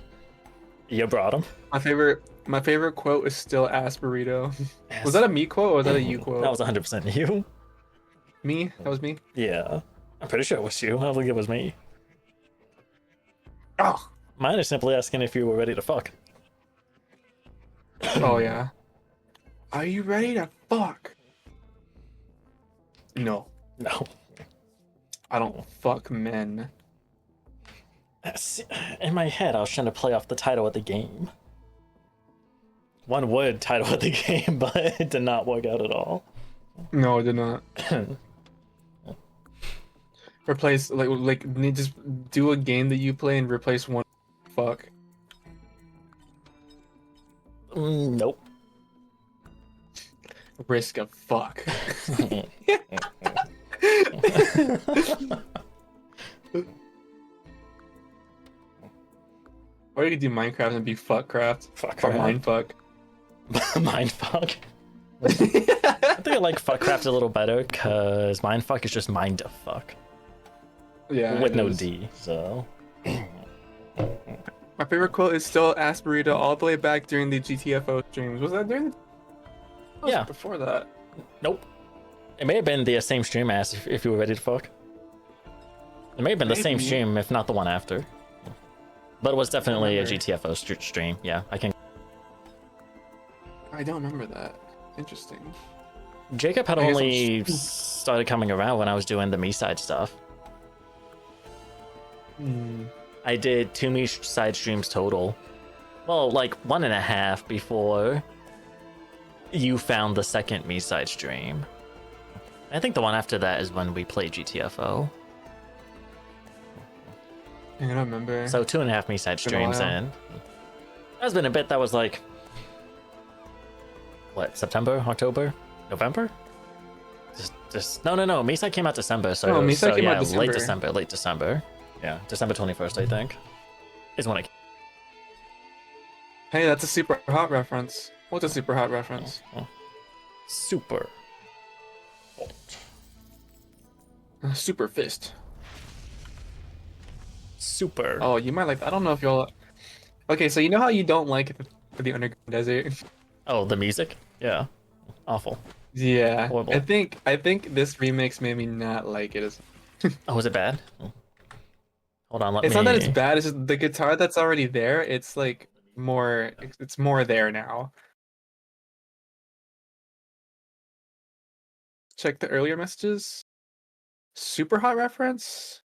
You brought him. My favorite quote is still "ass burrito." Was that a me quote or was that a you quote? That was 100% you. Me? That was me. Yeah, I'm pretty sure it was you. I don't think it was me. Oh. Mine is simply asking if you were ready to fuck. Oh yeah. Are you ready to fuck? No, No. I don't fuck men. In my head, I was trying to play off the title of the game. One word title of the game, but it did not work out at all. No, I did not. Replace just do a game that you play and replace one fuck. Nope. Risk of fuck. Or you could do Minecraft and be fuckcraft. Fuck Or mindfuck. Mindfuck. I think I like fuckcraft a little better because mindfuck is just mind to fuck Yeah. with it no is. D. So My favorite quote is still "ass burrito" all the way back during the GTFO streams. Was that during the? That was Yeah. Before that. nope. It may have been the same stream as if you were ready to fuck. It may have been the same Maybe. stream, if not the one after. But it was definitely a remember. GTFO stream. Yeah, I can. I don't remember that. Interesting. Jacob had I guess only started coming around when I was doing the me side stuff. Hmm. I did 2 me side streams total. Well, like 1.5 before you found the second me side stream. I think the one after that is when we played GTFO. I don't remember. So 2.5 me side Been a streams while. in. That's been a bit. That was like what, September, October, November? Just no. Misai came out December, so No, Misai so came yeah, out December. late December. Yeah, December 21st, I think, is when it. Hey, that's a super hot reference. What's a super hot reference? Super. Super fist. Super. Oh, you might like. I don't know if you'll. Okay, so you know how you don't like the underground desert. Oh, the music? Yeah. Awful. Yeah, Horrible. I think this remix made me not like it as. Oh, was it bad? Hold on, let It's me. not that it's bad. It's just the guitar that's already there. It's like more. It's more there now. Check the earlier messages. Super hot reference.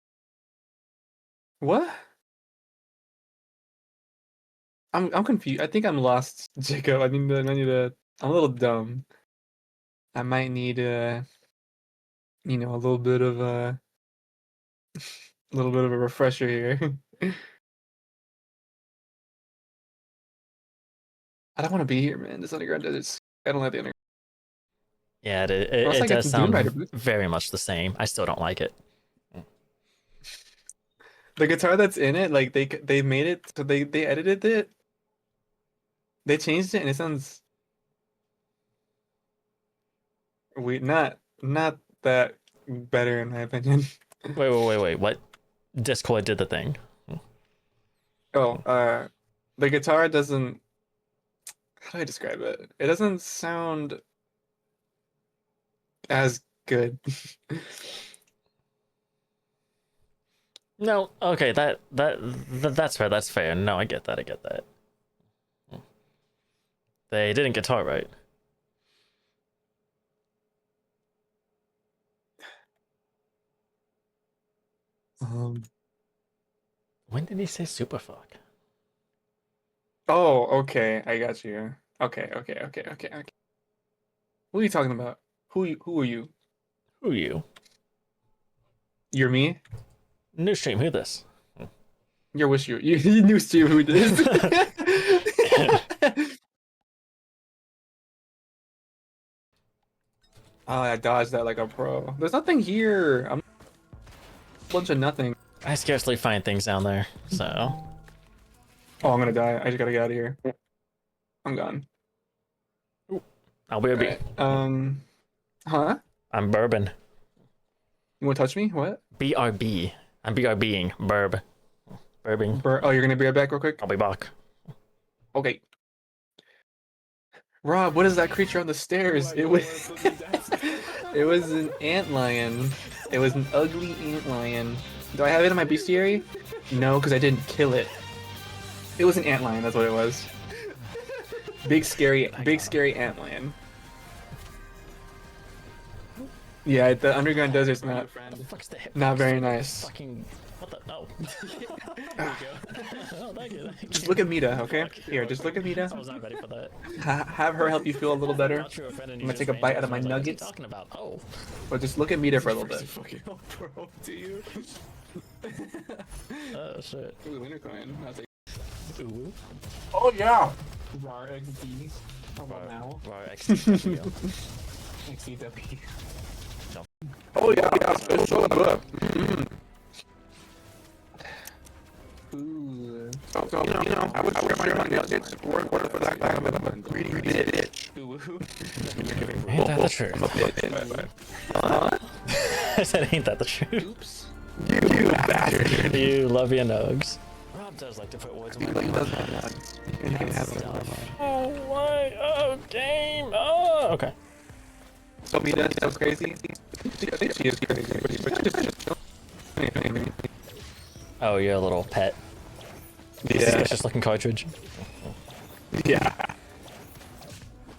What? I'm confused. I think I'm lost, Jacob. I need to. I'm a little dumb. I might need you know, a little bit of a refresher here. I don't want to be here, man. This underground desert's. I don't like the underground. Yeah, Or else it I get does the Dune sound Rider boost. very much the same. I still don't like it. The guitar that's in it, like they made it so they edited it. They changed it and it sounds weird. Not that better in my opinion. Wait. What? Discord did the thing. Oh, the guitar doesn't. How do I describe it? It doesn't sound as good. No, okay, that's fair. That's fair. No, I get that. I get that. They didn't guitar right. Um. When did he say super fuck? Oh, okay. I got you. Okay. What are you talking about? Who are you? Who you? You're me? New stream. Who this? You're wish you knew Steve who this. Oh, I dodged that like a pro. There's nothing here. I'm a bunch of nothing. I scarcely find things down there, so. Oh, I'm gonna die. I just gotta get out of here. I'm gone. I'll be a Alright. Huh? I'm bourbon. You wanna touch me? What? BRB. I'm BRBing. Burb. Burbing. Oh, you're gonna be right back real quick? I'll be back. Okay. Rob, what is that creature on the stairs? It was it was an antlion. It was an ugly antlion. Do I have it in my bestiary? No, because I didn't kill it. It was an antlion, that's what it was. Big scary antlion. Yeah, the underground desert's not very nice. Fucking. What the? No. Oh, thank you. Just look at Mita, okay? Here, just look at Mita. I was not ready for that. Have her help you feel a little better. I'm gonna take a bite out of my nuggets. Talking about? Oh. But just look at Mita for a little bit. Fucking pro to you. Oh shit. Ooh, unicorn. Ooh. Oh yeah! RAR XD. How about now? Wow, XD. XCW. Oh yeah, special book. Ooh. So, I would share my nuggets for that kind of a greedy bitch. Ooh. Ain't that the truth? I'm a bitch. I said, ain't that the truth? Oops. You bastard. You love your nugs. Rob does like to put words in my mouth. You can have it. Oh, why? Oh, game. Oh, okay. So Mita is so crazy. I think she is crazy, but she's just Oh, you're a little pet. yeah. Suspicious looking cartridge. Yeah.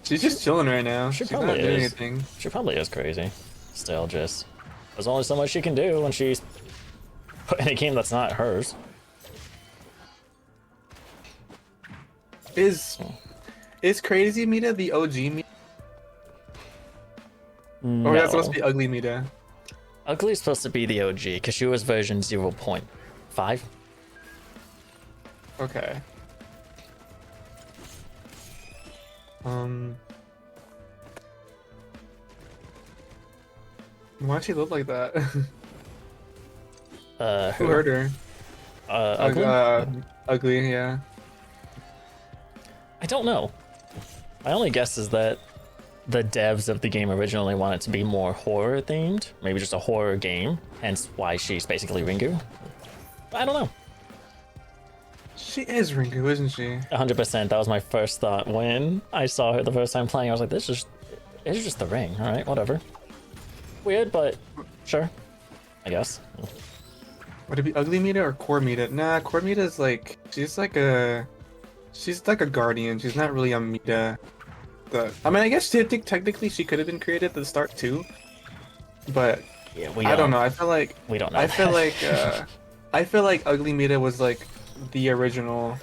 She's just chilling right now. She She's not probably doing is. anything. She probably is crazy. Still, just there's only so much she can do when she's put in a game that's not hers. Is crazy Mita the OG Mita? Or that's supposed to be ugly Mita? Ugly's supposed to be the OG because she was version 0.5. Okay. Why'd she look like that? Who hurt her? Ugly? Ugly, yeah. I don't know. My only guess is that the devs of the game originally wanted to be more horror themed, maybe just a horror game, hence why she's basically Ringu. I don't know. She is Ringu, isn't she? 100%. That was my first thought when I saw her the first time playing. I was like, it's just the ring. All right, whatever. Weird, but sure. I guess. Would it be ugly Mita or core Mita? Nah, core Mita is like she's like a guardian. She's not really a Mita. I mean, I guess technically she could have been created at the start too, but Yeah, I don't know. I feel like We don't know. I feel like I feel like ugly Mita was like the original.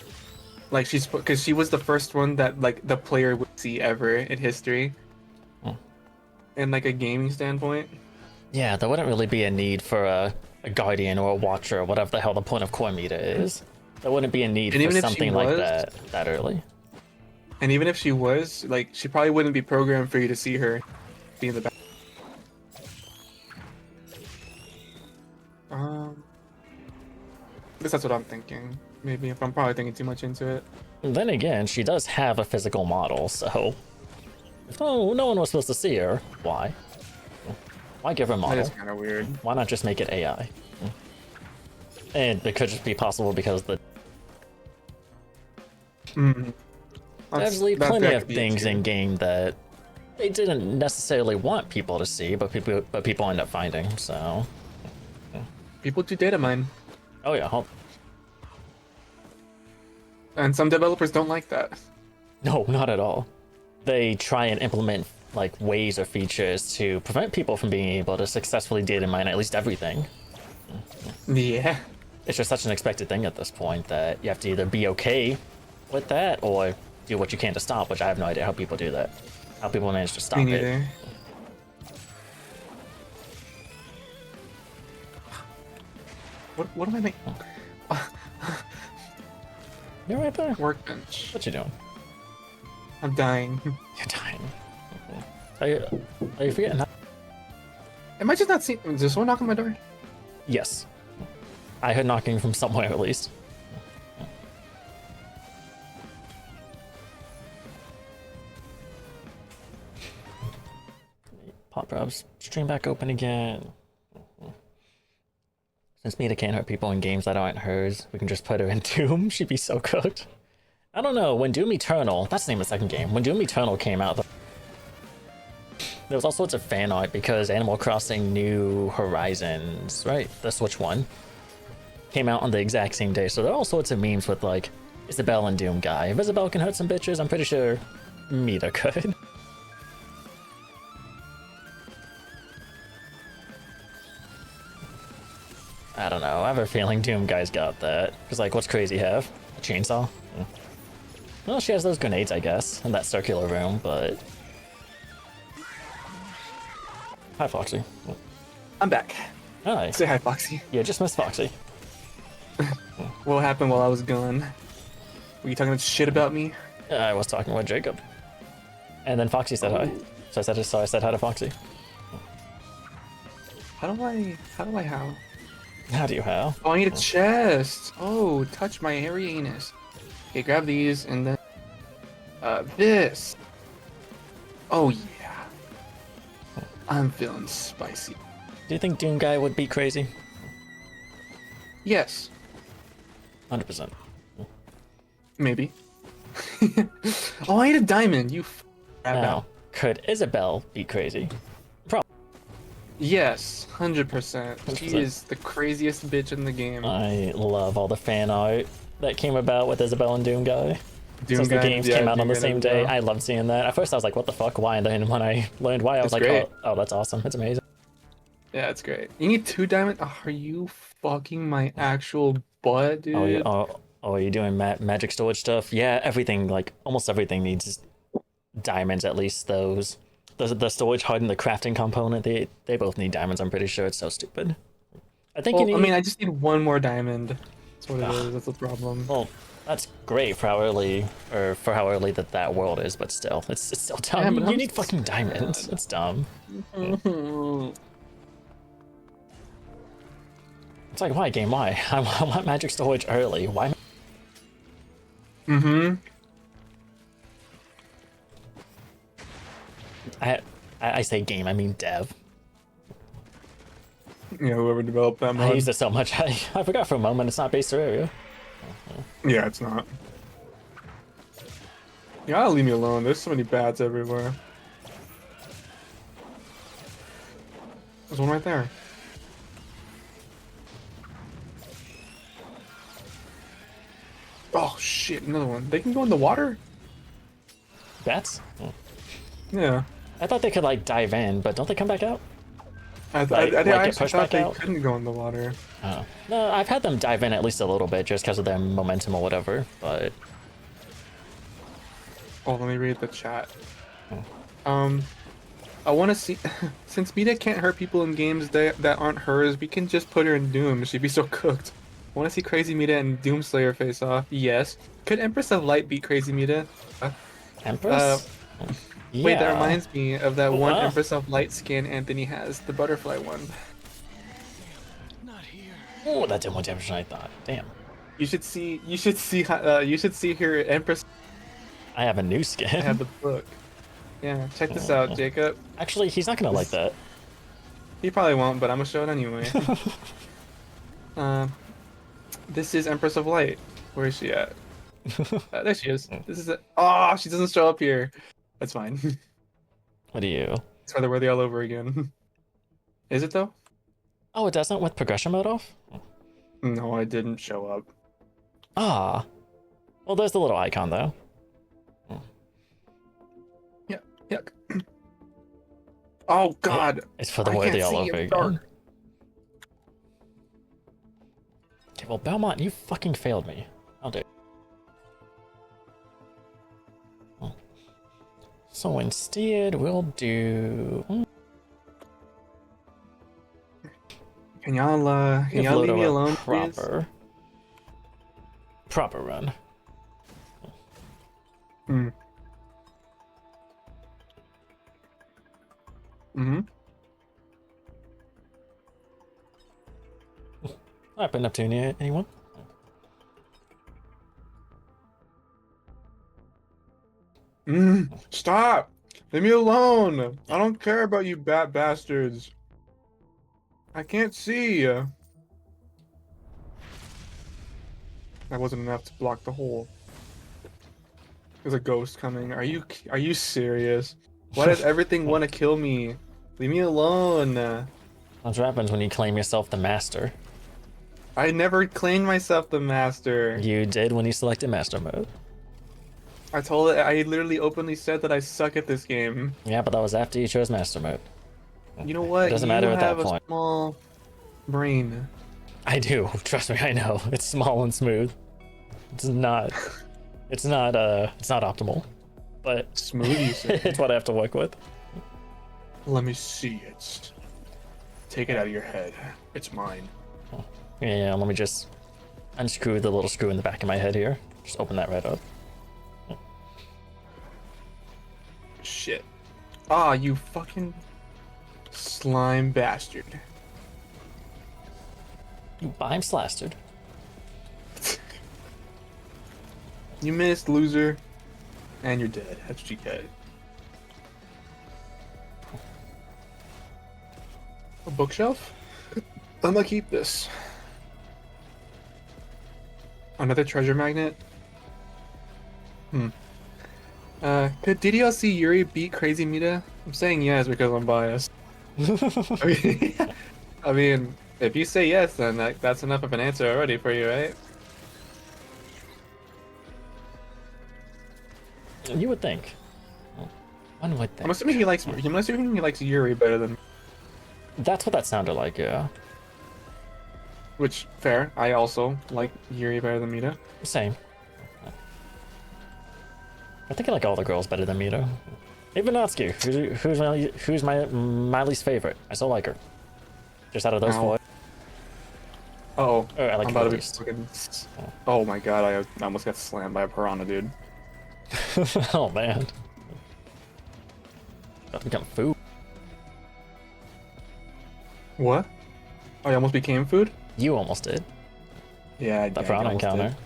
Like because she was the first one that like the player would see ever in history. in like a gaming standpoint. Yeah, there wouldn't really be a need for a guardian or a watcher or whatever the hell the point of core meter is. There wouldn't be a need And for even if she something like was- that early. And even if she was, like, she probably wouldn't be programmed for you to see her be in the back. I guess that's what I'm thinking. Maybe if I'm probably thinking too much into it. Then again, she does have a physical model, so if no one was supposed to see her, why? Why give her a That model? is kind of weird. Why not just make it AI? And it could just be possible because the Mm. there's plenty of things in game that they didn't necessarily want people to see, but people end up finding. So, People do data mine, oh yeah, and some developers don't like that. no, not at all. They try and implement like ways or features to prevent people from being able to successfully data mine at least everything. Yeah. It's just such an expected thing at this point that you have to either be okay with that or do what you can to stop, which I have no idea how people do that. How people manage to stop Me it. neither. What am I making? You're right there. Workbench. What you doing? I'm dying. You're dying. Are you forgetting? Am I just not seeing? Is there someone knocking on my door? Yes. I heard knocking from somewhere at least. Pop Rob's stream back open again. Since Mita can't hurt people in games that aren't hers, we can just put her in Doom. She'd be so cooked. I don't know, when Doom Eternal, that's the name of the second game, when Doom Eternal came out, there was all sorts of fan art because Animal Crossing New Horizons, right? The Switch one, came out on the exact same day. So there are all sorts of memes with like, Isabelle and Doom guy. If Isabelle can hurt some bitches, I'm pretty sure Mita could. I don't know. I have a feeling Doom guy's got that. Cause like, what's Crazy have? A chainsaw? Yeah. Well, she has those grenades, I guess, in that circular room. But hi, Foxy. I'm back. Hi. Say hi, Foxy. Yeah, just missed Foxy. What happened while I was gone? Were you talking shit about me? I was talking with Jacob, and then Foxy said hi. So I said hi to Foxy. How do I? How? How do you how? Oh, I need a chest. Oh, touch my hairy anus. Okay, grab these and then this. Oh yeah. I'm feeling spicy. Do you think Doom guy would beat Crazy? Yes, 100%. maybe. Oh, I need a diamond. You. Now, could Isabelle beat Crazy? Yes, 100%. She 100%. is the craziest bitch in the game. I love all the fan art that came about with Isabelle and Doom guy. Since the games yeah, came out on Doom the Guy same and day, Isabelle. I loved seeing that. At first I was like, what the fuck, why? And then when I learned why, I was It's like, great. oh, that's awesome. It's amazing. Yeah, it's great. You need 2 diamonds? Oh, are you fucking my actual butt, dude? Oh, are you doing magic storage stuff? Yeah, everything, like, almost everything needs diamonds, at least those. The storage hard and the crafting component, they both need diamonds, I'm pretty sure. It's so stupid. I think Well, you need... I mean, I just need 1 more diamond. That's what it is. That's the problem. Well, that's great for how early, that world is, but still, it's still dumb. Yeah, but you I'm need fucking diamonds. It's dumb. It's like, why, game? Why? I want magic storage early. Why? Mm-hmm. I say game, I mean dev. Yeah, whoever developed that I mod. used it so much, I forgot for a moment it's not base Terraria. Yeah, it's not. You gotta leave me alone. There's so many bats everywhere. There's one right there. Oh shit, another one. They can go in the water? Bats? Oh. Yeah. I thought they could like dive in, but don't they come back out? I Like get actually pushed thought back they out? couldn't go in the water. Oh. No, I've had them dive in at least a little bit just because of their momentum or whatever, but Oh, let me read the chat. I want to see, since Mita can't hurt people in games that aren't hers, we can just put her in Doom. She'd be so cooked. I want to see Crazy Mita and Doomslayer face off. Yes. Could Empress of Light beat Crazy Mita? Empress? Wait, that Yeah. reminds me of that Oh, one wow. Empress of Light skin Anthony has, the butterfly one. Oh, that did more damage than I thought. Damn. You should see her Empress. I have a new I skin. have the book. Yeah, check this out, Jacob. Actually, he's not gonna like that. He probably won't, but I'm gonna show it anyway. This is Empress of Light. Where is she at? There she is. This is it. Oh, she doesn't show up here. That's fine. What do you? It's rather worthy all over again. Is it though? Oh, it doesn't with progression mode off? No, I didn't show up. Ah. Well, there's the little icon though. Yeah. Yuck. Oh God. It's for the I worthy can't all see, over it's dark. again. Okay, well, Belmont, you fucking failed me. I'll do. So instead, we'll do. Can y'all Give leave Lodo me a alone, please? proper run. Hmm. Mm-hmm. I've been up to anyone? Stop! Leave me alone! I don't care about you bat bastards. I can't see. That wasn't enough to block the hole. There's a ghost coming. Are you serious? Why does everything want to kill me? Leave me alone. That's what happens when you claim yourself the master. I never claimed myself the master. You did when you selected master mode. I literally openly said that I suck at this game. Yeah, but that was after you chose master mode. You know what? It doesn't You matter at that have a point. small brain. I do. Trust me, I know. It's small and smooth. It's not. It's not optimal. But Smooth, you say? it's what I have to work with. Let me see it. Take it out of your head. It's mine. Yeah, let me just unscrew the little screw in the back of my head here. Just open that right up. Shit. Ah, you fucking slime bastard. You I'm slasted. You missed, loser. And you're dead. That's what you get. A bookshelf? I'm gonna keep this. Another treasure magnet? Could DDLC Yuri beat Crazy Mita? I'm saying yes because I'm biased. I mean, if you say yes, then that's enough of an answer already for you, right? You would think. One would think. I'm assuming he likes Yuri better than. That's what that sounded like, yeah. Which, fair. I also like Yuri better than Mita. Same. I think I like all the girls better than Mito. Even Natsuki, who's my least favorite. I still like her. Just out of those four. Uh-oh. I like I'm her about the to be least. fucking... Oh my god, I almost got slammed by a piranha, dude. Oh man. About to become food. What? Oh, you almost became food? You almost did. Yeah, The I piranha almost encounter. did.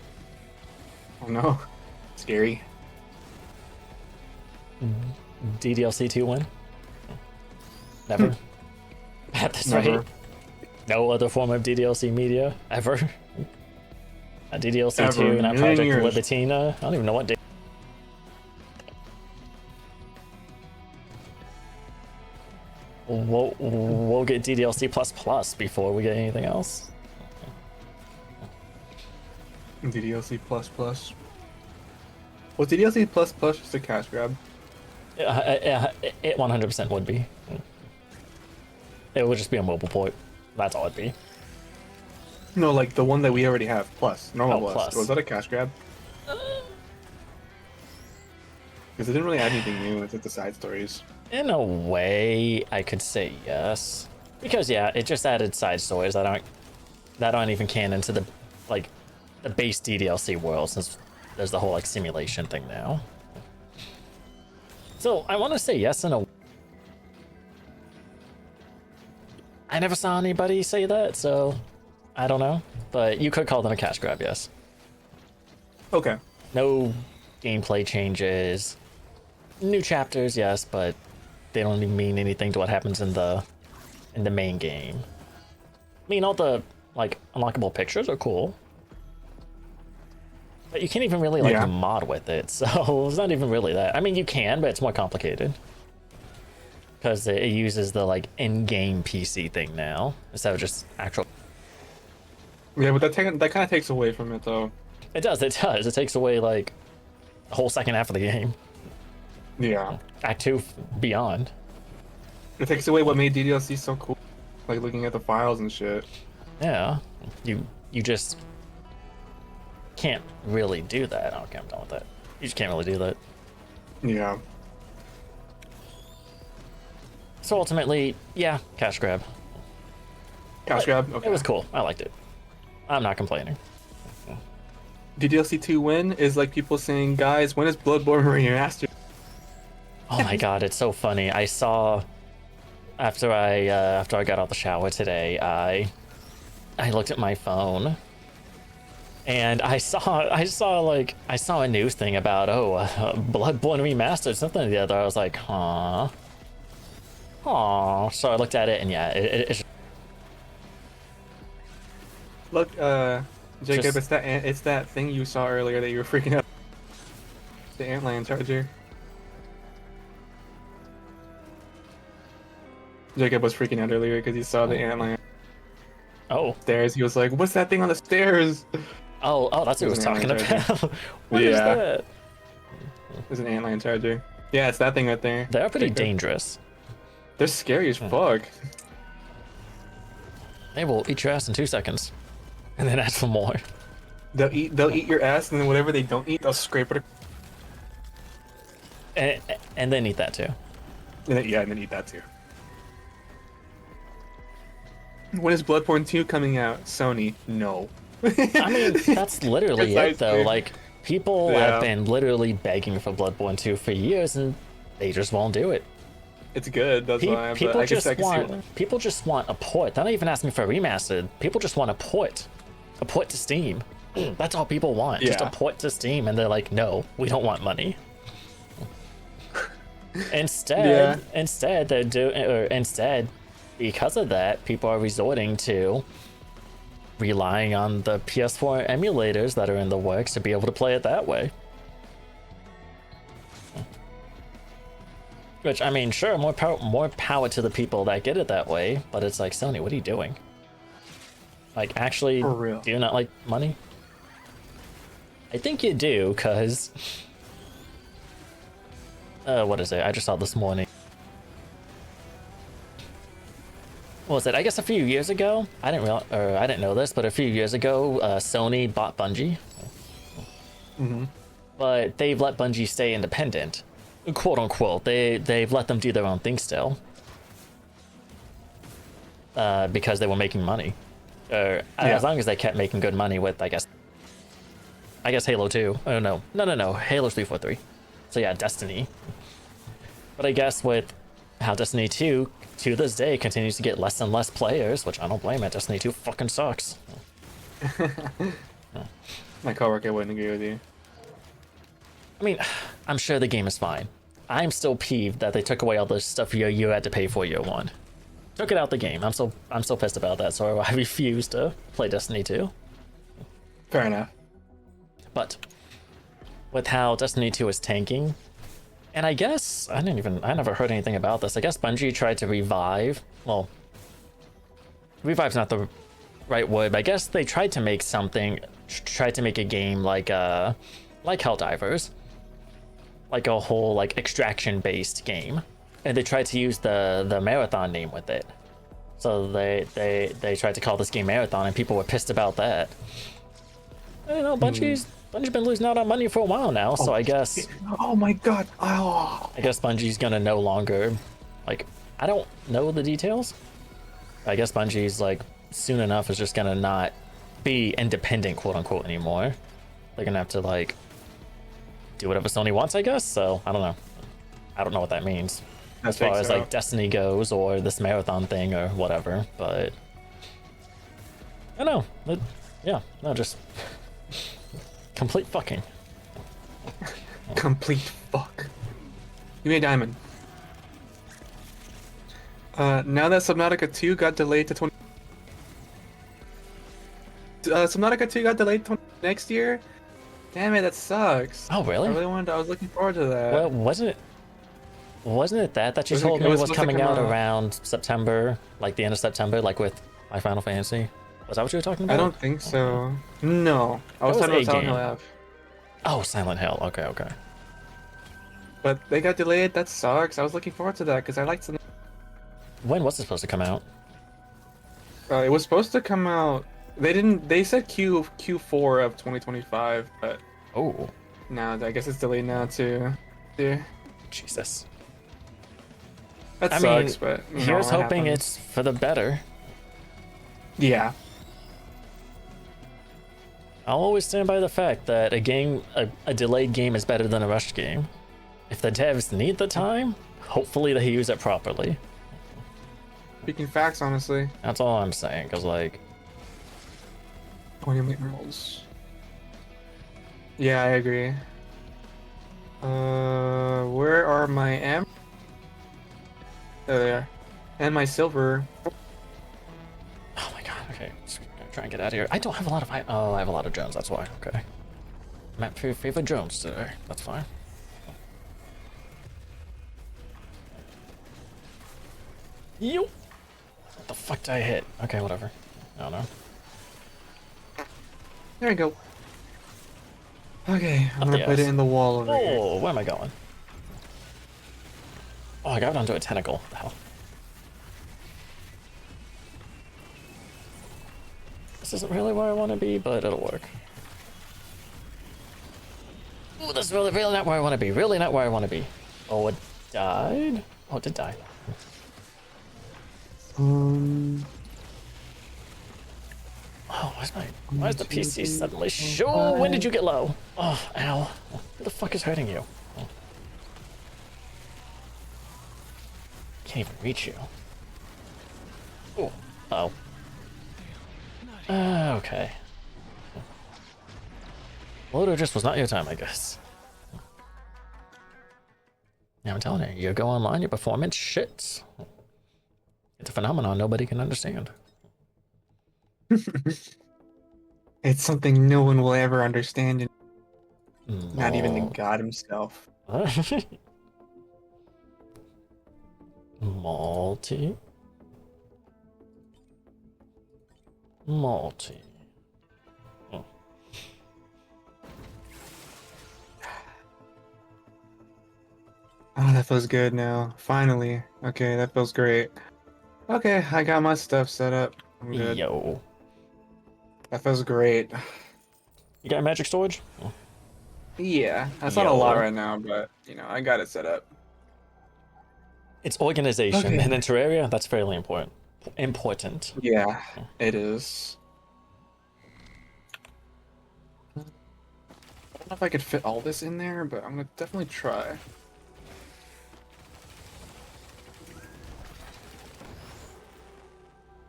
Oh no. Scary. DDLC 2 win? Never. At this Never. rate. No other form of DDLC media ever. A DDLC Ever 2 and a in Project years. Libertina. I don't even know what. We'll get DDLC++ before we get anything else. DDLC plus plus. Was DDLC plus plus just a cash grab? It 100% would be. It would just be a mobile port. That's all it'd be. No, like the one that we already have, plus. Normal Oh, plus. Was that a cash grab? Because it didn't really add anything new. It's like the side stories. In a way, I could say yes. Because yeah, it just added side stories that aren't even canon to the like the base DDLC world, since there's the whole like simulation thing now. So I want to say yes in a. I never saw anybody say that, so I don't know. But you could call them a cash grab, yes. Okay. No gameplay changes. New chapters, yes, but they don't even mean anything to what happens in the main game. I mean, all the like unlockable pictures are cool, but you can't even really like mod with it, so it's not even really that. I mean, you can, but it's more complicated because it uses the like in-game PC thing now instead of just actual. Yeah, but that kind of takes away from it though. It does. It does. It takes away like the whole second half of the game. Yeah. Act 2 beyond. It takes away what made DDLC so cool, like looking at the files and shit. Yeah, you just can't really do that. Okay, I'm done with that. You just can't really do that. Yeah. So ultimately, yeah, cash grab. Cash grab? Okay. It was cool. I liked it. I'm not complaining. DDLC 2 win is like people saying, guys, when is Bloodborne remastered? Oh my god, it's so funny. I saw after I got out the shower today, I looked at my phone and I saw a news thing about Bloodborne remastered something or the other. I was like, huh. So I looked at it and yeah, it's Look, Jacob, Just- it's that thing you saw earlier that you were freaking out. The antlion charger. Jacob was freaking out earlier because he saw the antlion oh. stairs. He was like, "What's that thing on the stairs?" Oh, that's what he was There's an talking antlion about. charger. What is Yeah. that? There's an antlion charger. Yeah, it's that thing right there. They're pretty Jacob. dangerous. They're scary as fuck. They will eat your ass in 2 seconds, and then ask for more. They'll eat your ass, and then whatever they don't eat, they'll scrape it. And then eat that too. And then eat that too. When is Bloodborne 2 coming out? Sony, no. I mean, that's literally it though. Precisely. Like, people Yeah. have been literally begging for Bloodborne 2 for years, and they just won't do it. It's good, that's why. But People I guess just I can see want people just want a port. They're not even asking for a remastered. People just want a port to Steam. That's all people want. Just a Yeah. port to Steam, and they're like, no, we don't want money. Instead, they're doing, or instead, because of that, people are resorting to relying on the PS4 emulators that are in the works to be able to play it that way. Which, I mean, sure, more power to the people that get it that way, but it's like, Sony, what are you doing? Like, actually, For real. do you not like money? I think you do, because... what is it? I just saw it this morning. What was it? I guess a few years ago, I didn't know this, but a few years ago, Sony bought Bungie. Mm-hmm. But they've let Bungie stay independent. Quote unquote. They've let them do their own thing still. Because they were making money. As long as they kept making good money with, I guess Halo 2. Oh no. No. Halo's 343. So yeah, Destiny. But I guess with how Destiny 2 to this day continues to get less and less players, which I don't blame it. Destiny 2 fucking sucks. My coworker wouldn't agree with you. I mean, I'm sure the game is fine. I'm still peeved that they took away all the stuff you had to pay for year one. Took it out the game. I'm so pissed about that, so I refuse to play Destiny 2. Fair enough. But with how Destiny 2 is tanking, and I guess I never heard anything about this. I guess Bungie tried to revive. Well, revive's not the right word, but I guess they tried to make a game like Helldivers, like a whole like extraction-based game, and they tried to use the Marathon name with it. So they tried to call this game Marathon, and people were pissed about that. I don't know, Bungie's been losing out on money for a while now, so I guess Oh my god. Oh. I guess Bungie's gonna no longer, like, I don't know the details. I guess Bungie's like soon enough is just gonna not be independent, quote unquote, anymore. They're gonna have to like do whatever Sony wants, I guess. So I don't know. I don't know what that means as far as like Destiny goes or this marathon thing or whatever. But I don't know. But, yeah, no, just complete fucking. Complete fuck. Give me a diamond. Now that Subnautica 2 got delayed to 20... Subnautica 2 got delayed to next year? Damn it, that sucks. Oh, really? I was looking forward to that. Well, wasn't it that you told me was coming out around September, like the end of September, like with my Final Fantasy? Was that what you were talking about? I don't think so. No. I was talking about Silent Hill F. Oh, Silent Hill. Okay, okay. But they got delayed. That sucks. I was looking forward to that because I liked some. When was it supposed to come out? It was supposed to come out. They didn't. They said Q4 of 2025, but oh, now I guess it's delayed now too. Yeah. Jesus. That sucks, but here's hoping happens. it's for the better. Yeah. I'll always stand by the fact that a delayed game is better than a rushed game. If the devs need the time, hopefully they use it properly. Speaking facts, honestly. That's all I'm saying, because, like... 20 emeralds. Yeah, I agree. Where are my There they are. And my silver. Oh my god, okay. Just gonna try and get out of here. I don't have a lot of... Oh, I have a lot of drones, that's why. Okay. Map for your favorite drones today. That's fine. Yo! What the fuck did I hit? Okay, whatever. I don't know. There we go. Okay, I'm gonna put it in the wall over here. Oh, where am I going? Oh, I got onto a tentacle. What the hell? This isn't really where I want to be, but it'll work. Ooh, this is really not where I want to be. Really not where I want to be. Oh, it died? Oh, it did die. Um... Oh, why is the PC suddenly sure? When did you get low? Oh, ow. Who the fuck is hurting you? Oh. Can't even reach you. Oh. Oh. Okay. Loader just was not your time, I guess. Yeah, I'm telling you, you go online, your performance shits. It's a phenomenon nobody can understand. It's something no one will ever understand. Not even the God himself. Multi. Oh. Oh, that feels good now. Finally. Okay, that feels great. Okay, I got my stuff set up. I'm good. Yo. That feels great. You got magic storage? Oh. Yeah, that's not a lot right now, but you know, I got it set up. It's organization, and in Terraria, that's fairly important. Yeah, it is. I don't know if I could fit all this in there, but I'm gonna definitely try.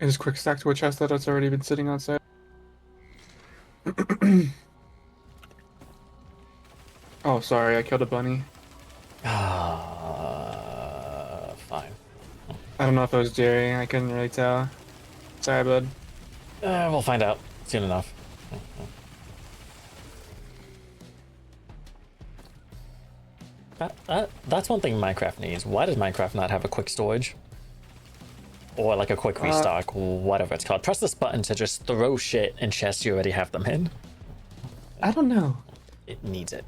And just quick stack to a chest that's already been sitting outside. Oh, sorry, I killed a bunny. Fine. I don't know if it was Jerry. I couldn't really tell. Sorry, bud. We'll find out soon enough. That's one thing Minecraft needs. Why does Minecraft not have a quick storage? Or like a quick restock, whatever it's called. Press this button to just throw shit in chests you already have them in. I don't know. It needs it.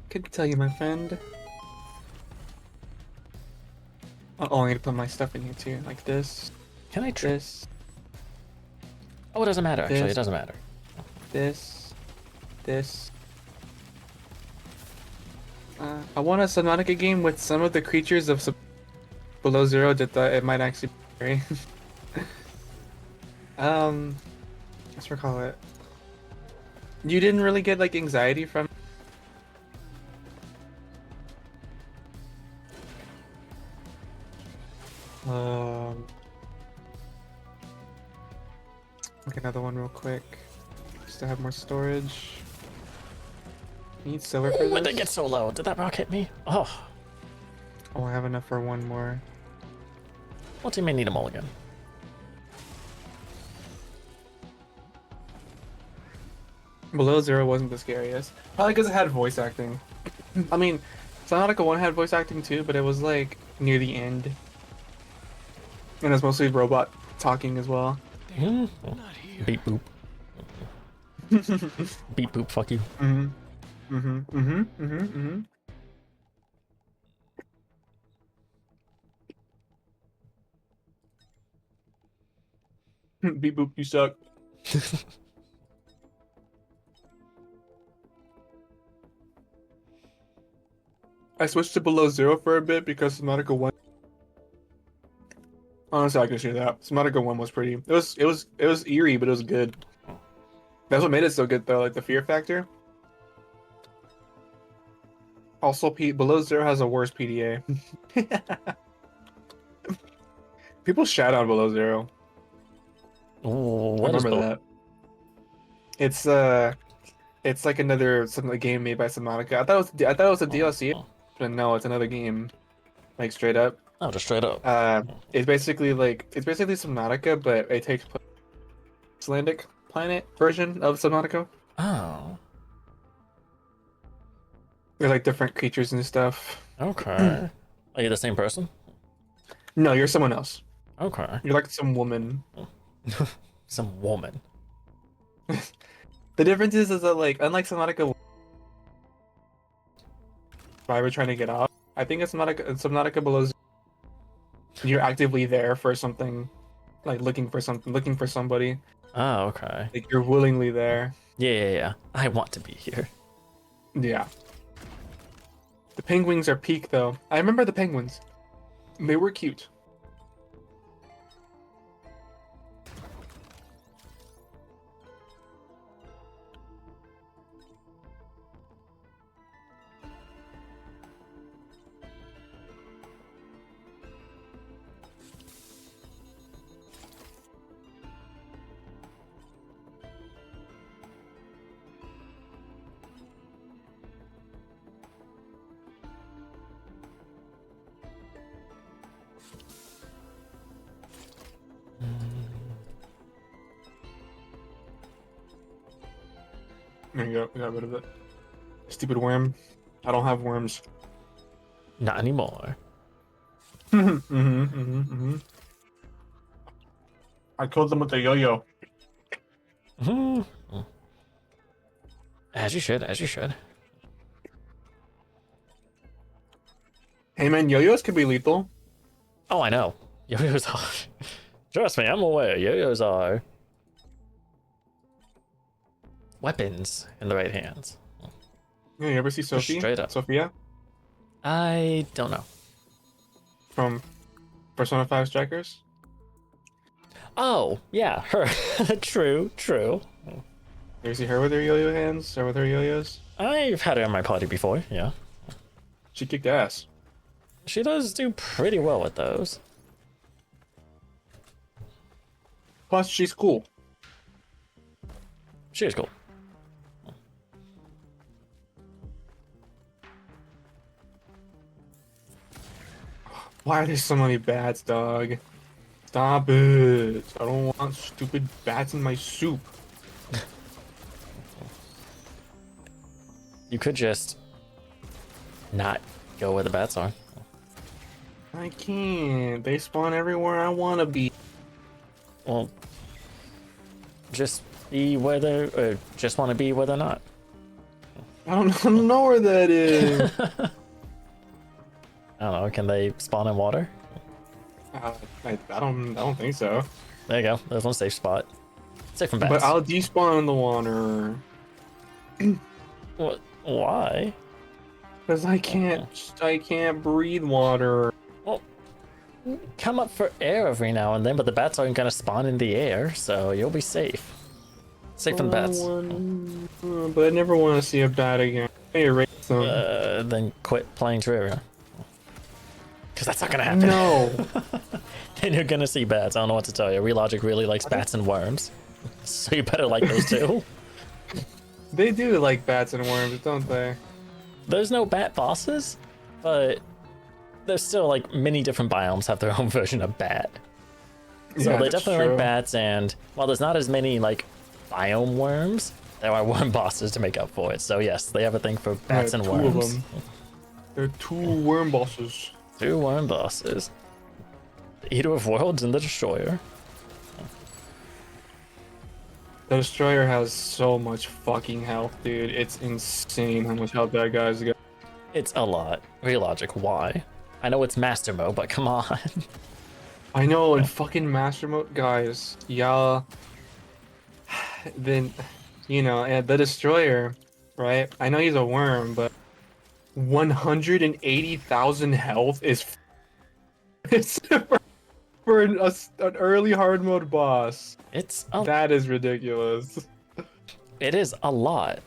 Couldn't tell you, my friend. Oh, I need to put my stuff in here too, like this. Can I this? Oh, it doesn't matter, actually. It doesn't matter. This. this. I want a Subnautica game with some of the creatures of Below Zero that it might actually be scary. Let's recall it. You didn't really get like anxiety from. Make another one real quick, just to have more storage. Need silver for this? When did it get so low? Did that rock hit me? Oh. Oh, I have enough for one more. Well, team may need a mulligan. Below Zero wasn't the scariest. Probably because it had voice acting. I mean, Subnautica 1 had voice acting too, but it was like near the end. And it's mostly robot talking as well. Mm. Beep boop. Beep boop, fuck you. Beep boop, you suck. I switched to Below Zero for a bit because Subnautica 1. Honestly, I can see that. Subnautica 1 was pretty. It was eerie, but it was good. That's what made it so good though, like the fear factor. Also, Below Zero has a worse PDA. People shout out Below Zero. What I is remember that. It's like another game made by Subnautica. I thought it was a DLC, but no, it's another game. Like straight up. Oh, just straight up. It's basically Subnautica, but it takes place Icelandic planet version of Subnautica. Oh. There's like different creatures and stuff. Okay. Are you the same person? No, you're someone else. Okay. You're like some woman. Some woman. The difference is that like unlike Subnautica, if I were trying to get out, I think it's Subnautica Below Zero, you're actively there for something, like looking for somebody. Oh, okay. Like you're willingly there. Yeah. I want to be here. Yeah. The penguins are peak though. I remember the penguins. They were cute. There you go. We got rid of it. Stupid worm. I don't have worms. Not anymore. I killed them with a yo-yo. As you should, as you should. Hey man, yo-yos can be lethal. Oh, I know. Yo-yos are. Trust me, I'm aware. Yo-yos are weapons in the right hands. Yeah, you ever see Sophie? Straight up. Sophia? I don't know. From Persona 5 Strikers? Oh, yeah, her. True. You ever see her with her yo-yo hands? Or with her yo-yos? I've had her in my party before, yeah. She kicked ass. She does do pretty well with those. Plus, she's cool. She is cool. Why are there so many bats, dog? Stop it. I don't want stupid bats in my soup. You could just not go where the bats are. I can't. They spawn everywhere I want to be. Well, just be where they're, or just want to be where they're not. I don't know where that is. I don't know. Can they spawn in water? I don't think so. There you go. There's one safe spot. Safe from bats. But I'll despawn in the water. What? Why? Because I can't breathe water. Well, come up for air every now and then, but the bats aren't gonna spawn in the air, so you'll be safe. Safe from bats. But I never want to see a bat again. I erase them. Then quit playing Terraria. Because that's not gonna happen. No. Then you're gonna see bats. I don't know what to tell you. Relogic really likes bats and worms. So you better like those too. They do like bats and worms, don't they? There's no bat bosses, but there's still like many different biomes have their own version of bat. So Yeah, they that's definitely true. like bats, and while there's not as many like biome worms, there are worm bosses to make up for it. So yes, they have a thing for bats and Two worms. of them. There are 2 worm bosses. 2 worm bosses. The Eater of Worlds and the Destroyer. The Destroyer has so much fucking health, dude. It's insane how much health that guy's got. It's a lot. Relogic, why? I know it's Master Mode, but come on. I know, in fucking Master Mode, guys. Yeah. Then, you know, and the Destroyer, right? I know he's a worm, but 180,000 health is it's for an early hard mode boss. That is ridiculous. It is a lot.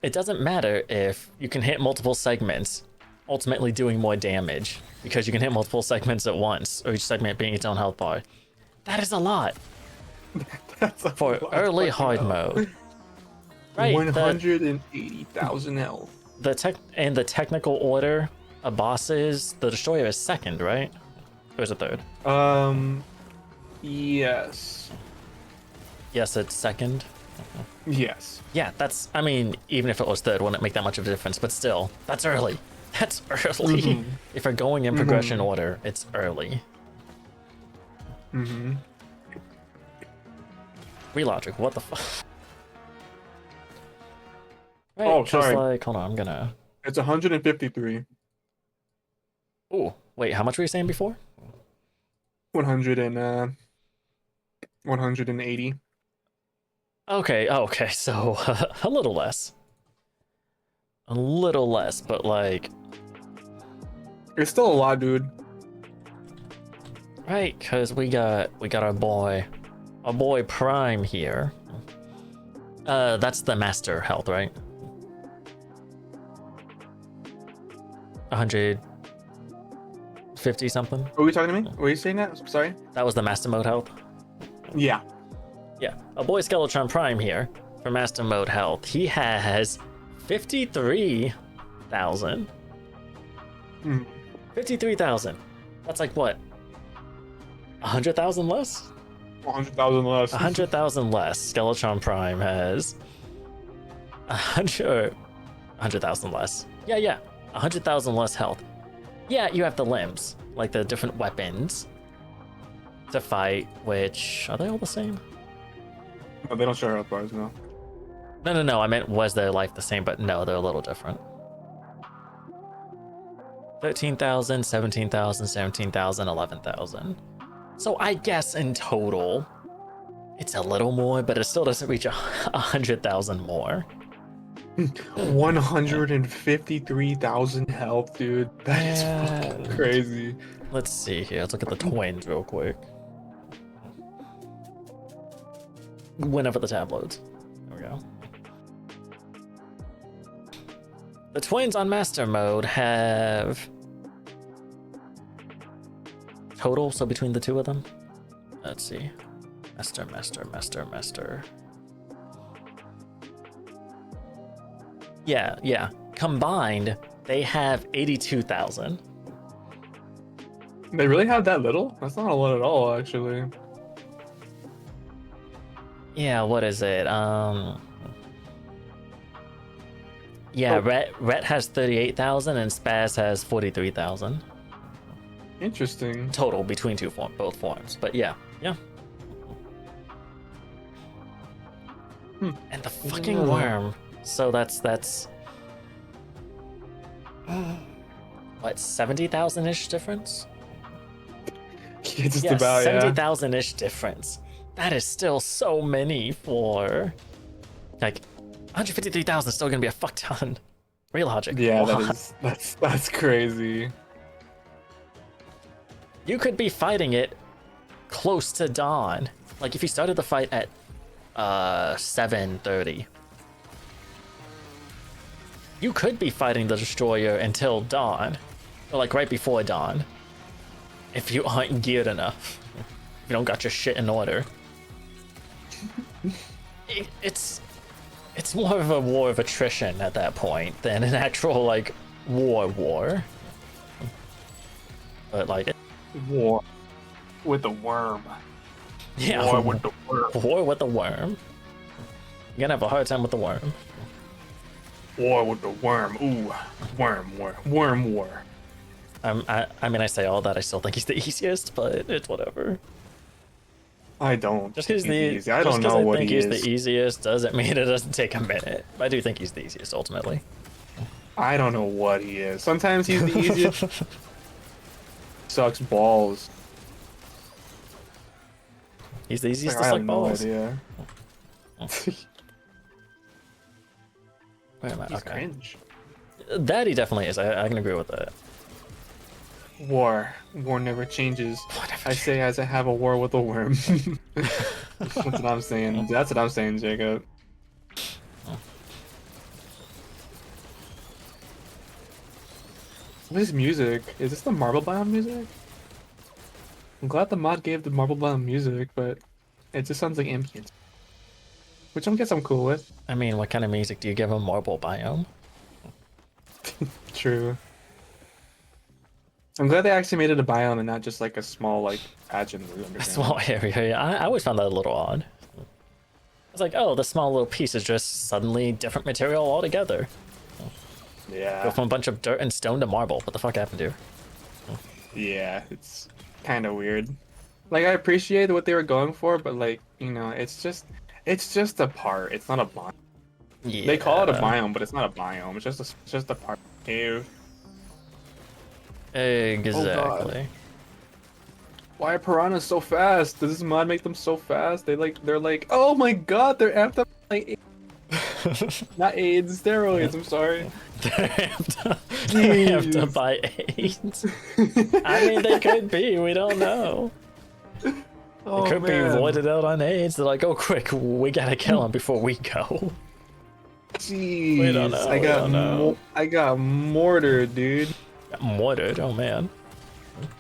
It doesn't matter if you can hit multiple segments, ultimately doing more damage, because you can hit multiple segments at once, or each segment being its own health bar. That is a lot. That's for early hard mode. Right. 180,000 health. In the technical order of bosses, the Destroyer is second, right? Or is it third? Yes. Yes, it's second. Yes. Yeah, that's, I mean, even if it was third, wouldn't make that much of a difference, but still, that's early. That's early. Mhm. If you're going in progression order, it's early. Mm-hmm. Relogic, what the fuck? Right, Oh, sorry. Like, hold on, I'm gonna... It's 153. Ooh, wait, how much were you saying before? 180. Okay, so a little less. A little less, but like... It's still a lot, dude. Right, because we got our boy Prime here. That's the master health, right? 150 something? Are we talking to me? Were you saying that? Sorry? That was the master mode health? Yeah. Yeah, a boy Skeletron Prime here for master mode health. He has 53,000. 53,000. That's like what? 100,000 less? 100,000 less. 100,000 less. Skeletron Prime has 100,000 less. Yeah. 100,000 less health. Yeah, you have the limbs, like the different weapons to fight, which, are they all the same? No, they don't share health bars, no. No, I meant was their life the same, but no, they're a little different. 13,000, 17,000, 17,000, 11,000. So I guess in total, it's a little more, but it still doesn't reach 100,000 more. 153,000 health, dude. That is fucking crazy. Let's see here. Let's look at the twins real quick. Whenever the tab loads. There we go. The twins on master mode have total, so between the two of them. Let's see. Master. Yeah. Combined, they have 82,000. They really have that little? That's not a lot at all, actually. Yeah, what is it? Yeah, Rhett has 38,000 and Spaz has 43,000. Interesting. Total between both forms. But yeah. And the fucking worm. So that's what, 70,000-ish difference? Yeah, just about, 70,000-ish difference. That is still so many for like 153,000 is still gonna be a fuck ton. Real logic. Yeah, What? that's crazy. You could be fighting it close to dawn. Like if you started the fight at 7:30, you could be fighting the destroyer until dawn, or like right before dawn, if you aren't geared enough. If you don't got your shit in order. It's more of a war of attrition at that point than an actual like war. But like War with the worm. yeah, War with the worm. war with the worm. You're gonna have a hard time with the worm. War with the worm. Ooh, worm war. I mean, I say all that. I still think he's the easiest, but it's whatever. I don't. Just because I don't know what I think he he's is. the easiest doesn't mean it doesn't take a minute. I do think he's the easiest ultimately. I don't know what he is. Sometimes he's the easiest. Sucks balls. He's the easiest Like, to I suck have no balls. idea. Where am I? He's Okay. cringe. That he definitely is. I can agree with that. War never changes. I say as I have a war with a worm. That's what I'm saying. That's what I'm saying, Jacob. What is music? Is this the marble biome music? I'm glad the mod gave the marble biome music, but it just sounds like ambient. Which I guess I'm cool with. I mean, what kind of music do you give a marble biome? True. I'm glad they actually made it a biome and not just like a small like patch in the room. A small area. Yeah, I always found that a little odd. It's like, oh, the small little piece is just suddenly different material altogether. Go Yeah. from a bunch of dirt and stone to marble. What the fuck happened here? Yeah, it's kind of weird. Like I appreciate what they were going for, but like, you know, it's just a part. It's not a biome. Yeah. They call it a biome, but it's not a biome. It's just a part of the cave. Exactly. Why are piranhas so fast? Does this mod make them so fast? They're like, oh my god, they're amped up like not AIDS, steroids. I'm sorry. They're amped up by AIDS. I mean, they could be. We don't know. Oh, They could be man. voided out on AIDS. They're like, oh, quick, we gotta kill him before we go. Jeez, We don't know, we don't know. I got mortared, dude. Got mortared. Oh man.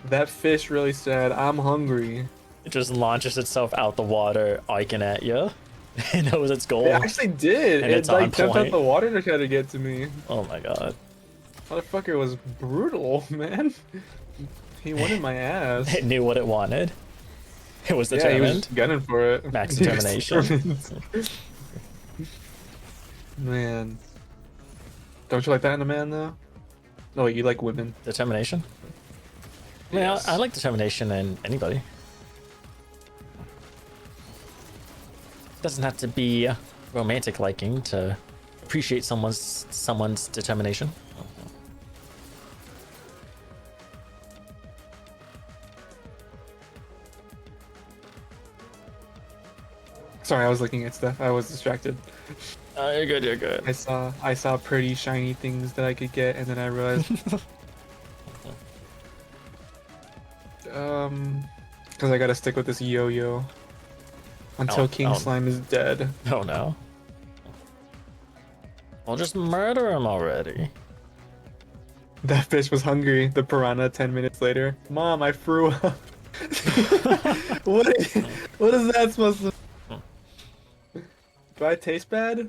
That fish really said, "I'm hungry." It just launches itself out the water, iking at you. It knows its goal. It actually did. And It it's on like jumped out point. the water to try to get to me. Oh my god. Motherfucker was brutal, man. He wanted my ass. It knew what it wanted. It was Yeah, he determined. was gunning for it. Max He was determination. determined. Man. Don't you like that in a man, though? No, you like women. Determination? I mean, Yes. I like determination in anybody. Doesn't have to be romantic liking to appreciate someone's determination. Sorry, I was looking at stuff. I was distracted. You're good, you're good. I saw pretty shiny things that I could get, and then I realized, because I gotta stick with this yo-yo until King oh. Slime is dead. Oh no. Well, just murder him already. That fish was hungry. The piranha 10 minutes later. Mom, I threw up. what is that supposed to? Do I taste bad?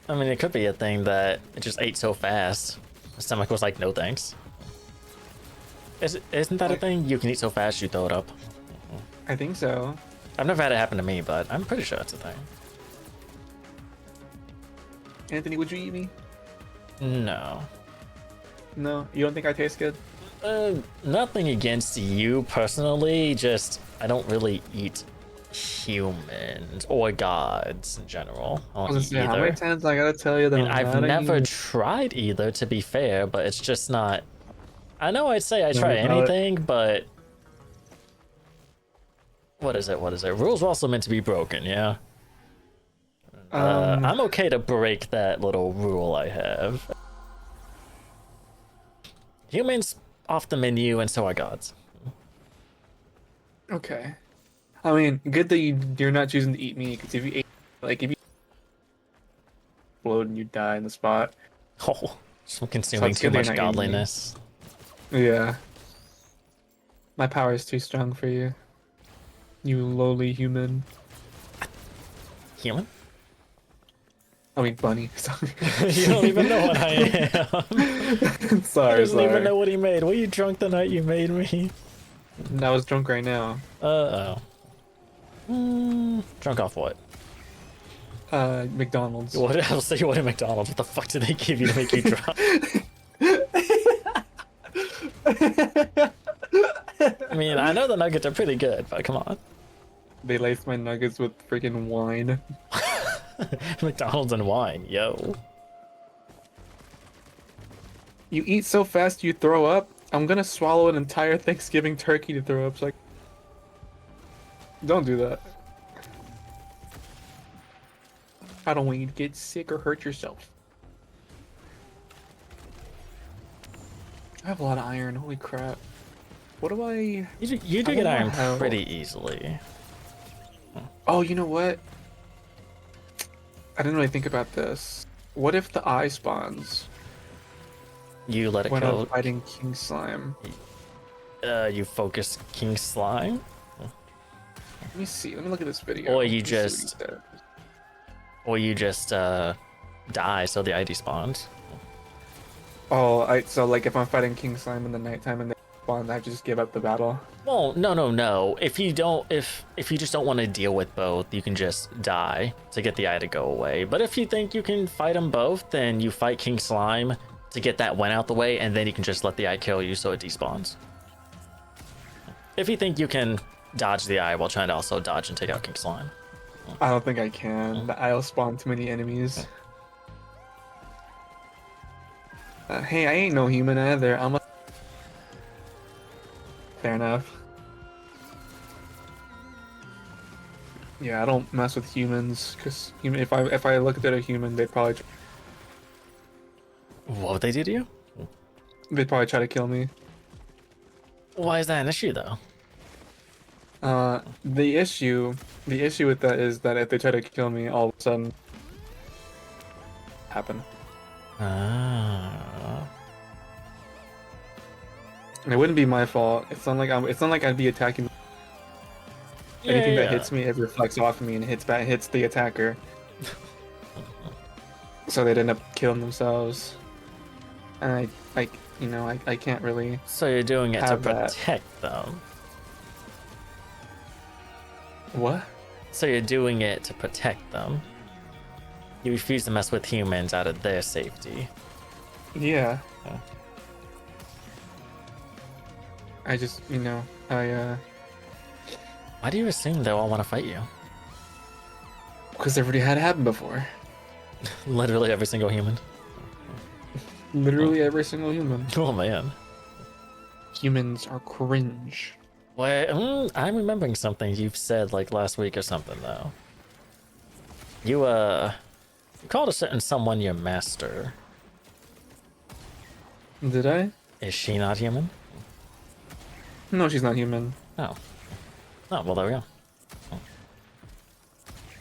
I mean, it could be a thing that it just ate so fast. The stomach was like, no thanks. Isn't that a thing? You can eat so fast you throw it up. I think so. I've never had it happen to me, but I'm pretty sure that's a thing. Anthony, would you eat me? No. No, you don't think I taste good? Nothing against you personally, just I don't really eat humans or gods in general. I I don't was eat gonna say, how many either. times I gotta tell you that I mean, I'm I've not a never human? tried either, to be fair, but it's just not. I know I'd say I Never try tried it. anything, but what is it? What is it? Rules are also meant to be broken, yeah. I'm okay to break that little rule I have. Humans off the menu, and so are gods. Okay. I mean, good that you're not choosing to eat me, because if you ate, like, if you explode and you die in the spot, Oh, I'm so consuming it's too good that much you're not eating me. godliness. Yeah. My power is too strong for you. You lowly human. Human? I mean, bunny. Sorry. You don't even know what I am. He Sorry, doesn't even sorry. know what he made. Were you drunk the night you made me? I was drunk right now. Uh-oh. Drunk off what? McDonald's. What? I'll say what at McDonald's. What the fuck did they give you to make you drunk? I mean, I know the nuggets are pretty good, but come on. They laced my nuggets with freaking wine. McDonald's and wine, yo. You eat so fast you throw up? I'm gonna swallow an entire Thanksgiving turkey to throw up. So don't do that. I don't want you to get sick or hurt yourself. I have a lot of iron. Holy crap. What do I... You do I get wonder iron how- pretty easily. Oh, you know what? I didn't really think about this. What if the eye spawns You let it when I'm go. fighting King Slime? You focus King Slime. Let me see. Let me look at this video. Or you Let me see what he just- said. Or you just die so the ID spawns. Oh, so like if I'm fighting King Slime in the nighttime and they spawn, I just give up the battle. Well, no. If you just don't want to deal with both, you can just die to get the eye to go away. But if you think you can fight them both, then you fight King Slime to get that one out the way, and then you can just let the eye kill you so it despawns. If you think you can dodge the eye while trying to also dodge and take out King Slime. I don't think I can. The I'll spawn too many enemies. Hey, I ain't no human either. I'm a... Fair enough. Yeah, I don't mess with humans, because if I looked at a human, What would they do to you? they'd probably try to kill me. Why is that an issue, though? The issue with that is that if they try to kill me, all of a sudden happen. Ah. And it wouldn't be my fault. It's not like I'd be attacking. Anything that hits me, it reflects off of me and hits the attacker. So they'd end up killing themselves. And I can't really. So you're doing it to have that. protect them. What? So you're doing it to protect them. You refuse to mess with humans out of their safety. Yeah. Oh. I just, Why do you assume they'll all want to fight you? because I've already had it happen before. Literally every single human. Literally every single human. Oh man. Humans are cringe. Wait, I'm remembering something you've said like last week or something though. You called a certain someone your master. Did I? Is she not human? No, she's not human. Oh. Oh, well there we go.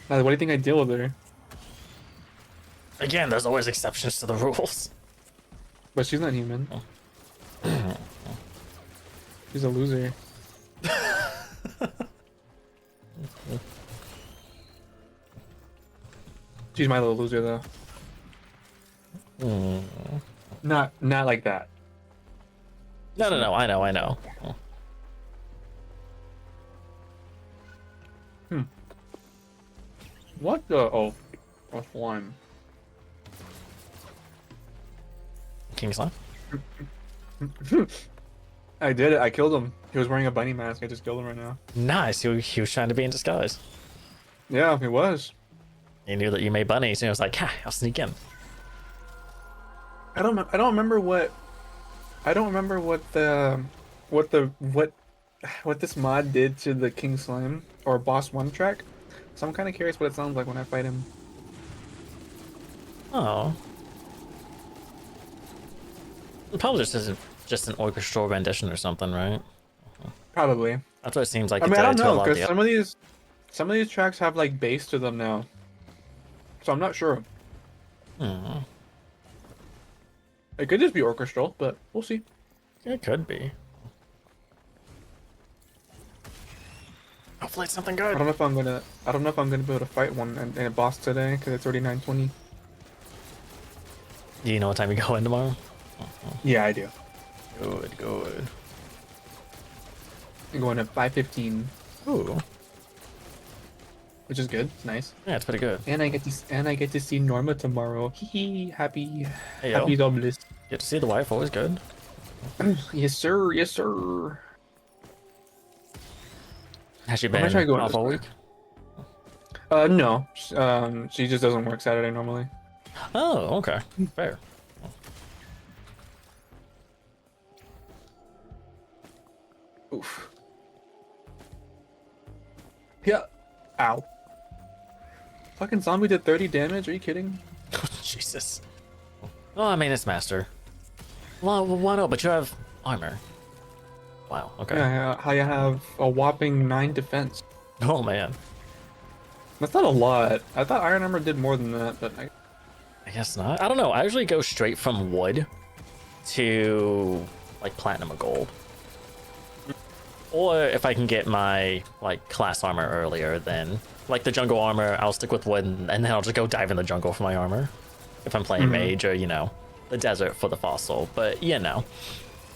What do you think I deal with her? Again, there's always exceptions to the rules. But she's not human. She's a loser. She's my little loser though. Not like that. No, I know. What the? Oh, a slime. King Slime? I did it. I killed him. He was wearing a bunny mask. I just killed him right now. Nice, he was trying to be in disguise. Yeah, he was. He knew that you made bunnies, and he was like, ha, I'll sneak in. I don't remember what this mod did to the King Slime or Boss 1 track. So I'm kind of curious what it sounds like when I fight him. Oh. Probably just an orchestral rendition or something, right? Probably. That's what it seems like I it mean, I did don't to a know, lot of because the some of these tracks have like bass to them now, so I'm not sure. Hmm. It could just be orchestral, but we'll see. It could be. Hopefully it's something I good. don't know if I'm gonna. I don't know if I'm gonna be able to fight one in a boss today because it's already 9:20. Do you know what time you go in tomorrow? Yeah, I do. Good, good. I'm going at 5:15, Ooh. which is good. It's nice. Yeah, it's pretty good. And I get to see Norma tomorrow. Hee hee. Happy. Hey, yo. Happy doubles. Get to see the wife, always good. Yes, sir. Yes, sir. Has she I'm gonna try been going off this all way. week? No. She just doesn't work Saturday normally. Oh, okay. Fair. Oof. Yeah. Ow. Fucking zombie did 30 damage. Are you kidding? Jesus. Oh, I mean, it's master. Well, why not? But you have armor. Wow, okay. Yeah, I have a whopping 9 defense. Oh, man. That's not a lot. I thought Iron Armor did more than that, but I guess not. I don't know. I usually go straight from wood to, like, platinum or gold. Or if I can get my, like, class armor earlier, then, like, the jungle armor, I'll stick with wood, and then I'll just go dive in the jungle for my armor. If I'm playing mage or, you know, the desert for the fossil. But, you know,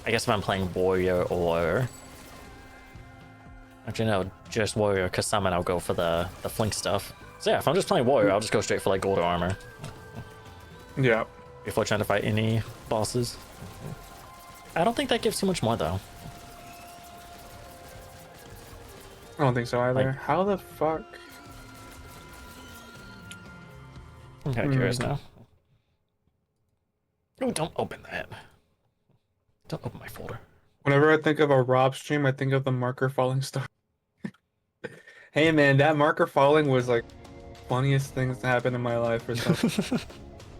I guess if I'm playing warrior or... Actually, no, just warrior, because summon I'll go for the flink stuff. So yeah, if I'm just playing warrior, I'll just go straight for, like, gold armor. yeah. Before trying to fight any bosses. I don't think that gives too much more, though. I don't think so either. Like- How the fuck? I'm kind of curious now. Oh, don't open that. Don't open my folder. Whenever I think of a Rob stream, I think of the marker falling star. Hey man, that marker falling was like funniest things that happened in my life or something.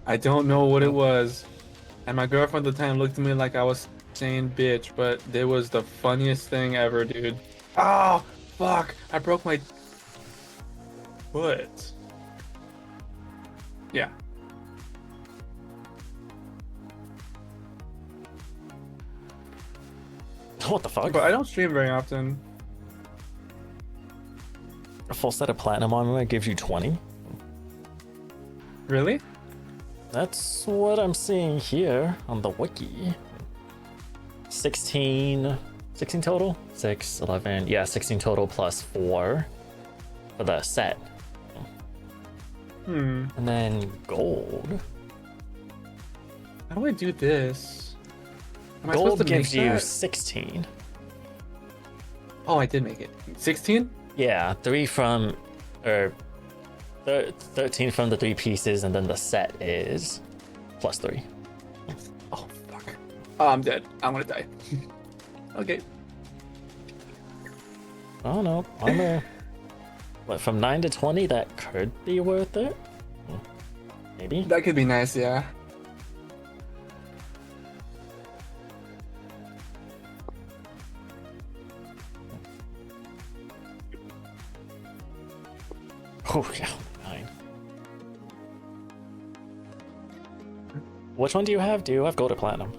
I don't know what it was. And my girlfriend at the time looked at me like I was saying bitch, but it was the funniest thing ever, dude. Oh, fuck. I broke my foot. Yeah. What the fuck? But I don't stream very often. A full set of platinum armor gives you 20? Really? That's what I'm seeing here on the wiki. 16 total? 6, 11, yeah, 16 total plus 4 for the set. Hmm. And then gold. How do I do this? Am I supposed Gold to gives make you that? 16. Oh, I did make it. 16? Yeah, 3 from, or 13 from the 3 pieces, and then the set is plus 3. Oh, fuck. Oh, I'm dead. I'm gonna die. Okay. Oh no, armor. What, from 9 to 20? That could be worth it? Maybe? That could be nice, yeah. Oh, yeah, 9. Which one do you have? Do you have gold or platinum?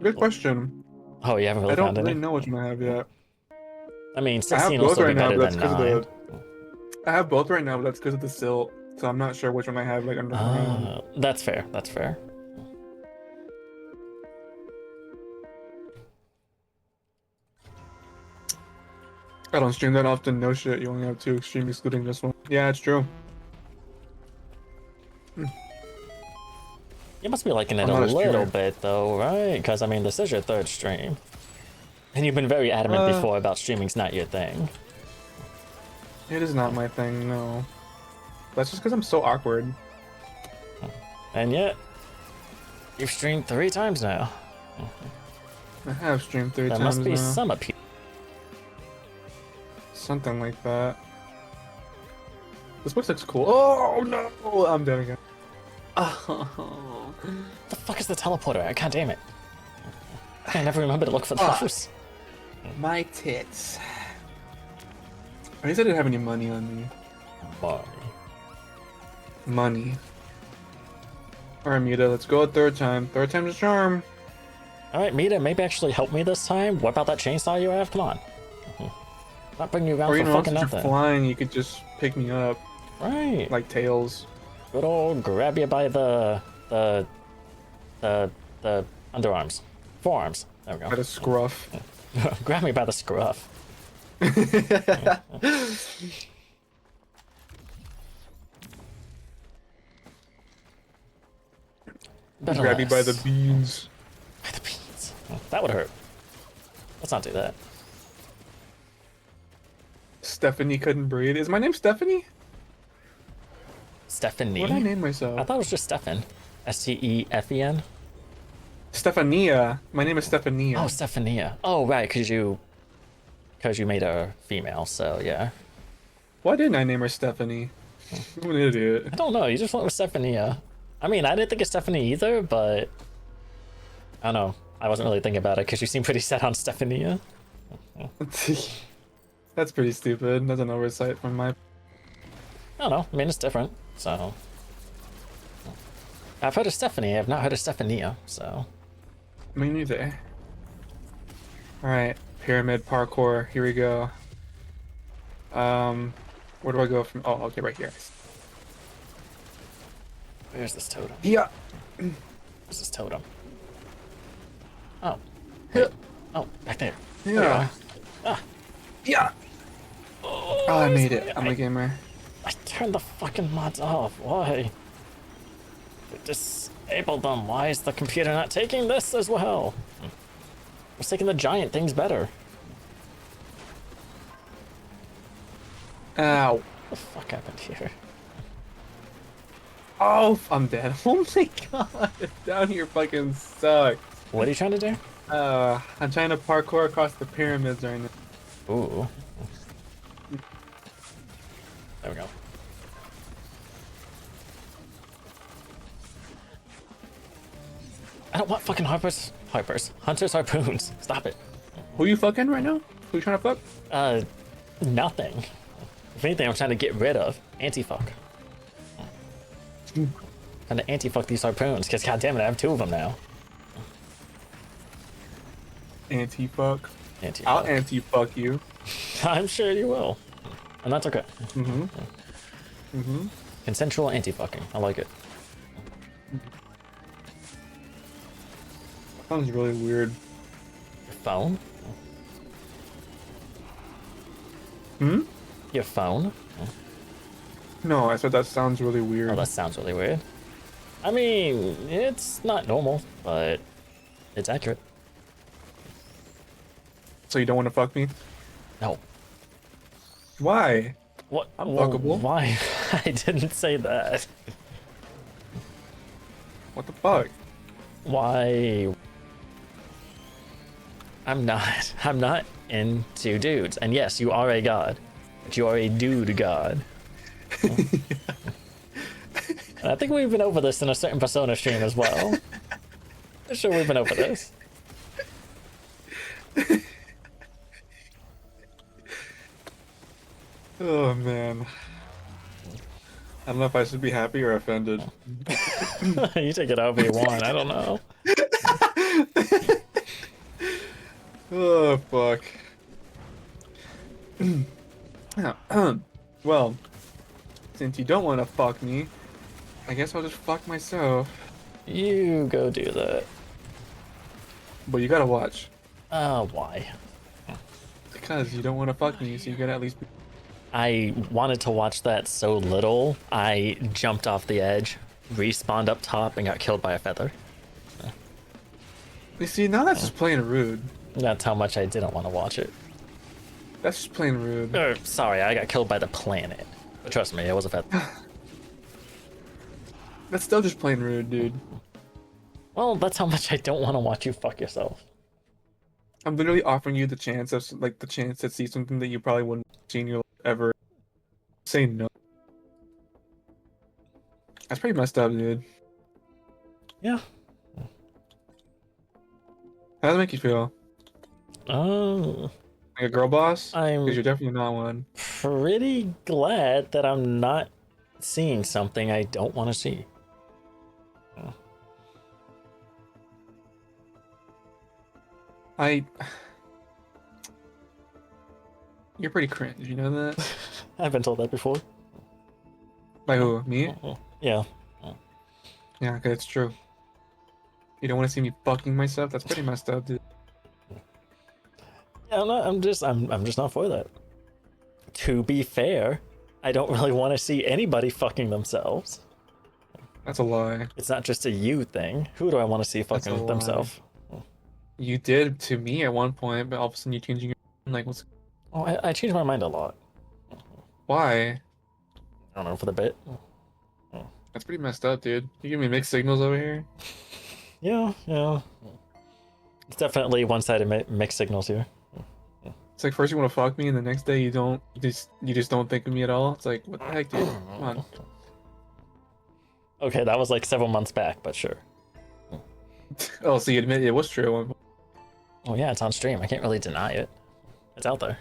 Good question. Oh, you haven't really I don't found really any? know which one I have yet. I mean, I have 16 will both still be right now, better but than that's 9. because I have both right now, but that's because of the silt. So I'm not sure which one I have like under my hand. That's fair, that's fair. I don't stream that often. No shit. You only have 2 streams excluding this one. Yeah, it's true. You must be liking it I'm a not a little streamer. bit, though, right? Because, I mean, this is your 3rd stream. And you've been very adamant before about streaming's not your thing. It is not my thing. No. That's just because I'm so awkward. And yet, you've streamed 3 times now. I have streamed 3 There times must be now. some appeal. Something like that. This book looks cool. Oh no! I'm dead again. Oh. The fuck is the teleporter? God damn it. I never remember to look for Fuck. those. My tits. At least I didn't have any money on me. Boy. Money. Alright, Mita, let's go a third time. Third time's a charm. Alright, Mita, maybe actually help me this time. What about that chainsaw you have? Come on. Not bringing you around Or you for know, fucking since nothing. you're flying, you could just pick me up. Right. Like Tails. Good old grab you by the underarms. Forearms. There we By go. the scruff. Grab me by the scruff. Better Grab you by the less. beans. By the beans. That would hurt. Let's not do that. Stephanie couldn't breathe. Is my name Stephanie? Stephanie? What did I name myself? I thought it was just Stefan. Stephen? Stephania. My name is Stephania. Oh, Stephania. Oh, right, because you made her female, so yeah. Why didn't I name her Stephanie? I'm an idiot. I don't know, you just went with Stephania. I mean, I didn't think of Stephanie either, but I don't know. I wasn't really thinking about it because you seem pretty set on Stephania. That's pretty stupid. That's an oversight from my... I don't know. I mean, it's different, so. I've heard of Stephanie. I've not heard of Stephania, so. Me neither. Alright, pyramid parkour. Here we go. Where do I go from? Oh, okay, right here. Where's this totem? Yeah. Where's this totem? Oh. Wait. Oh, back there. There you Yeah. are. Ah. Yeah. Oh, I made it's- it. I'm a gamer. I turned the fucking mods off. Why? Disable them. Why is the computer not taking this as well? It's taking the giant things better. Ow. What the fuck happened here? Oh, I'm dead. Oh my god. Down here fucking sucks. What are you trying to do? I'm trying to parkour across the pyramids right now. Ooh. There we go. I don't want fucking Hunters harpoons. Stop it. Who you fucking right now? Who you trying to fuck? Nothing. If anything, I'm trying to get rid of anti-fuck. Trying to anti-fuck these harpoons, because goddammit, I have 2 of them now. Anti-fuck. Anti-fuck. I'll anti-fuck you. I'm sure you will. And that's okay. Mm-hmm. Mm-hmm. Consensual anti-fucking. I like it. Sounds really weird. Your phone? Hmm? Your phone? No, I said that sounds really weird. Oh, that sounds really weird. I mean, it's not normal, but it's accurate. So you don't want to fuck me? No. Why? What? I'm Well, fuckable. why? I didn't say that. What the fuck? Why? I'm not into dudes. And yes, you are a god. But you are a dude god. And I think we've been over this in a certain Persona stream as well. I'm sure we've been over this. Oh man. I don't know if I should be happy or offended. You take it however you want. I don't know. Oh fuck. Well, since you don't want to fuck me, I guess I'll just fuck myself. You go do that. But you gotta watch. Why? Because you don't want to fuck me, so you gotta at least be... I wanted to watch that so little, I jumped off the edge, respawned up top, and got killed by a feather. You see, now that's just plain rude. That's how much I didn't want to watch it. That's just plain rude. Sorry, I got killed by the planet. But trust me, it was a feather. That's still just plain rude, dude. Well, that's how much I don't want to watch you fuck yourself. I'm literally offering you the chance of, like, the chance to see something that you probably wouldn't have seen in your life ever. Say no. That's pretty messed up, dude. Yeah. How does it make you feel? Um, Like a girl boss? I'm Because you're definitely not one. pretty glad that I'm not seeing something I don't want to see. You're pretty cringe, you know that? I've been told that before. By who? Me? Yeah. Yeah, okay, it's true. You don't want to see me fucking myself? That's pretty messed up, dude. Yeah, I'm just not for that. To be fair, I don't really want to see anybody fucking themselves. That's a lie. It's not just a you thing. Who do I want to see That's a fucking lie. themselves? You did to me at one point, but all of a sudden you're changing your like, what's... Oh, I change my mind a lot. Why? I don't know, for the bit. That's pretty messed up, dude. You give me mixed signals over here? Yeah. It's definitely one-sided mixed signals here. It's like first you want to fuck me, and the next day you don't. You just don't think of me at all. It's like, what the heck, dude? Come on. Okay, that was like several months back, but sure. Oh, so you admit it was true. Oh yeah, it's on stream. I can't really deny it. It's out there.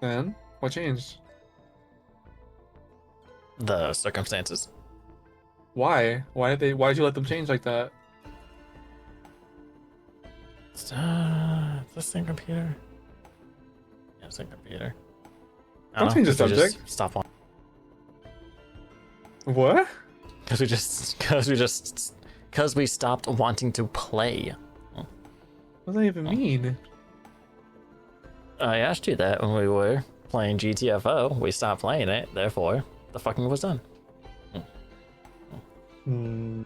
Then what changed? The circumstances. Why? Why did you let them change like that? Is this thing computer? Yeah, it's a computer. I Don't change the know, 'cause we just subject. Stop on. What? Because we stopped wanting to play. What does that even mean? I asked you that when we were playing GTFO. We stopped playing it, therefore the fucking was done. Hmm.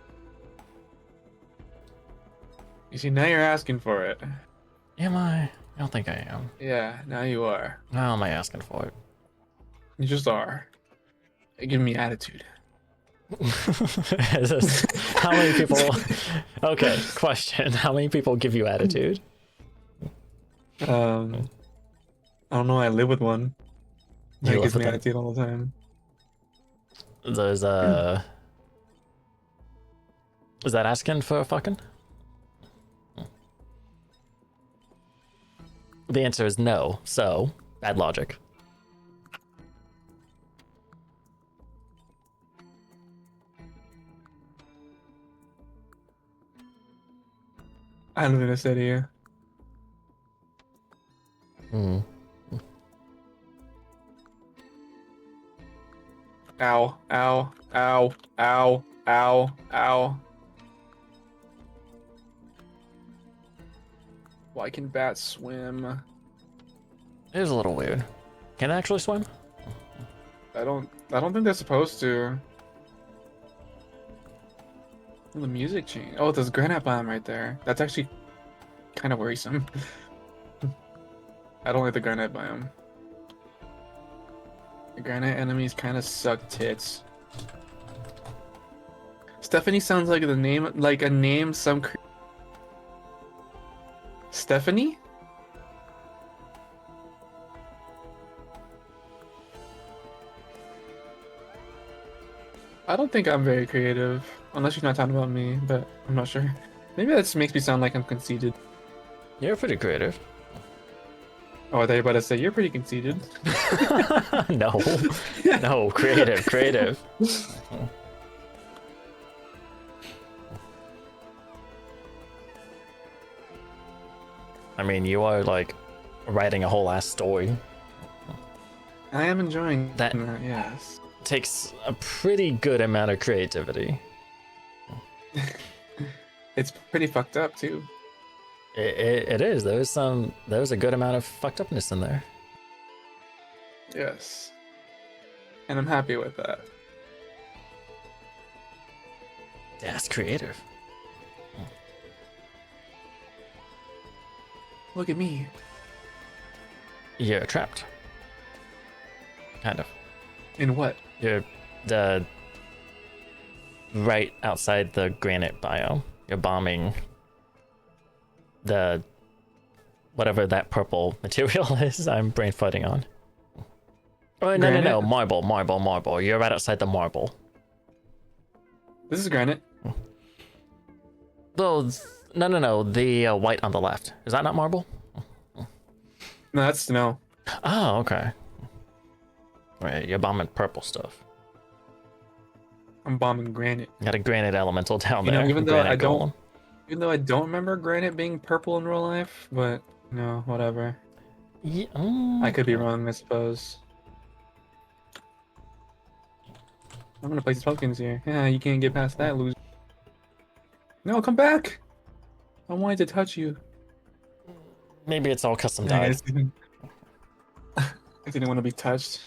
You see, now you're asking for it. Am I? I don't think I am. Yeah, now you are. How am I asking for it? You just are. You're giving me attitude. Is this, how many people? Okay, question. How many people give you attitude? I don't know. I live with one. You That live gives with me them? attitude all the time. There's is that asking for a fucking? The answer is no, so bad logic. I live in a city. Hmm. Ow, ow, ow, ow, ow, ow. Why can bats swim? It is a little weird. Can it actually swim? I don't think they're supposed to. Oh, the music change. Oh, there's granite biome right there. That's actually kind of worrisome. I don't like the granite biome. The granite enemies kind of suck tits. Stephanie sounds like the name, like a name some. Stephanie? I don't think I'm very creative, unless you're not talking about me, but I'm not sure. Maybe that just makes me sound like I'm conceited. You're pretty creative. Oh, I thought you were about to say you're pretty conceited. No, no, creative. I mean, you are like writing a whole ass story. I am enjoying That- that, yes. Takes a pretty good amount of creativity. It's pretty fucked up too. It is. There's a good amount of fucked upness in there. Yes. And I'm happy with that. That's creative. Look at me. You're trapped. Kind of. In what? You're the right outside the granite biome. You're bombing the whatever that purple material is. I'm brain fighting on. Oh no, Granite? marble. You're right outside the marble. This is granite. Those. No. The white on the left. Is that not marble? No, that's snow. Oh, okay. Right, you're bombing purple stuff. I'm bombing granite. Got a granite elemental down You there. know, even though Granite I don't, golem. remember granite being purple in real life, but no, whatever. Yeah, I could be wrong, I suppose. I'm gonna place pumpkins here. Yeah, you can't get past that, loser. No, come back! I wanted to touch you. Maybe it's all custom Dang, dyed. I didn't want to be touched.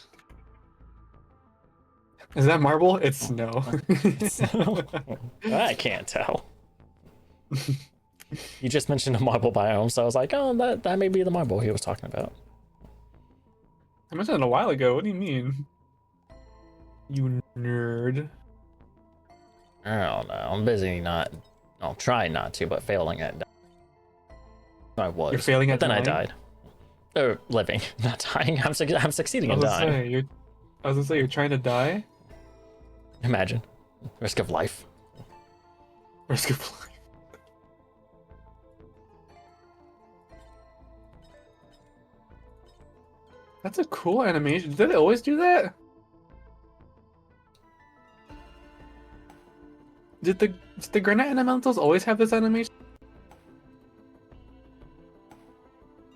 Is that marble? It's snow. I can't tell. You just mentioned a marble biome, so I was like, oh, that may be the marble he was talking about. I mentioned it a while ago. What do you mean? You nerd. I don't know. I'm busy not. I'll try not to, but failing at. I was. You're failing at but then dying? I died. Or living, not dying. I'm succeeding I in was dying. gonna say you're trying to die. Imagine. Risk of life. Risk of life. That's a cool animation. Did they always do that? Did the granite elementals always have this animation?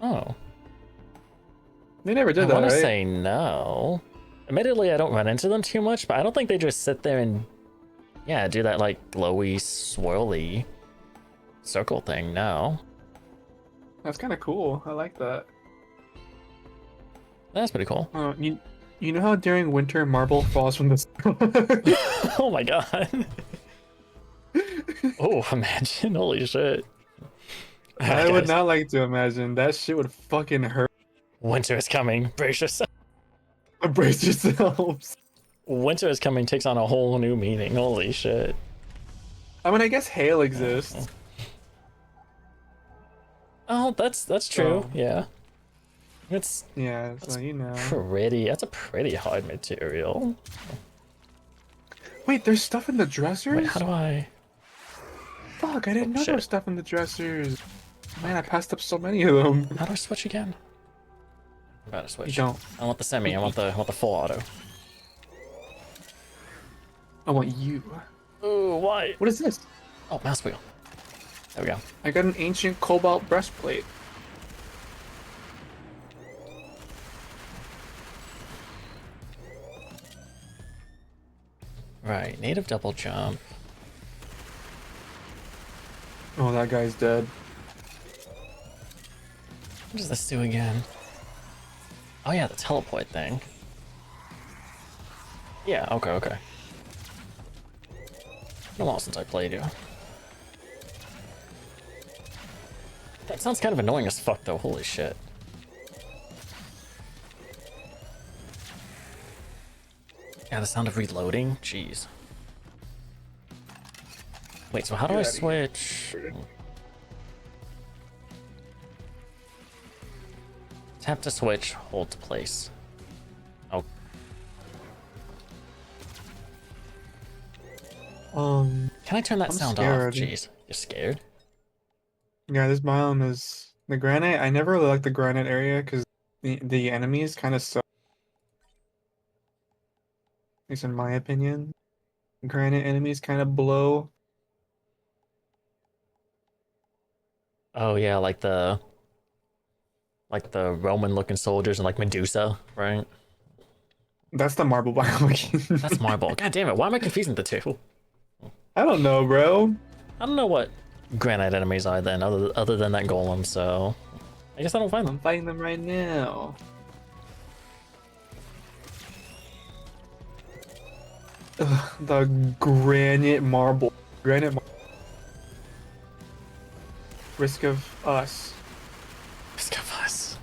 Oh. They never did I that, want right? to say no. Admittedly, I don't run into them too much, but I don't think they just sit there and, yeah, do that like glowy, swirly circle thing. No. That's kind of cool. I like that. That's pretty cool. You know how during winter marble falls from the sky? Oh my god. Oh, imagine. Holy shit. I would not like to imagine. That shit would fucking hurt. Winter is coming. Brace yourself. Brace yourselves. Winter is coming takes on a whole new meaning. Holy shit. I mean, I guess hail exists. Oh, that's true. Oh. Yeah. It's Yeah, so you know. pretty. That's a pretty hard material. Wait, there's stuff in the dressers? Wait, how do I? Fuck, I didn't know there shit. was stuff in the dressers. Man, I passed up so many of them. How do I switch again? I gotta switch. You don't. I want the semi. I want the full auto. I want you. Ooh, why? What is this? Oh, mouse wheel. There we go. I got an ancient cobalt breastplate. Right, native double jump. Oh, that guy's dead. What does this do again? Oh yeah, the teleport thing. Yeah, okay. Been a while since I played you. That sounds kind of annoying as fuck though, holy shit. Yeah, the sound of reloading? Jeez. Wait, so how do I switch? Tap to switch, hold to place. Oh. Can I turn that I'm sound off? scared. Jeez. You're scared? Yeah, this biome is the granite. I never really liked the granite area because the enemies kind of suck. At least in my opinion, granite enemies kind of blow. Oh yeah, like the Roman looking soldiers and like Medusa, right? That's the marble biome. That's marble. God damn it, why am I confusing the two? I don't know, bro. I don't know what granite enemies are then, other than that golem, so I guess I don't find them. I'm fighting them right now. Ugh, the granite marble. Risk of us. Risk of us.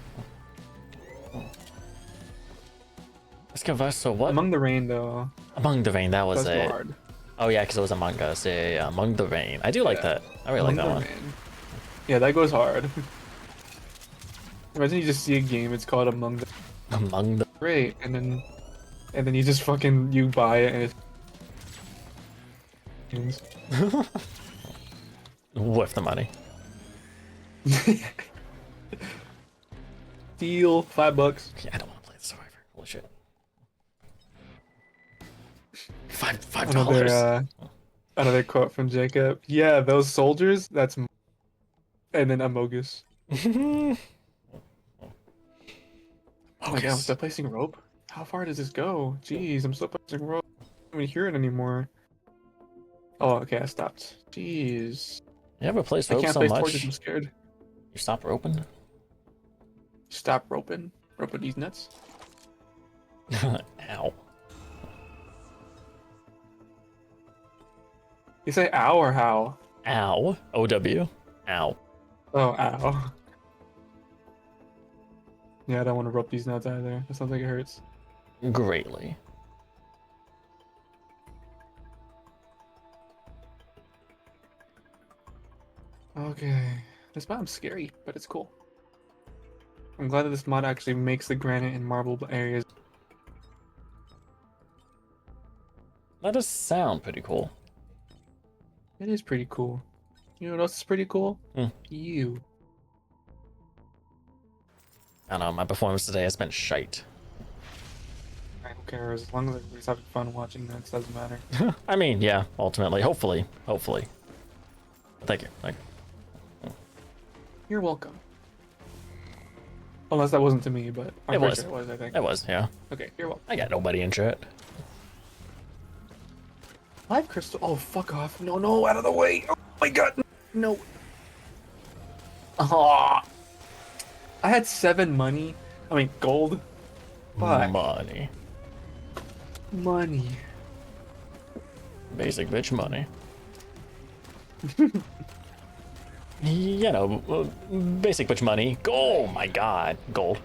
Risk of us, so what? Among the rain, though. Among the Rain, that was That's it. hard. Oh yeah, because it was Among Us. Yeah. Among the Rain. I do like that. I really like that Among one. the Rain. Yeah, that goes hard. Imagine you just see a game, it's called Among the Among the. Great, and then you just fucking, you buy it, and it's... means. With the money. Deal, $5. Yeah, I don't want to play the Survivor. Holy shit. $5. Another quote from Jacob. Yeah, those soldiers. That's and then Amogus. Oh my god, I'm still placing rope? How far does this go? Jeez, I'm still placing rope. I don't even hear it anymore. Oh, okay, I stopped. Jeez. You ever place I rope can't so place much? torches, I'm scared. You stop roping? Stop roping. Roping these nuts. Ow. You say ow or how? Ow. O-W. Ow. Oh, ow. Yeah, I don't want to rope these nuts either. That sounds like it hurts. Greatly. Okay. This biom's scary, but it's cool. I'm glad that this mod actually makes the granite and marble areas. That does sound pretty cool. It is pretty cool. You know what else is pretty cool? Hmm. You. I don't know, my performance today has been shite. I don't care, as long as everybody's having fun watching this, doesn't matter. I mean, yeah, ultimately. Hopefully. Hopefully. Thank you. Thank you. You're welcome. Unless that wasn't to me, but I'm It pretty was. sure it was, I think. It was, yeah. Okay, you're welcome. I got nobody in chat. Live crystal. Oh, fuck off. No, no, out of the way. Oh my god. No. Oh. I had 7 money. I mean, gold. Fuck. Money. Money. Basic bitch money. You know, basic bitch money. Oh my god. Gold.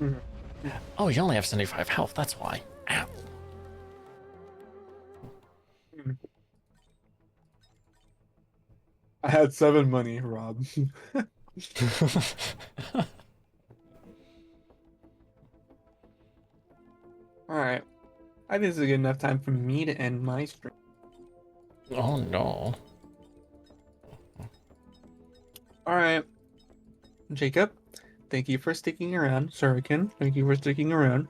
Mhm. Oh, you only have 75 health. That's why. Ow. I had 7 money, Rob. Alright. I think this is a good enough time for me to end my stream. Oh no. Alright. Jacob, thank you for sticking around. Surican, thank you for sticking around.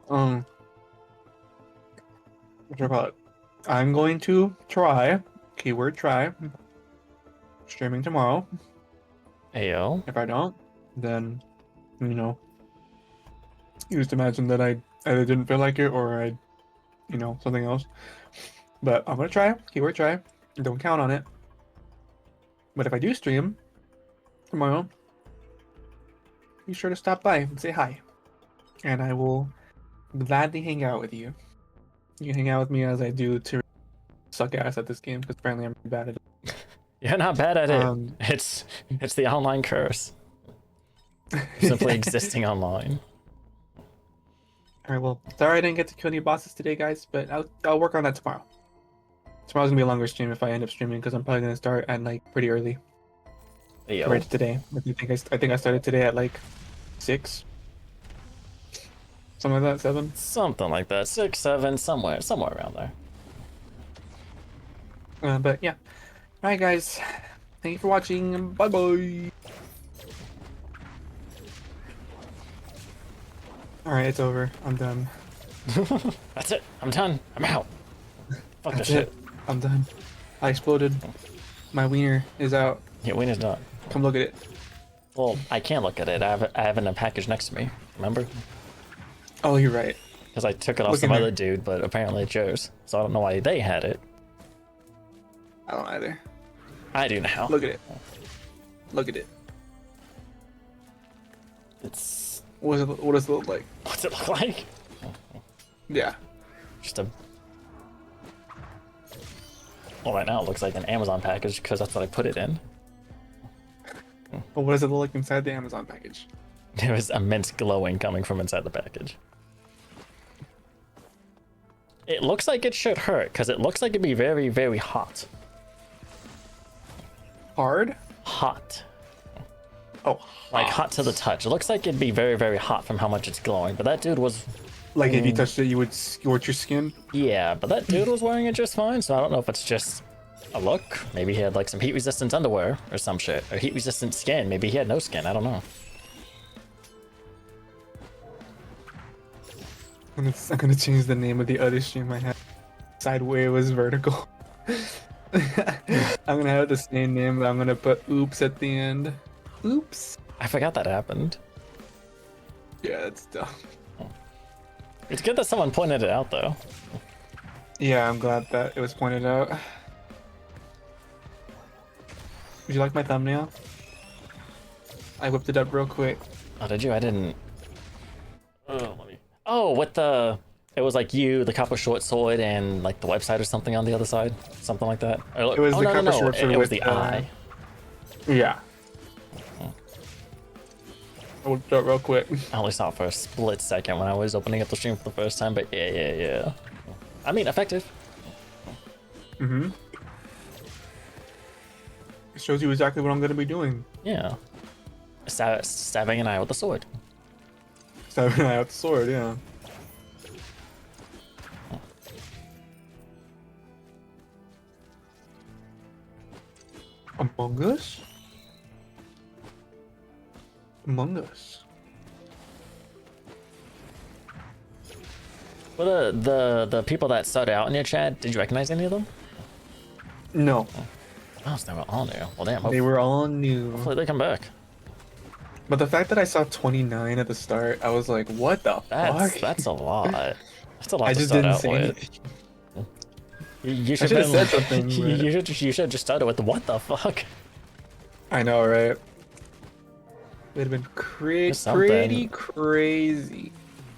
What do I call it? I'm going to try, keyword try, streaming tomorrow. Ayo. If I don't, then, you know, you just imagine that I either didn't feel like it or I, you know, something else. But I'm gonna try, keyword try. Don't count on it. But if I do stream tomorrow, be sure to stop by and say hi. And I will gladly hang out with you. You can hang out with me as I do to suck ass at this game, because apparently I'm bad at it. You're not bad at it. Um, It's the online curse. Simply existing online. Alright, well, sorry I didn't get to kill any bosses today, guys, but I'll work on that tomorrow. Tomorrow's gonna be a longer stream if I end up streaming, because I'm probably gonna start at like pretty early. Ayo. Right today. I think I started today at like 6. Something like that, 7. Something like that. 6, 7, somewhere around there. But yeah. Alright, guys. Thank you for watching. Bye bye. Alright, it's over. I'm done. That's it. I'm done. I'm out. Fuck this That's it. shit. I'm done. I exploded. My wiener is out. Yeah, Wayne is done. Come look at it. Well, I can't look at it. I have it in a package next to me. Remember? Oh, you're right. Because I took it off Look in some there. other dude, but apparently it's yours. So I don't know why they had it. I don't either. I do now. Look at it. Look at it. It's... What does it look like? What's it look like? Yeah. Just a... Well, right now it looks like an Amazon package because that's what I put it in. But what does it look like inside the Amazon package? There was immense glowing coming from inside the package. It looks like it should hurt because it looks like it'd be very, very hot. Hard? Hot. Oh, Like hot to the touch. It looks like it'd be very, very hot from how much it's glowing, but that dude was Like if you touched it, you would scorch your skin. Yeah, but that dude was wearing it just fine, so I don't know if it's just a look. Maybe he had like some heat resistant underwear or some shit. Or heat resistant skin. Maybe he had no skin, I don't know. I'm gonna change the name of the other stream I had. Sideway was vertical. I'm gonna have the same name, but I'm gonna put oops at the end. Oops. I forgot that happened. Yeah, that's dumb. It's good that someone pointed it out though. Yeah, I'm glad that it was pointed out. Would you like my thumbnail? I whipped it up real quick. Oh, did you? I didn't. Oh, let me. Oh, with the. It was like you, the copper short sword, and like the website or something on the other side, something like that. Or, It was oh, the no, copper no, no. short sword It was with, the eye. Yeah. I whipped it up real quick. I only saw it for a split second when I was opening up the stream for the first time, but yeah. I mean, effective. Mm-hmm. It shows you exactly what I'm gonna be doing. Yeah. Stabbing an eye with a sword. Stabbing out the sword, yeah. Among Us? Among Us. Well, the people that started out in your chat, did you recognize any of them? No, Oh, so they were all new. Well, damn. they were all new. Hopefully they come back. But the fact that I saw 29 at the start, I was like, what the fuck? That's a lot. That's a lot I to just start didn't out say with. anything. You I should should have been- said something. you but- should have just started with what the fuck. I know, right? It'd have been Just something. pretty crazy.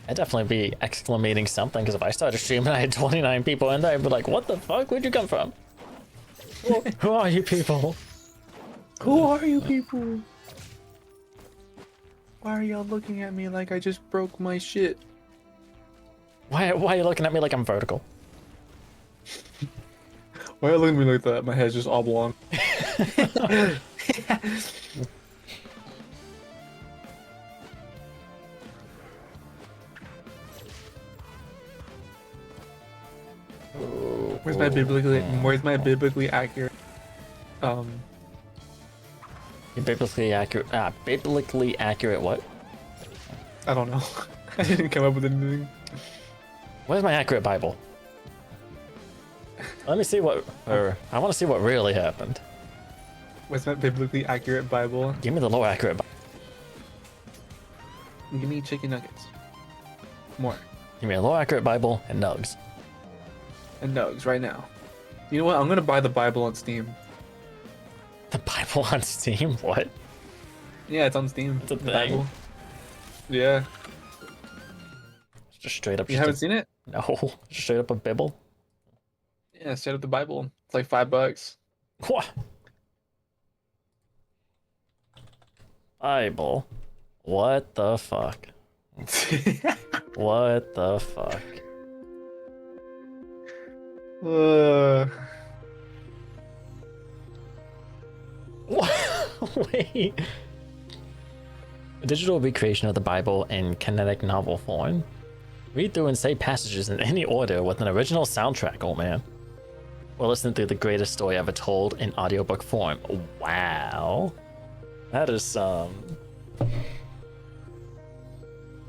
I'd definitely be exclamating something because if I started streaming, I had 29 people in there. I'd be like, "What the fuck? Where'd you come from? Who are you people? Who are you people? Why are y'all looking at me like I just broke my shit? Why are you looking at me like I'm vertical?" Why are you looking at me like that? My head's just oblong. Where's my biblically accurate? Biblically accurate. Biblically accurate. What? I don't know. I didn't come up with anything. Where's my accurate Bible? Let me see what. Or I want to see what really happened. Where's my biblically accurate Bible? Give me the low accurate. Give me chicken nuggets. More. Give me a low accurate Bible and nugs. And nugs right now. You know what? I'm gonna buy the Bible on Steam. The Bible on Steam? What? Yeah, it's on Steam. It's a the thing. Bible. Yeah. Just straight up. You haven't seen it? No. Just straight up a Bible. Yeah, straight up the Bible. It's like $5. What? Bible. What the fuck? What the fuck? What? Wait. A digital recreation of the Bible in kinetic novel form. Read through and say passages in any order with an original soundtrack, oh man. Or listen to the greatest story ever told in audiobook form. Wow. That is some...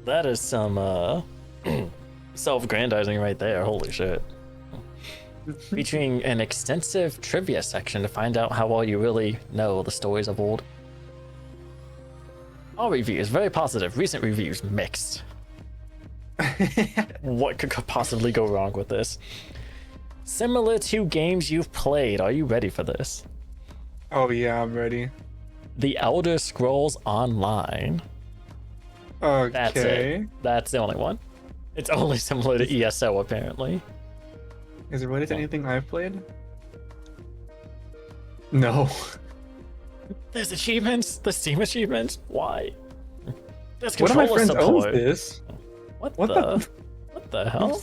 That is some, self-grandizing right there, holy shit. Featuring an extensive trivia section to find out how well you really know the stories of old. All reviews, very positive. Recent reviews, mixed. What could possibly go wrong with this? Similar to games you've played, are you ready for this? Oh yeah, I'm ready. The Elder Scrolls Online. Okay. That's it. That's the only one. It's only similar to ESO, apparently. Is it related to anything I've played? No. There's achievements? The Steam achievements? Why? There's One of my controller friends owns support. this. What What the? What the hell?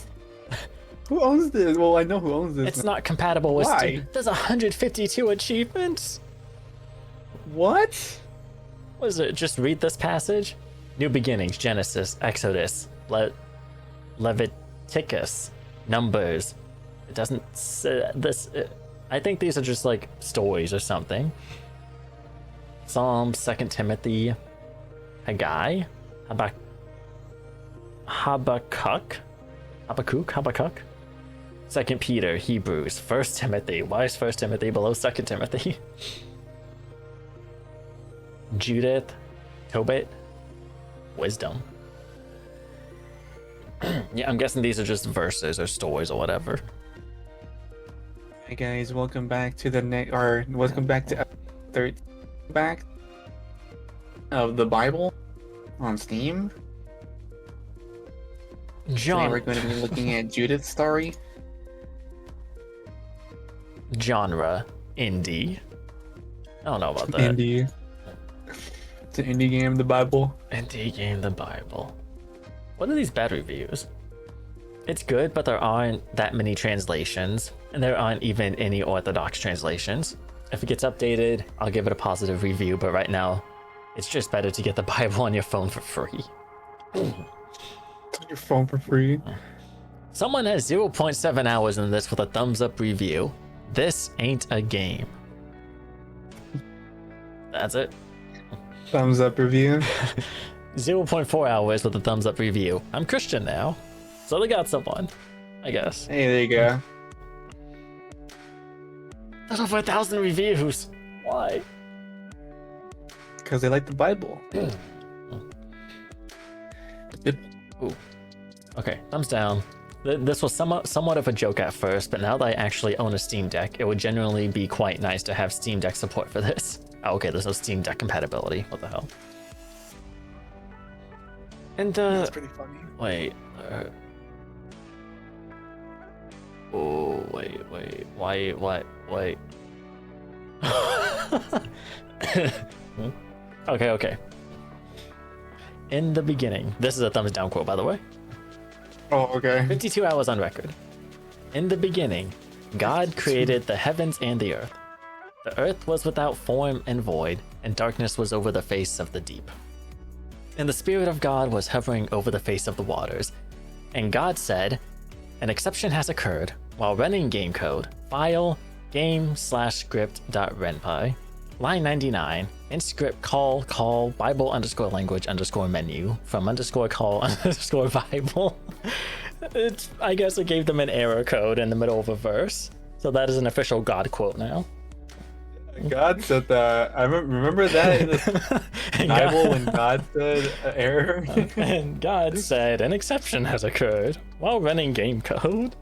Who owns this? Well, I know who owns this. It's not compatible with Why? Steam. There's 152 achievements? What? What is it? Just read this passage? New beginnings, Genesis, Exodus. Leviticus, Numbers. It doesn't say this. I think these are just like stories or something. Psalm, 2 Timothy, Haggai, Habakkuk, 2 Peter, Hebrews, 1 Timothy. Why is 1 Timothy below 2 Timothy? Judith, Tobit, Wisdom. Yeah, I'm guessing these are just verses or stories or whatever. Hey guys, welcome back to welcome back to third back of the Bible on Steam. Today John, we're going to be looking at Judith's story. genre, indie. I don't know about that. Indie. It's an indie game, the Bible. Indie game, the Bible. What are these bad reviews? It's good, but there aren't that many translations, and there aren't even any orthodox translations. If it gets updated, I'll give it a positive review, but right now, it's just better to get the Bible on your phone for free. It's on your phone for free. Someone has 0.7 hours in this with a thumbs up review. This ain't a game. That's it. Thumbs up review. 0.4 hours with a thumbs up review. I'm Christian now, so they got someone, I guess. Hey, there you go. There's over 1,000 reviews. Why? Because they like the Bible. Ooh. Okay, thumbs down. This was somewhat of a joke at first, but now that I actually own a Steam Deck, it would genuinely be quite nice to have Steam Deck support for this. Oh, okay, there's no Steam Deck compatibility. What the hell? And That's pretty funny. wait. Oh, wait. Wait. Okay. In the beginning, this is a thumbs down quote, by the way. Oh, okay. 52 hours on record. In the beginning, God created the heavens and the earth. The earth was without form and void, and darkness was over the face of the deep. And the Spirit of God was hovering over the face of the waters. And God said, an exception has occurred while running game code, file game/script.renpy, line 99, in script call Bible _language _menu from _call _Bible. I guess it gave them an error code in the middle of a verse. So that is an official God quote now. God said that. I remember that in the Bible when God said error. And God said an exception has occurred while running game code.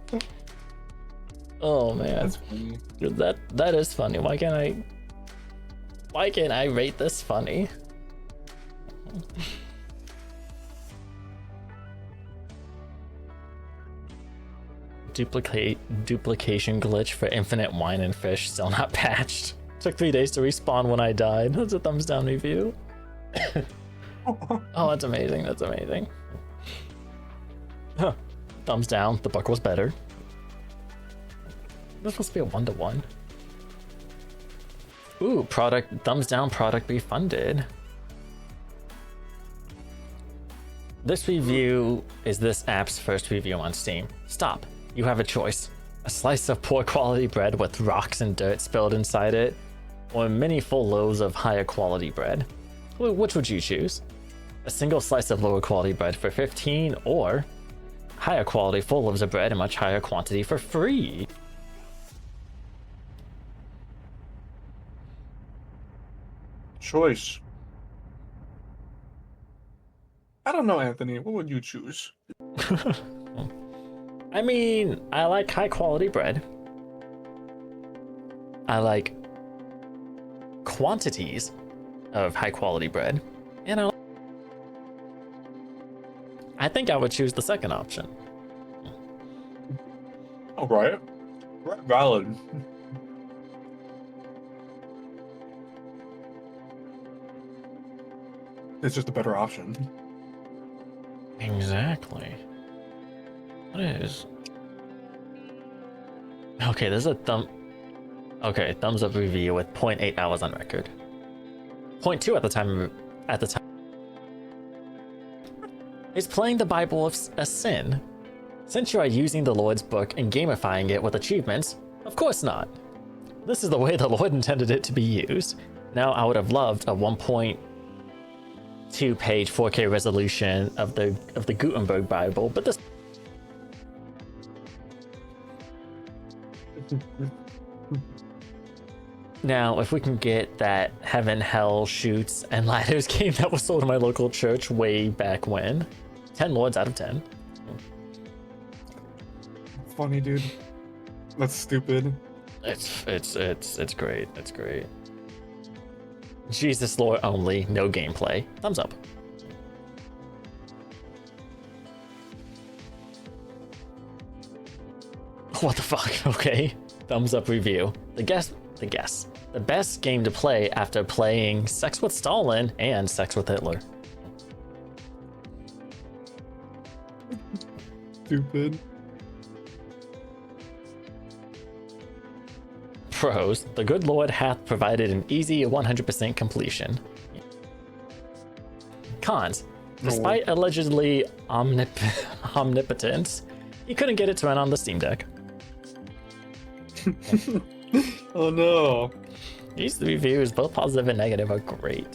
Oh man, That's funny. dude, that is funny. Why can't I rate this funny? Duplication glitch for infinite wine and fish still not patched. Took 3 days to respawn when I died. That's a thumbs down review. Oh, that's amazing. Huh. Thumbs down. The book was better. This supposed to be a 1-to-1. Ooh, thumbs down, product be funded. This review is this app's first review on Steam. Stop. You have a choice. A slice of poor quality bread with rocks and dirt spilled inside it, or many full loaves of higher quality bread. Which would you choose? A single slice of lower quality bread for 15, or higher quality full loaves of bread in much higher quantity for free? Choice. I don't know, Anthony. What would you choose? I mean, I like high quality bread. I like quantities of high quality bread. And I think I would choose the second option. All right. Valid. It's just a better option. Exactly. What is? Okay, there's a thumbs up review with 0.8 hours on record. 0.2 at the time. Is playing the Bible a sin? Since you are using the Lord's book and gamifying it with achievements, of course not. This is the way the Lord intended it to be used. Now, I would have loved a 1.2 page 4K resolution of the Gutenberg Bible, but this. Now, if we can get that Heaven, Hell, Shoots, and Ladders game that was sold in my local church way back when, 10 Lords out of 10. Funny, dude. That's stupid. It's great. It's great. Jesus lore only, no gameplay. Thumbs up. What the fuck? Okay. Thumbs up review. The best game to play after playing Sex with Stalin and Sex with Hitler. Stupid. Pros, the good Lord hath provided an easy 100% completion. Cons, despite allegedly omnipotence, he couldn't get it to run on the Steam Deck. Oh no. These reviews, both positive and negative, are great.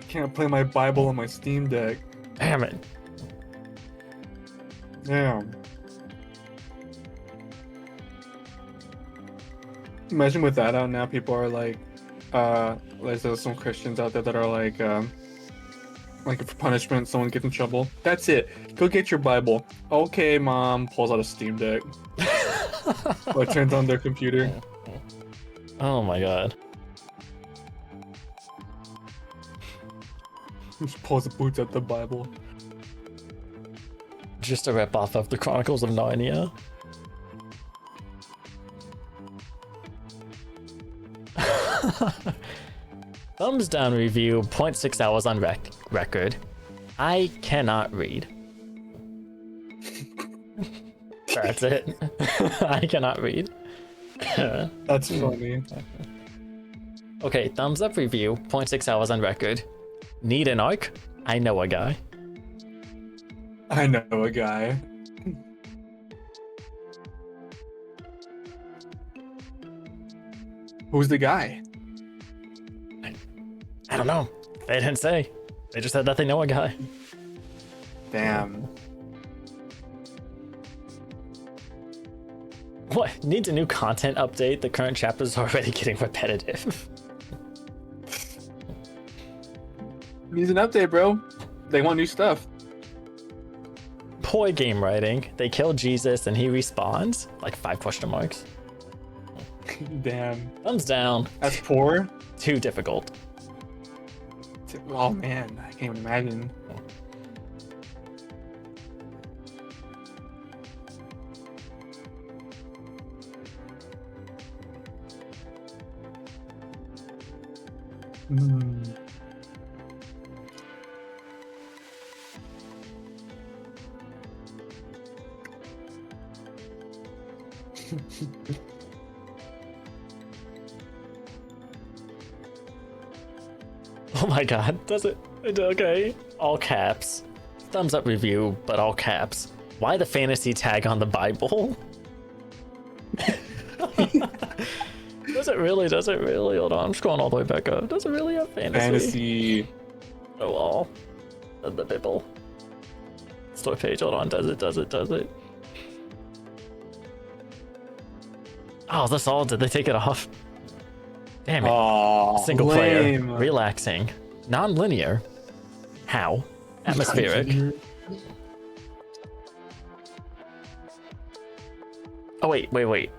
Can't play my Bible on my Steam Deck. Damn it. Damn. Imagine with that out now, people are like, there's some Christians out there that are like for punishment, someone gets in trouble. That's it. Go get your Bible. Okay, mom. Pulls out a Steam Deck. Or turns on their computer. Oh my god. Just pulls the boots at the Bible. Just a rip off of the Chronicles of Narnia. Thumbs down review, 0.6 hours on record. I cannot read. That's it. I cannot read. That's funny. Okay, thumbs up review, 0.6 hours on record. Need an arc? I know a guy. I know a guy. Who's the guy? I don't know. They didn't say. They just said that they know a guy. Damn. What? Needs a new content update? The current chapters are already getting repetitive. Needs an update, bro. They want new stuff. Poor game writing. They kill Jesus and he respawns? Like 5 question marks. Damn. Thumbs down. That's poor. Too difficult. Oh man, I can't even imagine. Oh my god, does it? Okay. All caps. Thumbs up review, but all caps. Why the fantasy tag on the Bible? Does it really? Does it really? Hold on, I'm scrolling all the way back up. Does it really have fantasy? Fantasy. Oh well. The Bible. Store page, hold on. Does it? Does it? Does it? Oh, that's all? Did they take it off? Damn it. Oh, Single player. lame. Relaxing. Non-linear. How? Atmospheric. Oh, wait.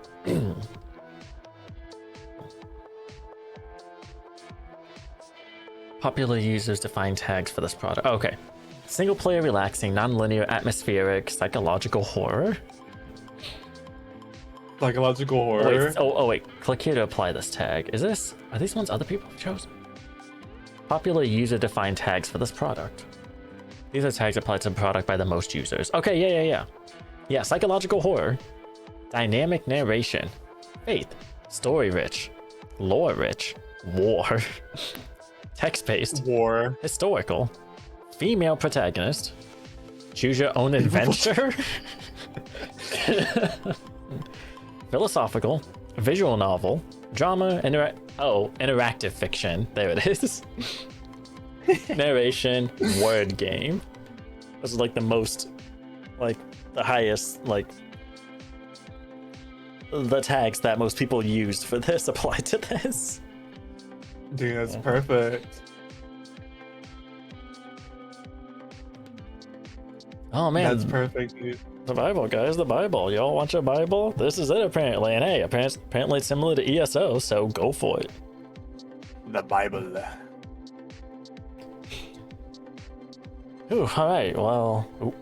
Popular users define tags for this product. Oh, okay. Single player, relaxing, non-linear, atmospheric, psychological horror. Psychological horror. Wait, wait. Click here to apply this tag. Are these ones other people have chosen? Popular user defined tags for this product. These are tags applied to the product by the most users. Okay, yeah. Yeah, psychological horror. Dynamic narration. Faith. Story rich. Lore rich. War. Text based. War. Historical. Female protagonist. Choose your own adventure? Philosophical, visual novel, drama, interactive fiction. There it is. Narration, word game. This is like the most, like the highest, like the tags that most people used for this apply to this. Dude, that's perfect. Oh man, That's perfect, dude. the Bible, guys, the Bible. Y'all want your Bible? This is it apparently. And hey, apparently it's similar to ESO, so go for it. The Bible. Ooh, alright, well. Ooh.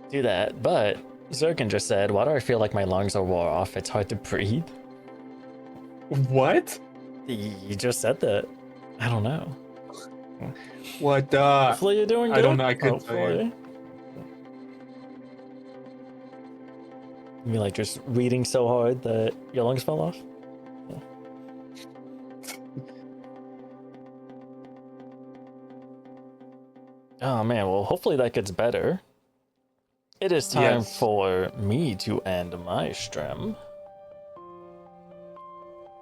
Do that, but Zirkin just said, why do I feel like my lungs are wore off? It's hard to breathe. What? You just said that. I don't know. What? Hopefully you're doing good. I don't know. I couldn't tell you. Hopefully. You like just reading so hard that your lungs fell off? Oh man, well hopefully that gets better. It is time Yes. for me to end my stream.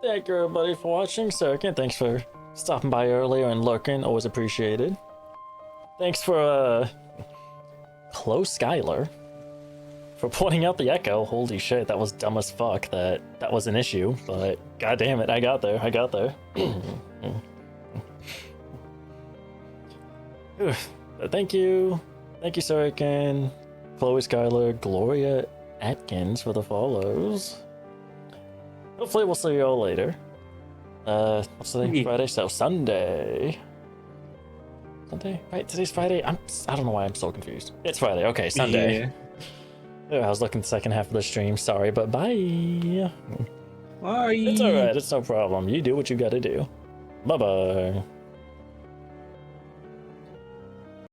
Thank you everybody for watching. Sirkin, thanks for stopping by earlier and lurking, always appreciated. Thanks for Close Skylar for pointing out the echo. Holy shit, that was dumb as fuck that was an issue, but god damn it, I got there. Thank you Sirkin, Chloe Skylar, Gloria Atkins for the follows. Hopefully we'll see you all later. What's today? Yeah. Friday, so Sunday. Right, today's Friday. I don't know why I'm so confused. It's Friday. Okay, Sunday. Yeah. I was looking at the second half of the stream. Sorry, but bye. Bye. It's alright. It's no problem. You do what you gotta do. Bye bye.